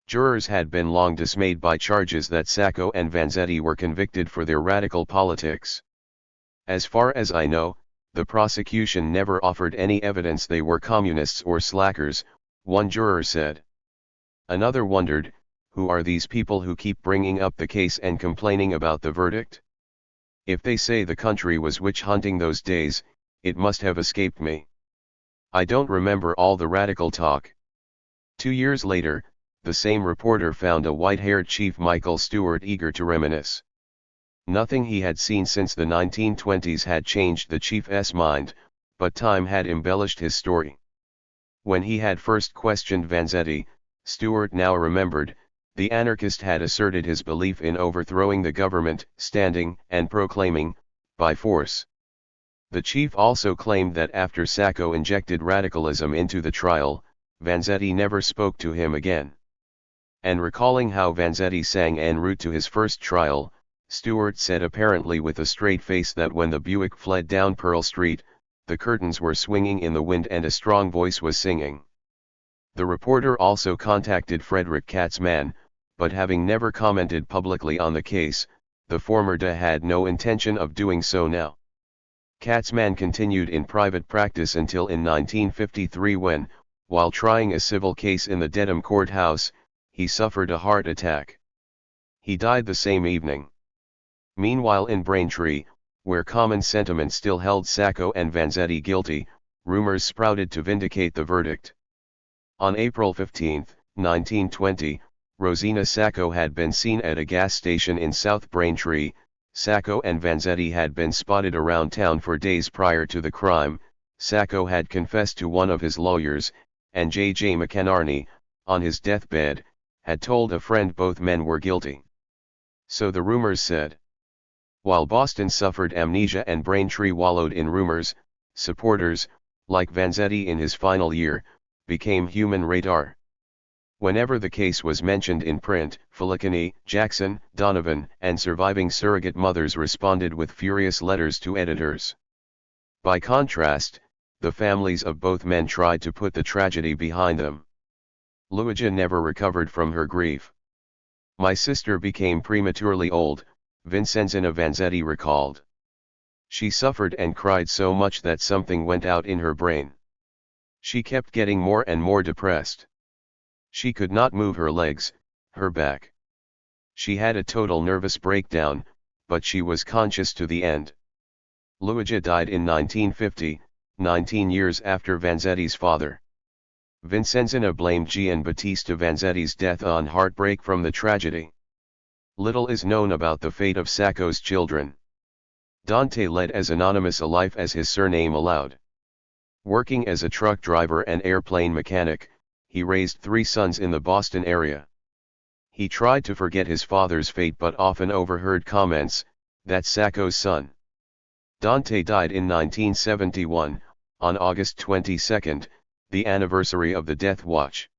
Jurors had been long dismayed by charges that Sacco and Vanzetti were convicted for their radical politics. "As far as I know, the prosecution never offered any evidence they were communists or slackers," one juror said. Another wondered, who are these people who keep bringing up the case and complaining about the verdict? If they say the country was witch hunting those days, it must have escaped me. I don't remember all the radical talk. 2 years later, the same reporter found a white-haired Chief Michael Stewart eager to reminisce. Nothing he had seen since the 1920s had changed the chief's mind, but time had embellished his story. When he had first questioned Vanzetti, Stewart now remembered, the anarchist had asserted his belief in overthrowing the government, standing and proclaiming, by force. The chief also claimed that after Sacco injected radicalism into the trial, Vanzetti never spoke to him again. And recalling how Vanzetti sang en route to his first trial, Stewart said apparently with a straight face that when the Buick fled down Pearl Street, the curtains were swinging in the wind and a strong voice was singing. The reporter also contacted Frederick Katzmann, but having never commented publicly on the case, the former had no intention of doing so now. Katzmann continued in private practice until in 1953 when, while trying a civil case in the Dedham courthouse, he suffered a heart attack. He died the same evening. Meanwhile in Braintree, where common sentiment still held Sacco and Vanzetti guilty, rumors sprouted to vindicate the verdict. On April 15, 1920, Rosina Sacco had been seen at a gas station in South Braintree. Sacco and Vanzetti had been spotted around town for days prior to the crime. Sacco had confessed to one of his lawyers, and J.J. McInerney, on his deathbed, had told a friend both men were guilty. So the rumors said. While Boston suffered amnesia and Braintree wallowed in rumors, supporters, like Vanzetti in his final year, became human radar. Whenever the case was mentioned in print, Felicany, Jackson, Donovan, and surviving surrogate mothers responded with furious letters to editors. By contrast, the families of both men tried to put the tragedy behind them. Luigi never recovered from her grief. My sister became prematurely old, Vincenzina Vanzetti recalled. She suffered and cried so much that something went out in her brain. She kept getting more and more depressed. She could not move her legs, her back. She had a total nervous breakdown, but she was conscious to the end. Luigi died in 1950, 19 years after Vanzetti's father. Vincenzina blamed Giambattista Vanzetti's death on heartbreak from the tragedy. Little is known about the fate of Sacco's children. Dante led as anonymous a life as his surname allowed. Working as a truck driver and airplane mechanic, he raised 3 sons in the Boston area. He tried to forget his father's fate but often overheard comments, "That's Sacco's son." Dante died in 1971, on August 22, the anniversary of the death watch.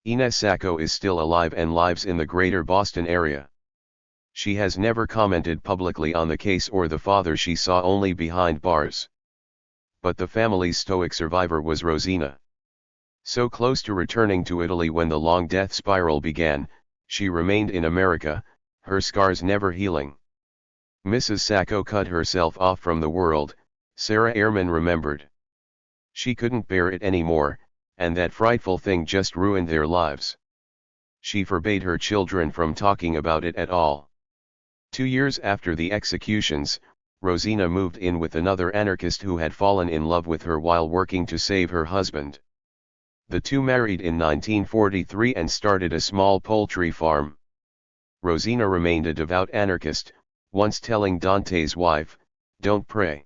Ines Sacco is still alive and lives in the greater Boston area. She has never commented publicly on the case or the father she saw only behind bars. But the family's stoic survivor was Rosina. So close to returning to Italy when the long death spiral began, she remained in America, her scars never healing. Mrs. Sacco cut herself off from the world, Sarah Ehrman remembered. She couldn't bear it anymore, and that frightful thing just ruined their lives. She forbade her children from talking about it at all. 2 years after the executions, Rosina moved in with another anarchist who had fallen in love with her while working to save her husband. The two married in 1943 and started a small poultry farm. Rosina remained a devout anarchist, once telling Dante's wife, "Don't pray.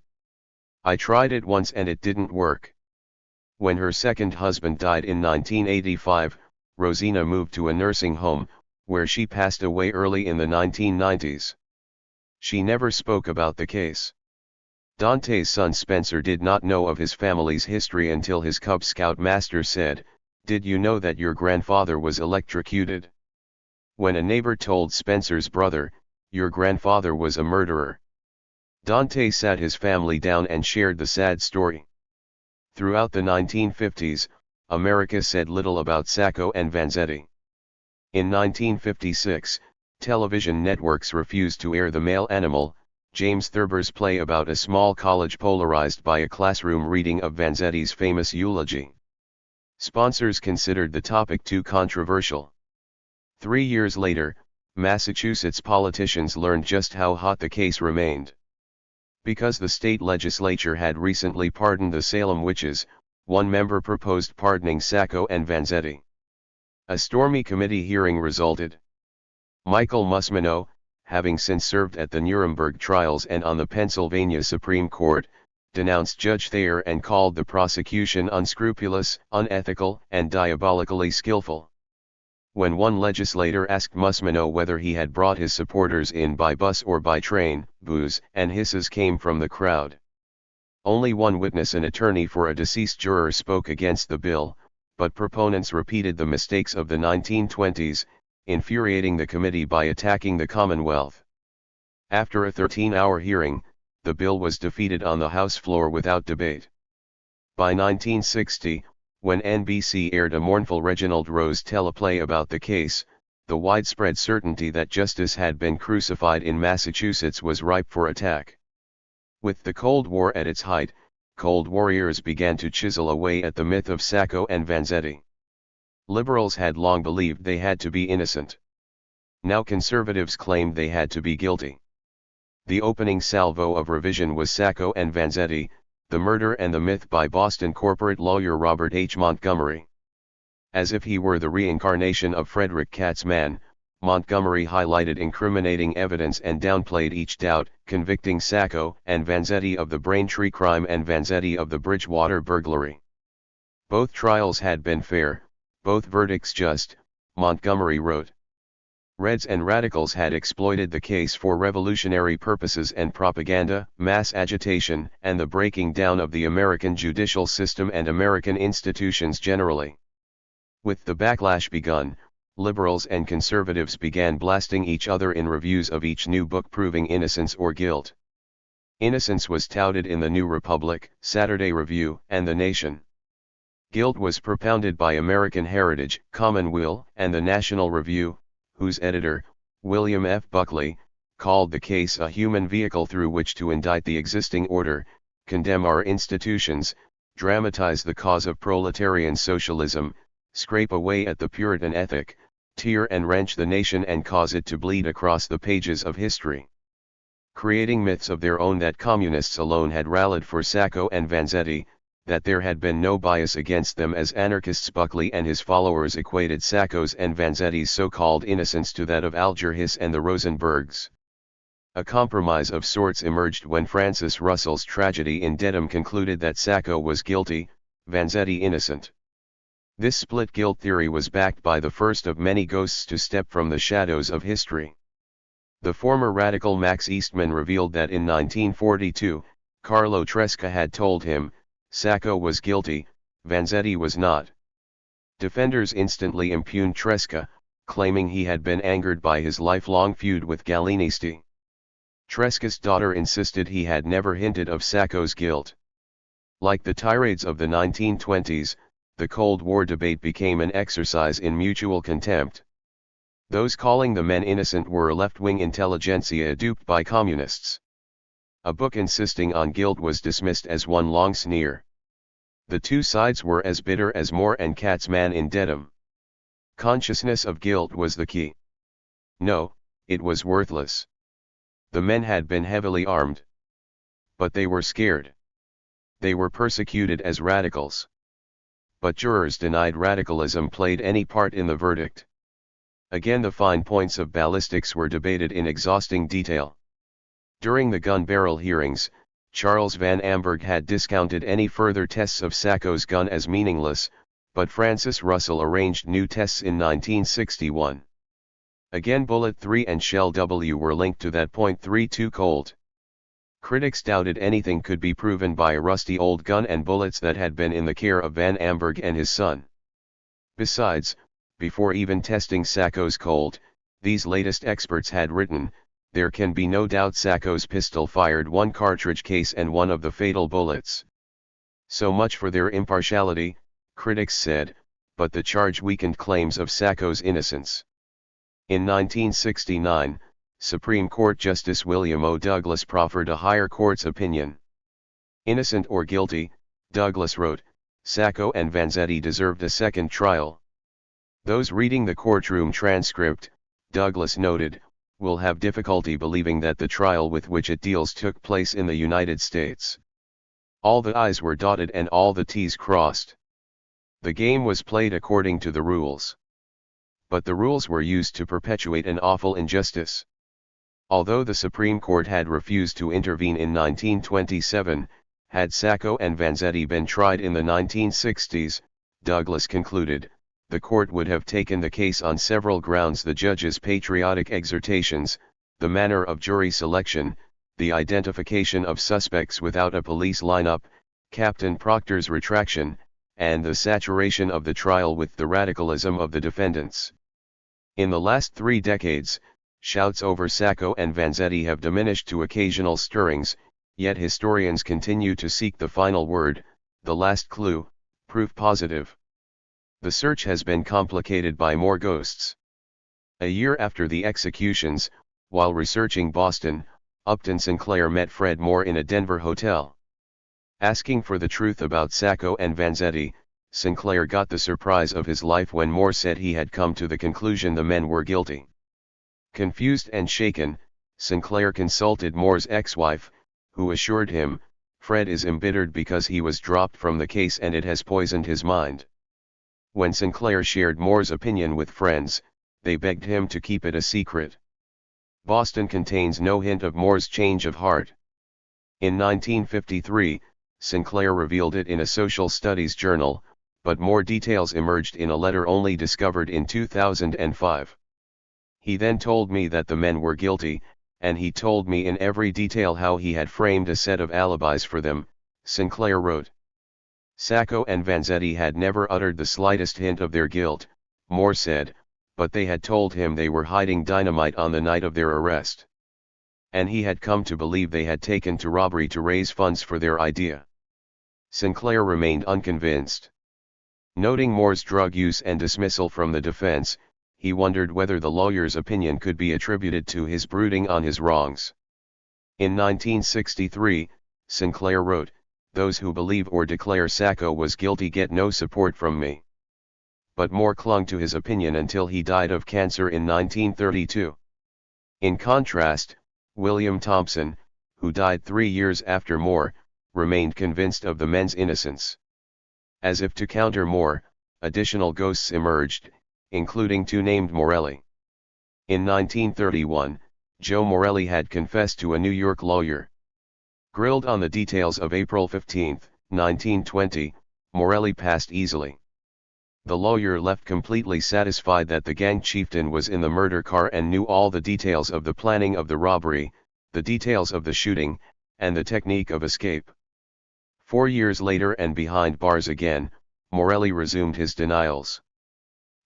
I tried it once and it didn't work." When her second husband died in 1985, Rosina moved to a nursing home, where she passed away early in the 1990s. She never spoke about the case. Dante's son Spencer did not know of his family's history until his Cub Scout master said, "Did you know that your grandfather was electrocuted?" When a neighbor told Spencer's brother, "Your grandfather was a murderer," Dante sat his family down and shared the sad story. Throughout the 1950s, America said little about Sacco and Vanzetti. In 1956, television networks refused to air The Male Animal, James Thurber's play about a small college polarized by a classroom reading of Vanzetti's famous eulogy. Sponsors considered the topic too controversial. 3 years later, Massachusetts politicians learned just how hot the case remained. Because the state legislature had recently pardoned the Salem witches, one member proposed pardoning Sacco and Vanzetti. A stormy committee hearing resulted. Michael Musmano, having since served at the Nuremberg trials and on the Pennsylvania Supreme Court, denounced Judge Thayer and called the prosecution unscrupulous, unethical, and diabolically skillful. When one legislator asked Musmano whether he had brought his supporters in by bus or by train, boos and hisses came from the crowd. Only one witness, an attorney for a deceased juror, spoke against the bill, but proponents repeated the mistakes of the 1920s, infuriating the committee by attacking the Commonwealth. After a 13-hour hearing, the bill was defeated on the House floor without debate. By 1960, when NBC aired a mournful Reginald Rose teleplay about the case, the widespread certainty that justice had been crucified in Massachusetts was ripe for attack. With the Cold War at its height, Cold Warriors began to chisel away at the myth of Sacco and Vanzetti. Liberals had long believed they had to be innocent. Now conservatives claimed they had to be guilty. The opening salvo of revision was Sacco and Vanzetti, The Murder and the Myth by Boston corporate lawyer Robert H. Montgomery. As if he were the reincarnation of Frederick Katzmann, Montgomery highlighted incriminating evidence and downplayed each doubt, convicting Sacco and Vanzetti of the Braintree crime and Vanzetti of the Bridgewater burglary. Both trials had been fair, both verdicts just, Montgomery wrote. Reds and radicals had exploited the case for revolutionary purposes and propaganda, mass agitation, and the breaking down of the American judicial system and American institutions generally. With the backlash begun, liberals and conservatives began blasting each other in reviews of each new book proving innocence or guilt. Innocence was touted in the New Republic, Saturday Review, and The Nation. Guilt was propounded by American Heritage, Commonweal, and the National Review, whose editor, William F. Buckley, called the case a human vehicle through which to indict the existing order, condemn our institutions, dramatize the cause of proletarian socialism, scrape away at the Puritan ethic, tear and wrench the nation and cause it to bleed across the pages of history. Creating myths of their own that communists alone had rallied for Sacco and Vanzetti, that there had been no bias against them as anarchists. Buckley and his followers equated Sacco's and Vanzetti's so-called innocence to that of Alger Hiss and the Rosenbergs. A compromise of sorts emerged when Francis Russell's Tragedy in Dedham concluded that Sacco was guilty, Vanzetti innocent. This split guilt theory was backed by the first of many ghosts to step from the shadows of history. The former radical Max Eastman revealed that in 1942, Carlo Tresca had told him, Sacco was guilty, Vanzetti was not. Defenders instantly impugned Tresca, claiming he had been angered by his lifelong feud with Galinisti. Tresca's daughter insisted he had never hinted of Sacco's guilt. Like the tirades of the 1920s, the Cold War debate became an exercise in mutual contempt. Those calling the men innocent were left-wing intelligentsia duped by communists. A book insisting on guilt was dismissed as one long sneer. The two sides were as bitter as Moore and Katzmann in Dedham. Consciousness of guilt was the key. No, it was worthless. The men had been heavily armed. But they were scared. They were persecuted as radicals. But jurors denied radicalism played any part in the verdict. Again the fine points of ballistics were debated in exhausting detail. During the gun barrel hearings, Charles Van Amberg had discounted any further tests of Sacco's gun as meaningless, but Francis Russell arranged new tests in 1961. Again bullet 3 and shell W were linked to that .32 Colt. Critics doubted anything could be proven by a rusty old gun and bullets that had been in the care of Van Amberg and his son. Besides, before even testing Sacco's Colt, these latest experts had written, there can be no doubt Sacco's pistol fired one cartridge case and one of the fatal bullets. So much for their impartiality, critics said, but the charge weakened claims of Sacco's innocence. In 1969, Supreme Court Justice William O. Douglas proffered a higher court's opinion. Innocent or guilty, Douglas wrote, Sacco and Vanzetti deserved a second trial. Those reading the courtroom transcript, Douglas noted, will have difficulty believing that the trial with which it deals took place in the United States. All the I's were dotted and all the T's crossed. The game was played according to the rules. But the rules were used to perpetuate an awful injustice. Although the Supreme Court had refused to intervene in 1927, had Sacco and Vanzetti been tried in the 1960s, Douglas concluded, the court would have taken the case on several grounds: the judge's patriotic exhortations, the manner of jury selection, the identification of suspects without a police lineup, Captain Proctor's retraction, and the saturation of the trial with the radicalism of the defendants. In the last 3 decades, shouts over Sacco and Vanzetti have diminished to occasional stirrings, yet historians continue to seek the final word, the last clue, proof positive. The search has been complicated by more ghosts. A year after the executions, while researching Boston, Upton Sinclair met Fred Moore in a Denver hotel. Asking for the truth about Sacco and Vanzetti, Sinclair got the surprise of his life when Moore said he had come to the conclusion the men were guilty. Confused and shaken, Sinclair consulted Moore's ex-wife, who assured him, Fred is embittered because he was dropped from the case and it has poisoned his mind. When Sinclair shared Moore's opinion with friends, they begged him to keep it a secret. Boston contains no hint of Moore's change of heart. In 1953, Sinclair revealed it in a social studies journal, but more details emerged in a letter only discovered in 2005. He then told me that the men were guilty, and he told me in every detail how he had framed a set of alibis for them, Sinclair wrote. Sacco and Vanzetti had never uttered the slightest hint of their guilt, Moore said, but they had told him they were hiding dynamite on the night of their arrest. And he had come to believe they had taken to robbery to raise funds for their idea. Sinclair remained unconvinced. Noting Moore's drug use and dismissal from the defense, he wondered whether the lawyer's opinion could be attributed to his brooding on his wrongs. In 1963, Sinclair wrote, "Those who believe or declare Sacco was guilty get no support from me." But Moore clung to his opinion until he died of cancer in 1932. In contrast, William Thompson, who died 3 years after Moore, remained convinced of the men's innocence. As if to counter Moore, additional ghosts emerged, including 2 named Morelli. In 1931, Joe Morelli had confessed to a New York lawyer. Grilled on the details of April 15, 1920, Morelli passed easily. The lawyer left completely satisfied that the gang chieftain was in the murder car and knew all the details of the planning of the robbery, the details of the shooting, and the technique of escape. 4 years later and behind bars again, Morelli resumed his denials.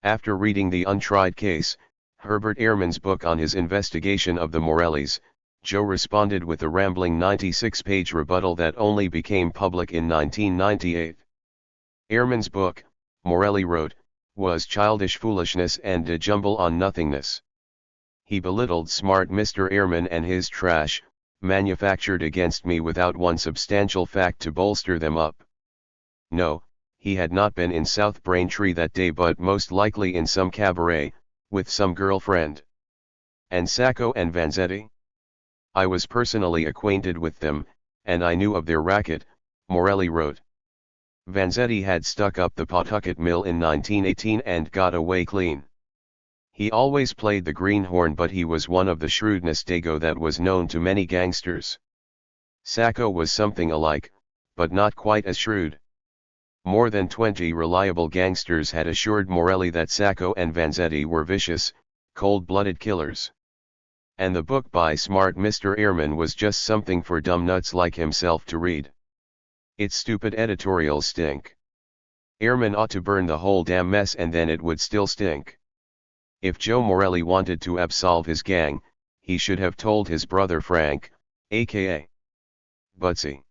After reading the untried case, Herbert Ehrman's book on his investigation of the Morellis, Joe responded with a rambling 96-page rebuttal that only became public in 1998. Ehrman's book, Morelli wrote, was childish foolishness and a jumble on nothingness. He belittled smart Mr. Ehrman and his trash, manufactured against me without one substantial fact to bolster them up. No, he had not been in South Braintree that day but most likely in some cabaret, with some girlfriend. And Sacco and Vanzetti? I was personally acquainted with them, and I knew of their racket, Morelli wrote. Vanzetti had stuck up the Pawtucket Mill in 1918 and got away clean. He always played the greenhorn, but he was one of the shrewdness dago that was known to many gangsters. Sacco was something alike, but not quite as shrewd. More than 20 reliable gangsters had assured Morelli that Sacco and Vanzetti were vicious, cold-blooded killers. And the book by smart Mr. Ehrman was just something for dumb nuts like himself to read. Its stupid editorials stink. Ehrman ought to burn the whole damn mess and then it would still stink. If Joe Morelli wanted to absolve his gang, he should have told his brother Frank, aka Butsy.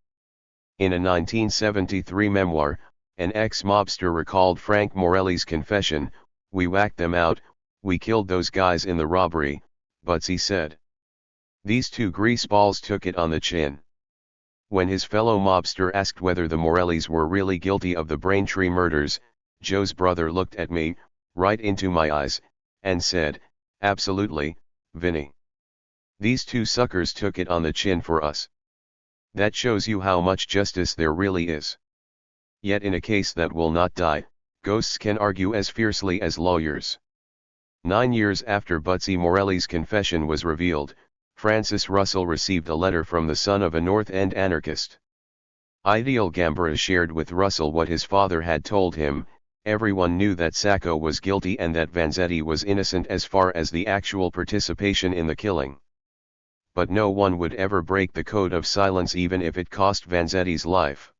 In a 1973 memoir, an ex-mobster recalled Frank Morelli's confession, "We whacked them out, we killed those guys in the robbery," Butsy said. These 2 greaseballs took it on the chin. When his fellow mobster asked whether the Morellis were really guilty of the Braintree murders, Joe's brother looked at me, right into my eyes, and said, "Absolutely, Vinny." These two suckers took it on the chin for us. That shows you how much justice there really is. Yet in a case that will not die, ghosts can argue as fiercely as lawyers. 9 years after Butsy Morelli's confession was revealed, Francis Russell received a letter from the son of a North End anarchist. Ideal Gambara shared with Russell what his father had told him. Everyone knew that Sacco was guilty and that Vanzetti was innocent as far as the actual participation in the killing. But no one would ever break the code of silence even if it cost Vanzetti's life.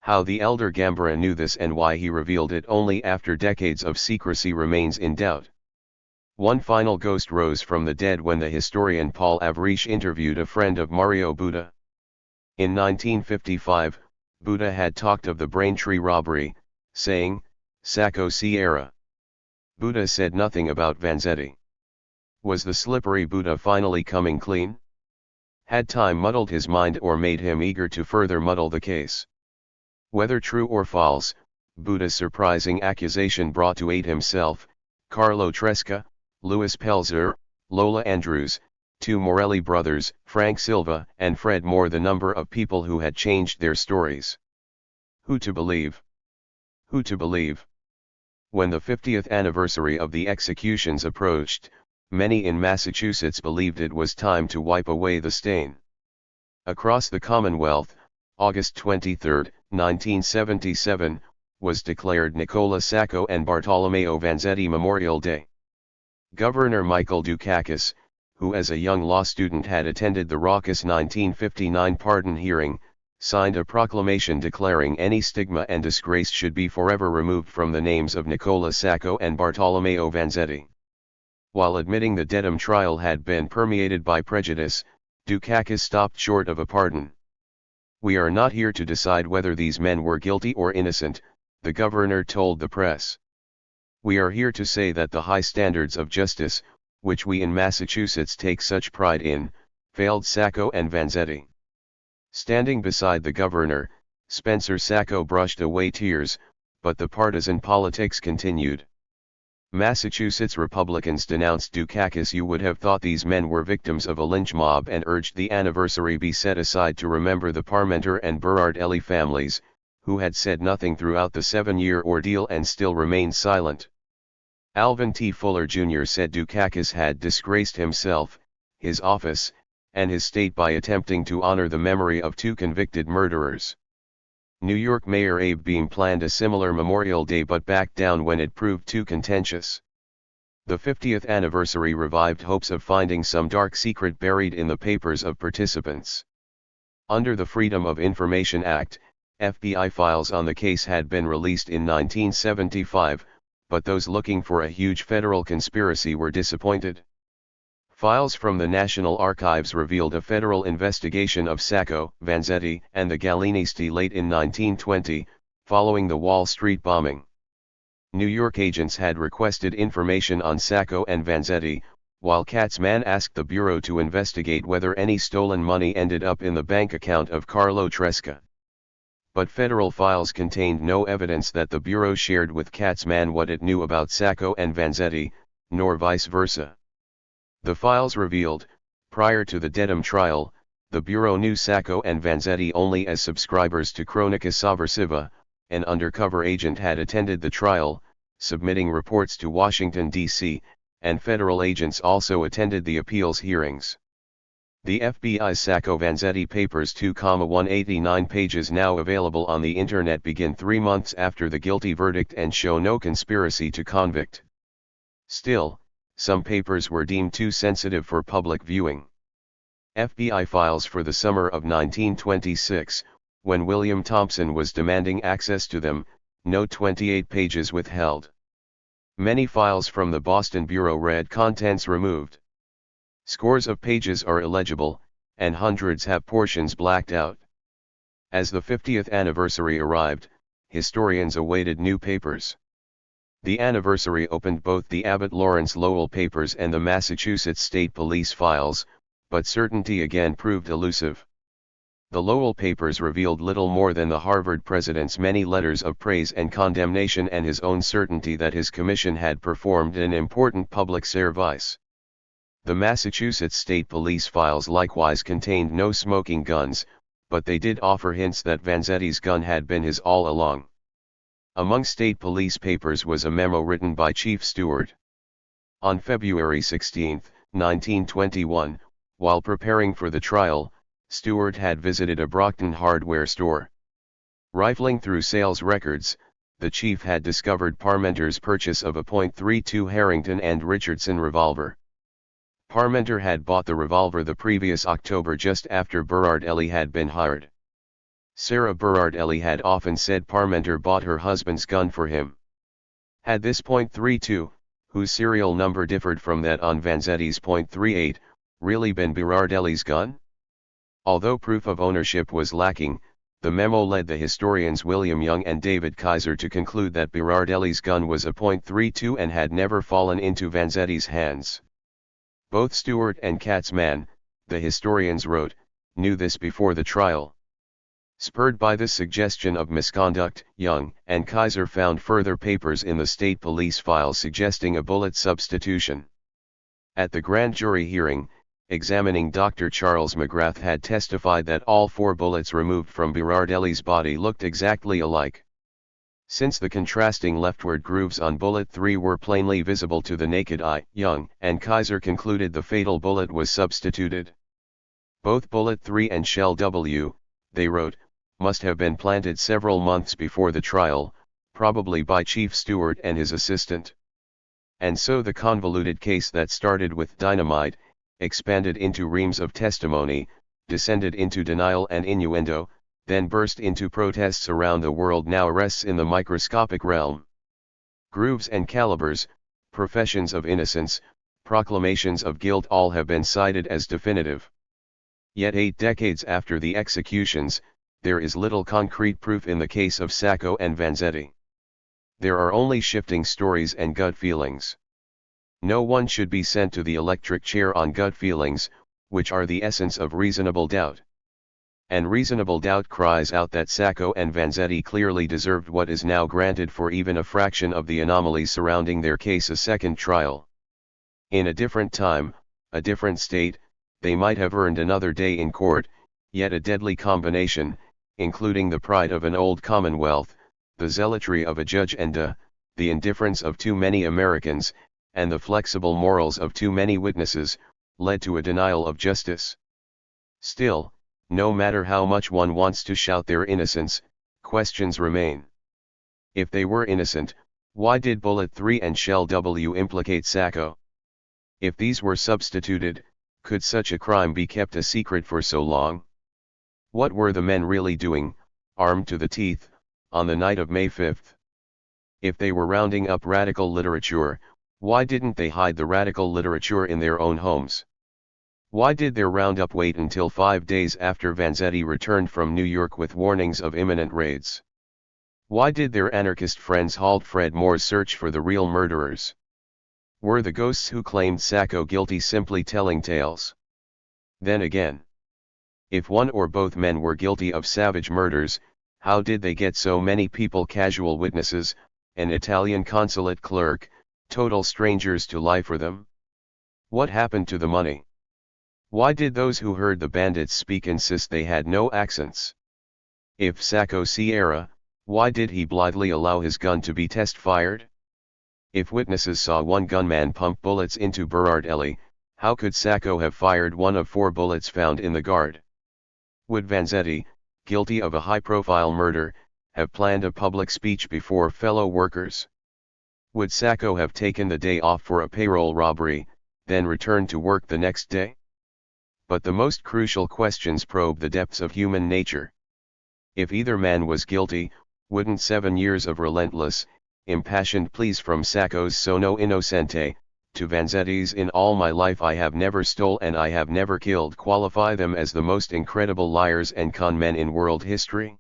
How the elder Gambara knew this and why he revealed it only after decades of secrecy remains in doubt. One final ghost rose from the dead when the historian Paul Avriche interviewed a friend of Mario Buda. In 1955, Buda had talked of the Braintree robbery, saying, "Sacco Sierra." Buda said nothing about Vanzetti. Was the slippery Buda finally coming clean? Had time muddled his mind or made him eager to further muddle the case? Whether true or false, Buda's surprising accusation brought to aid himself, Carlo Tresca, Louis Pelzer, Lola Andrews, two Morelli brothers, Frank Silva and Fred Moore, the number of people who had changed their stories. Who to believe? Who to believe? When the 50th anniversary of the executions approached, many in Massachusetts believed it was time to wipe away the stain. Across the Commonwealth, August 23, 1977, was declared Nicola Sacco and Bartolomeo Vanzetti Memorial Day. Governor Michael Dukakis, who as a young law student had attended the raucous 1959 pardon hearing, signed a proclamation declaring any stigma and disgrace should be forever removed from the names of Nicola Sacco and Bartolomeo Vanzetti. While admitting the Dedham trial had been permeated by prejudice, Dukakis stopped short of a pardon. "We are not here to decide whether these men were guilty or innocent," the governor told the press. "We are here to say that the high standards of justice, which we in Massachusetts take such pride in, failed Sacco and Vanzetti." Standing beside the governor, Spencer Sacco brushed away tears, but the partisan politics continued. Massachusetts Republicans denounced Dukakis. "You would have thought these men were victims of a lynch mob," and urged the anniversary be set aside to remember the Parmenter and Berardelli families, who had said nothing throughout the 7-year ordeal and still remained silent. Alvin T. Fuller Jr. said Dukakis had disgraced himself, his office, and his state by attempting to honor the memory of two convicted murderers. New York Mayor Abe Beame planned a similar Memorial Day but backed down when it proved too contentious. The 50th anniversary revived hopes of finding some dark secret buried in the papers of participants. Under the Freedom of Information Act, FBI files on the case had been released in 1975, but those looking for a huge federal conspiracy were disappointed. Files from the National Archives revealed a federal investigation of Sacco, Vanzetti, and the Galinisti late in 1920, following the Wall Street bombing. New York agents had requested information on Sacco and Vanzetti, while Katzman asked the Bureau to investigate whether any stolen money ended up in the bank account of Carlo Tresca. But federal files contained no evidence that the Bureau shared with Katzman what it knew about Sacco and Vanzetti, nor vice versa. The files revealed, prior to the Dedham trial, the Bureau knew Sacco and Vanzetti only as subscribers to Cronica Sovversiva. An undercover agent had attended the trial, submitting reports to Washington, D.C., and federal agents also attended the appeals hearings. The FBI's Sacco Vanzetti papers, 2,189 pages now available on the Internet, begin 3 months after the guilty verdict and show no conspiracy to convict. Still, some papers were deemed too sensitive for public viewing. FBI files for the summer of 1926, when William Thompson was demanding access to them, note 28 pages withheld. Many files from the Boston Bureau read contents removed. Scores of pages are illegible, and hundreds have portions blacked out. As the 50th anniversary arrived, historians awaited new papers. The anniversary opened both the Abbott Lawrence Lowell papers and the Massachusetts State Police files, but certainty again proved elusive. The Lowell papers revealed little more than the Harvard president's many letters of praise and condemnation and his own certainty that his commission had performed an important public service. The Massachusetts State Police files likewise contained no smoking guns, but they did offer hints that Vanzetti's gun had been his all along. Among state police papers was a memo written by Chief Stewart. On February 16, 1921, while preparing for the trial, Stewart had visited a Brockton hardware store. Rifling through sales records, the chief had discovered Parmenter's purchase of a .32 Harrington and Richardson revolver. Parmenter had bought the revolver the previous October just after Berardelli had been hired. Sarah Berardelli had often said Parmenter bought her husband's gun for him. Had this .32, whose serial number differed from that on Vanzetti's .38, really been Berardelli's gun? Although proof of ownership was lacking, the memo led the historians William Young and David Kaiser to conclude that Berardelli's gun was a .32 and had never fallen into Vanzetti's hands. Both Stewart and Katzman, the historians wrote, knew this before the trial. Spurred by this suggestion of misconduct, Young and Kaiser found further papers in the state police files suggesting a bullet substitution. At the grand jury hearing, examining Dr. Charles McGrath had testified that all 4 bullets removed from Berardelli's body looked exactly alike. Since the contrasting leftward grooves on bullet 3 were plainly visible to the naked eye, Young and Kaiser concluded the fatal bullet was substituted. Both bullet 3 and shell W, they wrote, must have been planted several months before the trial, probably by Chief Stewart and his assistant. And so the convoluted case that started with dynamite, expanded into reams of testimony, descended into denial and innuendo, then burst into protests around the world now rests in the microscopic realm. Grooves and calibers, professions of innocence, proclamations of guilt all have been cited as definitive. Yet 8 decades after the executions, there is little concrete proof in the case of Sacco and Vanzetti. There are only shifting stories and gut feelings. No one should be sent to the electric chair on gut feelings, which are the essence of reasonable doubt. And reasonable doubt cries out that Sacco and Vanzetti clearly deserved what is now granted for even a fraction of the anomalies surrounding their case a second trial. In a different time, a different state, they might have earned another day in court, yet a deadly combination, including the pride of an old commonwealth, the zealotry of a judge and the indifference of too many Americans, and the flexible morals of too many witnesses, led to a denial of justice. Still, no matter how much one wants to shout their innocence, questions remain. If they were innocent, why did bullet 3 and shell W implicate Sacco? If these were substituted, could such a crime be kept a secret for so long? What were the men really doing, armed to the teeth, on the night of May 5? If they were rounding up radical literature, why didn't they hide the radical literature in their own homes? Why did their roundup wait until 5 days after Vanzetti returned from New York with warnings of imminent raids? Why did their anarchist friends halt Fred Moore's search for the real murderers? Were the ghosts who claimed Sacco guilty simply telling tales? Then again, if one or both men were guilty of savage murders, how did they get so many people casual witnesses, an Italian consulate clerk, total strangers to lie for them? What happened to the money? Why did those who heard the bandits speak insist they had no accents? If Sacco Sierra, why did he blithely allow his gun to be test-fired? If witnesses saw one gunman pump bullets into Berardelli, how could Sacco have fired one of 4 bullets found in the guard? Would Vanzetti, guilty of a high-profile murder, have planned a public speech before fellow workers? Would Sacco have taken the day off for a payroll robbery, then returned to work the next day? But the most crucial questions probe the depths of human nature. If either man was guilty, wouldn't 7 years of relentless, impassioned pleas from Sacco's Sono Innocente, to Vanzetti's In all my life I have never stole and I have never killed qualify them as the most incredible liars and con men in world history?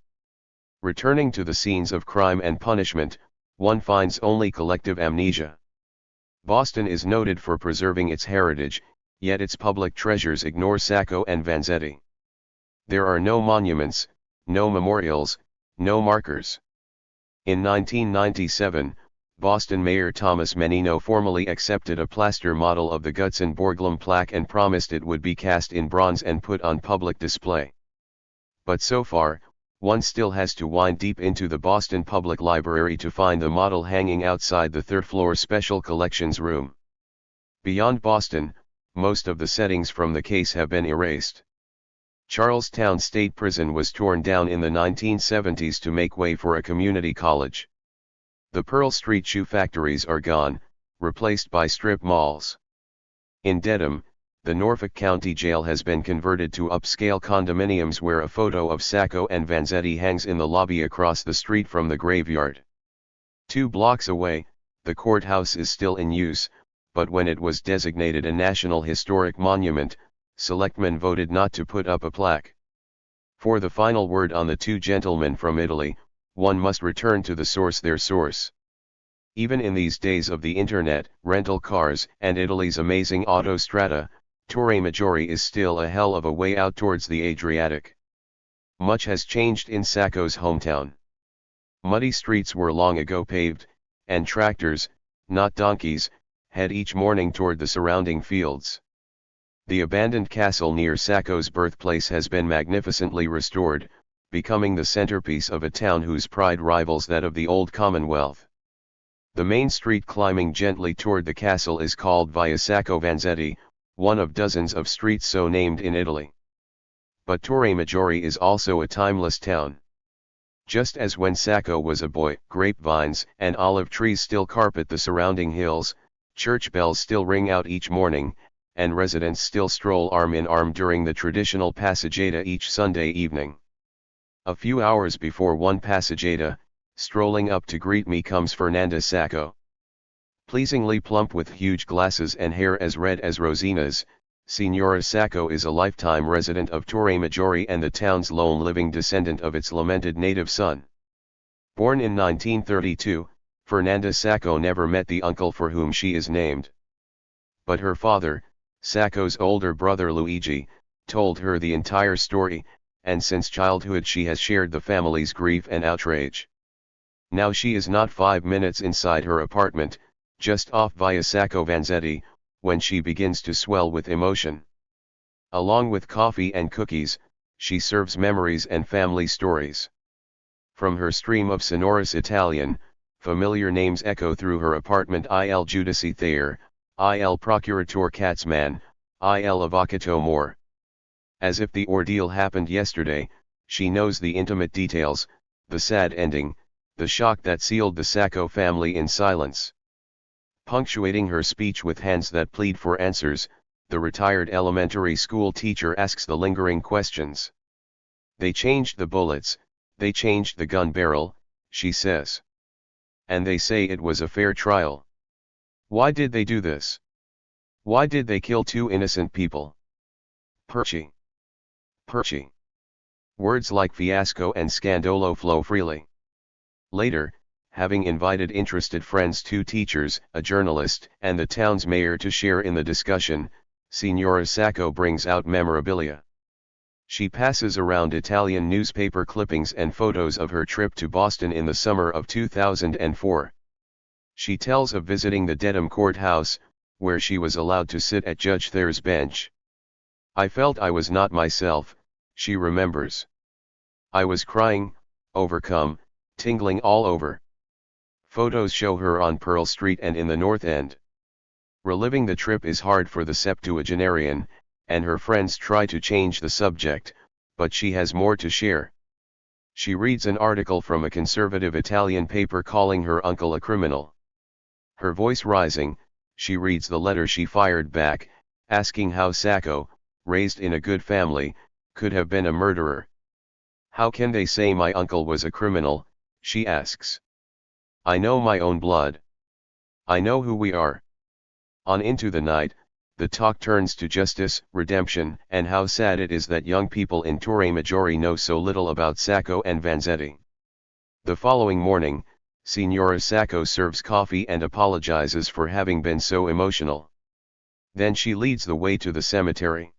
Returning to the scenes of crime and punishment, one finds only collective amnesia. Boston is noted for preserving its heritage, yet its public treasures ignore Sacco and Vanzetti. There are no monuments, no memorials, no markers. In 1997, Boston Mayor Thomas Menino formally accepted a plaster model of the Gutzon Borglum plaque and promised it would be cast in bronze and put on public display. But so far, one still has to wind deep into the Boston Public Library to find the model hanging outside the third-floor Special Collections room. Beyond Boston, most of the settings from the case have been erased. Charlestown State Prison was torn down in the 1970s to make way for a community college. The Pearl Street shoe factories are gone, replaced by strip malls. In Dedham, the Norfolk County Jail has been converted to upscale condominiums where a photo of Sacco and Vanzetti hangs in the lobby across the street from the graveyard. 2 blocks away, the courthouse is still in use, but when it was designated a National Historic Monument, selectmen voted not to put up a plaque. For the final word on the 2 gentlemen from Italy, one must return to the source, their source. Even in these days of the internet, rental cars, and Italy's amazing autostrada, Torre Maggiore is still a hell of a way out towards the Adriatic. Much has changed in Sacco's hometown. Muddy streets were long ago paved, and tractors, not donkeys, head each morning toward the surrounding fields. The abandoned castle near Sacco's birthplace has been magnificently restored, becoming the centerpiece of a town whose pride rivals that of the old Commonwealth. The main street climbing gently toward the castle is called Via Sacco Vanzetti, one of dozens of streets so named in Italy. But Torre Maggiore is also a timeless town. Just as when Sacco was a boy, grapevines and olive trees still carpet the surrounding hills, church bells still ring out each morning, and residents still stroll arm in arm during the traditional passeggiata each Sunday evening. A few hours before one passeggiata, strolling up to greet me comes Fernanda Sacco. Pleasingly plump with huge glasses and hair as red as Rosina's, Signora Sacco is a lifetime resident of Torre Maggiore and the town's lone living descendant of its lamented native son. Born in 1932, Fernanda Sacco never met the uncle for whom she is named. But her father, Sacco's older brother Luigi, told her the entire story, and since childhood she has shared the family's grief and outrage. Now she is not 5 minutes inside her apartment, just off Via Sacco Vanzetti, when she begins to swell with emotion. Along with coffee and cookies, she serves memories and family stories. From her stream of sonorous Italian, familiar names echo through her apartment: Il Giudice Thayer, Il Procuratore Katzman, Il Avvocato Moore. As if the ordeal happened yesterday, she knows the intimate details, the sad ending, the shock that sealed the Sacco family in silence. Punctuating her speech with hands that plead for answers, the retired elementary school teacher asks the lingering questions. They changed the bullets, they changed the gun barrel, she says. And they say it was a fair trial. Why did they do this? Why did they kill 2 innocent people? Perci. Perci. Words like fiasco and scandalo flow freely. Later, having invited interested friends, 2 teachers, a journalist, and the town's mayor to share in the discussion, Signora Sacco brings out memorabilia. She passes around Italian newspaper clippings and photos of her trip to Boston in the summer of 2004. She tells of visiting the Dedham courthouse, where she was allowed to sit at Judge Thayer's bench. I felt I was not myself, she remembers. I was crying, overcome, tingling all over. Photos show her on Pearl Street and in the North End. Reliving the trip is hard for the septuagenarian, and her friends try to change the subject, but she has more to share. She reads an article from a conservative Italian paper calling her uncle a criminal. Her voice rising, she reads the letter she fired back, asking how Sacco, raised in a good family, could have been a murderer. How can they say my uncle was a criminal, she asks. I know my own blood. I know who we are. On into the night, the talk turns to justice, redemption, and how sad it is that young people in Torre Maggiore know so little about Sacco and Vanzetti. The following morning, Signora Sacco serves coffee and apologizes for having been so emotional. Then she leads the way to the cemetery.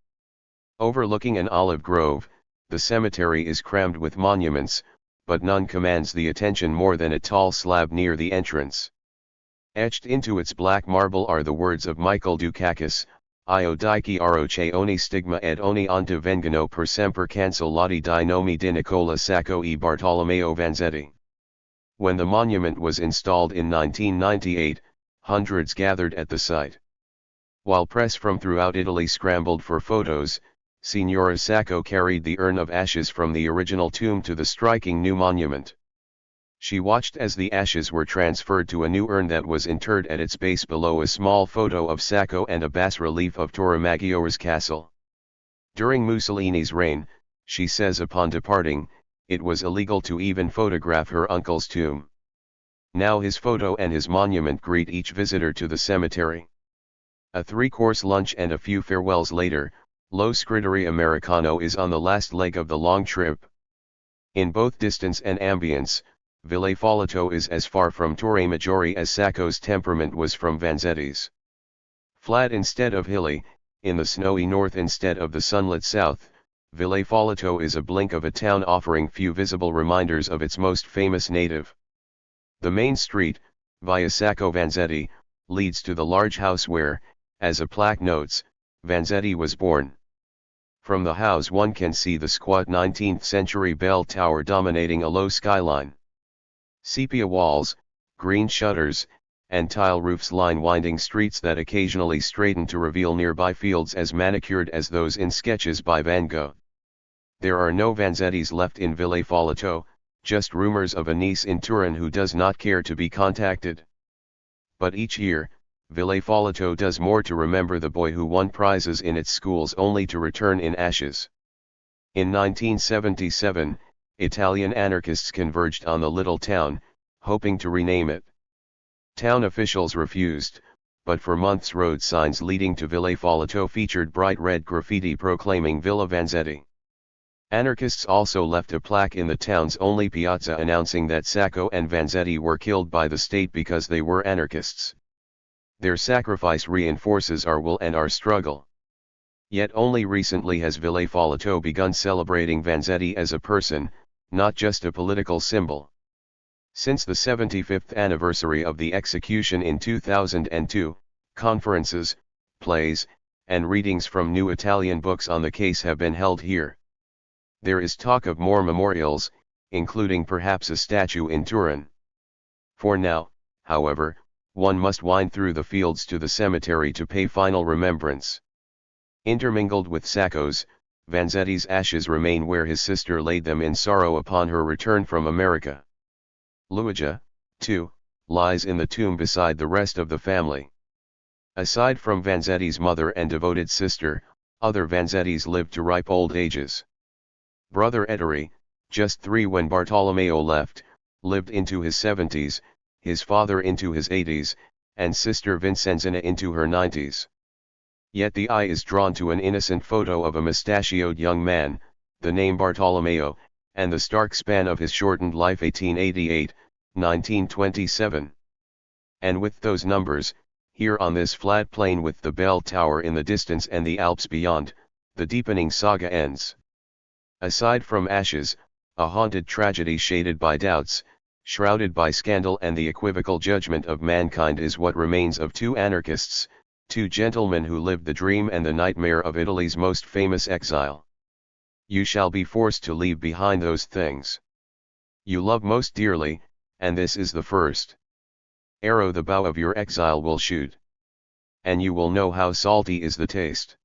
Overlooking an olive grove, the cemetery is crammed with monuments, but none commands the attention more than a tall slab near the entrance. Etched into its black marble are the words of Michael Dukakis, Io dichiaro che ogni stigma ed ogni onta vengano per sempre cancellati di nomi di Nicola Sacco e Bartolomeo Vanzetti. When the monument was installed in 1998, hundreds gathered at the site. While press from throughout Italy scrambled for photos, Signora Sacco carried the urn of ashes from the original tomb to the striking new monument. She watched as the ashes were transferred to a new urn that was interred at its base below a small photo of Sacco and a bas-relief of Torremaggiore's castle. During Mussolini's reign, she says upon departing, it was illegal to even photograph her uncle's tomb. Now his photo and his monument greet each visitor to the cemetery. A three-course lunch and a few farewells later, Lo Scritteri Americano is on the last leg of the long trip. In both distance and ambience, Ville Folletto is as far from Torre Maggiore as Sacco's temperament was from Vanzetti's. Flat instead of hilly, in the snowy north instead of the sunlit south, Ville Folletto is a blink of a town offering few visible reminders of its most famous native. The main street, Via Sacco Vanzetti, leads to the large house where, as a plaque notes, Vanzetti was born. From the house one can see the squat 19th-century bell tower dominating a low skyline. Sepia walls, green shutters, and tile roofs line winding streets that occasionally straighten to reveal nearby fields as manicured as those in sketches by Van Gogh. There are no Vanzettis left in Ville Folletto, just rumors of a niece in Turin who does not care to be contacted. But each year, Ville Folletto does more to remember the boy who won prizes in its schools only to return in ashes. In 1977, Italian anarchists converged on the little town, hoping to rename it. Town officials refused, but for months road signs leading to Ville Folletto featured bright red graffiti proclaiming Villa Vanzetti. Anarchists also left a plaque in the town's only piazza announcing that Sacco and Vanzetti were killed by the state because they were anarchists. Their sacrifice reinforces our will and our struggle. Yet only recently has Ville Folletto begun celebrating Vanzetti as a person, not just a political symbol. Since the 75th anniversary of the execution in 2002, conferences, plays, and readings from new Italian books on the case have been held here. There is talk of more memorials, including perhaps a statue in Turin. For now, however, one must wind through the fields to the cemetery to pay final remembrance. Intermingled with Sacco's, Vanzetti's ashes remain where his sister laid them in sorrow upon her return from America. Luigia, too, lies in the tomb beside the rest of the family. Aside from Vanzetti's mother and devoted sister, other Vanzettis lived to ripe old ages. Brother Ettore, just 3 when Bartolomeo left, lived into his 70s, his father into his 80s, and sister Vincenzina into her 90s. Yet the eye is drawn to an innocent photo of a mustachioed young man, the name Bartolomeo, and the stark span of his shortened life 1888, 1927. And with those numbers, here on this flat plain with the bell tower in the distance and the Alps beyond, the deepening saga ends. Aside from ashes, a haunted tragedy shaded by doubts, shrouded by scandal and the equivocal judgment of mankind is what remains of 2 anarchists, 2 gentlemen who lived the dream and the nightmare of Italy's most famous exile. You shall be forced to leave behind those things you love most dearly, and this is the first arrow the bow of your exile will shoot. And you will know how salty is the taste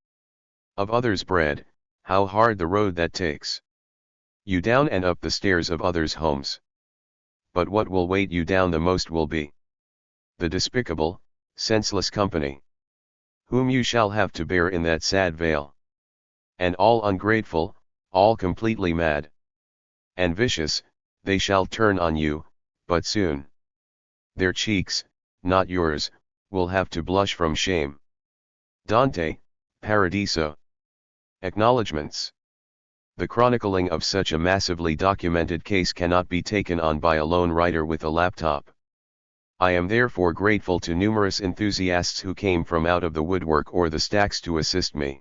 of others' bread, how hard the road that takes you down and up the stairs of others' homes. But what will weight you down the most will be the despicable, senseless company whom you shall have to bear in that sad vale. And all ungrateful, all completely mad and vicious, they shall turn on you, but soon. Their cheeks, not yours, will have to blush from shame. Dante, Paradiso. Acknowledgements. The chronicling of such a massively documented case cannot be taken on by a lone writer with a laptop. I am therefore grateful to numerous enthusiasts who came from out of the woodwork or the stacks to assist me.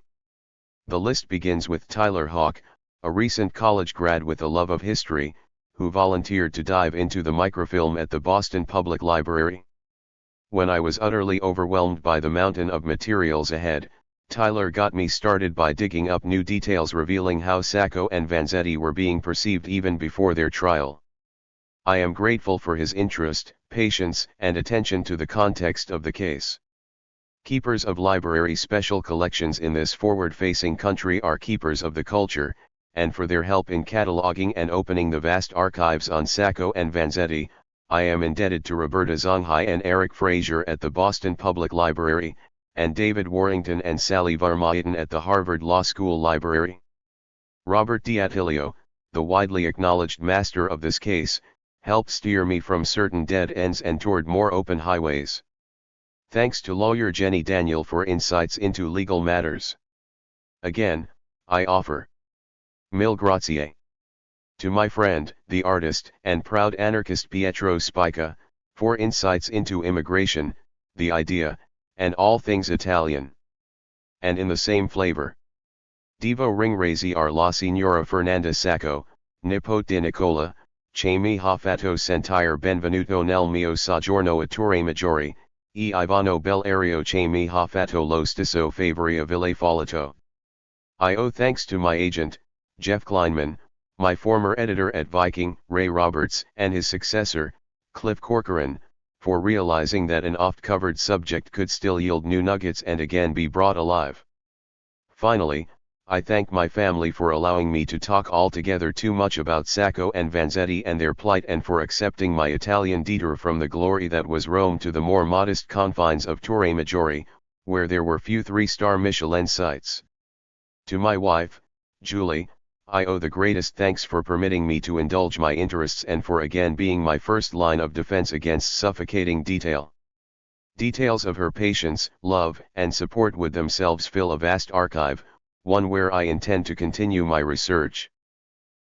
The list begins with Tyler Hawk, a recent college grad with a love of history, who volunteered to dive into the microfilm at the Boston Public Library. When I was utterly overwhelmed by the mountain of materials ahead, Tyler got me started by digging up new details revealing how Sacco and Vanzetti were being perceived even before their trial. I am grateful for his interest, patience, and attention to the context of the case. Keepers of library special collections in this forward-facing country are keepers of the culture, and for their help in cataloging and opening the vast archives on Sacco and Vanzetti, I am indebted to Roberta Zonghai and Eric Fraser at the Boston Public Library, and David Warrington and Sally Varmaeten at the Harvard Law School Library. Robert D'Attilio, the widely acknowledged master of this case, helped steer me from certain dead ends and toward more open highways. Thanks to lawyer Jenny Daniel for insights into legal matters. Again, I offer mille grazie to my friend, the artist and proud anarchist Pietro Spica, for insights into immigration, the idea, and all things Italian. And in the same flavor. Devo ringraziare la signora Fernanda Sacco, nipote di Nicola, che mi ha fatto sentire benvenuto nel mio soggiorno a Torre Maggiore, e Ivano Bellario che mi ha fatto lo stesso favore a Ville Folletto. I owe thanks to my agent, Jeff Kleinman, my former editor at Viking, Ray Roberts, and his successor, Cliff Corcoran, for realizing that an oft-covered subject could still yield new nuggets and again be brought alive. Finally, I thank my family for allowing me to talk altogether too much about Sacco and Vanzetti and their plight, and for accepting my Italian detour from the glory that was Rome to the more modest confines of Torre Maggiore, where there were few 3-star Michelin sites. To my wife, Julie, I owe the greatest thanks for permitting me to indulge my interests and for again being my first line of defense against suffocating detail. Details of her patience, love, and support would themselves fill a vast archive, one where I intend to continue my research.